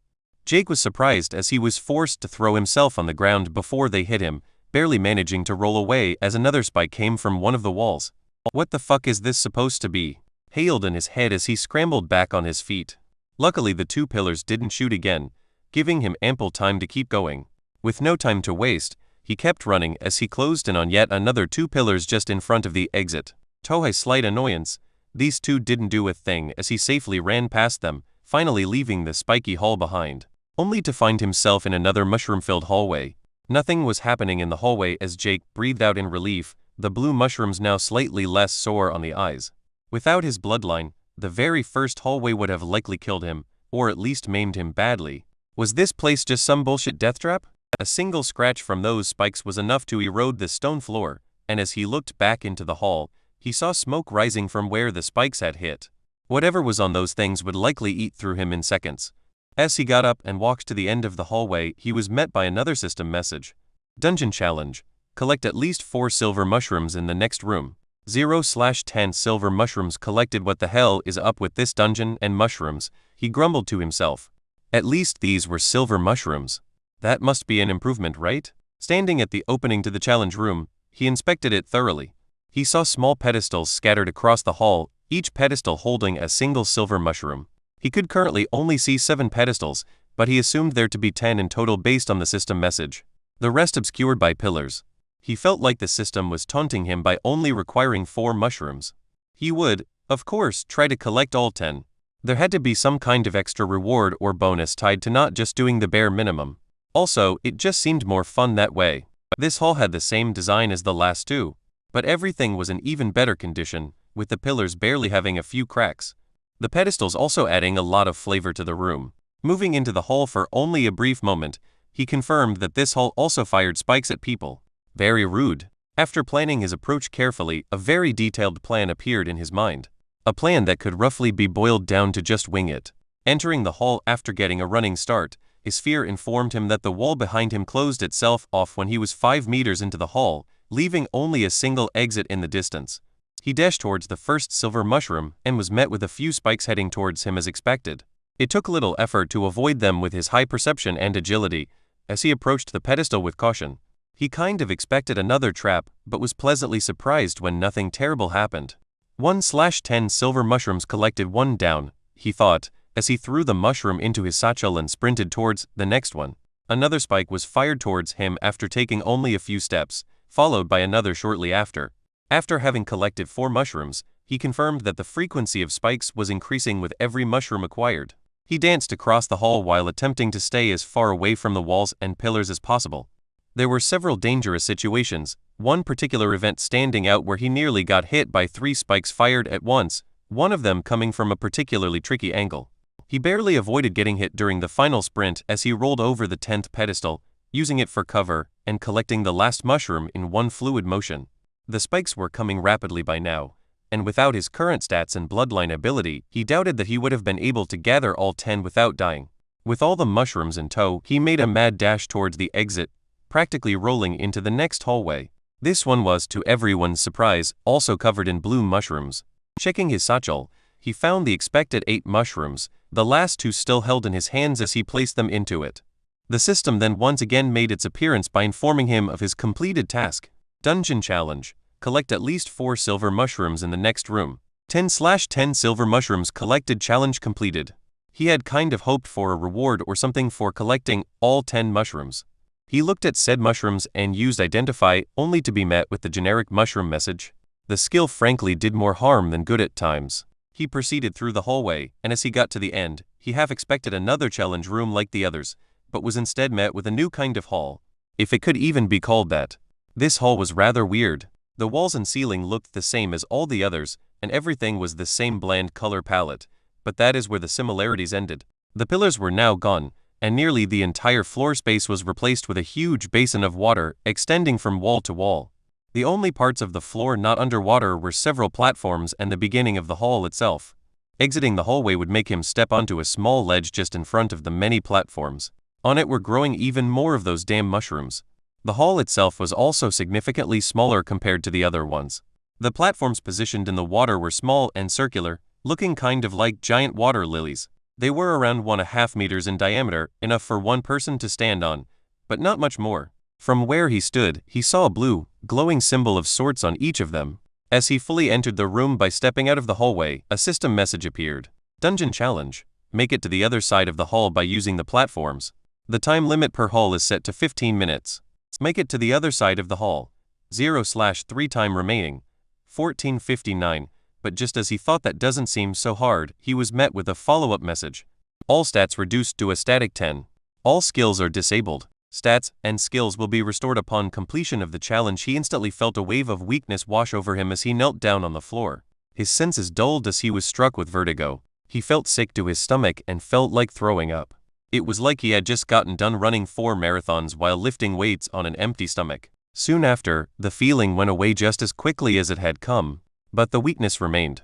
Jake was surprised as he was forced to throw himself on the ground before they hit him, barely managing to roll away as another spike came from one of the walls. What the fuck is this supposed to be? Hailed in his head as he scrambled back on his feet. Luckily the 2 pillars didn't shoot again, giving him ample time to keep going. With no time to waste, he kept running as he closed in on yet another 2 pillars just in front of the exit. To his slight annoyance, these 2 didn't do a thing as he safely ran past them, finally leaving the spiky hall behind, only to find himself in another mushroom-filled hallway. Nothing was happening in the hallway as Jake breathed out in relief, the blue mushrooms now slightly less sore on the eyes. Without his bloodline, the very first hallway would have likely killed him, or at least maimed him badly. Was this place just some bullshit death trap? A single scratch from those spikes was enough to erode the stone floor, and as he looked back into the hall, he saw smoke rising from where the spikes had hit. Whatever was on those things would likely eat through him in seconds. As he got up and walked to the end of the hallway, he was met by another system message. Dungeon challenge. Collect at least 4 silver mushrooms in the next room. 0/10 silver mushrooms collected. What the hell is up with this dungeon and mushrooms? He grumbled to himself. At least these were silver mushrooms. That must be an improvement, right? Standing at the opening to the challenge room, he inspected it thoroughly. He saw small pedestals scattered across the hall, each pedestal holding a single silver mushroom. He could currently only see 7 pedestals, but he assumed there to be 10 in total based on the system message. The rest obscured by pillars. He felt like the system was taunting him by only requiring 4 mushrooms. He would, of course, try to collect all 10. There had to be some kind of extra reward or bonus tied to not just doing the bare minimum. Also, it just seemed more fun that way. This hall had the same design as the last 2. But everything was in even better condition, with the pillars barely having a few cracks. The pedestals also adding a lot of flavor to the room. Moving into the hall for only a brief moment, he confirmed that this hall also fired spikes at people. Very rude. After planning his approach carefully, a very detailed plan appeared in his mind. A plan that could roughly be boiled down to just wing it. Entering the hall after getting a running start, his fear informed him that the wall behind him closed itself off when he was 5 meters into the hall, leaving only a single exit in the distance. He dashed towards the first silver mushroom and was met with a few spikes heading towards him as expected. It took little effort to avoid them with his high perception and agility. As he approached the pedestal with caution, he kind of expected another trap, but was pleasantly surprised when nothing terrible happened. 1/10 silver mushrooms collected. 1 down, he thought, as he threw the mushroom into his satchel and sprinted towards the next one. Another spike was fired towards him after taking only a few steps, followed by another shortly after. After having collected 4 mushrooms, he confirmed that the frequency of spikes was increasing with every mushroom acquired. He danced across the hall while attempting to stay as far away from the walls and pillars as possible. There were several dangerous situations, one particular event standing out where he nearly got hit by 3 spikes fired at once, one of them coming from a particularly tricky angle. He barely avoided getting hit during the final sprint as he rolled over the 10th pedestal, using it for cover, and collecting the last mushroom in one fluid motion. The spikes were coming rapidly by now, and without his current stats and bloodline ability, he doubted that he would have been able to gather all 10 without dying. With all the mushrooms in tow, he made a mad dash towards the exit, practically rolling into the next hallway. This one was, to everyone's surprise, also covered in blue mushrooms. Checking his satchel, he found the expected 8 mushrooms, the last 2 still held in his hands as he placed them into it. The system then once again made its appearance by informing him of his completed task. Dungeon challenge. Collect at least 4 silver mushrooms in the next room. 10/10 silver mushrooms collected. Challenge completed. He had kind of hoped for a reward or something for collecting all 10 mushrooms. He looked at said mushrooms and used identify only to be met with the generic mushroom message. The skill frankly did more harm than good at times. He proceeded through the hallway, and as he got to the end, he half expected another challenge room like the others, but was instead met with a new kind of hall. If it could even be called that. This hall was rather weird. The walls and ceiling looked the same as all the others, and everything was the same bland color palette, but that is where the similarities ended. The pillars were now gone, and nearly the entire floor space was replaced with a huge basin of water extending from wall to wall. The only parts of the floor not underwater were several platforms and the beginning of the hall itself. Exiting the hallway would make him step onto a small ledge just in front of the many platforms. On it were growing even more of those damn mushrooms. The hall itself was also significantly smaller compared to the other ones. The platforms positioned in the water were small and circular, looking kind of like giant water lilies. They were around 1.5 meters in diameter, enough for one person to stand on, but not much more. From where he stood, he saw a blue, glowing symbol of sorts on each of them. As he fully entered the room by stepping out of the hallway, a system message appeared. Dungeon challenge. Make it to the other side of the hall by using the platforms. The time limit per hall is set to 15 minutes. Make it to the other side of the hall. 0/3 time remaining. 14:59. But just as he thought that doesn't seem so hard, he was met with a follow-up message. All stats reduced to a static 10. All skills are disabled. Stats and skills will be restored upon completion of the challenge. He instantly felt a wave of weakness wash over him as he knelt down on the floor. His senses dulled as he was struck with vertigo. He felt sick to his stomach and felt like throwing up. It was like he had just gotten done running 4 marathons while lifting weights on an empty stomach. Soon after, the feeling went away just as quickly as it had come, but the weakness remained.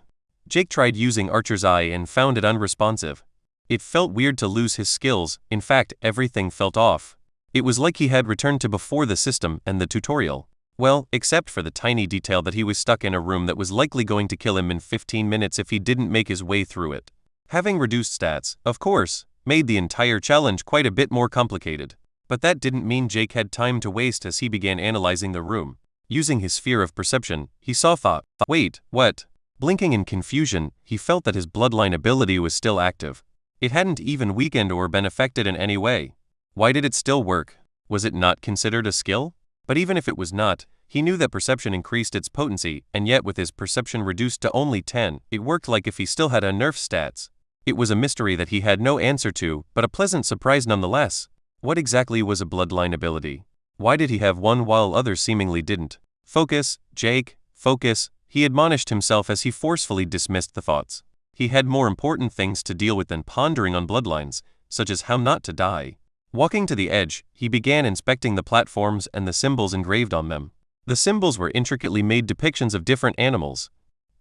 Jake tried using Archer's Eye and found it unresponsive. It felt weird to lose his skills. In fact, everything felt off. It was like he had returned to before the system and the tutorial. Well, except for the tiny detail that he was stuck in a room that was likely going to kill him in 15 minutes if he didn't make his way through it. Having reduced stats, of course, made the entire challenge quite a bit more complicated. But that didn't mean Jake had time to waste as he began analyzing the room. Using his sphere of perception, he saw wait, what? Blinking in confusion, he felt that his bloodline ability was still active. It hadn't even weakened or been affected in any way. Why did it still work? Was it not considered a skill? But even if it was not, he knew that perception increased its potency, and yet with his perception reduced to only 10, it worked like if he still had a nerf stats. It was a mystery that he had no answer to, but a pleasant surprise nonetheless. What exactly was a bloodline ability? Why did he have one while others seemingly didn't? Focus, Jake, focus, he admonished himself as he forcefully dismissed the thoughts. He had more important things to deal with than pondering on bloodlines, such as how not to die. Walking to the edge, he began inspecting the platforms and the symbols engraved on them. The symbols were intricately made depictions of different animals.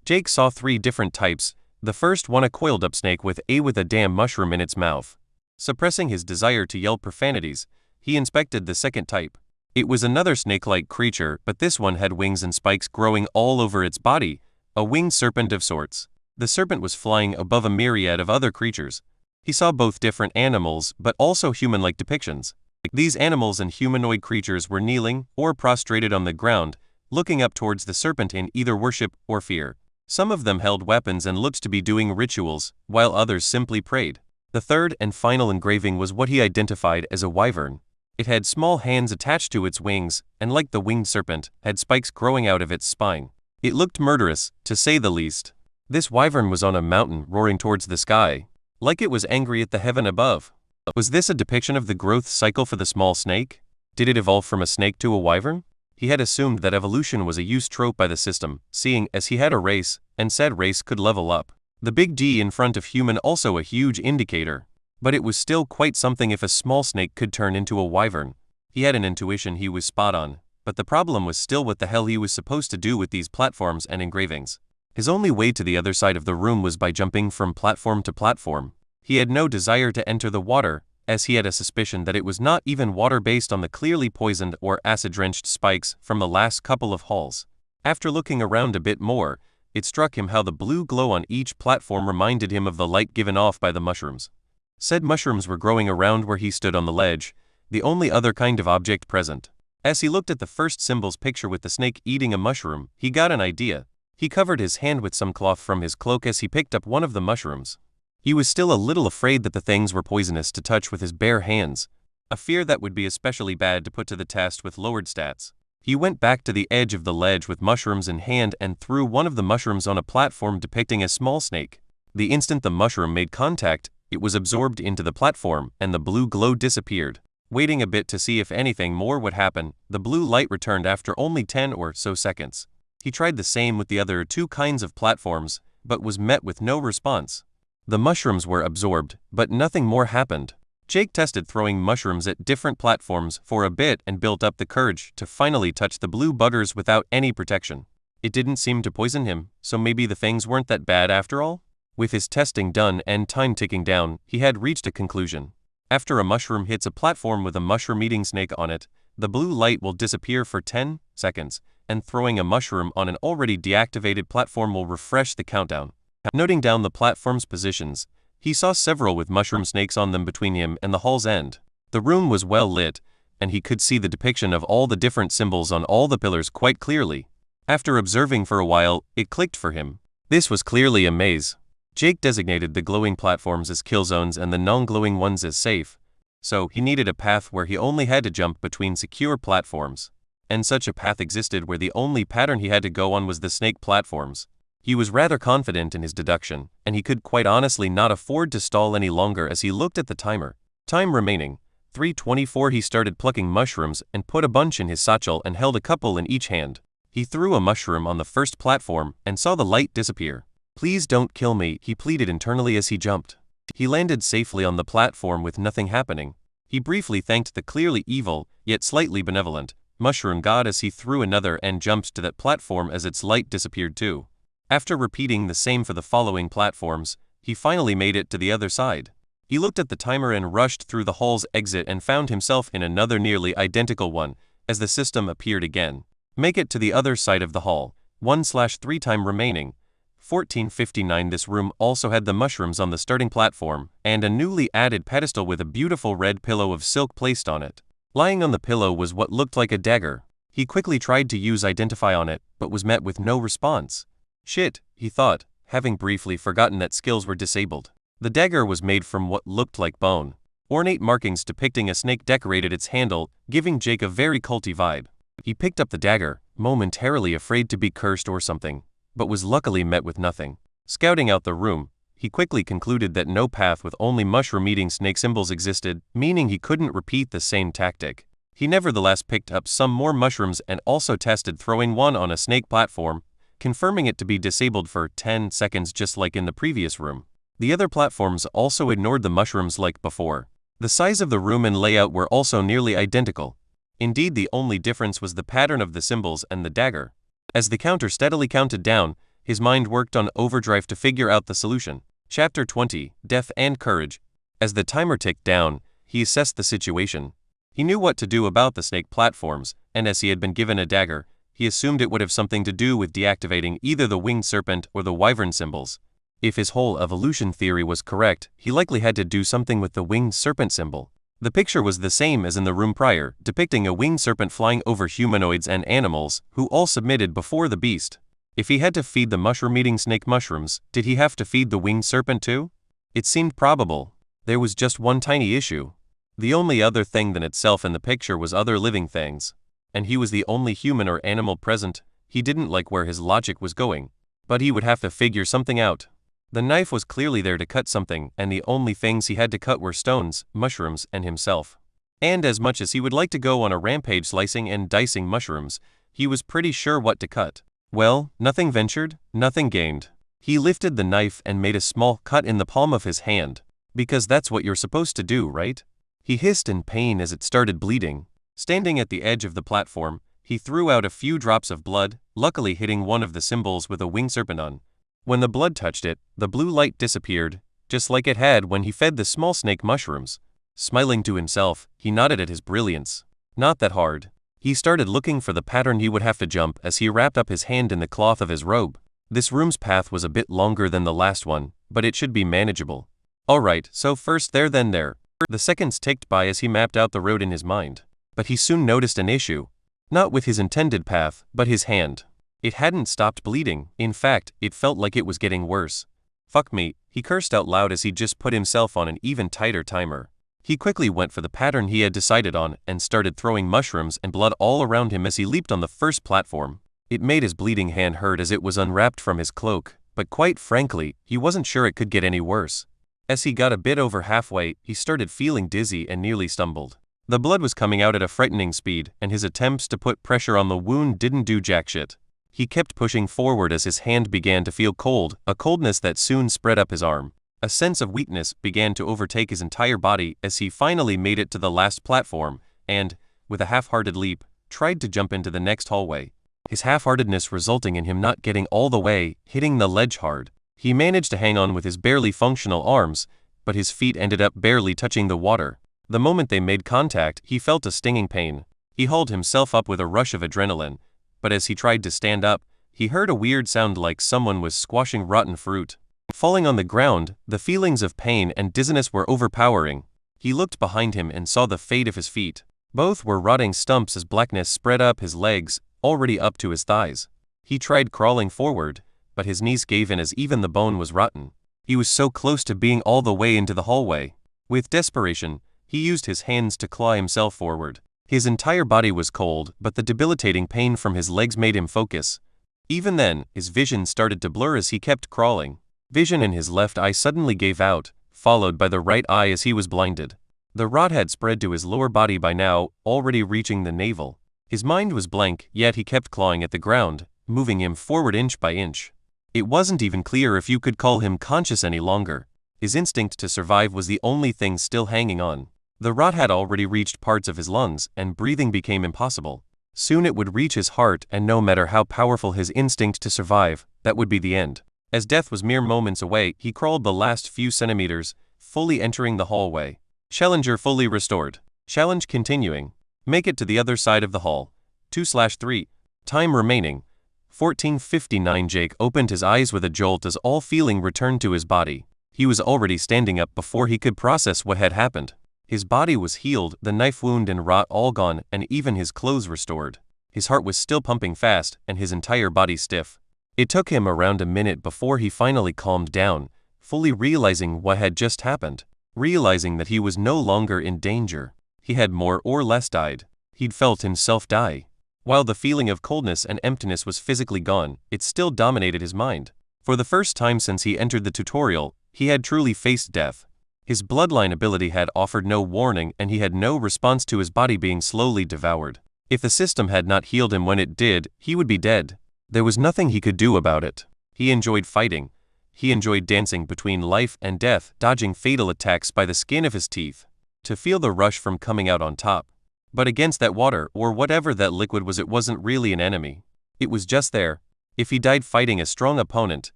Jake saw 3 different types, the first one a coiled-up snake with a damn mushroom in its mouth. Suppressing his desire to yell profanities, he inspected the second type. It was another snake-like creature, but this one had wings and spikes growing all over its body, a winged serpent of sorts. The serpent was flying above a myriad of other creatures. He saw both different animals, but also human-like depictions. These animals and humanoid creatures were kneeling or prostrated on the ground, looking up towards the serpent in either worship or fear. Some of them held weapons and looked to be doing rituals, while others simply prayed. The third and final engraving was what he identified as a wyvern. It had small hands attached to its wings, and like the winged serpent, had spikes growing out of its spine. It looked murderous, to say the least. This wyvern was on a mountain roaring towards the sky, like it was angry at the heaven above. Was this a depiction of the growth cycle for the small snake? Did it evolve from a snake to a wyvern? He had assumed that evolution was a used trope by the system, seeing as he had a race, and said race could level up. The big D in front of human also a huge indicator. But it was still quite something if a small snake could turn into a wyvern. He had an intuition he was spot on, but the problem was still what the hell he was supposed to do with these platforms and engravings. His only way to the other side of the room was by jumping from platform to platform. He had no desire to enter the water, as he had a suspicion that it was not even water based on the clearly poisoned or acid-drenched spikes from the last couple of halls. After looking around a bit more, it struck him how the blue glow on each platform reminded him of the light given off by the mushrooms. Said mushrooms were growing around where he stood on the ledge, the only other kind of object present. As he looked at the first symbol's picture with the snake eating a mushroom, he got an idea. He covered his hand with some cloth from his cloak as he picked up one of the mushrooms. He was still a little afraid that the things were poisonous to touch with his bare hands, a fear that would be especially bad to put to the test with lowered stats. He went back to the edge of the ledge with mushrooms in hand and threw one of the mushrooms on a platform depicting a small snake. The instant the mushroom made contact, it was absorbed into the platform and the blue glow disappeared. Waiting a bit to see if anything more would happen, the blue light returned after only 10 or so seconds. He tried the same with the other 2 kinds of platforms, but was met with no response. The mushrooms were absorbed, but nothing more happened. Jake tested throwing mushrooms at different platforms for a bit and built up the courage to finally touch the blue buggers without any protection. It didn't seem to poison him, so maybe the things weren't that bad after all? With his testing done and time ticking down, he had reached a conclusion. After a mushroom hits a platform with a mushroom-eating snake on it, the blue light will disappear for 10 seconds, and throwing a mushroom on an already deactivated platform will refresh the countdown. Noting down the platform's positions, he saw several with mushroom snakes on them between him and the hall's end. The room was well lit, and he could see the depiction of all the different symbols on all the pillars quite clearly. After observing for a while, it clicked for him. This was clearly a maze. Jake designated the glowing platforms as kill zones and the non-glowing ones as safe, so he needed a path where he only had to jump between secure platforms. And such a path existed where the only pattern he had to go on was the snake platforms. He was rather confident in his deduction, and he could quite honestly not afford to stall any longer as he looked at the timer. Time remaining, 3:24. He started plucking mushrooms and put a bunch in his satchel and held a couple in each hand. He threw a mushroom on the first platform and saw the light disappear. "Please don't kill me," he pleaded internally as he jumped. He landed safely on the platform with nothing happening. He briefly thanked the clearly evil, yet slightly benevolent, mushroom god as he threw another and jumped to that platform as its light disappeared too. After repeating the same for the following platforms, he finally made it to the other side. He looked at the timer and rushed through the hall's exit and found himself in another nearly identical one, as the system appeared again. Make it to the other side of the hall, 1/3 time remaining. 14:59. This room also had the mushrooms on the starting platform, and a newly added pedestal with a beautiful red pillow of silk placed on it. Lying on the pillow was what looked like a dagger. He quickly tried to use Identify on it, but was met with no response. Shit, he thought, having briefly forgotten that skills were disabled. The dagger was made from what looked like bone. Ornate markings depicting a snake decorated its handle, giving Jake a very culty vibe. He picked up the dagger, momentarily afraid to be cursed or something, but was luckily met with nothing. Scouting out the room, he quickly concluded that no path with only mushroom-eating snake symbols existed, meaning he couldn't repeat the same tactic. He nevertheless picked up some more mushrooms and also tested throwing one on a snake platform, confirming it to be disabled for 10 seconds just like in the previous room. The other platforms also ignored the mushrooms like before. The size of the room and layout were also nearly identical. Indeed, the only difference was the pattern of the symbols and the dagger. As the counter steadily counted down, his mind worked on overdrive to figure out the solution. Chapter 20, Death and Courage. As the timer ticked down, he assessed the situation. He knew what to do about the snake platforms, and as he had been given a dagger, he assumed it would have something to do with deactivating either the winged serpent or the wyvern symbols. If his whole evolution theory was correct, he likely had to do something with the winged serpent symbol. The picture was the same as in the room prior, depicting a winged serpent flying over humanoids and animals, who all submitted before the beast. If he had to feed the mushroom-eating snake mushrooms, did he have to feed the winged serpent too? It seemed probable. There was just one tiny issue. The only other thing than itself in the picture was other living things. And he was the only human or animal present. He didn't like where his logic was going. But he would have to figure something out. The knife was clearly there to cut something, and the only things he had to cut were stones, mushrooms, and himself. And as much as he would like to go on a rampage slicing and dicing mushrooms, he was pretty sure what to cut. Well, nothing ventured, nothing gained. He lifted the knife and made a small cut in the palm of his hand. Because that's what you're supposed to do, right? He hissed in pain as it started bleeding. Standing at the edge of the platform, he threw out a few drops of blood, luckily hitting one of the symbols with a winged serpent on. When the blood touched it, the blue light disappeared, just like it had when he fed the small snake mushrooms. Smiling to himself, he nodded at his brilliance. Not that hard. He started looking for the pattern he would have to jump as he wrapped up his hand in the cloth of his robe. This room's path was a bit longer than the last one, but it should be manageable. Alright, so first there then there. The seconds ticked by as he mapped out the road in his mind. But he soon noticed an issue. Not with his intended path, but his hand. It hadn't stopped bleeding. In fact, it felt like it was getting worse. Fuck me, he cursed out loud as he just put himself on an even tighter timer. He quickly went for the pattern he had decided on and started throwing mushrooms and blood all around him as he leaped on the first platform. It made his bleeding hand hurt as it was unwrapped from his cloak, but quite frankly, he wasn't sure it could get any worse. As he got a bit over halfway, he started feeling dizzy and nearly stumbled. The blood was coming out at a frightening speed, and his attempts to put pressure on the wound didn't do jack shit. He kept pushing forward as his hand began to feel cold, a coldness that soon spread up his arm. A sense of weakness began to overtake his entire body as he finally made it to the last platform and, with a half-hearted leap, tried to jump into the next hallway. His half-heartedness resulting in him not getting all the way, hitting the ledge hard. He managed to hang on with his barely functional arms, but his feet ended up barely touching the water. The moment they made contact, he felt a stinging pain. He hauled himself up with a rush of adrenaline, but as he tried to stand up, he heard a weird sound like someone was squashing rotten fruit. Falling on the ground, the feelings of pain and dizziness were overpowering. He looked behind him and saw the fate of his feet. Both were rotting stumps as blackness spread up his legs, already up to his thighs. He tried crawling forward, but his knees gave in as even the bone was rotten. He was so close to being all the way into the hallway. With desperation, he used his hands to claw himself forward. His entire body was cold, but the debilitating pain from his legs made him focus. Even then, his vision started to blur as he kept crawling. Vision in his left eye suddenly gave out, followed by the right eye as he was blinded. The rot had spread to his lower body by now, already reaching the navel. His mind was blank, yet he kept clawing at the ground, moving him forward inch by inch. It wasn't even clear if you could call him conscious any longer. His instinct to survive was the only thing still hanging on. The rot had already reached parts of his lungs, and breathing became impossible. Soon it would reach his heart, and no matter how powerful his instinct to survive, that would be the end. As death was mere moments away, he crawled the last few centimeters, fully entering the hallway. Challenger fully restored. Challenge continuing. Make it to the other side of the hall. 2/3. Time remaining. 14:59. Jake opened his eyes with a jolt as all feeling returned to his body. He was already standing up before he could process what had happened. His body was healed, the knife wound and rot all gone, and even his clothes restored. His heart was still pumping fast, and his entire body stiff. It took him around a minute before he finally calmed down, fully realizing what had just happened. Realizing that he was no longer in danger. He had more or less died. He'd felt himself die. While the feeling of coldness and emptiness was physically gone, it still dominated his mind. For the first time since he entered the tutorial, he had truly faced death. His bloodline ability had offered no warning, and he had no response to his body being slowly devoured. If the system had not healed him when it did, he would be dead. There was nothing he could do about it. He enjoyed fighting. He enjoyed dancing between life and death, dodging fatal attacks by the skin of his teeth. To feel the rush from coming out on top. But against that water, or whatever that liquid was, it wasn't really an enemy. It was just there. If he died fighting a strong opponent,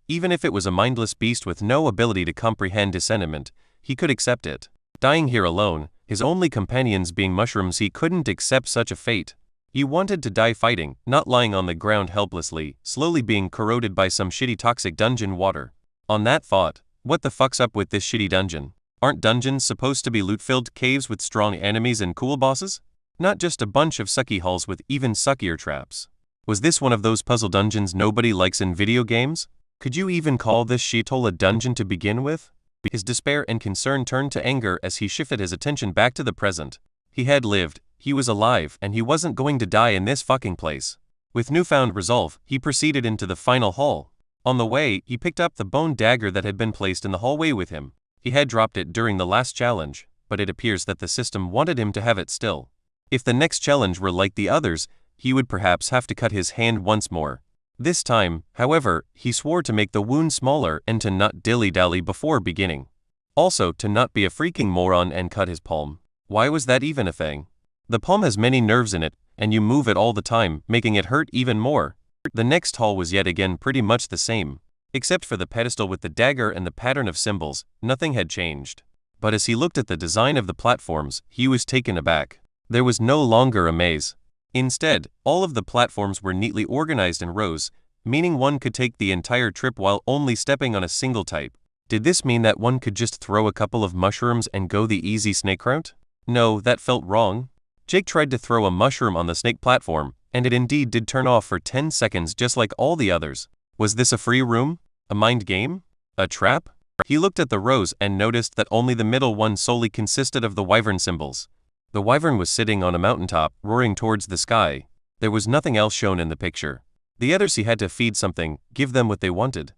even if it was a mindless beast with no ability to comprehend his sentiment, he could accept it. Dying here alone, his only companions being mushrooms, he couldn't accept such a fate. He wanted to die fighting, not lying on the ground helplessly, slowly being corroded by some shitty toxic dungeon water. On that thought, what the fuck's up with this shitty dungeon? Aren't dungeons supposed to be loot-filled caves with strong enemies and cool bosses? Not just a bunch of sucky halls with even suckier traps. Was this one of those puzzle dungeons nobody likes in video games? Could you even call this shithole a dungeon to begin with? His despair and concern turned to anger as he shifted his attention back to the present. He had lived, he was alive, and he wasn't going to die in this fucking place. With newfound resolve, he proceeded into the final hall. On the way, he picked up the bone dagger that had been placed in the hallway with him. He had dropped it during the last challenge, but it appears that the system wanted him to have it still. If the next challenge were like the others, he would perhaps have to cut his hand once more. This time, however, he swore to make the wound smaller and to not dilly-dally before beginning. Also, to not be a freaking moron and cut his palm. Why was that even a thing? The palm has many nerves in it, and you move it all the time, making it hurt even more. The next hall was yet again pretty much the same. Except for the pedestal with the dagger and the pattern of symbols, nothing had changed. But as he looked at the design of the platforms, he was taken aback. There was no longer a maze. Instead, all of the platforms were neatly organized in rows, meaning one could take the entire trip while only stepping on a single type. Did this mean that one could just throw a couple of mushrooms and go the easy snake route? No, that felt wrong. Jake tried to throw a mushroom on the snake platform, and it indeed did turn off for 10 seconds just like all the others. Was this a free room? A mind game? A trap? He looked at the rows and noticed that only the middle one solely consisted of the wyvern symbols. The wyvern was sitting on a mountaintop, roaring towards the sky. There was nothing else shown in the picture. The others he had to feed something, give them what they wanted.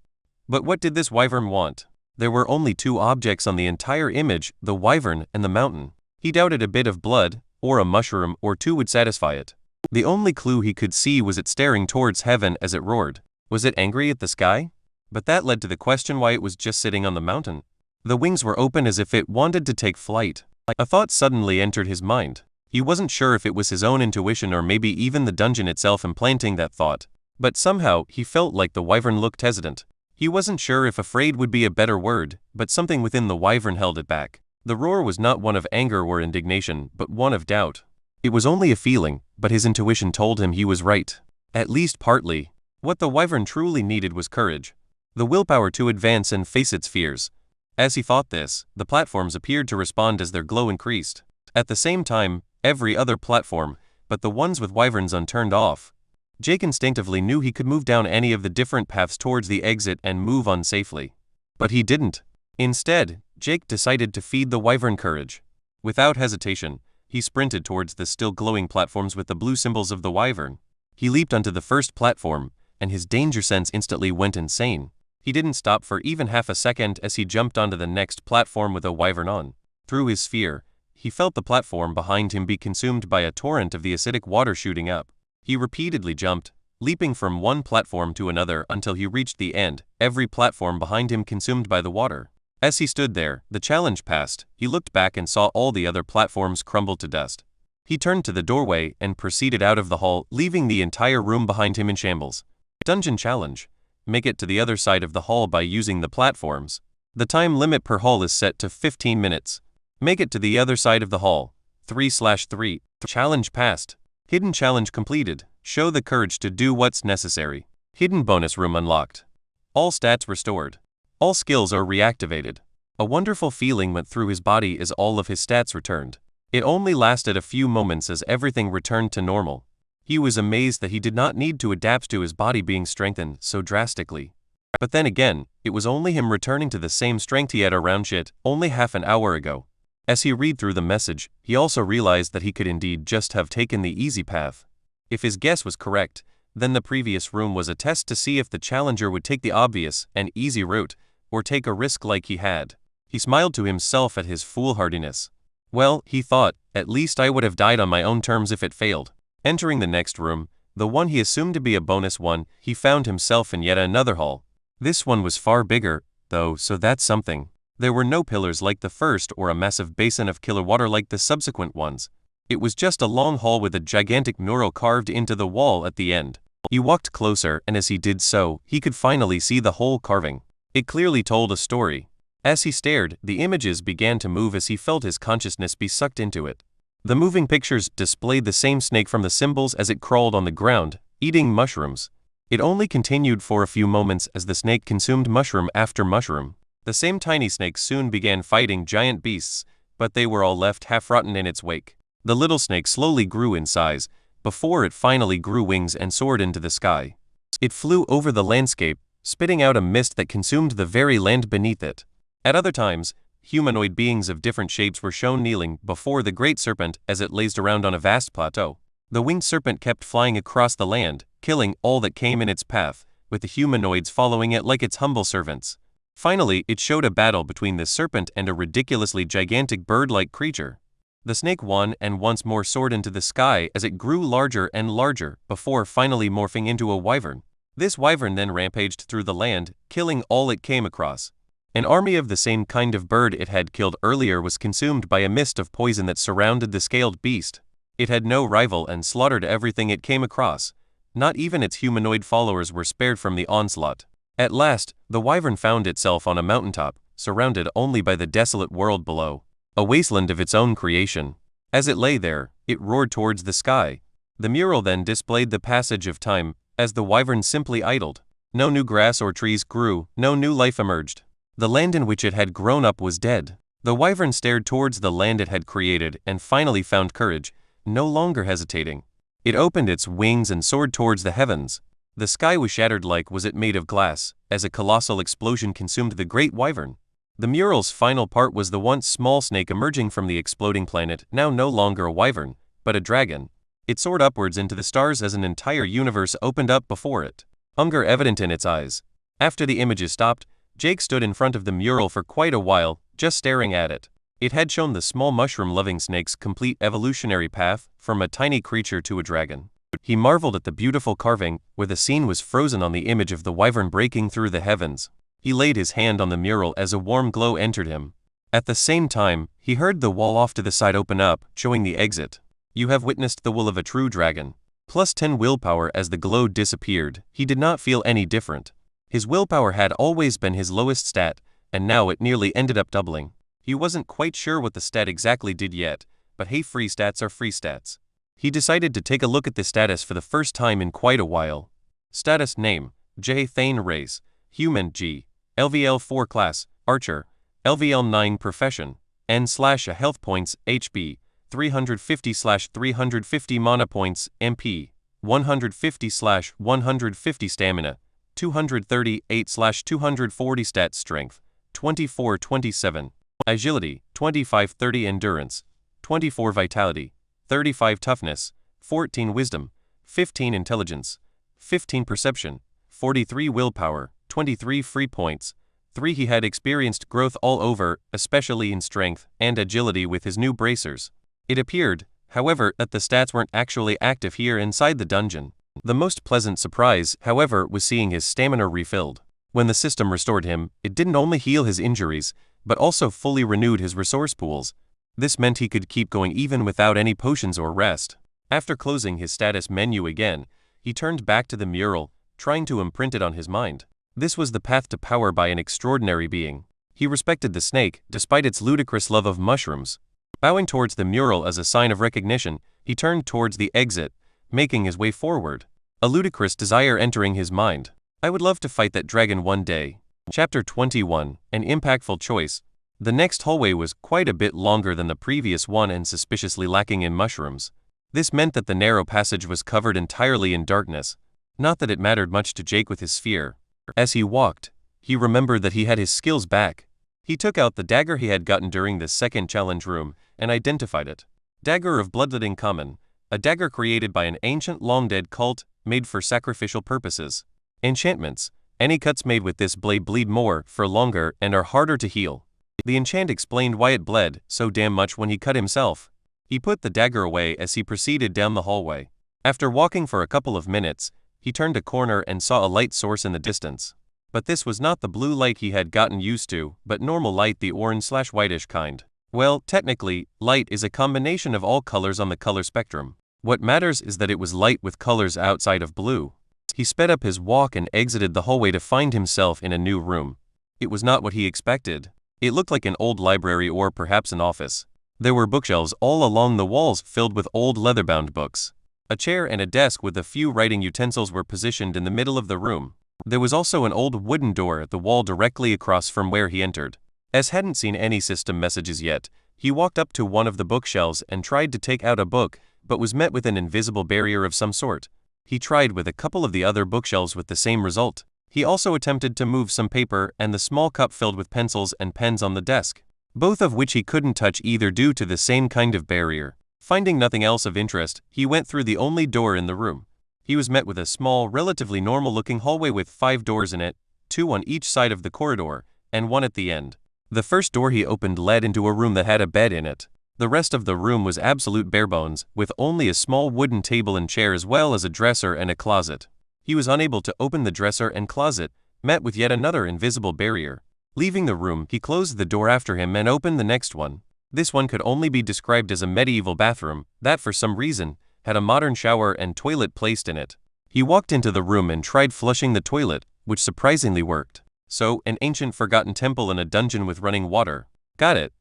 But what did this wyvern want? There were only two objects on the entire image, the wyvern and the mountain. He doubted a bit of blood, or a mushroom or two would satisfy it. The only clue he could see was it staring towards heaven as it roared. Was it angry at the sky? But that led to the question why it was just sitting on the mountain. The wings were open as if it wanted to take flight. A thought suddenly entered his mind. He wasn't sure if it was his own intuition or maybe even the dungeon itself implanting that thought. But somehow, he felt like the wyvern looked hesitant. He wasn't sure if afraid would be a better word, but something within the wyvern held it back. The roar was not one of anger or indignation, but one of doubt. It was only a feeling, but his intuition told him he was right. At least partly. What the wyvern truly needed was courage. The willpower to advance and face its fears. As he thought this, the platforms appeared to respond as their glow increased. At the same time, every other platform, but the ones with wyverns on, turned off. Jake instinctively knew he could move down any of the different paths towards the exit and move on safely. But he didn't. Instead, Jake decided to feed the wyvern courage. Without hesitation, he sprinted towards the still glowing platforms with the blue symbols of the wyvern. He leaped onto the first platform, and his danger sense instantly went insane. He didn't stop for even half a second as he jumped onto the next platform with a wyvern on. Through his fear, he felt the platform behind him be consumed by a torrent of the acidic water shooting up. He repeatedly jumped, leaping from one platform to another until he reached the end, every platform behind him consumed by the water. As he stood there, the challenge passed, he looked back and saw all the other platforms crumble to dust. He turned to the doorway and proceeded out of the hall, leaving the entire room behind him in shambles. Dungeon challenge. Make it to the other side of the hall by using the platforms. The time limit per hall is set to 15 minutes. Make it to the other side of the hall. 3/3. Challenge passed. Hidden challenge completed. Show the courage to do what's necessary. Hidden bonus room unlocked. All stats restored. All skills are reactivated. A wonderful feeling went through his body as all of his stats returned. It only lasted a few moments as everything returned to normal. He was amazed that he did not need to adapt to his body being strengthened so drastically. But then again, it was only him returning to the same strength he had around shit only half an hour ago. As he read through the message, he also realized that he could indeed just have taken the easy path. If his guess was correct, then the previous room was a test to see if the challenger would take the obvious and easy route, or take a risk like he had. He smiled to himself at his foolhardiness. Well, he thought, at least I would have died on my own terms if it failed. Entering the next room, the one he assumed to be a bonus one, he found himself in yet another hall. This one was far bigger, though, so that's something. There were no pillars like the first or a massive basin of killer water like the subsequent ones. It was just a long hall with a gigantic mural carved into the wall at the end. He walked closer, and as he did so, he could finally see the whole carving. It clearly told a story. As he stared, the images began to move as he felt his consciousness be sucked into it. The moving pictures displayed the same snake from the symbols as it crawled on the ground, eating mushrooms. It only continued for a few moments as the snake consumed mushroom after mushroom. The same tiny snake soon began fighting giant beasts, but they were all left half-rotten in its wake. The little snake slowly grew in size, before it finally grew wings and soared into the sky. It flew over the landscape, spitting out a mist that consumed the very land beneath it. At other times, humanoid beings of different shapes were shown kneeling before the great serpent as it lazed around on a vast plateau. The winged serpent kept flying across the land, killing all that came in its path, with the humanoids following it like its humble servants. Finally, it showed a battle between the serpent and a ridiculously gigantic bird-like creature. The snake won and once more soared into the sky as it grew larger and larger, before finally morphing into a wyvern. This wyvern then rampaged through the land, killing all it came across. An army of the same kind of bird it had killed earlier was consumed by a mist of poison that surrounded the scaled beast. It had no rival and slaughtered everything it came across. Not even its humanoid followers were spared from the onslaught. At last, the wyvern found itself on a mountaintop, surrounded only by the desolate world below, a wasteland of its own creation. As it lay there, it roared towards the sky. The mural then displayed the passage of time, as the wyvern simply idled. No new grass or trees grew, no new life emerged. The land in which it had grown up was dead. The wyvern stared towards the land it had created and finally found courage, no longer hesitating. It opened its wings and soared towards the heavens. The sky was shattered like was it made of glass, as a colossal explosion consumed the great wyvern. The mural's final part was the once small snake emerging from the exploding planet, now no longer a wyvern, but a dragon. It soared upwards into the stars as an entire universe opened up before it, hunger evident in its eyes. After the images stopped, Jake stood in front of the mural for quite a while, just staring at it. It had shown the small mushroom-loving snake's complete evolutionary path, from a tiny creature to a dragon. He marveled at the beautiful carving, where the scene was frozen on the image of the wyvern breaking through the heavens. He laid his hand on the mural as a warm glow entered him. At the same time, he heard the wall off to the side open up, showing the exit. You have witnessed the will of a true dragon. Plus 10 willpower. As the glow disappeared, he did not feel any different. His willpower had always been his lowest stat, and now it nearly ended up doubling. He wasn't quite sure what the stat exactly did yet, but hey, free stats are free stats. He decided to take a look at the status for the first time in quite a while. Status name, J. Thane Race, Human G. LVL 4 Class, Archer, LVL 9 Profession, N/a Health Points, HB, 350/350 Mana Points, MP, 150/150 Stamina, 238/240 Stat Strength, 24-27, Agility, 25-30 Endurance, 24 Vitality, 35 Toughness, 14 Wisdom, 15 Intelligence, 15 Perception, 43 Willpower, 23 Free Points. 3. He had experienced growth all over, especially in strength and agility with his new bracers. It appeared, however, that the stats weren't actually active here inside the dungeon. The most pleasant surprise, however, was seeing his stamina refilled. When the system restored him, it didn't only heal his injuries, but also fully renewed his resource pools. This meant he could keep going even without any potions or rest. After closing his status menu again, he turned back to the mural, trying to imprint it on his mind. This was the path to power by an extraordinary being. He respected the snake, despite its ludicrous love of mushrooms. Bowing towards the mural as a sign of recognition, he turned towards the exit, making his way forward. A ludicrous desire entering his mind. I would love to fight that dragon one day. Chapter 21, An Impactful Choice. The next hallway was quite a bit longer than the previous one and suspiciously lacking in mushrooms. This meant that the narrow passage was covered entirely in darkness. Not that it mattered much to Jake with his sphere. As he walked, he remembered that he had his skills back. He took out the dagger he had gotten during the second challenge room and identified it. Dagger of Bloodletting Common, a dagger created by an ancient long-dead cult made for sacrificial purposes. Enchantments. Any cuts made with this blade bleed more for longer and are harder to heal. The enchant explained why it bled so damn much when he cut himself. He put the dagger away as he proceeded down the hallway. After walking for a couple of minutes, he turned a corner and saw a light source in the distance. But this was not the blue light he had gotten used to, but normal light, the orange/whitish kind. Well, technically, light is a combination of all colors on the color spectrum. What matters is that it was light with colors outside of blue. He sped up his walk and exited the hallway to find himself in a new room. It was not what he expected. It looked like an old library or perhaps an office. There were bookshelves all along the walls filled with old leather-bound books. A chair and a desk with a few writing utensils were positioned in the middle of the room. There was also an old wooden door at the wall directly across from where he entered. As hadn't seen any system messages yet, he walked up to one of the bookshelves and tried to take out a book, but was met with an invisible barrier of some sort. He tried with a couple of the other bookshelves with the same result. He also attempted to move some paper and the small cup filled with pencils and pens on the desk, both of which he couldn't touch either due to the same kind of barrier. Finding nothing else of interest, he went through the only door in the room. He was met with a small, relatively normal-looking hallway with 5 doors in it, 2 on each side of the corridor, and 1 at the end. The first door he opened led into a room that had a bed in it. The rest of the room was absolute barebones, with only a small wooden table and chair as well as a dresser and a closet. He was unable to open the dresser and closet, met with yet another invisible barrier. Leaving the room, he closed the door after him and opened the next one. This one could only be described as a medieval bathroom that, for some reason, had a modern shower and toilet placed in it. He walked into the room and tried flushing the toilet, which surprisingly worked. So, an ancient forgotten temple in a dungeon with running water. Got it.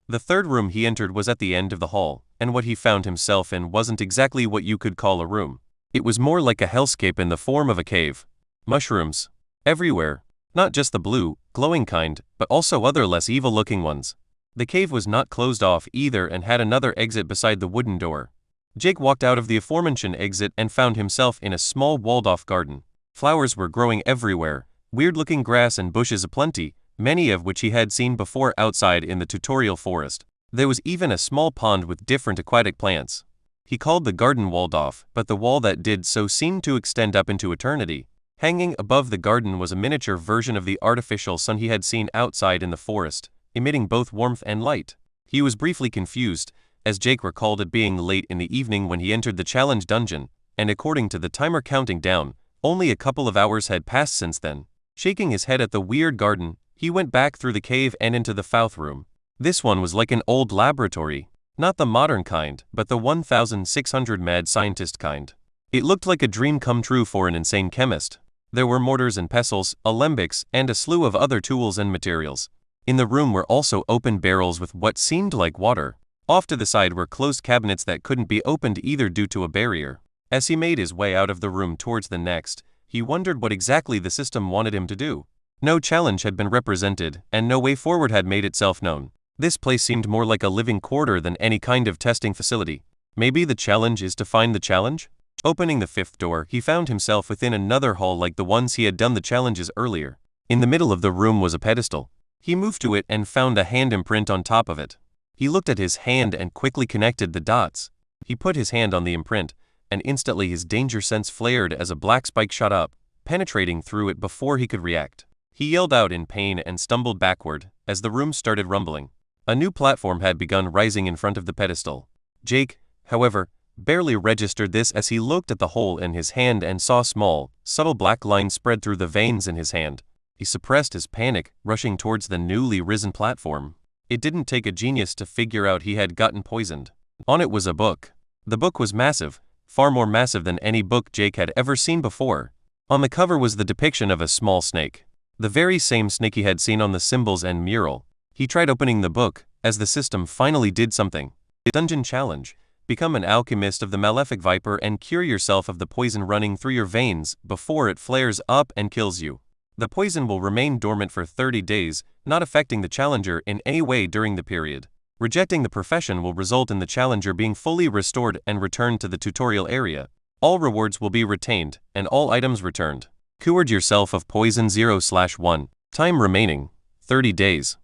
The third room he entered was at the end of the hall, and what he found himself in wasn't exactly what you could call a room. It was more like a hellscape in the form of a cave. Mushrooms. Everywhere. Not just the blue, glowing kind, but also other less evil-looking ones. The cave was not closed off either and had another exit beside the wooden door. Jake walked out of the aforementioned exit and found himself in a small walled-off garden. Flowers were growing everywhere, weird-looking grass and bushes aplenty, many of which he had seen before outside in the tutorial forest. There was even a small pond with different aquatic plants. He called the garden walled off, but the wall that did so seemed to extend up into eternity. Hanging above the garden was a miniature version of the artificial sun he had seen outside in the forest, emitting both warmth and light. He was briefly confused, as Jake recalled it being late in the evening when he entered the challenge dungeon, and according to the timer counting down, only a couple of hours had passed since then. Shaking his head at the weird garden, he went back through the cave and into the fouth room. This one was like an old laboratory. Not the modern kind, but the 1600 mad scientist kind. It looked like a dream come true for an insane chemist. There were mortars and pestles, alembics, and a slew of other tools and materials. In the room were also open barrels with what seemed like water. Off to the side were closed cabinets that couldn't be opened either due to a barrier. As he made his way out of the room towards the next, he wondered what exactly the system wanted him to do. No challenge had been represented, and no way forward had made itself known. This place seemed more like a living quarter than any kind of testing facility. Maybe the challenge is to find the challenge? Opening the fifth door, he found himself within another hall like the ones he had done the challenges earlier. In the middle of the room was a pedestal. He moved to it and found a hand imprint on top of it. He looked at his hand and quickly connected the dots. He put his hand on the imprint, and instantly his danger sense flared as a black spike shot up, penetrating through it before he could react. He yelled out in pain and stumbled backward, as the room started rumbling. A new platform had begun rising in front of the pedestal. Jake, however, barely registered this as he looked at the hole in his hand and saw small, subtle black lines spread through the veins in his hand. He suppressed his panic, rushing towards the newly risen platform. It didn't take a genius to figure out he had gotten poisoned. On it was a book. The book was massive, far more massive than any book Jake had ever seen before. On the cover was the depiction of a small snake. The very same snake he had seen on the symbols and mural. He tried opening the book, as the system finally did something. Dungeon challenge. Become an alchemist of the malefic viper and cure yourself of the poison running through your veins before it flares up and kills you. The poison will remain dormant for 30 days, not affecting the challenger in any way during the period. Rejecting the profession will result in the challenger being fully restored and returned to the tutorial area. All rewards will be retained, and all items returned. Cured yourself of poison 0/1. Time remaining, 30 days.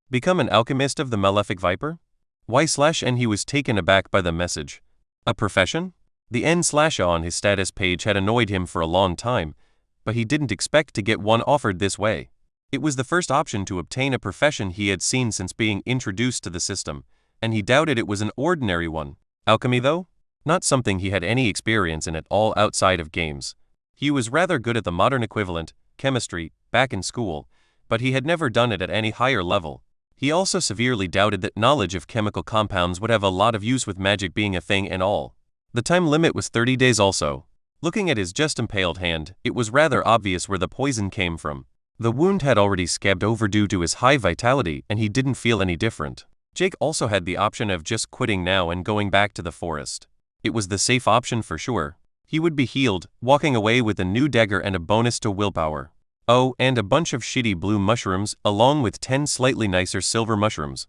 Become an alchemist of the malefic viper? Y/N he was taken aback by the message. A profession? The N/A on his status page had annoyed him for a long time, but he didn't expect to get one offered this way. It was the first option to obtain a profession he had seen since being introduced to the system, and he doubted it was an ordinary one. Alchemy though? Not something he had any experience in at all outside of games. He was rather good at the modern equivalent, chemistry, back in school, but he had never done it at any higher level. He also severely doubted that knowledge of chemical compounds would have a lot of use with magic being a thing and all. The time limit was 30 days also. Looking at his just impaled hand, it was rather obvious where the poison came from. The wound had already scabbed over due to his high vitality and he didn't feel any different. Jake also had the option of just quitting now and going back to the forest. It was the safe option for sure. He would be healed, walking away with a new dagger and a bonus to willpower. Oh, and a bunch of shitty blue mushrooms, along with 10 slightly nicer silver mushrooms.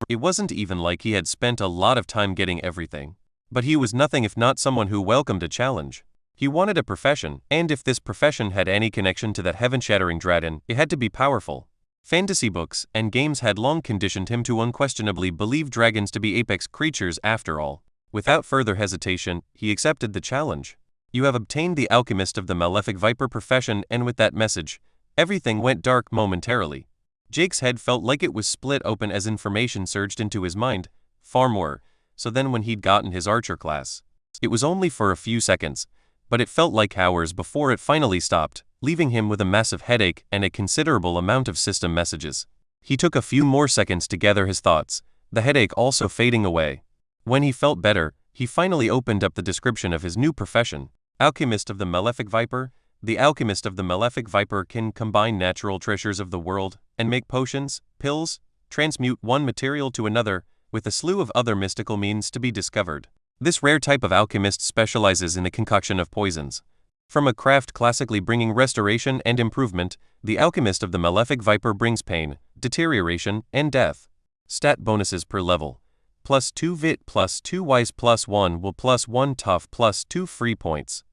It wasn't even like he had spent a lot of time getting everything. But he was nothing if not someone who welcomed a challenge. He wanted a profession, and if this profession had any connection to that heaven-shattering dragon, it had to be powerful. Fantasy books and games had long conditioned him to unquestionably believe dragons to be apex creatures after all. Without further hesitation, he accepted the challenge. You have obtained the alchemist of the malefic viper profession, and with that message, everything went dark momentarily. Jake's head felt like it was split open as information surged into his mind, far more so than when he'd gotten his archer class. It was only for a few seconds, but it felt like hours before it finally stopped, leaving him with a massive headache and a considerable amount of system messages. He took a few more seconds to gather his thoughts, the headache also fading away. When he felt better, he finally opened up the description of his new profession. Alchemist of the malefic viper. The alchemist of the malefic viper can combine natural treasures of the world and make potions, pills, transmute one material to another, with a slew of other mystical means to be discovered. This rare type of alchemist specializes in the concoction of poisons. From a craft classically bringing restoration and improvement, the alchemist of the malefic viper brings pain, deterioration, and death. Stat bonuses per level. +2 vit, +2 wise, +1 will, +1 tough, +2 free points.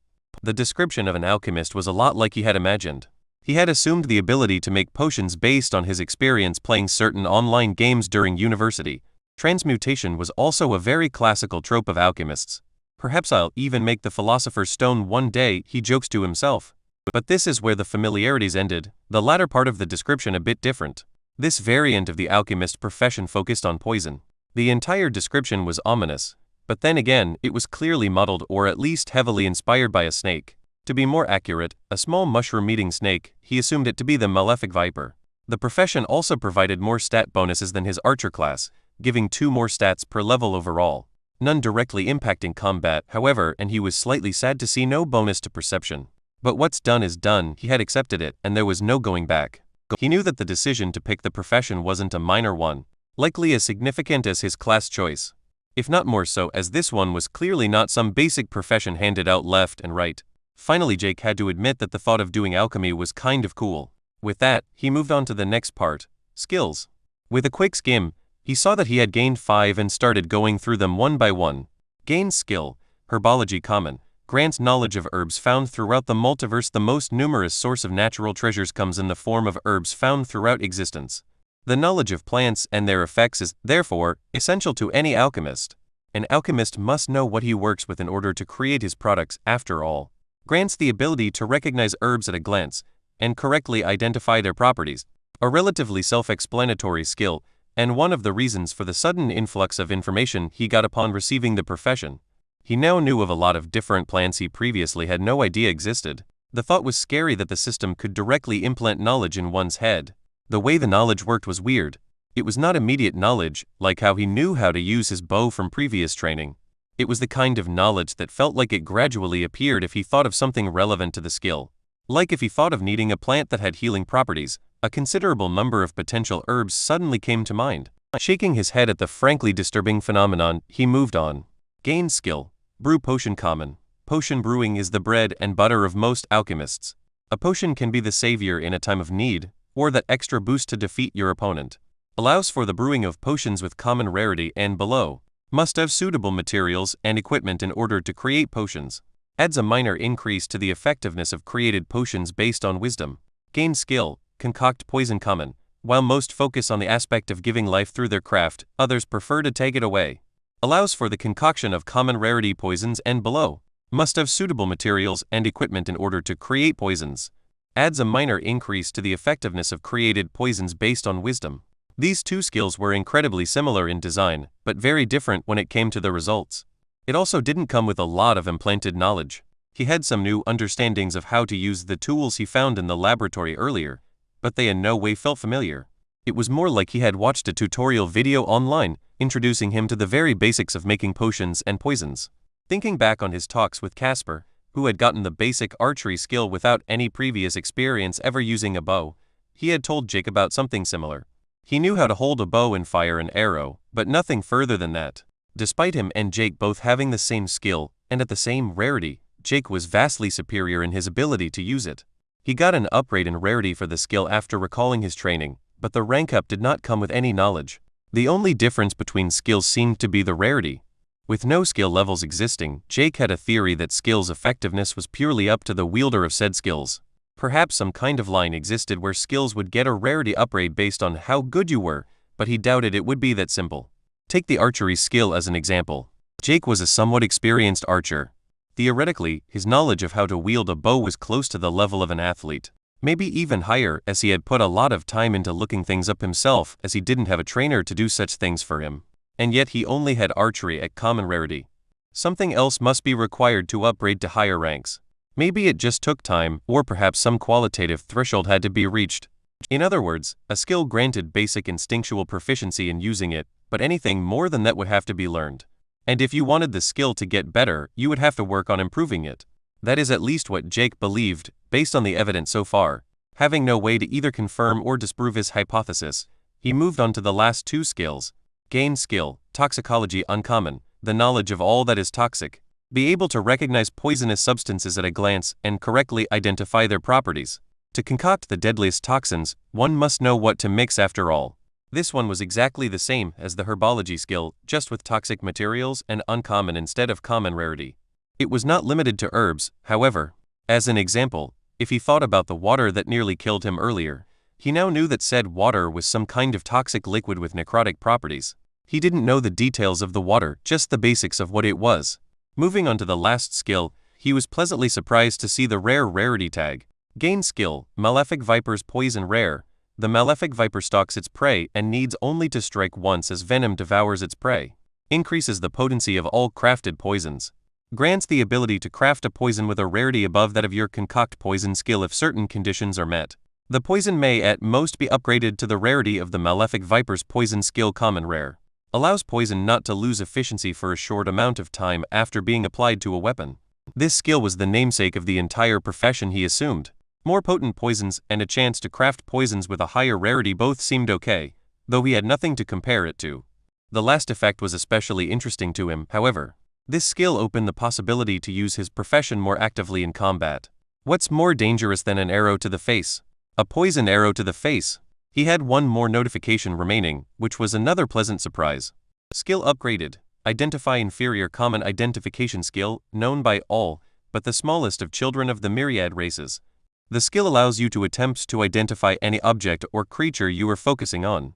The description of an alchemist was a lot like he had imagined. He had assumed the ability to make potions based on his experience playing certain online games during university. Transmutation was also a very classical trope of alchemists. Perhaps I'll even make the philosopher's stone one day, he jokes to himself. But this is where the familiarities ended, the latter part of the description a bit different. This variant of the alchemist profession focused on poison. The entire description was ominous, but then again, it was clearly muddled or at least heavily inspired by a snake. To be more accurate, a small mushroom-eating snake, he assumed it to be the malefic viper. The profession also provided more stat bonuses than his archer class, giving 2 more stats per level overall. None directly impacting combat, however, and he was slightly sad to see no bonus to perception. But what's done is done, he had accepted it, and there was no going back. He knew that the decision to pick the profession wasn't a minor one, likely as significant as his class choice. If not more so, as this one was clearly not some basic profession handed out left and right. Finally, Jake had to admit that the thought of doing alchemy was kind of cool. With that, he moved on to the next part, skills. With a quick skim, he saw that he had gained 5 and started going through them one by one. Gain skill, herbology common, grants knowledge of herbs found throughout the multiverse. The most numerous source of natural treasures comes in the form of herbs found throughout existence. The knowledge of plants and their effects is, therefore, essential to any alchemist. An alchemist must know what he works with in order to create his products, after all. Grants the ability to recognize herbs at a glance and correctly identify their properties, a relatively self-explanatory skill, and one of the reasons for the sudden influx of information he got upon receiving the profession. He now knew of a lot of different plants he previously had no idea existed. The thought was scary that the system could directly implant knowledge in one's head. The way the knowledge worked was weird. It was not immediate knowledge, like how he knew how to use his bow from previous training. It was the kind of knowledge that felt like it gradually appeared if he thought of something relevant to the skill. Like if he thought of needing a plant that had healing properties, a considerable number of potential herbs suddenly came to mind. Shaking his head at the frankly disturbing phenomenon, he moved on. Gain skill, brew potion common. Potion brewing is the bread and butter of most alchemists. A potion can be the savior in a time of need, or that extra boost to defeat your opponent. Allows for the brewing of potions with common rarity and below. Must have suitable materials and equipment in order to create potions. Adds a minor increase to the effectiveness of created potions based on wisdom. Gain skill, concoct poison common. While most focus on the aspect of giving life through their craft, others prefer to take it away. Allows for the concoction of common rarity poisons and below. Must have suitable materials and equipment in order to create poisons. Adds a minor increase to the effectiveness of created poisons based on wisdom. These 2 skills were incredibly similar in design, but very different when it came to the results. It also didn't come with a lot of implanted knowledge. He had some new understandings of how to use the tools he found in the laboratory earlier, but they in no way felt familiar. It was more like he had watched a tutorial video online, introducing him to the very basics of making potions and poisons. Thinking back on his talks with Casper, who had gotten the basic archery skill without any previous experience ever using a bow, he had told Jake about something similar. He knew how to hold a bow and fire an arrow, but nothing further than that. Despite him and Jake both having the same skill, and at the same rarity, Jake was vastly superior in his ability to use it. He got an upgrade in rarity for the skill after recalling his training, but the rank up did not come with any knowledge. The only difference between skills seemed to be the rarity. With no skill levels existing, Jake had a theory that skills' effectiveness was purely up to the wielder of said skills. Perhaps some kind of line existed where skills would get a rarity upgrade based on how good you were, but he doubted it would be that simple. Take the archery skill as an example. Jake was a somewhat experienced archer. Theoretically, his knowledge of how to wield a bow was close to the level of an athlete. Maybe even higher, as he had put a lot of time into looking things up himself, as he didn't have a trainer to do such things for him. And yet he only had archery at common rarity. Something else must be required to upgrade to higher ranks. Maybe it just took time, or perhaps some qualitative threshold had to be reached. In other words, a skill granted basic instinctual proficiency in using it, but anything more than that would have to be learned. And if you wanted the skill to get better, you would have to work on improving it. That is at least what Jake believed, based on the evidence so far. Having no way to either confirm or disprove his hypothesis, he moved on to the last 2 skills. Gain skill, toxicology uncommon, the knowledge of all that is toxic. Be able to recognize poisonous substances at a glance and correctly identify their properties. To concoct the deadliest toxins, one must know what to mix after all. This one was exactly the same as the herbology skill, just with toxic materials and uncommon instead of common rarity. It was not limited to herbs, however. As an example, if he thought about the water that nearly killed him earlier, he now knew that said water was some kind of toxic liquid with necrotic properties. He didn't know the details of the water, just the basics of what it was. Moving on to the last skill, he was pleasantly surprised to see the rare rarity tag. Gain skill, Malefic Viper's poison rare. The Malefic Viper stalks its prey and needs only to strike once as venom devours its prey. Increases the potency of all crafted poisons. Grants the ability to craft a poison with a rarity above that of your concoct poison skill if certain conditions are met. The poison may at most be upgraded to the rarity of the Malefic Viper's poison skill common rare. Allows poison not to lose efficiency for a short amount of time after being applied to a weapon. This skill was the namesake of the entire profession he assumed. More potent poisons and a chance to craft poisons with a higher rarity both seemed okay, though he had nothing to compare it to. The last effect was especially interesting to him, however. This skill opened the possibility to use his profession more actively in combat. What's more dangerous than an arrow to the face? A poison arrow to the face. He had one more notification remaining, which was another pleasant surprise. Skill upgraded. Identify inferior common identification skill, known by all, but the smallest of children of the myriad races. The skill allows you to attempt to identify any object or creature you are focusing on.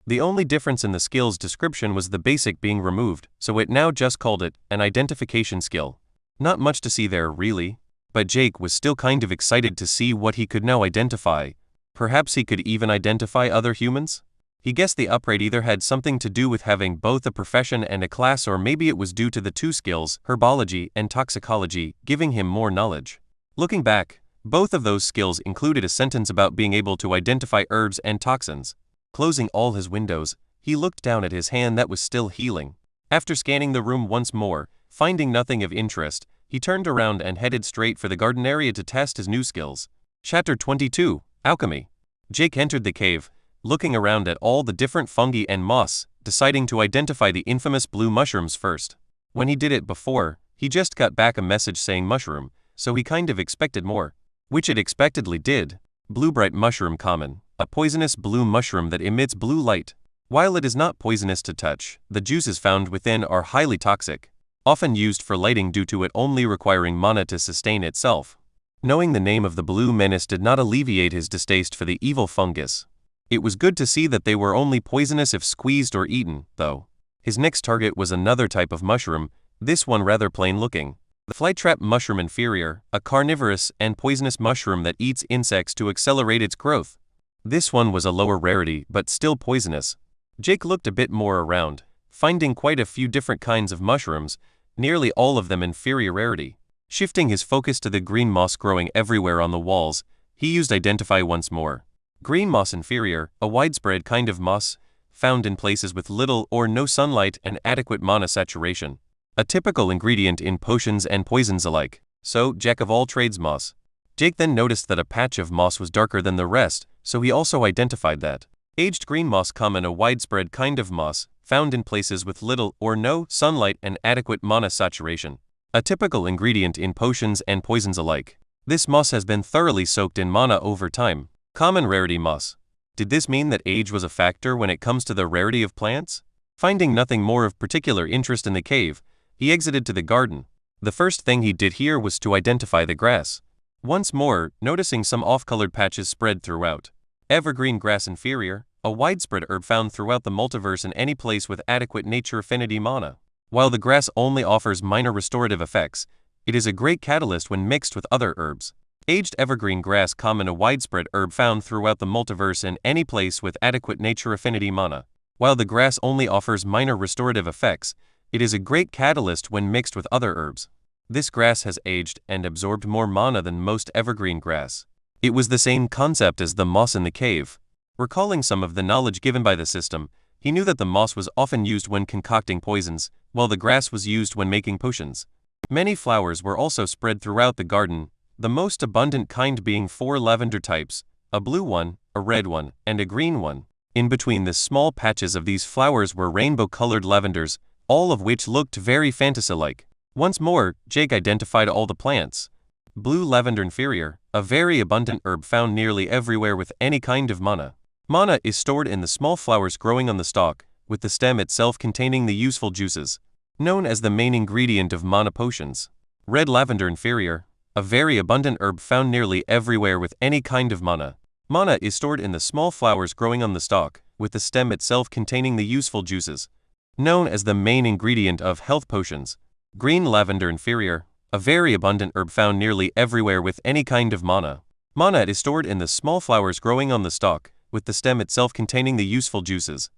The only difference in the skill's description was the basic being removed, so it now just called it an identification skill. Not much to see there, really. But Jake was still kind of excited to see what he could now identify. Perhaps he could even identify other humans? He guessed the upgrade either had something to do with having both a profession and a class, or maybe it was due to the two skills, herbology and toxicology, giving him more knowledge. Looking back, both of those skills included a sentence about being able to identify herbs and toxins. Closing all his windows, he looked down at his hand that was still healing. After scanning the room once more, finding nothing of interest, he turned around and headed straight for the garden area to test his new skills. Chapter 22, Alchemy. Jake entered the cave, looking around at all the different fungi and moss, deciding to identify the infamous blue mushrooms first. When he did it before, he just got back a message saying mushroom, so he kind of expected more. Which it expectedly did. Blue bright mushroom common, a poisonous blue mushroom that emits blue light. While it is not poisonous to touch, the juices found within are highly toxic, often used for lighting due to it only requiring mana to sustain itself. Knowing the name of the blue menace did not alleviate his distaste for the evil fungus. It was good to see that they were only poisonous if squeezed or eaten, though. His next target was another type of mushroom, this one rather plain looking. The flytrap mushroom inferior, a carnivorous and poisonous mushroom that eats insects to accelerate its growth. This one was a lower rarity but still poisonous. Jake looked a bit more around, finding quite a few different kinds of mushrooms, nearly all of them inferior rarity. Shifting his focus to the green moss growing everywhere on the walls, he used Identify once more. Green moss inferior, a widespread kind of moss, found in places with little or no sunlight and adequate mana saturation. A typical ingredient in potions and poisons alike. So, jack of all trades moss. Jake then noticed that a patch of moss was darker than the rest, so he also identified that. Aged green moss common, a widespread kind of moss, found in places with little or no sunlight and adequate mana saturation. A typical ingredient in potions and poisons alike. This moss has been thoroughly soaked in mana over time. Common rarity moss. Did this mean that age was a factor when it comes to the rarity of plants? Finding nothing more of particular interest in the cave, he exited to the garden. The first thing he did here was to identify the grass. Once more, noticing some off-colored patches spread throughout. Evergreen grass inferior, a widespread herb found throughout the multiverse in any place with adequate nature affinity mana. While the grass only offers minor restorative effects, it is a great catalyst when mixed with other herbs. Aged evergreen grass common, a widespread herb found throughout the multiverse in any place with adequate nature affinity mana. While the grass only offers minor restorative effects, it is a great catalyst when mixed with other herbs. This grass has aged and absorbed more mana than most evergreen grass. It was the same concept as the moss in the cave. Recalling some of the knowledge given by the system, he knew that the moss was often used when concocting poisons, while the grass was used when making potions. Many flowers were also spread throughout the garden, the most abundant kind being 4 lavender types, a blue one, a red one, and a green one. In between the small patches of these flowers were rainbow-colored lavenders, all of which looked very fantasy-like. Once more, Jake identified all the plants. Blue lavender inferior, a very abundant herb found nearly everywhere with any kind of mana. Mana is stored in the small flowers growing on the stalk, with the stem itself containing the useful juices, known as the main ingredient of mana potions. Red lavender inferior, a very abundant herb found nearly everywhere with any kind of mana. Mana is stored in the small flowers growing on the stalk, with the stem itself containing the useful juices, known as the main ingredient of health potions. Green lavender inferior, a very abundant herb found nearly everywhere with any kind of mana. Mana is stored in the small flowers growing on the stalk, with the stem itself containing the useful juices,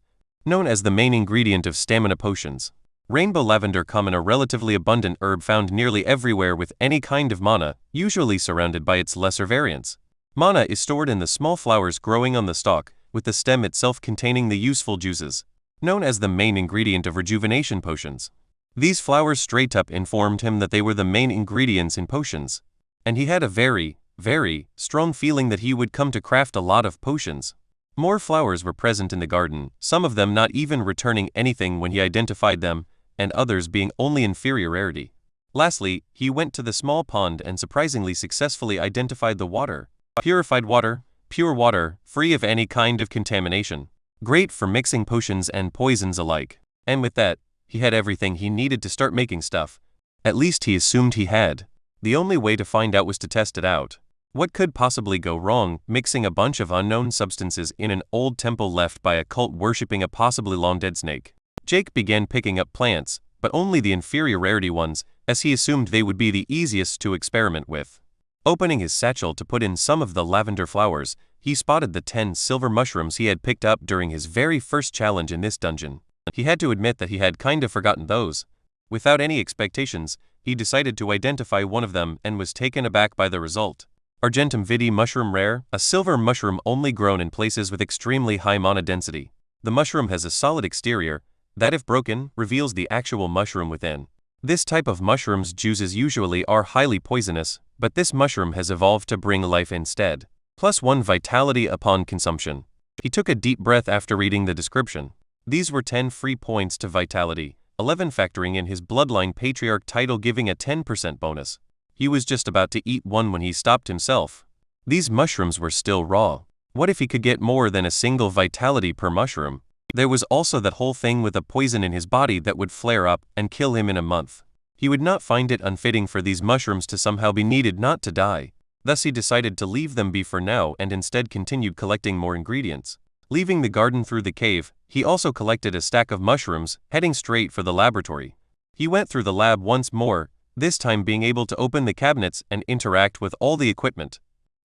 known as the main ingredient of stamina potions. Rainbow lavender common, a relatively abundant herb found nearly everywhere with any kind of mana, usually surrounded by its lesser variants. Mana is stored in the small flowers growing on the stalk, with the stem itself containing the useful juices, known as the main ingredient of rejuvenation potions. These flowers straight up informed him that they were the main ingredients in potions, and he had a very, very strong feeling that he would come to craft a lot of potions. More flowers were present in the garden, some of them not even returning anything when he identified them, and others being only inferior rarity. Lastly, he went to the small pond and surprisingly successfully identified the water. Purified water, pure water, free of any kind of contamination. Great for mixing potions and poisons alike. And with that, he had everything he needed to start making stuff. At least he assumed he had. The only way to find out was to test it out. What could possibly go wrong mixing a bunch of unknown substances in an old temple left by a cult worshipping a possibly long-dead snake? Jake began picking up plants, but only the inferior rarity ones, as he assumed they would be the easiest to experiment with. Opening his satchel to put in some of the lavender flowers, he spotted the 10 silver mushrooms he had picked up during his very first challenge in this dungeon. He had to admit that he had kind of forgotten those. Without any expectations, he decided to identify one of them and was taken aback by the result. Argentum vitae mushroom rare, a silver mushroom only grown in places with extremely high mana density. The mushroom has a solid exterior that, if broken, reveals the actual mushroom within. This type of mushroom's juices usually are highly poisonous, but this mushroom has evolved to bring life instead. +1 vitality upon consumption. He took a deep breath after reading the description. These were 10 free points to vitality, 11 factoring in his bloodline patriarch title, giving a 10% bonus. He was just about to eat one when he stopped himself. These mushrooms were still raw. What if he could get more than a single vitality per mushroom? There was also that whole thing with a poison in his body that would flare up and kill him in a month. He would not find it unfitting for these mushrooms to somehow be needed not to die. Thus he decided to leave them be for now and instead continued collecting more ingredients. Leaving the garden through the cave, he also collected a stack of mushrooms, heading straight for the laboratory. He went through the lab once more, this time being able to open the cabinets and interact with all the equipment.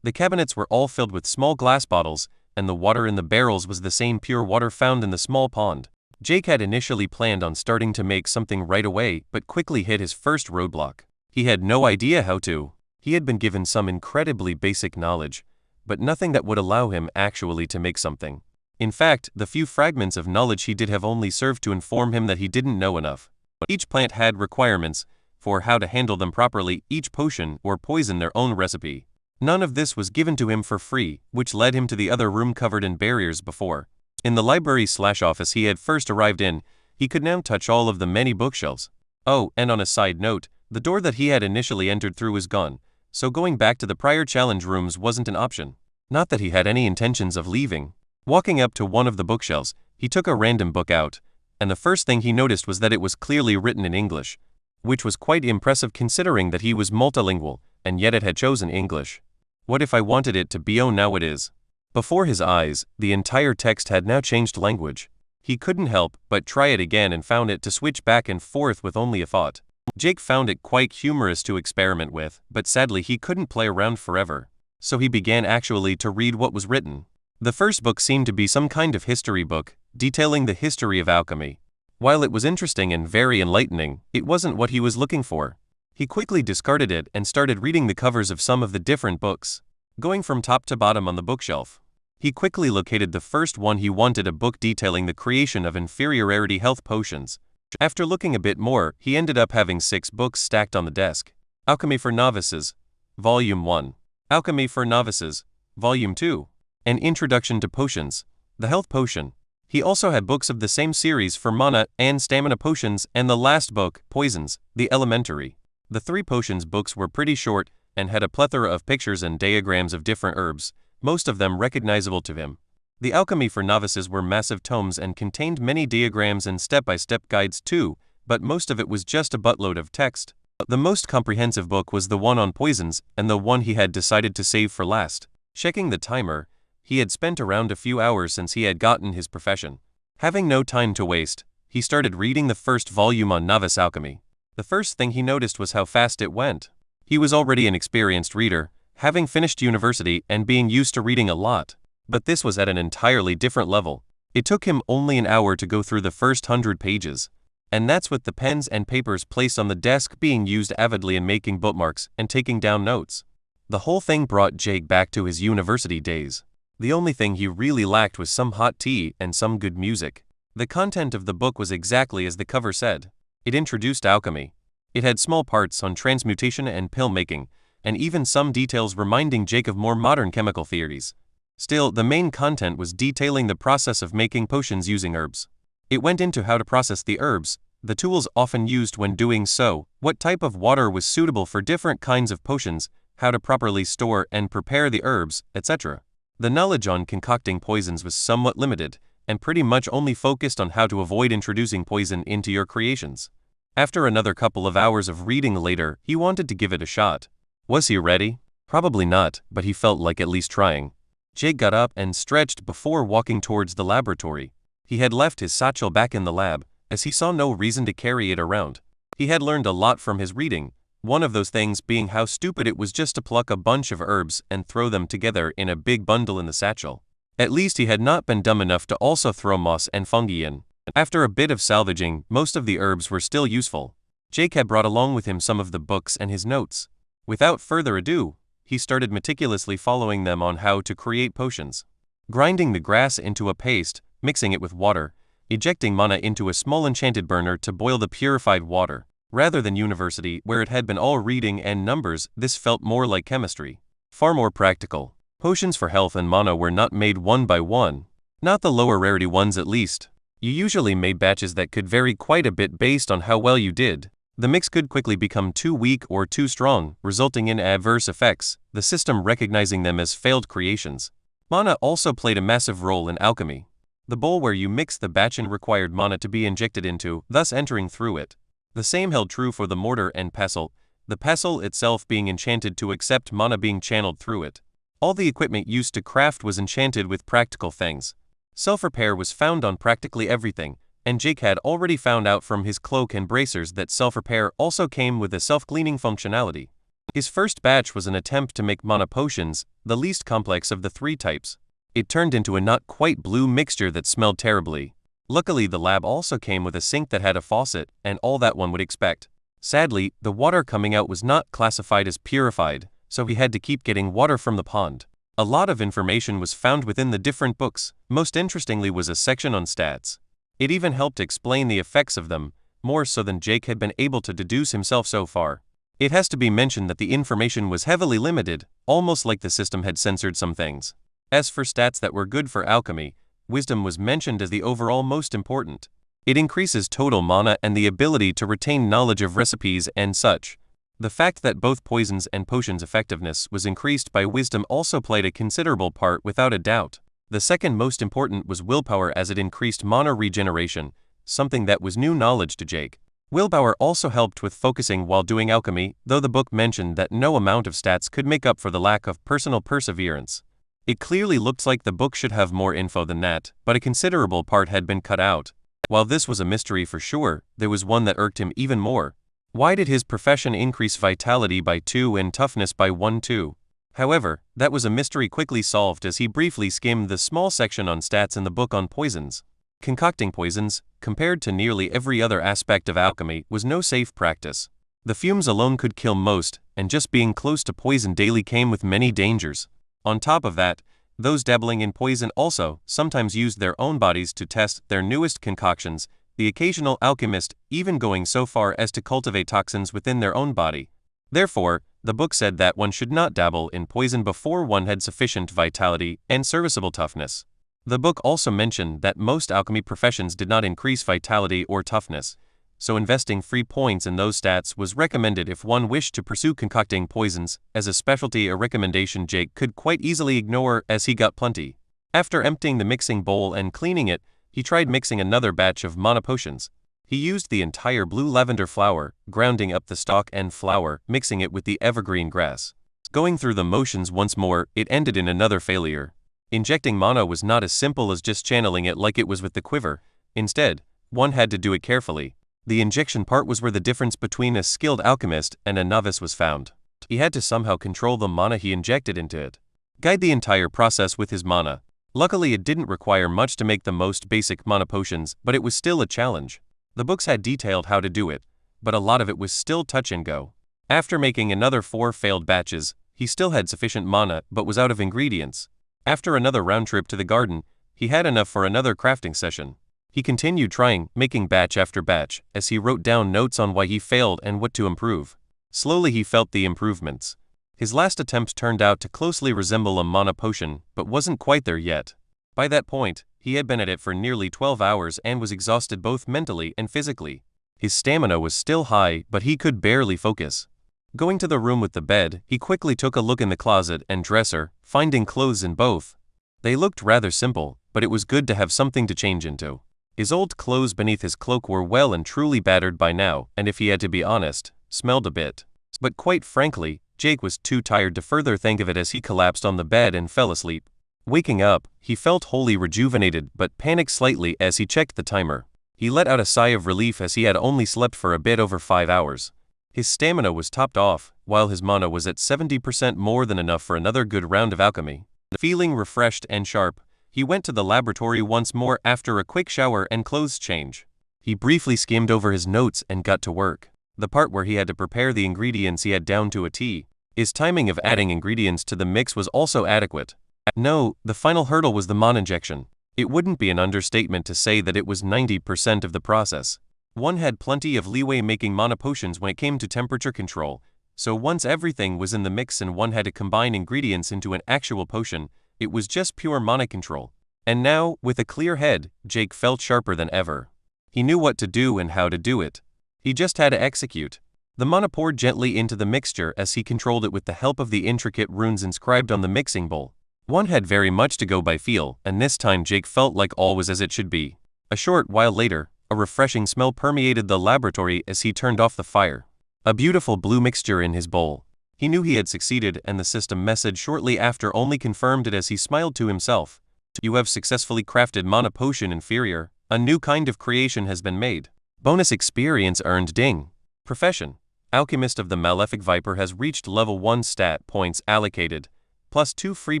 The cabinets were all filled with small glass bottles, and the water in the barrels was the same pure water found in the small pond. Jake had initially planned on starting to make something right away, but quickly hit his first roadblock. He had no idea how to. He had been given some incredibly basic knowledge, but nothing that would allow him actually to make something. In fact, the few fragments of knowledge he did have only served to inform him that he didn't know enough. Each plant had requirements for how to handle them properly, each potion or poison their own recipe. None of this was given to him for free, which led him to the other room covered in barriers before. In the library/office he had first arrived in, he could now touch all of the many bookshelves. Oh, and on a side note, the door that he had initially entered through was gone, so going back to the prior challenge rooms wasn't an option. Not that he had any intentions of leaving. Walking up to one of the bookshelves, he took a random book out, and the first thing he noticed was that it was clearly written in English, which was quite impressive considering that he was multilingual, and yet it had chosen English. What if I wanted it to be? Oh, now it is. Before his eyes, the entire text had now changed language. He couldn't help but try it again and found it to switch back and forth with only a thought. Jake found it quite humorous to experiment with, but sadly he couldn't play around forever. So he began actually to read what was written. The first book seemed to be some kind of history book, detailing the history of alchemy. While it was interesting and very enlightening, it wasn't what he was looking for. He quickly discarded it and started reading the covers of some of the different books. Going from top to bottom on the bookshelf, he quickly located the first one he wanted, a book detailing the creation of inferior rarity health potions. After looking a bit more, he ended up having 6 books stacked on the desk. Alchemy for Novices, Volume 1. Alchemy for Novices, Volume 2. An Introduction to Potions, the Health Potion. He also had books of the same series for mana and stamina potions, and the last book, Poisons, the Elementary. The 3 potions books were pretty short and had a plethora of pictures and diagrams of different herbs, most of them recognizable to him. The Alchemy for Novices were massive tomes and contained many diagrams and step-by-step guides too, but most of it was just a buttload of text. The most comprehensive book was the one on poisons, and the one he had decided to save for last. Checking the timer, he had spent around a few hours since he had gotten his profession. Having no time to waste, he started reading the first volume on novice alchemy. The first thing he noticed was how fast it went. He was already an experienced reader, having finished university and being used to reading a lot. But this was at an entirely different level. It took him only an hour to go through the first 100 pages. And that's with the pens and papers placed on the desk being used avidly in making bookmarks and taking down notes. The whole thing brought Jake back to his university days. The only thing he really lacked was some hot tea and some good music. The content of the book was exactly as the cover said. It introduced alchemy. It had small parts on transmutation and pill making, and even some details reminding Jake of more modern chemical theories. Still, the main content was detailing the process of making potions using herbs. It went into how to process the herbs, the tools often used when doing so, what type of water was suitable for different kinds of potions, how to properly store and prepare the herbs, etc. The knowledge on concocting poisons was somewhat limited, and pretty much only focused on how to avoid introducing poison into your creations. After another couple of hours of reading later, he wanted to give it a shot. Was he ready? Probably not, but he felt like at least trying. Jake got up and stretched before walking towards the laboratory. He had left his satchel back in the lab, as he saw no reason to carry it around. He had learned a lot from his reading, one of those things being how stupid it was just to pluck a bunch of herbs and throw them together in a big bundle in the satchel. At least he had not been dumb enough to also throw moss and fungi in. After a bit of salvaging, most of the herbs were still useful. Jake had brought along with him some of the books and his notes. Without further ado, he started meticulously following them on how to create potions. Grinding the grass into a paste, mixing it with water, ejecting mana into a small enchanted burner to boil the purified water. Rather than university, where it had been all reading and numbers, this felt more like chemistry. Far more practical. Potions for health and mana were not made one by one. Not the lower rarity ones at least. You usually made batches that could vary quite a bit based on how well you did. The mix could quickly become too weak or too strong, resulting in adverse effects, the system recognizing them as failed creations. Mana also played a massive role in alchemy. The bowl where you mixed the batch in required mana to be injected into, thus entering through it. The same held true for the mortar and pestle, the pestle itself being enchanted to accept mana being channeled through it. All the equipment used to craft was enchanted with practical things. Self-repair was found on practically everything, and Jake had already found out from his cloak and bracers that self-repair also came with a self-cleaning functionality. His first batch was an attempt to make mana potions, the least complex of the three types. It turned into a not quite blue mixture that smelled terribly. Luckily, the lab also came with a sink that had a faucet, and all that one would expect. Sadly, the water coming out was not classified as purified, so he had to keep getting water from the pond. A lot of information was found within the different books. Most interestingly was a section on stats. It even helped explain the effects of them, more so than Jake had been able to deduce himself so far. It has to be mentioned that the information was heavily limited, almost like the system had censored some things. As for stats that were good for alchemy, wisdom was mentioned as the overall most important. It increases total mana and the ability to retain knowledge of recipes and such. The fact that both poisons and potions' effectiveness was increased by wisdom also played a considerable part without a doubt. The second most important was willpower, as it increased mana regeneration, something that was new knowledge to Jake. Willpower also helped with focusing while doing alchemy, though the book mentioned that no amount of stats could make up for the lack of personal perseverance. It clearly looked like the book should have more info than that, but a considerable part had been cut out. While this was a mystery for sure, there was one that irked him even more. Why did his profession increase vitality by 2 and toughness by 1-2? However, that was a mystery quickly solved as he briefly skimmed the small section on stats in the book on poisons. Concocting poisons, compared to nearly every other aspect of alchemy, was no safe practice. The fumes alone could kill most, and just being close to poison daily came with many dangers. On top of that, those dabbling in poison also sometimes used their own bodies to test their newest concoctions, the occasional alchemist even going so far as to cultivate toxins within their own body. Therefore, the book said that one should not dabble in poison before one had sufficient vitality and serviceable toughness. The book also mentioned that most alchemy professions did not increase vitality or toughness, so investing free points in those stats was recommended if one wished to pursue concocting poisons as a specialty, a recommendation Jake could quite easily ignore as he got plenty. After emptying the mixing bowl and cleaning it, he tried mixing another batch of mana potions. He used the entire blue lavender flower, grounding up the stalk and flower, mixing it with the evergreen grass. Going through the motions once more, it ended in another failure. Injecting mana was not as simple as just channeling it like it was with the quiver. Instead, one had to do it carefully. The injection part was where the difference between a skilled alchemist and a novice was found. He had to somehow control the mana he injected into it. Guide the entire process with his mana. Luckily, it didn't require much to make the most basic mana potions, but it was still a challenge. The books had detailed how to do it, but a lot of it was still touch and go. After making another 4 failed batches, he still had sufficient mana but was out of ingredients. After another round trip to the garden, he had enough for another crafting session. He continued trying, making batch after batch, as he wrote down notes on why he failed and what to improve. Slowly he felt the improvements. His last attempt turned out to closely resemble a mana potion, but wasn't quite there yet. By that point, he had been at it for nearly 12 hours and was exhausted both mentally and physically. His stamina was still high, but he could barely focus. Going to the room with the bed, he quickly took a look in the closet and dresser, finding clothes in both. They looked rather simple, but it was good to have something to change into. His old clothes beneath his cloak were well and truly battered by now, and if he had to be honest, smelled a bit. But quite frankly, Jake was too tired to further think of it as he collapsed on the bed and fell asleep. Waking up, he felt wholly rejuvenated but panicked slightly as he checked the timer. He let out a sigh of relief as he had only slept for a bit over 5 hours. His stamina was topped off, while his mana was at 70% more than enough for another good round of alchemy. Feeling refreshed and sharp, he went to the laboratory once more after a quick shower and clothes change. He briefly skimmed over his notes and got to work. The part where he had to prepare the ingredients he had down to a T. His timing of adding ingredients to the mix was also adequate. No, the final hurdle was the mana injection. It wouldn't be an understatement to say that it was 90% of the process. One had plenty of leeway making mana potions when it came to temperature control, so once everything was in the mix and one had to combine ingredients into an actual potion, it was just pure mana control. And now, with a clear head, Jake felt sharper than ever. He knew what to do and how to do it. He just had to execute. The mana poured gently into the mixture as he controlled it with the help of the intricate runes inscribed on the mixing bowl. One had very much to go by feel, and this time Jake felt like all was as it should be. A short while later, a refreshing smell permeated the laboratory as he turned off the fire. A beautiful blue mixture in his bowl. He knew he had succeeded, and the system message shortly after only confirmed it as he smiled to himself. You have successfully crafted mana potion inferior. A new kind of creation has been made. Bonus experience earned ding. Profession. Alchemist of the Malefic Viper has reached level 1 stat points allocated, plus 2 free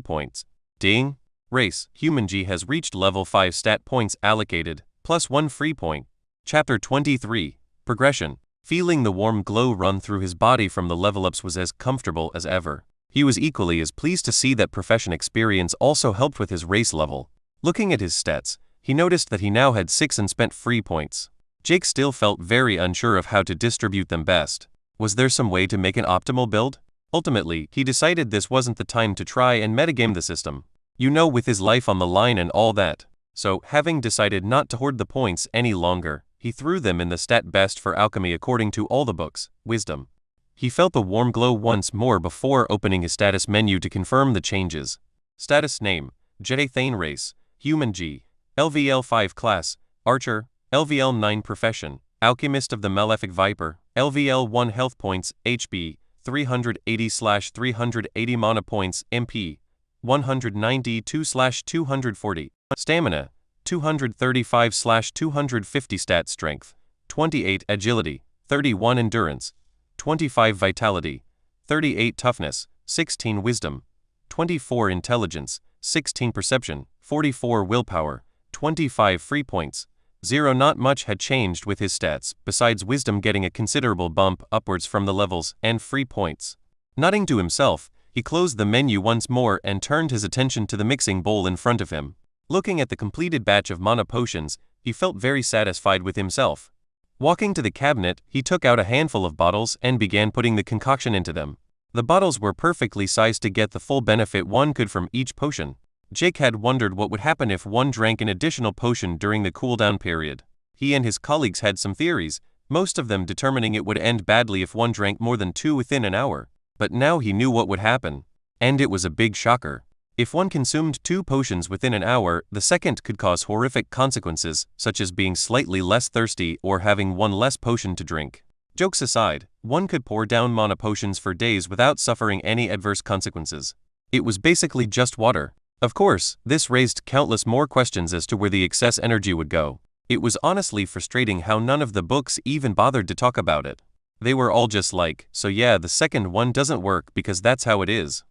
points. Ding. Race. Human G has reached level 5 stat points allocated, plus 1 free point. Chapter 23. Progression. Feeling the warm glow run through his body from the level ups was as comfortable as ever. He was equally as pleased to see that profession experience also helped with his race level. Looking at his stats, he noticed that he now had 6 unspent free points. Jake still felt very unsure of how to distribute them best. Was there some way to make an optimal build? Ultimately, he decided this wasn't the time to try and metagame the system. With his life on the line and all that. So, having decided not to hoard the points any longer, he threw them in the stat best for alchemy according to all the books. Wisdom. He felt the warm glow once more before opening his status menu to confirm the changes. Status name: Jedi Thane race, Human G, LVL 5 class, Archer, LVL 9 profession, Alchemist of the Malefic Viper, LVL 1 health points, HP, 380/380 mana points, MP, 192/240, stamina, 235/250 stat strength, 28 agility, 31 endurance, 25 vitality, 38 toughness, 16 wisdom, 24 intelligence, 16 perception, 44 willpower, 25 free points. 0. Not much had changed with his stats, besides wisdom getting a considerable bump upwards from the levels and free points. Nodding to himself, he closed the menu once more and turned his attention to the mixing bowl in front of him. Looking at the completed batch of mana potions, he felt very satisfied with himself. Walking to the cabinet, he took out a handful of bottles and began putting the concoction into them. The bottles were perfectly sized to get the full benefit one could from each potion. Jake had wondered what would happen if one drank an additional potion during the cooldown period. He and his colleagues had some theories, most of them determining it would end badly if one drank more than 2 within an hour. But now he knew what would happen. And it was a big shocker. If one consumed 2 potions within an hour, the second could cause horrific consequences, such as being slightly less thirsty or having 1 less potion to drink. Jokes aside, one could pour down mana potions for days without suffering any adverse consequences. It was basically just water. Of course, this raised countless more questions as to where the excess energy would go. It was honestly frustrating how none of the books even bothered to talk about it. They were all just like, so yeah, the second one doesn't work because that's how it is.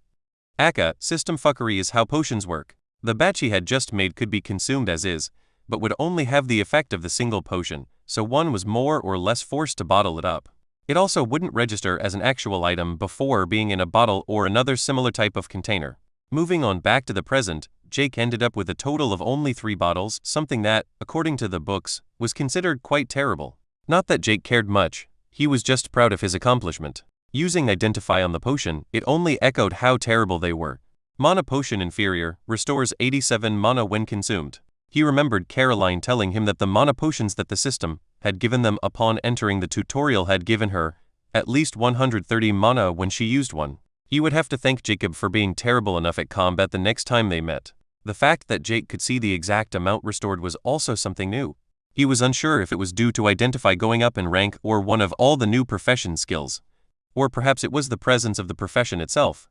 Aka, system fuckery is how potions work. The batch he had just made could be consumed as is, but would only have the effect of the single potion, so one was more or less forced to bottle it up. It also wouldn't register as an actual item before being in a bottle or another similar type of container. Moving on back to the present, Jake ended up with a total of only 3 bottles, something that, according to the books, was considered quite terrible. Not that Jake cared much, he was just proud of his accomplishment. Using Identify on the potion, it only echoed how terrible they were. Mana Potion Inferior, restores 87 mana when consumed. He remembered Caroline telling him that the mana potions that the system had given them upon entering the tutorial had given her at least 130 mana when she used one. He would have to thank Jacob for being terrible enough at combat the next time they met. The fact that Jake could see the exact amount restored was also something new. He was unsure if it was due to Identify going up in rank or one of all the new profession skills. Or perhaps it was the presence of the profession itself.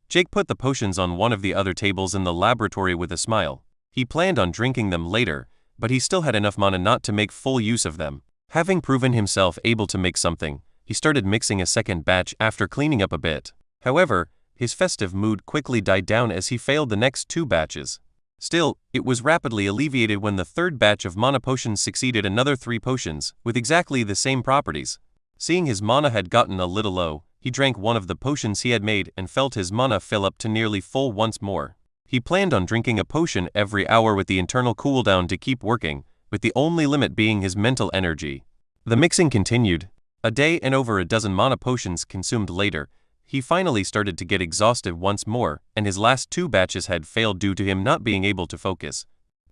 Jake put the potions on one of the other tables in the laboratory with a smile. He planned on drinking them later, but he still had enough mana not to make full use of them. Having proven himself able to make something, he started mixing a second batch after cleaning up a bit. However, his festive mood quickly died down as he failed the next 2 batches. Still, it was rapidly alleviated when the third batch of mana potions succeeded another 3 potions, with exactly the same properties. Seeing his mana had gotten a little low, he drank one of the potions he had made and felt his mana fill up to nearly full once more. He planned on drinking a potion every hour with the internal cooldown to keep working, with the only limit being his mental energy. The mixing continued. A day and over a dozen mana potions consumed later, he finally started to get exhausted once more, and his last 2 batches had failed due to him not being able to focus.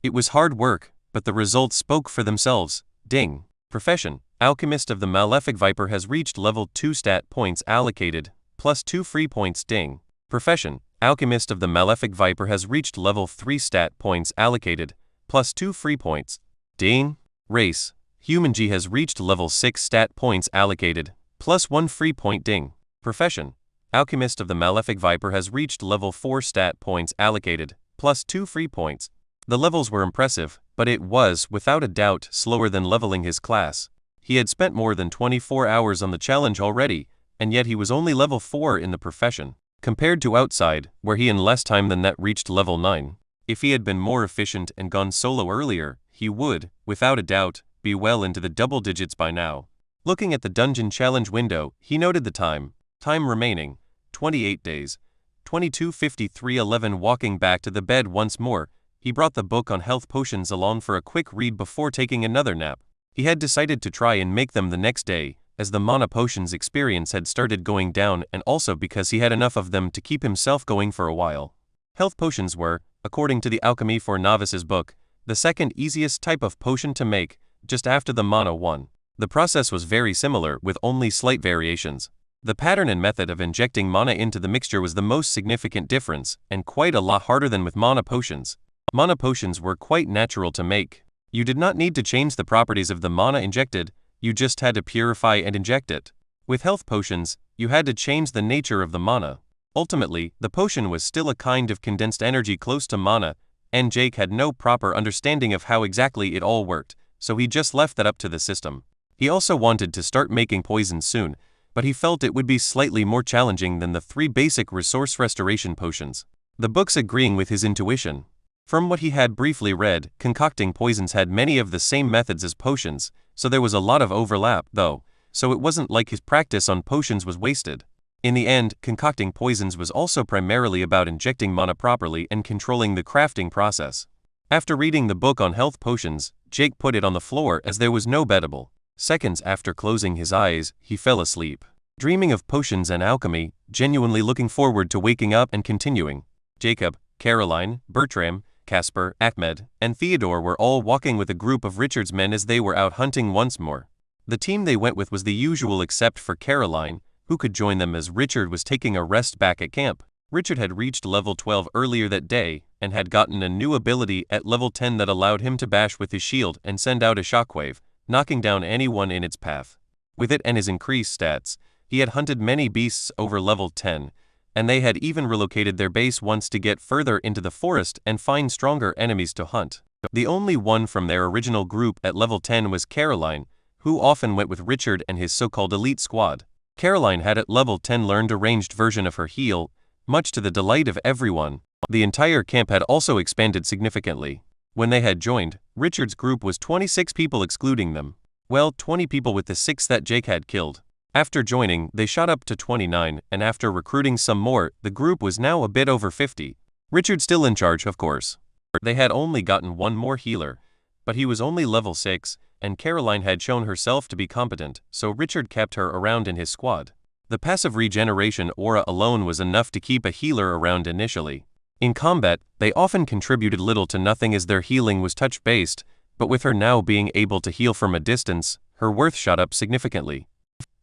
It was hard work, but the results spoke for themselves. Ding. Profession: Alchemist of the Malefic Viper has reached level 2 stat points allocated, plus 2 free points. Ding. Profession: Alchemist of the Malefic Viper has reached level 3 stat points allocated, plus 2 free points. Ding. Race: Human G has reached level 6 stat points allocated, plus 1 free point. Ding. Profession: Alchemist of the Malefic Viper has reached level 4 stat points allocated, plus 2 free points. The levels were impressive, but it was, without a doubt, slower than leveling his class. He had spent more than 24 hours on the challenge already, and yet he was only level 4 in the profession, compared to outside, where he in less time than that reached level 9. If he had been more efficient and gone solo earlier, he would, without a doubt, be well into the double digits by now. Looking at the dungeon challenge window, he noted the time. Time remaining, 28 days. 22:53:11. Walking back to the bed once more, he brought the book on health potions along for a quick read before taking another nap. He had decided to try and make them the next day, as the mana potions experience had started going down and also because he had enough of them to keep himself going for a while. Health potions were, according to the Alchemy for Novices book, the second easiest type of potion to make, just after the mana one. The process was very similar with only slight variations. The pattern and method of injecting mana into the mixture was the most significant difference, and quite a lot harder than with mana potions. Mana potions were quite natural to make. You did not need to change the properties of the mana injected, you just had to purify and inject it. With health potions, you had to change the nature of the mana. Ultimately, the potion was still a kind of condensed energy close to mana, and Jake had no proper understanding of how exactly it all worked, so he just left that up to the system. He also wanted to start making poisons soon, but he felt it would be slightly more challenging than the 3 basic resource restoration potions. The books agreeing with his intuition. From what he had briefly read, concocting poisons had many of the same methods as potions, so there was a lot of overlap, though, so it wasn't like his practice on potions was wasted. In the end, concocting poisons was also primarily about injecting mana properly and controlling the crafting process. After reading the book on health potions, Jake put it on the floor as there was no bettable. Seconds after closing his eyes, he fell asleep. Dreaming of potions and alchemy, genuinely looking forward to waking up and continuing. Jacob, Caroline, Bertram, Casper, Ahmed, and Theodore were all walking with a group of Richard's men as they were out hunting once more. The team they went with was the usual except for Caroline, who could join them as Richard was taking a rest back at camp. Richard had reached level 12 earlier that day, and had gotten a new ability at level 10 that allowed him to bash with his shield and send out a shockwave, knocking down anyone in its path. With it and his increased stats, he had hunted many beasts over level 10, and they had even relocated their base once to get further into the forest and find stronger enemies to hunt. The only one from their original group at level 10 was Caroline, who often went with Richard and his so-called elite squad. Caroline had at level 10 learned a ranged version of her heal, much to the delight of everyone. The entire camp had also expanded significantly. When they had joined, Richard's group was 26 people excluding them. Well, 20 people with the 6 that Jake had killed. After joining, they shot up to 29, and after recruiting some more, the group was now a bit over 50. Richard still in charge, of course. They had only gotten one more healer, but he was only level 6, and Caroline had shown herself to be competent, so Richard kept her around in his squad. The passive regeneration aura alone was enough to keep a healer around initially. In combat, they often contributed little to nothing as their healing was touch-based, but with her now being able to heal from a distance, her worth shot up significantly.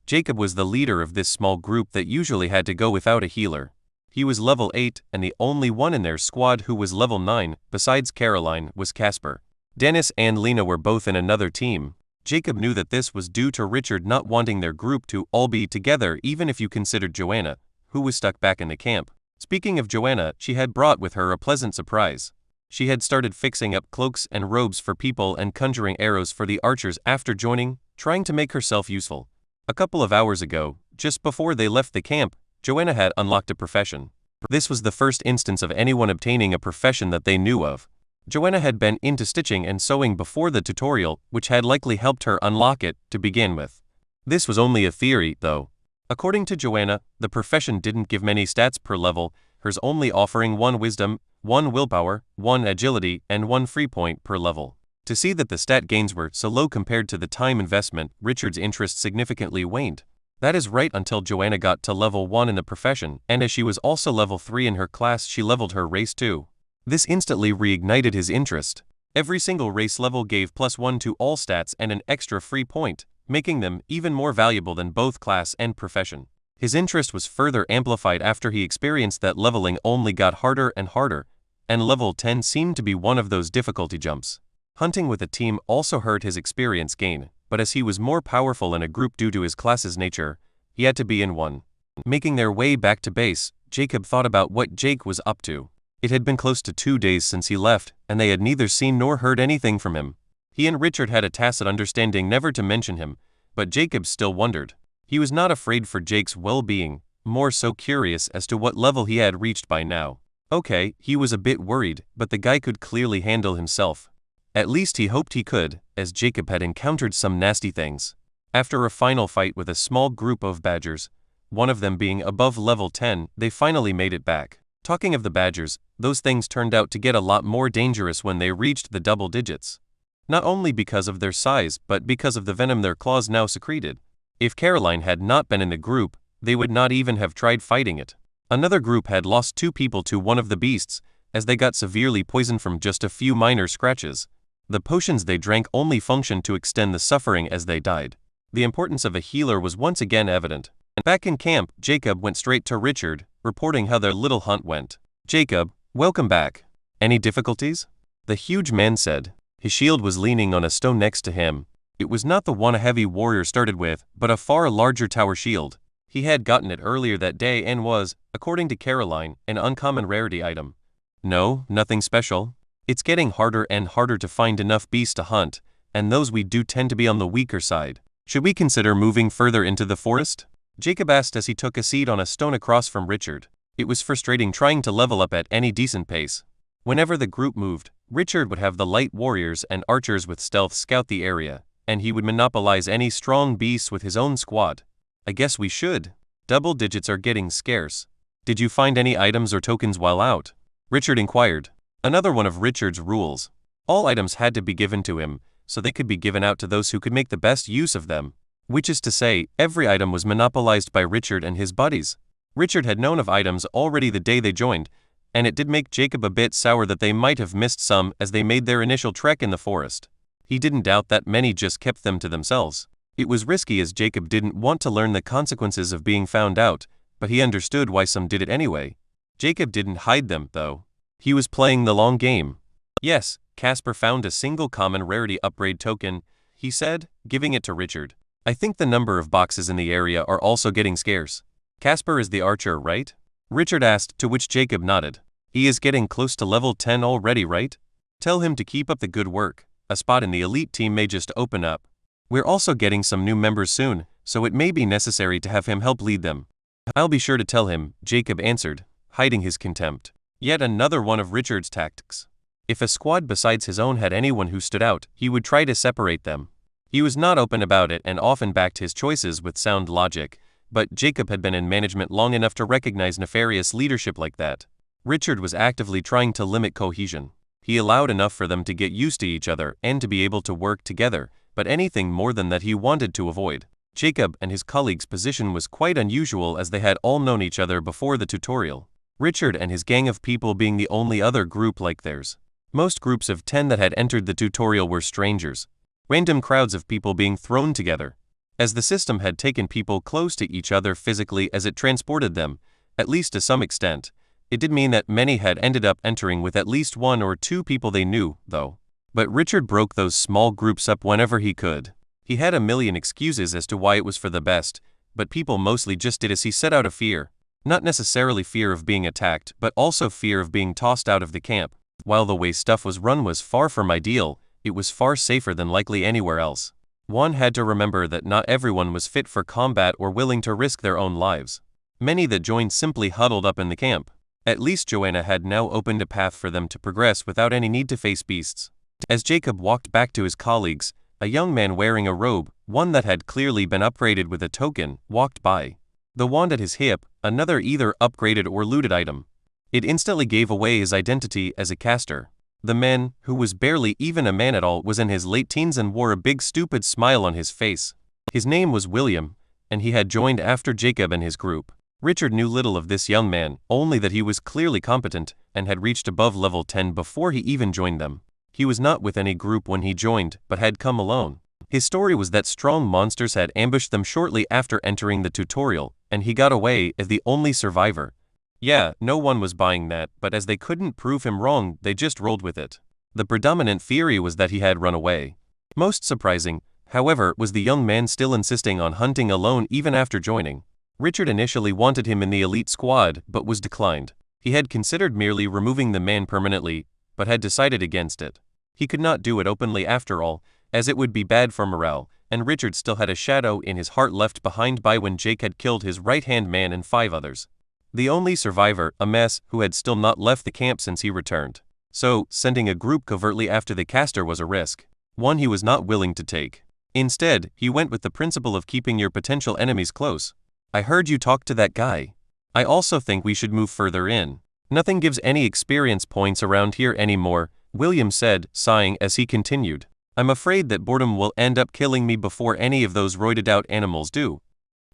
Jacob was the leader of this small group that usually had to go without a healer. He was level 8, and the only one in their squad who was level 9, besides Caroline, was Casper. Dennis and Lena were both in another team. Jacob knew that this was due to Richard not wanting their group to all be together, even if you considered Joanna, who was stuck back in the camp. Speaking of Joanna, she had brought with her a pleasant surprise. She had started fixing up cloaks and robes for people and conjuring arrows for the archers after joining, trying to make herself useful. A couple of hours ago, just before they left the camp, Joanna had unlocked a profession. This was the first instance of anyone obtaining a profession that they knew of. Joanna had been into stitching and sewing before the tutorial, which had likely helped her unlock it to begin with. This was only a theory, though. According to Joanna, the profession didn't give many stats per level, hers only offering 1 wisdom, 1 willpower, 1 agility, and 1 free point per level. To see that the stat gains were so low compared to the time investment, Richard's interest significantly waned. That is right until Joanna got to level 1 in the profession, and as she was also level 3 in her class, she leveled her race too. This instantly reignited his interest. Every single race level gave +1 to all stats and an extra free point, making them even more valuable than both class and profession. His interest was further amplified after he experienced that leveling only got harder and harder, and level 10 seemed to be one of those difficulty jumps. Hunting with a team also hurt his experience gain, but as he was more powerful in a group due to his class's nature, he had to be in one. Making their way back to base, Jacob thought about what Jake was up to. It had been close to 2 days since he left, and they had neither seen nor heard anything from him. He and Richard had a tacit understanding never to mention him, but Jacob still wondered. He was not afraid for Jake's well-being, more so curious as to what level he had reached by now. Okay, he was a bit worried, but the guy could clearly handle himself. At least he hoped he could, as Jacob had encountered some nasty things. After a final fight with a small group of badgers, one of them being above level 10, they finally made it back. Talking of the badgers, those things turned out to get a lot more dangerous when they reached the double digits. Not only because of their size, but because of the venom their claws now secreted. If Caroline had not been in the group, they would not even have tried fighting it. Another group had lost 2 people to one of the beasts, as they got severely poisoned from just a few minor scratches. The potions they drank only functioned to extend the suffering as they died. The importance of a healer was once again evident. Back in camp, Jacob went straight to Richard, reporting how their little hunt went. "Jacob, welcome back. Any difficulties?" The huge man said. His shield was leaning on a stone next to him. It was not the one a heavy warrior started with, but a far larger tower shield. He had gotten it earlier that day and was, according to Caroline, an uncommon rarity item. "No, nothing special. It's getting harder and harder to find enough beasts to hunt, and those we do tend to be on the weaker side. Should we consider moving further into the forest?" Jacob asked as he took a seat on a stone across from Richard. It was frustrating trying to level up at any decent pace. Whenever the group moved, Richard would have the light warriors and archers with stealth scout the area, and he would monopolize any strong beasts with his own squad. "I guess we should. Double digits are getting scarce. Did you find any items or tokens while out?" Richard inquired. Another one of Richard's rules. All items had to be given to him, so they could be given out to those who could make the best use of them. Which is to say, every item was monopolized by Richard and his buddies. Richard had known of items already the day they joined, and it did make Jacob a bit sour that they might have missed some as they made their initial trek in the forest. He didn't doubt that many just kept them to themselves. It was risky as Jacob didn't want to learn the consequences of being found out, but he understood why some did it anyway. Jacob didn't hide them, though. He was playing the long game. "Yes, Casper found a single common rarity upgrade token," he said, giving it to Richard. "I think the number of boxes in the area are also getting scarce." "Casper is the archer, right?" Richard asked, to which Jacob nodded. "He is getting close to level 10 already, right? Tell him to keep up the good work. A spot in the elite team may just open up. We're also getting some new members soon, so it may be necessary to have him help lead them." "I'll be sure to tell him," Jacob answered, hiding his contempt. Yet another one of Richard's tactics. If a squad besides his own had anyone who stood out, he would try to separate them. He was not open about it and often backed his choices with sound logic, but Jacob had been in management long enough to recognize nefarious leadership like that. Richard was actively trying to limit cohesion. He allowed enough for them to get used to each other and to be able to work together, but anything more than that he wanted to avoid. Jacob and his colleagues' position was quite unusual as they had all known each other before the tutorial. Richard and his gang of people being the only other group like theirs. Most groups of 10 that had entered the tutorial were strangers. Random crowds of people being thrown together. As the system had taken people close to each other physically as it transported them, at least to some extent, it did mean that many had ended up entering with at least 1 or 2 people they knew, though. But Richard broke those small groups up whenever he could. He had a million excuses as to why it was for the best, but people mostly just did as he set out of fear. Not necessarily fear of being attacked, but also fear of being tossed out of the camp. While the way stuff was run was far from ideal, it was far safer than likely anywhere else. One had to remember that not everyone was fit for combat or willing to risk their own lives. Many that joined simply huddled up in the camp. At least Joanna had now opened a path for them to progress without any need to face beasts. As Jacob walked back to his colleagues, a young man wearing a robe, one that had clearly been upgraded with a token, walked by. The wand at his hip, another either upgraded or looted item. It instantly gave away his identity as a caster. The man, who was barely even a man at all, was in his late teens and wore a big stupid smile on his face. His name was William, and he had joined after Jacob and his group. Richard knew little of this young man, only that he was clearly competent and had reached above level 10 before he even joined them. He was not with any group when he joined, but had come alone. His story was that strong monsters had ambushed them shortly after entering the tutorial, and he got away as the only survivor. Yeah, no one was buying that, but as they couldn't prove him wrong, they just rolled with it. The predominant theory was that he had run away. Most surprising, however, was the young man still insisting on hunting alone even after joining. Richard initially wanted him in the elite squad, but was declined. He had considered merely removing the man permanently, but had decided against it. He could not do it openly after all, as it would be bad for morale, and Richard still had a shadow in his heart left behind by when Jake had killed his right-hand man and 5 others. The only survivor, a mess, who had still not left the camp since he returned. So, sending a group covertly after the caster was a risk. One he was not willing to take. Instead, he went with the principle of keeping your potential enemies close. I heard you talk to that guy. I also think we should move further in. Nothing gives any experience points around here anymore, William said, sighing as he continued. I'm afraid that boredom will end up killing me before any of those roided out animals do.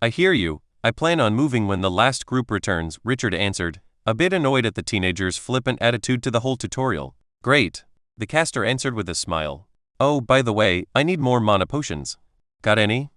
I hear you. I plan on moving when the last group returns, Richard answered, a bit annoyed at the teenager's flippant attitude to the whole tutorial. Great. The caster answered with a smile. Oh, by the way, I need more mana potions. Got any?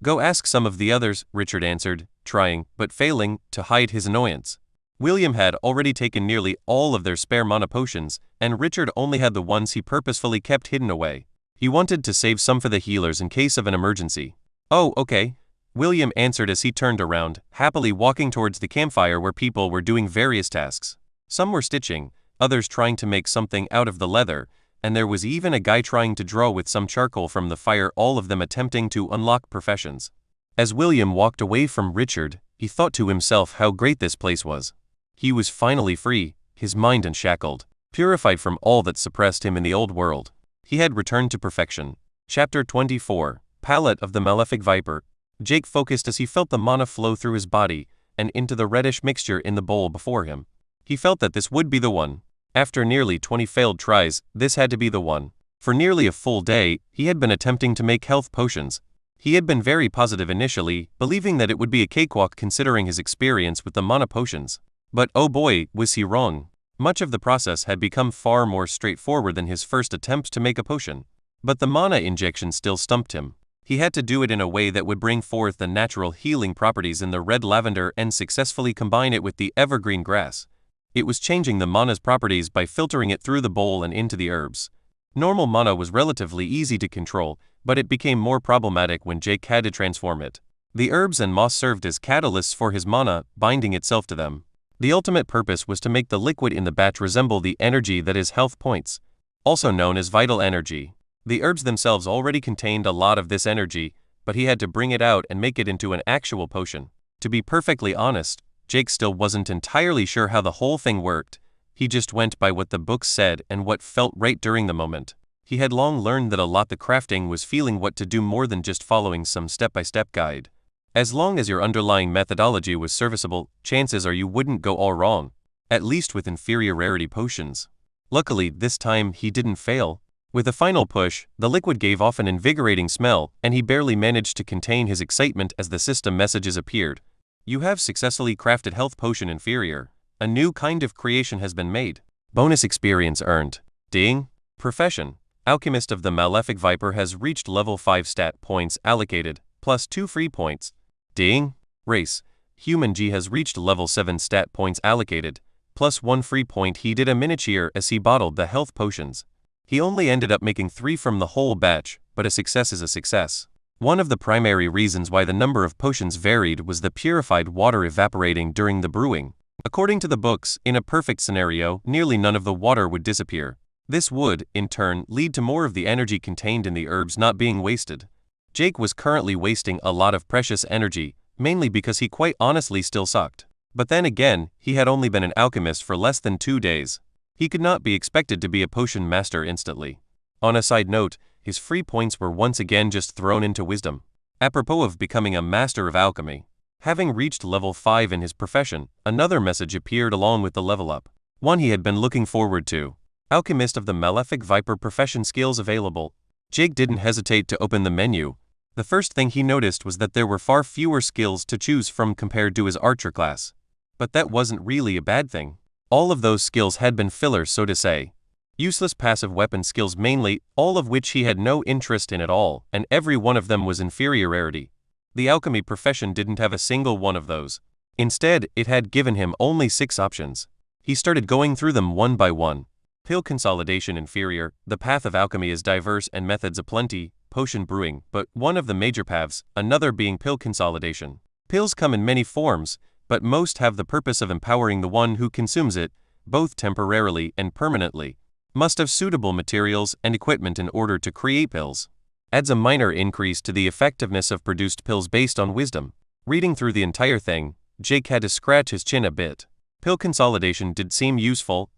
Go ask some of the others, Richard answered, trying, but failing, to hide his annoyance. William had already taken nearly all of their spare mana potions, and Richard only had the ones he purposefully kept hidden away. He wanted to save some for the healers in case of an emergency. Oh, okay. William answered as he turned around, happily walking towards the campfire where people were doing various tasks. Some were stitching, others trying to make something out of the leather, and there was even a guy trying to draw with some charcoal from the fire, all of them attempting to unlock professions. As William walked away from Richard, he thought to himself how great this place was. He was finally free, his mind unshackled, purified from all that suppressed him in the old world. He had returned to perfection. Chapter 24, Palette of the Malefic Viper. Jake focused as he felt the mana flow through his body and into the reddish mixture in the bowl before him. He felt that this would be the one. After nearly 20 failed tries, this had to be the one. For nearly a full day, he had been attempting to make health potions. He had been very positive initially, believing that it would be a cakewalk considering his experience with the mana potions. But oh boy, was he wrong. Much of the process had become far more straightforward than his first attempt to make a potion. But the mana injection still stumped him. He had to do it in a way that would bring forth the natural healing properties in the red lavender and successfully combine it with the evergreen grass. It was changing the mana's properties by filtering it through the bowl and into the herbs. Normal mana was relatively easy to control, but it became more problematic when Jake had to transform it. The herbs and moss served as catalysts for his mana, binding itself to them. The ultimate purpose was to make the liquid in the batch resemble the energy that is health points, also known as vital energy. The herbs themselves already contained a lot of this energy, but he had to bring it out and make it into an actual potion. To be perfectly honest, Jake still wasn't entirely sure how the whole thing worked. He just went by what the books said and what felt right during the moment. He had long learned that a lot the crafting was feeling what to do more than just following some step-by-step guide. As long as your underlying methodology was serviceable, chances are you wouldn't go all wrong, at least with inferior rarity potions. Luckily, this time he didn't fail. With a final push, the liquid gave off an invigorating smell, and he barely managed to contain his excitement as the system messages appeared. You have successfully crafted Health Potion Inferior. A new kind of creation has been made. Bonus experience earned. Ding. Profession. Alchemist of the Malefic Viper has reached level 5 stat points allocated, plus 2 free points. Ding. Race. Human G has reached level 7 stat points allocated, plus 1 free point. He did a miniature as he bottled the health potions. He only ended up making 3 from the whole batch, but a success is a success. One of the primary reasons why the number of potions varied was the purified water evaporating during the brewing. According to the books, in a perfect scenario, nearly none of the water would disappear. This would, in turn, lead to more of the energy contained in the herbs not being wasted. Jake was currently wasting a lot of precious energy, mainly because he quite honestly still sucked. But then again, he had only been an alchemist for less than 2 days. He could not be expected to be a potion master instantly. On a side note, his free points were once again just thrown into wisdom. Apropos of becoming a master of alchemy. Having reached level 5 in his profession, another message appeared along with the level up. One he had been looking forward to. Alchemist of the Malefic Viper profession skills available. Jake didn't hesitate to open the menu. The first thing he noticed was that there were far fewer skills to choose from compared to his archer class. But that wasn't really a bad thing. All of those skills had been filler, so to say. Useless passive weapon skills mainly, all of which he had no interest in at all, and every one of them was inferior rarity. The alchemy profession didn't have a single one of those. Instead, it had given him only 6 options. He started going through them one by one. Pill consolidation inferior. The path of alchemy is diverse and methods aplenty, potion brewing, but one of the major paths, another being pill consolidation. Pills come in many forms, but most have the purpose of empowering the one who consumes it, both temporarily and permanently. Must have suitable materials and equipment in order to create pills. Adds a minor increase to the effectiveness of produced pills based on wisdom. Reading through the entire thing, Jake had to scratch his chin a bit. Pill consolidation did seem useful.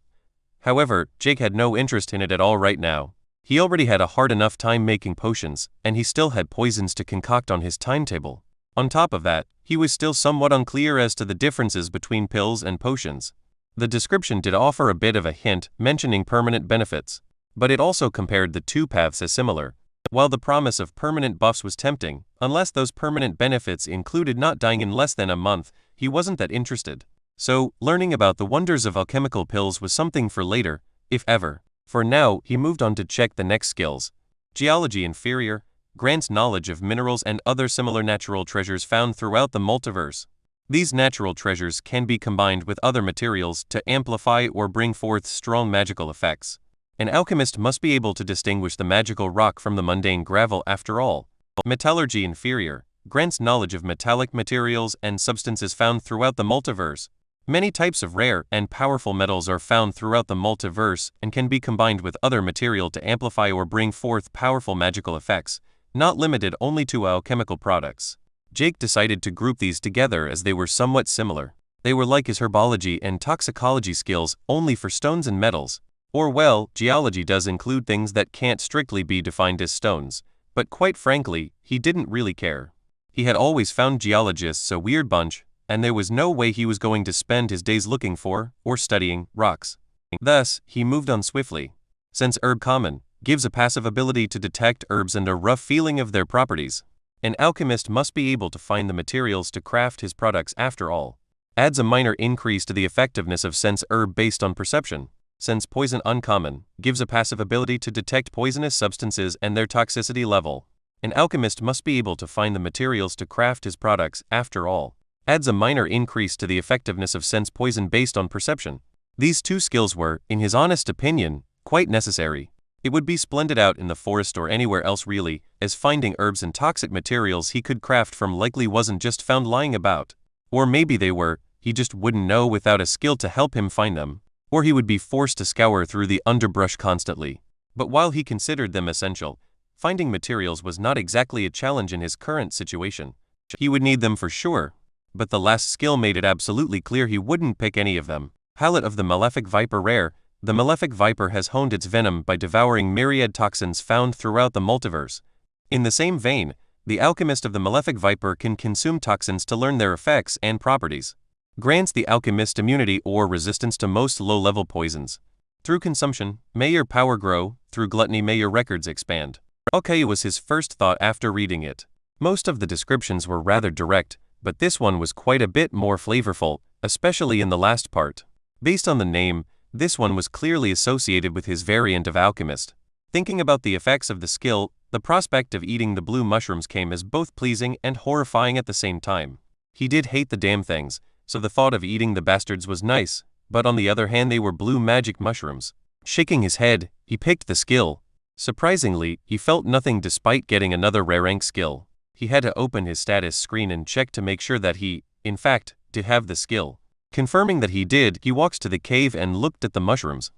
However, Jake had no interest in it at all right now. He already had a hard enough time making potions, and he still had poisons to concoct on his timetable. On top of that, he was still somewhat unclear as to the differences between pills and potions. The description did offer a bit of a hint, mentioning permanent benefits, but it also compared the two paths as similar. While the promise of permanent buffs was tempting, unless those permanent benefits included not dying in less than a month, he wasn't that interested. So, learning about the wonders of alchemical pills was something for later, if ever. For now, he moved on to check the next skills. Geology inferior. Grants knowledge of minerals and other similar natural treasures found throughout the multiverse. These natural treasures can be combined with other materials to amplify or bring forth strong magical effects. An alchemist must be able to distinguish the magical rock from the mundane gravel after all. Metallurgy inferior. Grants knowledge of metallic materials and substances found throughout the multiverse. Many types of rare and powerful metals are found throughout the multiverse and can be combined with other material to amplify or bring forth powerful magical effects, not limited only to alchemical products. Jake decided to group these together as they were somewhat similar. They were like his herbology and toxicology skills, only for stones and metals. Or well, geology does include things that can't strictly be defined as stones, but quite frankly, he didn't really care. He had always found geologists a weird bunch, and there was no way he was going to spend his days looking for, or studying, rocks. Thus, he moved on swiftly. Since herb common gives a passive ability to detect herbs and a rough feeling of their properties. An alchemist must be able to find the materials to craft his products after all. Adds a minor increase to the effectiveness of sense herb based on perception. Sense poison uncommon gives a passive ability to detect poisonous substances and their toxicity level. An alchemist must be able to find the materials to craft his products after all. Adds a minor increase to the effectiveness of sense poison based on perception. These two skills were, in his honest opinion, quite necessary. It would be splendid out in the forest or anywhere else really, as finding herbs and toxic materials he could craft from likely wasn't just found lying about. Or maybe they were, he just wouldn't know without a skill to help him find them. Or he would be forced to scour through the underbrush constantly. But while he considered them essential, finding materials was not exactly a challenge in his current situation. He would need them for sure. But the last skill made it absolutely clear he wouldn't pick any of them. Palette of the Malefic Viper rare. The malefic viper has honed its venom by devouring myriad toxins found throughout the multiverse. In the same vein, the alchemist of the malefic viper can consume toxins to learn their effects and properties. Grants the alchemist immunity or resistance to most low-level poisons. Through consumption, may your power grow, through gluttony may your records expand. Okay, was his first thought after reading it. Most of the descriptions were rather direct, but this one was quite a bit more flavorful, especially in the last part. Based on the name, this one was clearly associated with his variant of alchemist. Thinking about the effects of the skill, the prospect of eating the blue mushrooms came as both pleasing and horrifying at the same time. He did hate the damn things, so the thought of eating the bastards was nice, but on the other hand they were blue magic mushrooms. Shaking his head, he picked the skill. Surprisingly, he felt nothing despite getting another rare rank skill. He had to open his status screen and check to make sure that he, in fact, did have the skill. Confirming that he did, he walked to the cave and looked at the mushrooms.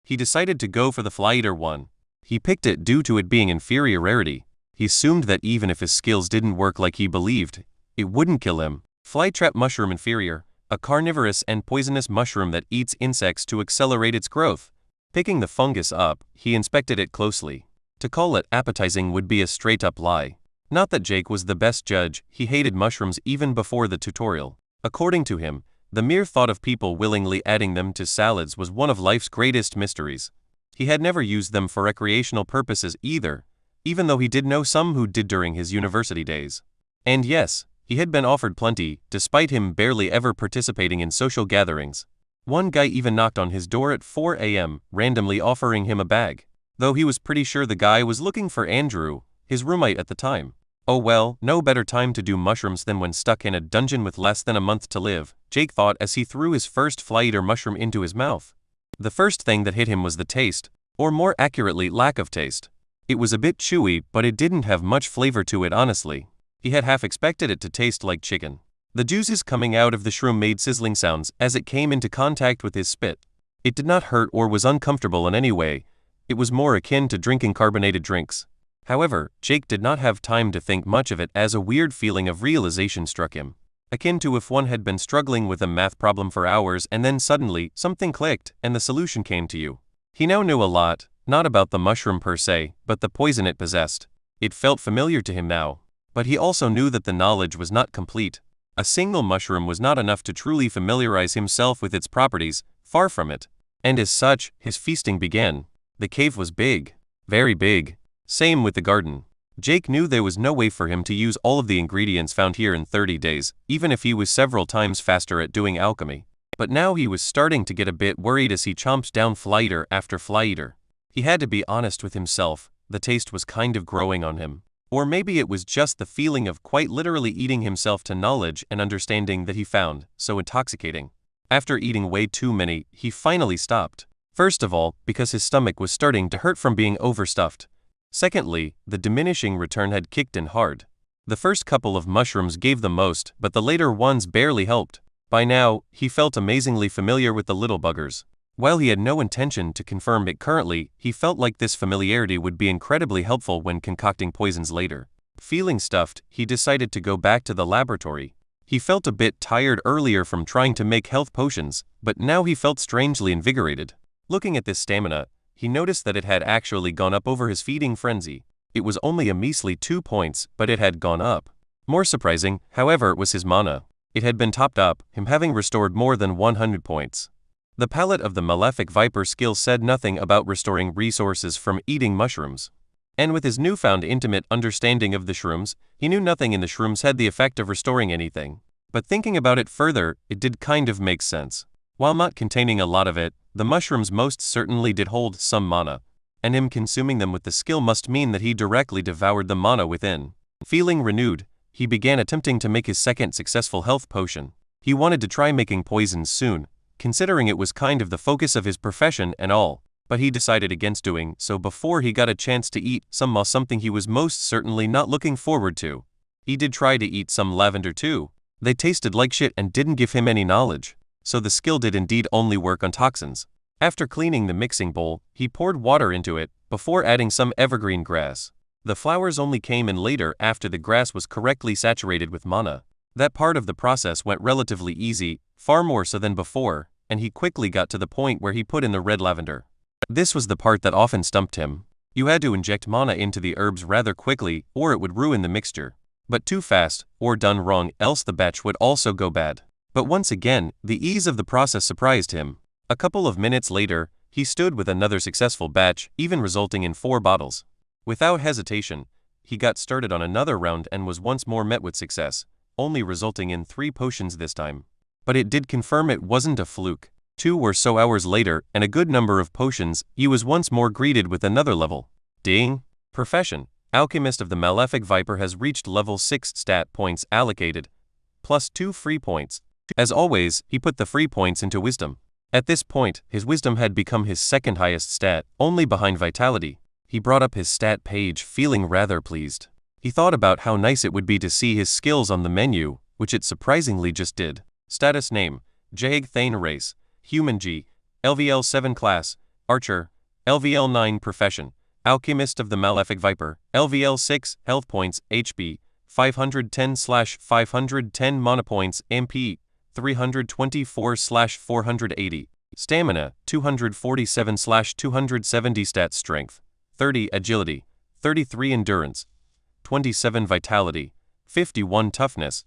He decided to go for the fly-eater one. He picked it due to it being inferior rarity. He assumed that even if his skills didn't work like he believed, it wouldn't kill him. Flytrap mushroom inferior, a carnivorous and poisonous mushroom that eats insects to accelerate its growth. Picking the fungus up, he inspected it closely. To call it appetizing would be a straight-up lie. Not that Jake was the best judge, he hated mushrooms even before the tutorial. According to him, the mere thought of people willingly adding them to salads was one of life's greatest mysteries. He had never used them for recreational purposes either, even though he did know some who did during his university days. And yes, he had been offered plenty, despite him barely ever participating in social gatherings. One guy even knocked on his door at 4 a.m., randomly offering him a bag. Though he was pretty sure the guy was looking for Andrew, his roommate at the time. Oh well, no better time to do mushrooms than when stuck in a dungeon with less than a month to live, Jake thought as he threw his first fly-eater mushroom into his mouth. The first thing that hit him was the taste, or more accurately, lack of taste. It was a bit chewy, but it didn't have much flavor to it honestly. He had half expected it to taste like chicken. The juices coming out of the shroom made sizzling sounds as it came into contact with his spit. It did not hurt or was uncomfortable in any way. It was more akin to drinking carbonated drinks. However, Jake did not have time to think much of it as a weird feeling of realization struck him. Akin to if one had been struggling with a math problem for hours and then suddenly, something clicked and the solution came to you. He now knew a lot, not about the mushroom per se, but the poison it possessed. It felt familiar to him now. But he also knew that the knowledge was not complete. A single mushroom was not enough to truly familiarize himself with its properties, far from it. And as such, his feasting began. The cave was big. Very big. Same with the garden. Jake knew there was no way for him to use all of the ingredients found here in 30 days, even if he was several times faster at doing alchemy. But now he was starting to get a bit worried as he chomped down fly-eater after fly-eater. He had to be honest with himself, the taste was kind of growing on him. Or maybe it was just the feeling of quite literally eating himself to knowledge and understanding that he found so intoxicating. After eating way too many, he finally stopped. First of all, because his stomach was starting to hurt from being overstuffed. Secondly, the diminishing return had kicked in hard. The first couple of mushrooms gave the most, but the later ones barely helped. By now, he felt amazingly familiar with the little buggers. While he had no intention to confirm it currently, he felt like this familiarity would be incredibly helpful when concocting poisons later. Feeling stuffed, he decided to go back to the laboratory. He felt a bit tired earlier from trying to make health potions, but now he felt strangely invigorated. Looking at this stamina, he noticed that it had actually gone up over his feeding frenzy. It was only a measly 2 points, but it had gone up. More surprising, however, was his mana. It had been topped up, him having restored more than 100 points. The palette of the Malefic Viper skill said nothing about restoring resources from eating mushrooms. And with his newfound intimate understanding of the shrooms, he knew nothing in the shrooms had the effect of restoring anything. But thinking about it further, it did kind of make sense. While not containing a lot of it, the mushrooms most certainly did hold some mana, and him consuming them with the skill must mean that he directly devoured the mana within. Feeling renewed, he began attempting to make his second successful health potion. He wanted to try making poisons soon, considering it was kind of the focus of his profession and all, but he decided against doing so before he got a chance to eat something he was most certainly not looking forward to. He did try to eat some lavender too. They tasted like shit and didn't give him any knowledge. So the skill did indeed only work on toxins. After cleaning the mixing bowl, he poured water into it, before adding some evergreen grass. The flowers only came in later after the grass was correctly saturated with mana. That part of the process went relatively easy, far more so than before. and he quickly got to the point where he put in the red lavender. This was the part that often stumped him. You had to inject mana into the herbs rather quickly, or it would ruin the mixture. But too fast, or done wrong, else the batch would also go bad. But once again, the ease of the process surprised him. A couple of minutes later, he stood with another successful batch, even resulting in 4 bottles. Without hesitation, he got started on another round and was once more met with success, only resulting in 3 potions this time. But it did confirm it wasn't a fluke. 2 or so hours later, and a good number of potions, he was once more greeted with another level. Ding! Profession: Alchemist of the Malefic Viper has reached level 6 stat points allocated, plus 2 free points. As always, he put the free points into wisdom. At this point, his wisdom had become his second highest stat, only behind vitality. He brought up his stat page feeling rather pleased. He thought about how nice it would be to see his skills on the menu, which it surprisingly just did. Status name: Jag Thane race, Human G, LVL 7 class, Archer, LVL 9 profession, Alchemist of the Malefic Viper, LVL 6 health points, HP, 510/510 mana points, MP, 324/480, Stamina, 247/270 stat strength, 30 agility, 33 endurance, 27 vitality, 51 toughness,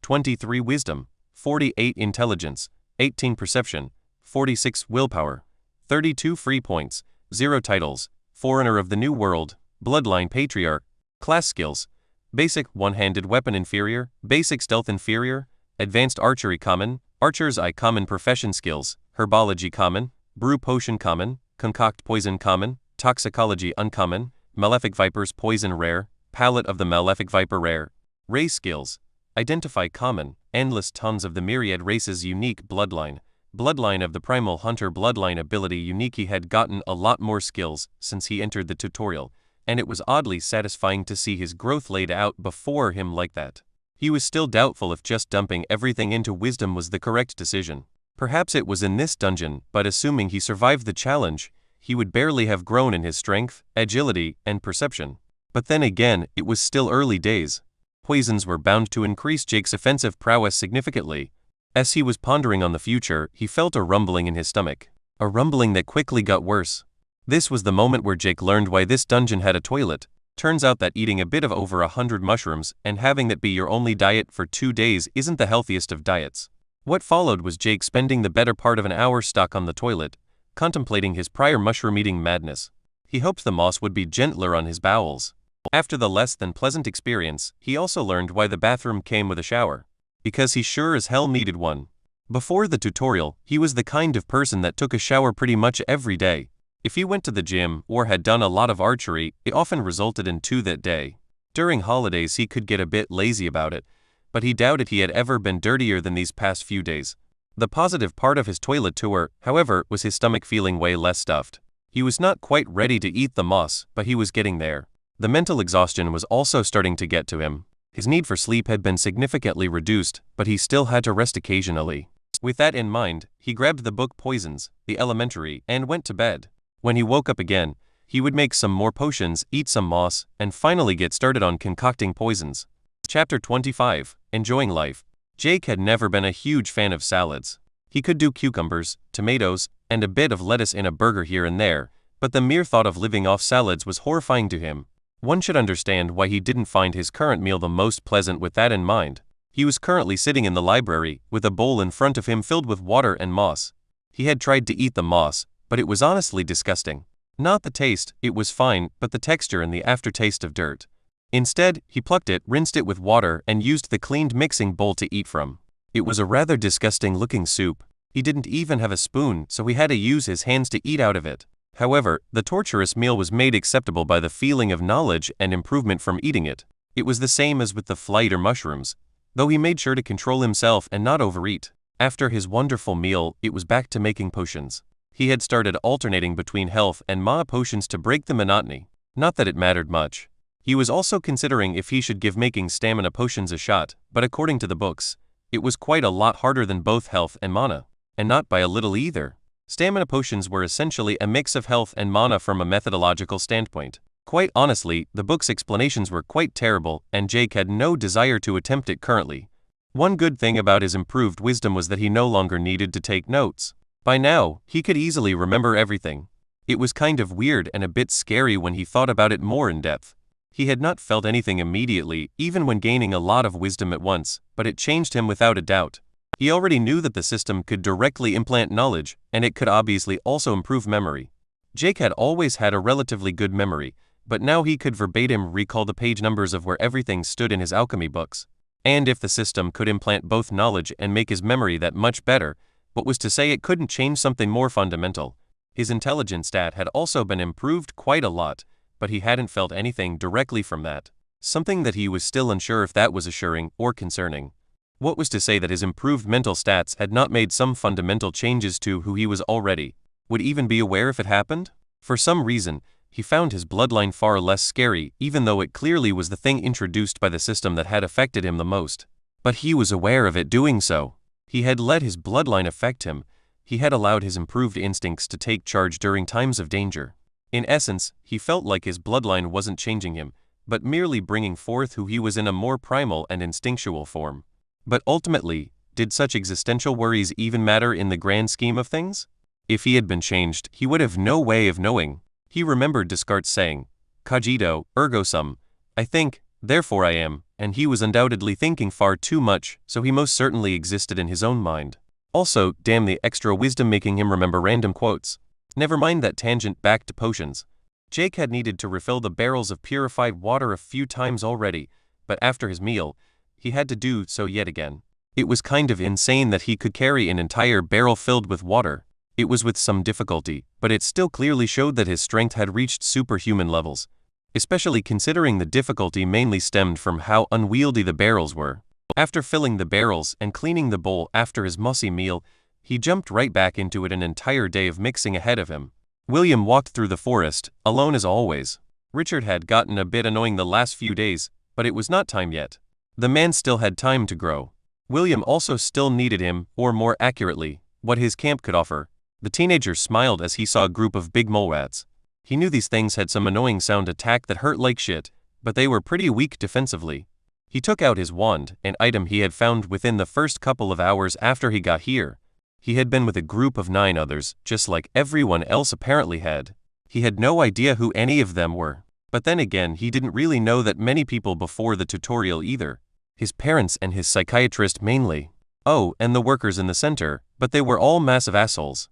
23 wisdom, 48 intelligence, 18 perception, 46 willpower, 32 free points, 0 titles, Foreigner of the New World, Bloodline Patriarch. Class skills: Basic One-Handed Weapon Inferior, Basic Stealth Inferior, Advanced Archery Common, Archer's Eye Common. Profession skills: Herbology Common, Brew Potion Common, Concoct Poison Common, Toxicology Uncommon, Malefic Viper's Poison Rare, Palette of the Malefic Viper Rare. Race skills: Identify Common, Endless Tons of the Myriad Races. Unique Bloodline, Bloodline of the Primal Hunter. Bloodline ability unique. He had gotten a lot more skills since he entered the tutorial, and it was oddly satisfying to see his growth laid out before him like that. He was still doubtful if just dumping everything into wisdom was the correct decision. Perhaps it was in this dungeon, but assuming he survived the challenge, he would barely have grown in his strength, agility, and perception. But then again, it was still early days. Poisons were bound to increase Jake's offensive prowess significantly. As he was pondering on the future, he felt a rumbling in his stomach. A rumbling that quickly got worse. This was the moment where Jake learned why this dungeon had a toilet. Turns out that eating a bit of over 100 mushrooms and having that be your only diet for 2 days isn't the healthiest of diets. What followed was Jake spending the better part of an hour stuck on the toilet, contemplating his prior mushroom-eating madness. He hoped the moss would be gentler on his bowels. After the less than pleasant experience, he also learned why the bathroom came with a shower. Because he sure as hell needed one. Before the tutorial, he was the kind of person that took a shower pretty much every day. If he went to the gym or had done a lot of archery, it often resulted in 2 that day. During holidays he could get a bit lazy about it, but he doubted he had ever been dirtier than these past few days. The positive part of his toilet tour, however, was his stomach feeling way less stuffed. He was not quite ready to eat the moss, but he was getting there. The mental exhaustion was also starting to get to him. His need for sleep had been significantly reduced, but he still had to rest occasionally. With that in mind, he grabbed the book Poisons, the Elementary, and went to bed. When he woke up again, he would make some more potions, eat some moss, and finally get started on concocting poisons. Chapter 25: Enjoying Life. Jake had never been a huge fan of salads. He could do cucumbers, tomatoes, and a bit of lettuce in a burger here and there, but the mere thought of living off salads was horrifying to him. One should understand why he didn't find his current meal the most pleasant with that in mind. He was currently sitting in the library, with a bowl in front of him filled with water and moss. He had tried to eat the moss, but it was honestly disgusting. Not the taste, it was fine, but the texture and the aftertaste of dirt. Instead, he plucked it, rinsed it with water, and used the cleaned mixing bowl to eat from. It was a rather disgusting-looking soup. He didn't even have a spoon, so he had to use his hands to eat out of it. However, the torturous meal was made acceptable by the feeling of knowledge and improvement from eating it. It was the same as with the flight or mushrooms, though he made sure to control himself and not overeat. After his wonderful meal, it was back to making potions. He had started alternating between health and mana potions to break the monotony. Not that it mattered much. He was also considering if he should give making stamina potions a shot, but according to the books, it was quite a lot harder than both health and mana. And not by a little either. Stamina potions were essentially a mix of health and mana from a methodological standpoint. Quite honestly, the book's explanations were quite terrible, and Jake had no desire to attempt it currently. One good thing about his improved wisdom was that he no longer needed to take notes. By now, he could easily remember everything. It was kind of weird and a bit scary when he thought about it more in depth. He had not felt anything immediately, even when gaining a lot of wisdom at once, but it changed him without a doubt. He already knew that the system could directly implant knowledge, and it could obviously also improve memory. Jake had always had a relatively good memory, but now he could verbatim recall the page numbers of where everything stood in his alchemy books. And if the system could implant both knowledge and make his memory that much better, what was to say it couldn't change something more fundamental? His intelligence stat had also been improved quite a lot, but he hadn't felt anything directly from that. Something that he was still unsure if that was assuring or concerning. What was to say that his improved mental stats had not made some fundamental changes to who he was already? Would even be aware if it happened? For some reason, he found his bloodline far less scary, even though it clearly was the thing introduced by the system that had affected him the most. But he was aware of it doing so. He had let his bloodline affect him. He had allowed his improved instincts to take charge during times of danger. In essence, he felt like his bloodline wasn't changing him, but merely bringing forth who he was in a more primal and instinctual form. But ultimately, did such existential worries even matter in the grand scheme of things? If he had been changed, he would have no way of knowing. He remembered Descartes saying, "Cogito, ergo sum," I think, therefore I am, and he was undoubtedly thinking far too much, so he most certainly existed in his own mind. Also, damn the extra wisdom making him remember random quotes. Never mind that tangent, back to potions. Jake had needed to refill the barrels of purified water a few times already, but after his meal, he had to do so yet again. It was kind of insane that he could carry an entire barrel filled with water. It was with some difficulty, but it still clearly showed that his strength had reached superhuman levels, especially considering the difficulty mainly stemmed from how unwieldy the barrels were. After filling the barrels and cleaning the bowl after his mussy meal, he jumped right back into it, an entire day of mixing ahead of him. William walked through the forest, alone as always. Richard had gotten a bit annoying the last few days, but it was not time yet. The man still had time to grow. William also still needed him, or more accurately, what his camp could offer. The teenager smiled as he saw a group of big mole rats. He knew these things had some annoying sound attack that hurt like shit, but they were pretty weak defensively. He took out his wand, an item he had found within the first couple of hours after he got here. He had been with a group of 9 others, just like everyone else apparently had. He had no idea who any of them were. But then again, he didn't really know that many people before the tutorial either. His parents and his psychiatrist mainly. Oh, and the workers in the center, but they were all massive assholes.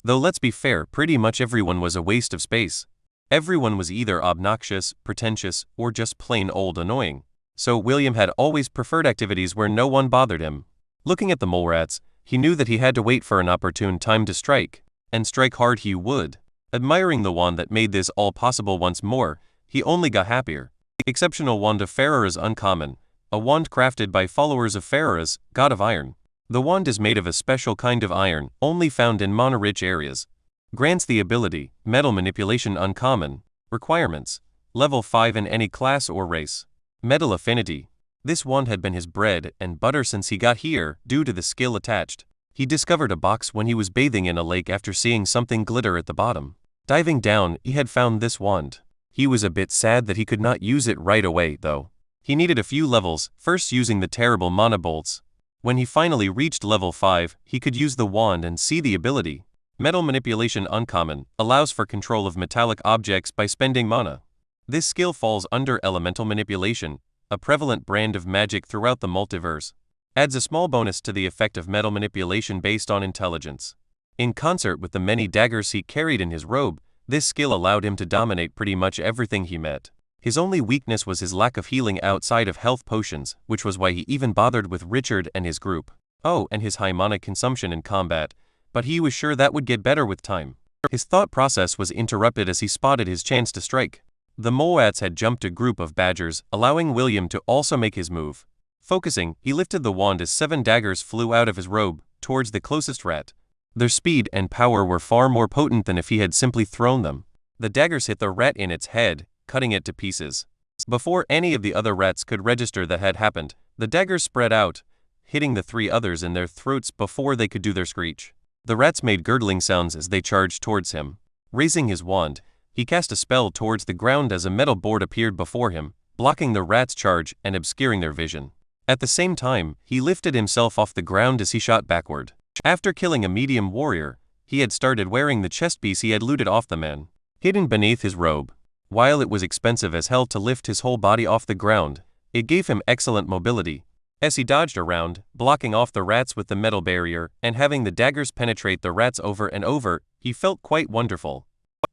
Though let's be fair, pretty much everyone was a waste of space. Everyone was either obnoxious, pretentious, or just plain old annoying. So William had always preferred activities where no one bothered him. Looking at the mole rats, he knew that he had to wait for an opportune time to strike, and strike hard he would. Admiring the wand that made this all possible once more, he only got happier. Exceptional Wand of Ferrara's uncommon, a wand crafted by followers of Ferrara's, god of iron. The wand is made of a special kind of iron, only found in mana-rich areas. Grants the ability, metal manipulation uncommon. Requirements, level 5 in any class or race. Metal affinity. This wand had been his bread and butter since he got here, due to the skill attached. He discovered a box when he was bathing in a lake after seeing something glitter at the bottom. Diving down, he had found this wand. He was a bit sad that he could not use it right away, though. He needed a few levels, first using the terrible mana bolts. When he finally reached level 5, he could use the wand and see the ability. Metal manipulation uncommon, allows for control of metallic objects by spending mana. This skill falls under elemental manipulation, a prevalent brand of magic throughout the multiverse. Adds a small bonus to the effect of metal manipulation based on intelligence. In concert with the many daggers he carried in his robe, this skill allowed him to dominate pretty much everything he met. His only weakness was his lack of healing outside of health potions, which was why he even bothered with Richard and his group. Oh, and his high mana consumption in combat, but he was sure that would get better with time. His thought process was interrupted as he spotted his chance to strike. The Moats had jumped a group of badgers, allowing William to also make his move. Focusing, he lifted the wand as 7 daggers flew out of his robe, towards the closest rat. Their speed and power were far more potent than if he had simply thrown them. The daggers hit the rat in its head, cutting it to pieces. Before any of the other rats could register that had happened, the daggers spread out, hitting the 3 others in their throats before they could do their screech. The rats made gurgling sounds as they charged towards him. Raising his wand, he cast a spell towards the ground as a metal board appeared before him, blocking the rats' charge and obscuring their vision. At the same time, he lifted himself off the ground as he shot backward. After killing a medium warrior, he had started wearing the chest piece he had looted off the man, hidden beneath his robe. While it was expensive as hell to lift his whole body off the ground, it gave him excellent mobility. As he dodged around, blocking off the rats with the metal barrier, and having the daggers penetrate the rats over and over, he felt quite wonderful.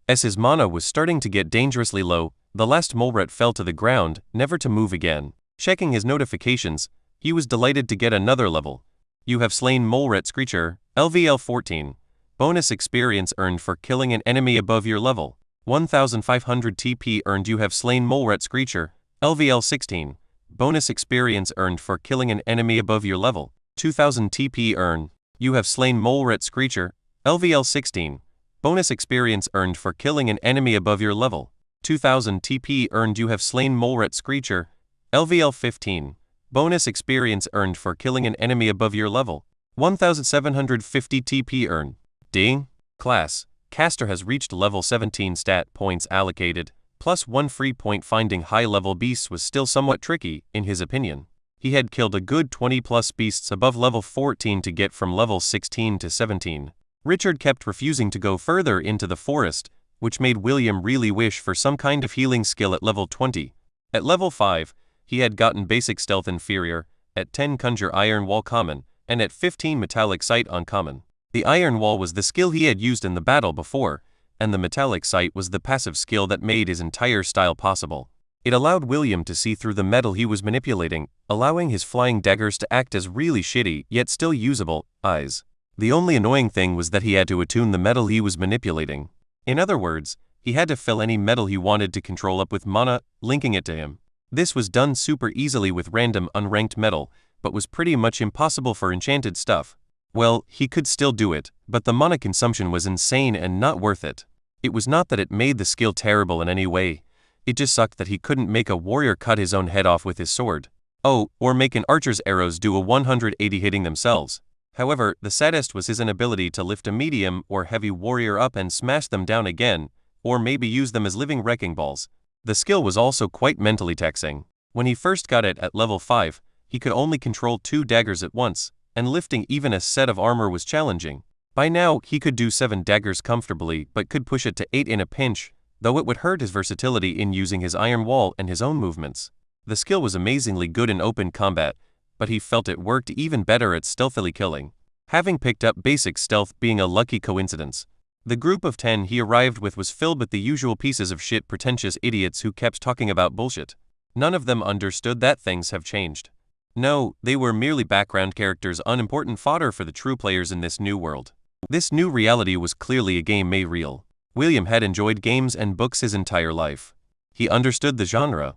As his mana was starting to get dangerously low, the last mole rat fell to the ground, never to move again. Checking his notifications, he was delighted to get another level. You have slain Mole Rat Screecher, LVL 14. Bonus experience earned for killing an enemy above your level. 1500 TP earned. You have slain Mole Rat Screecher, LVL 16. Bonus experience earned for killing an enemy above your level. 2000 TP earned. You have slain Mole Rat Screecher, LVL 16. Bonus experience earned for killing an enemy above your level. 2000 TP earned. You have slain Mole Rat Screecher, LVL 15. Bonus experience earned for killing an enemy above your level. 1750 TP earned. Ding. Class. Caster has reached level 17. Stat points allocated. +1 free point. Finding high-level beasts was still somewhat tricky, in his opinion. He had killed a good 20+ beasts above level 14 to get from level 16 to 17. Richard kept refusing to go further into the forest, which made William really wish for some kind of healing skill at level 20. At level 5, he had gotten basic stealth inferior, at 10 conjure iron wall common, and at 15 metallic sight uncommon. The iron wall was the skill he had used in the battle before, and the metallic sight was the passive skill that made his entire style possible. It allowed William to see through the metal he was manipulating, allowing his flying daggers to act as really shitty yet still usable eyes. The only annoying thing was that he had to attune the metal he was manipulating. In other words, he had to fill any metal he wanted to control up with mana, linking it to him. This was done super easily with random unranked metal, but was pretty much impossible for enchanted stuff. Well, he could still do it, but the mana consumption was insane and not worth it. It was not that it made the skill terrible in any way, it just sucked that he couldn't make a warrior cut his own head off with his sword. Oh, or make an archer's arrows do a 180 hitting themselves. However, the saddest was his inability to lift a medium or heavy warrior up and smash them down again, or maybe use them as living wrecking balls. The skill was also quite mentally taxing. When he first got it at level 5, he could only control 2 daggers at once, and lifting even a set of armor was challenging. By now, he could do 7 daggers comfortably but could push it to 8 in a pinch, though it would hurt his versatility in using his iron wall and his own movements. The skill was amazingly good in open combat, but he felt it worked even better at stealthily killing, having picked up basic stealth being a lucky coincidence. The group of 10 he arrived with was filled with the usual pieces of shit pretentious idiots who kept talking about bullshit. None of them understood that things have changed. No, they were merely background characters, unimportant fodder for the true players in this new world. This new reality was clearly a game made real. William had enjoyed games and books his entire life. He understood the genre.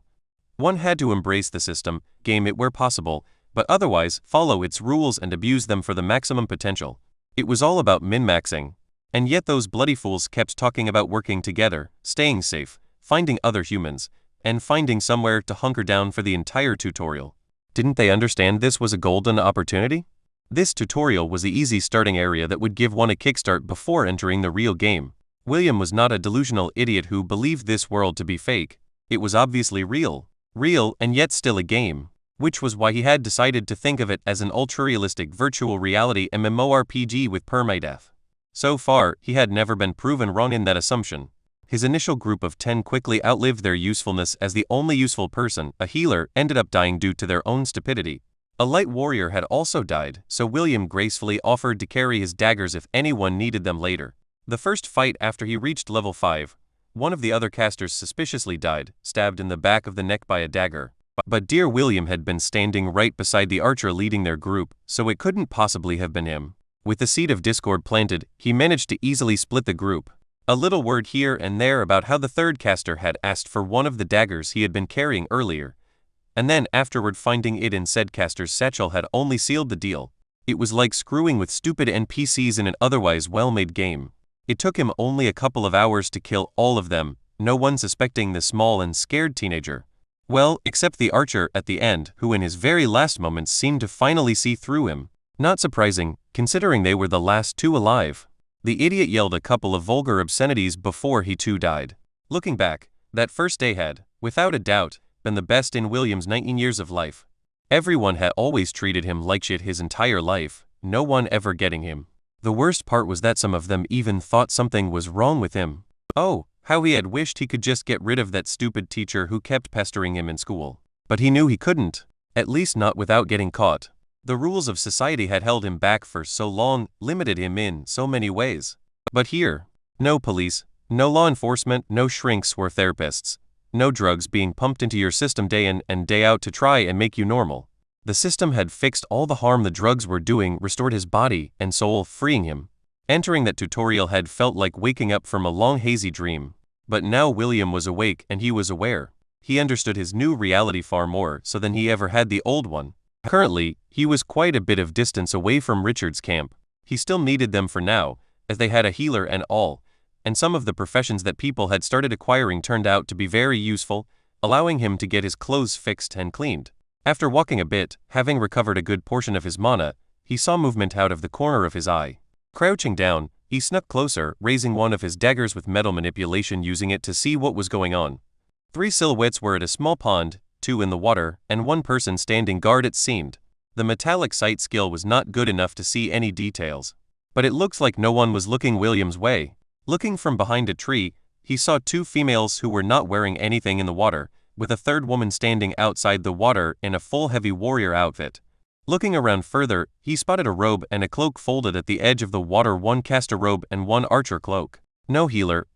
One had to embrace the system, game it where possible, but otherwise follow its rules and abuse them for the maximum potential. It was all about min-maxing. And yet those bloody fools kept talking about working together, staying safe, finding other humans, and finding somewhere to hunker down for the entire tutorial. Didn't they understand this was a golden opportunity? This tutorial was the easy starting area that would give one a kickstart before entering the real game. William was not a delusional idiot who believed this world to be fake. It was obviously real and yet still a game, which was why he had decided to think of it as an ultra-realistic virtual reality MMORPG with permadeath. So far, he had never been proven wrong in that assumption. His initial group of 10 quickly outlived their usefulness as the only useful person, a healer, ended up dying due to their own stupidity. A light warrior had also died, so William gracefully offered to carry his daggers if anyone needed them later. The first fight after he reached level 5, one of the other casters suspiciously died, stabbed in the back of the neck by a dagger. But dear William had been standing right beside the archer leading their group, so it couldn't possibly have been him. With the seed of discord planted, he managed to easily split the group. A little word here and there about how the third caster had asked for one of the daggers he had been carrying earlier, and then afterward finding it in said caster's satchel had only sealed the deal. It was like screwing with stupid NPCs in an otherwise well-made game. It took him only a couple of hours to kill all of them, no one suspecting the small and scared teenager. Well, except the archer at the end, who in his very last moments seemed to finally see through him. Not surprising, considering they were the last 2 alive. The idiot yelled a couple of vulgar obscenities before he too died. Looking back, that first day had, without a doubt, been the best in William's 19 years of life. Everyone had always treated him like shit his entire life, no one ever getting him. The worst part was that some of them even thought something was wrong with him. Oh, how he had wished he could just get rid of that stupid teacher who kept pestering him in school. But he knew he couldn't, at least not without getting caught. The rules of society had held him back for so long, limited him in so many ways. But here, no police, no law enforcement, no shrinks or therapists, no drugs being pumped into your system day in and day out to try and make you normal. The system had fixed all the harm the drugs were doing, restored his body and soul, freeing him. Entering that tutorial had felt like waking up from a long hazy dream. But now William was awake and he was aware. He understood his new reality far more so than he ever had the old one. Currently, he was quite a bit of distance away from Richard's camp. He still needed them for now, as they had a healer and all, and some of the professions that people had started acquiring turned out to be very useful, allowing him to get his clothes fixed and cleaned. After walking a bit, having recovered a good portion of his mana, he saw movement out of the corner of his eye. Crouching down, he snuck closer, raising one of his daggers with metal manipulation, using it to see what was going on. 3 silhouettes were at a small pond, 2 in the water, and 1 person standing guard, it seemed. The metallic sight skill was not good enough to see any details. But it looked like no one was looking William's way. Looking from behind a tree, he saw 2 females who were not wearing anything in the water, with a 3rd woman standing outside the water in a full heavy warrior outfit. Looking around further, he spotted a robe and a cloak folded at the edge of the water, 1 caster robe and 1 archer cloak. No healer,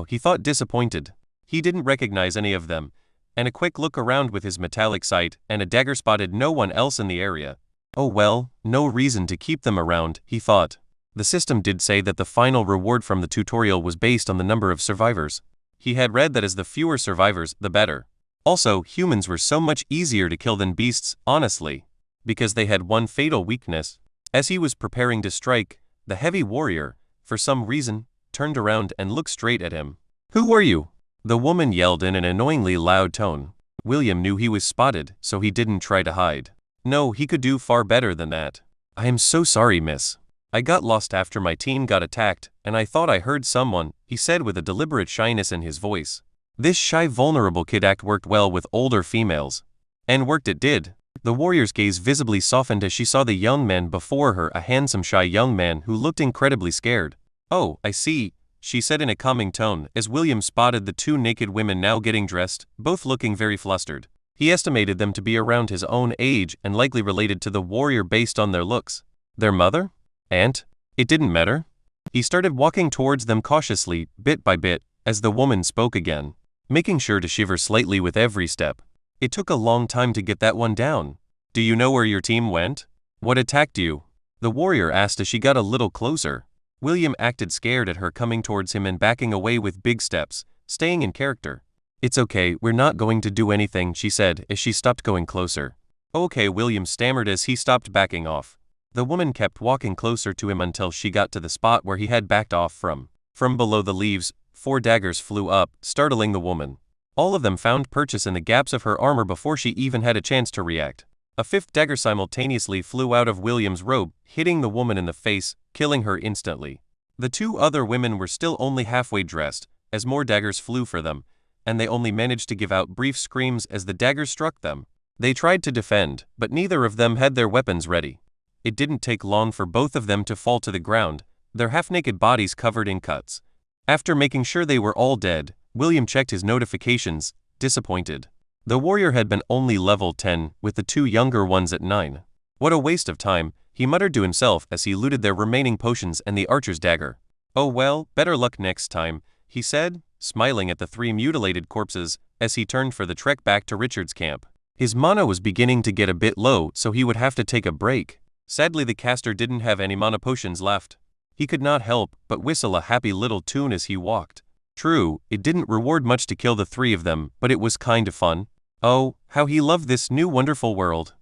he thought, disappointed. He didn't recognize any of them, and a quick look around with his metallic sight and a dagger spotted no one else in the area. Oh well, no reason to keep them around, he thought. The system did say that the final reward from the tutorial was based on the number of survivors. He had read that as the fewer survivors, the better. Also, humans were so much easier to kill than beasts, honestly, because they had 1 fatal weakness. As he was preparing to strike, the heavy warrior, for some reason, turned around and looked straight at him. "Who are you?" the woman yelled in an annoyingly loud tone. William knew he was spotted, so he didn't try to hide. No, he could do far better than that. "I am so sorry, miss. I got lost after my team got attacked, and I thought I heard someone," he said with a deliberate shyness in his voice. This shy, vulnerable kid act worked well with older females. And worked it did. The warrior's gaze visibly softened as she saw the young man before her, a handsome, shy young man who looked incredibly scared. "Oh, I see," she said in a calming tone, as William spotted the 2 naked women now getting dressed, both looking very flustered. He estimated them to be around his own age and likely related to the warrior based on their looks. Their mother? Aunt? It didn't matter. He started walking towards them cautiously, bit by bit, as the woman spoke again, making sure to shiver slightly with every step. "It took a long time to get that one down. Do you know where your team went? What attacked you?" the warrior asked as she got a little closer. William acted scared at her coming towards him and backing away with big steps, staying in character. "It's okay, we're not going to do anything," she said as she stopped going closer. "Okay," William stammered as he stopped backing off. The woman kept walking closer to him until she got to the spot where he had backed off from. From below the leaves, 4 daggers flew up, startling the woman. All of them found purchase in the gaps of her armor before she even had a chance to react. A 5th dagger simultaneously flew out of William's robe, hitting the woman in the face, killing her instantly. The 2 other women were still only halfway dressed, as more daggers flew for them, and they only managed to give out brief screams as the daggers struck them. They tried to defend, but neither of them had their weapons ready. It didn't take long for both of them to fall to the ground, their half-naked bodies covered in cuts. After making sure they were all dead, William checked his notifications, disappointed. The warrior had been only level 10, with the 2 younger ones at 9. What a waste of time, he muttered to himself as he looted their remaining potions and the archer's dagger. "Oh well, better luck next time," he said, smiling at the 3 mutilated corpses as he turned for the trek back to Richard's camp. His mana was beginning to get a bit low, so he would have to take a break. Sadly, the caster didn't have any mana potions left. He could not help but whistle a happy little tune as he walked. True, it didn't reward much to kill the 3 of them, but it was kind of fun. Oh, how he loved this new wonderful world.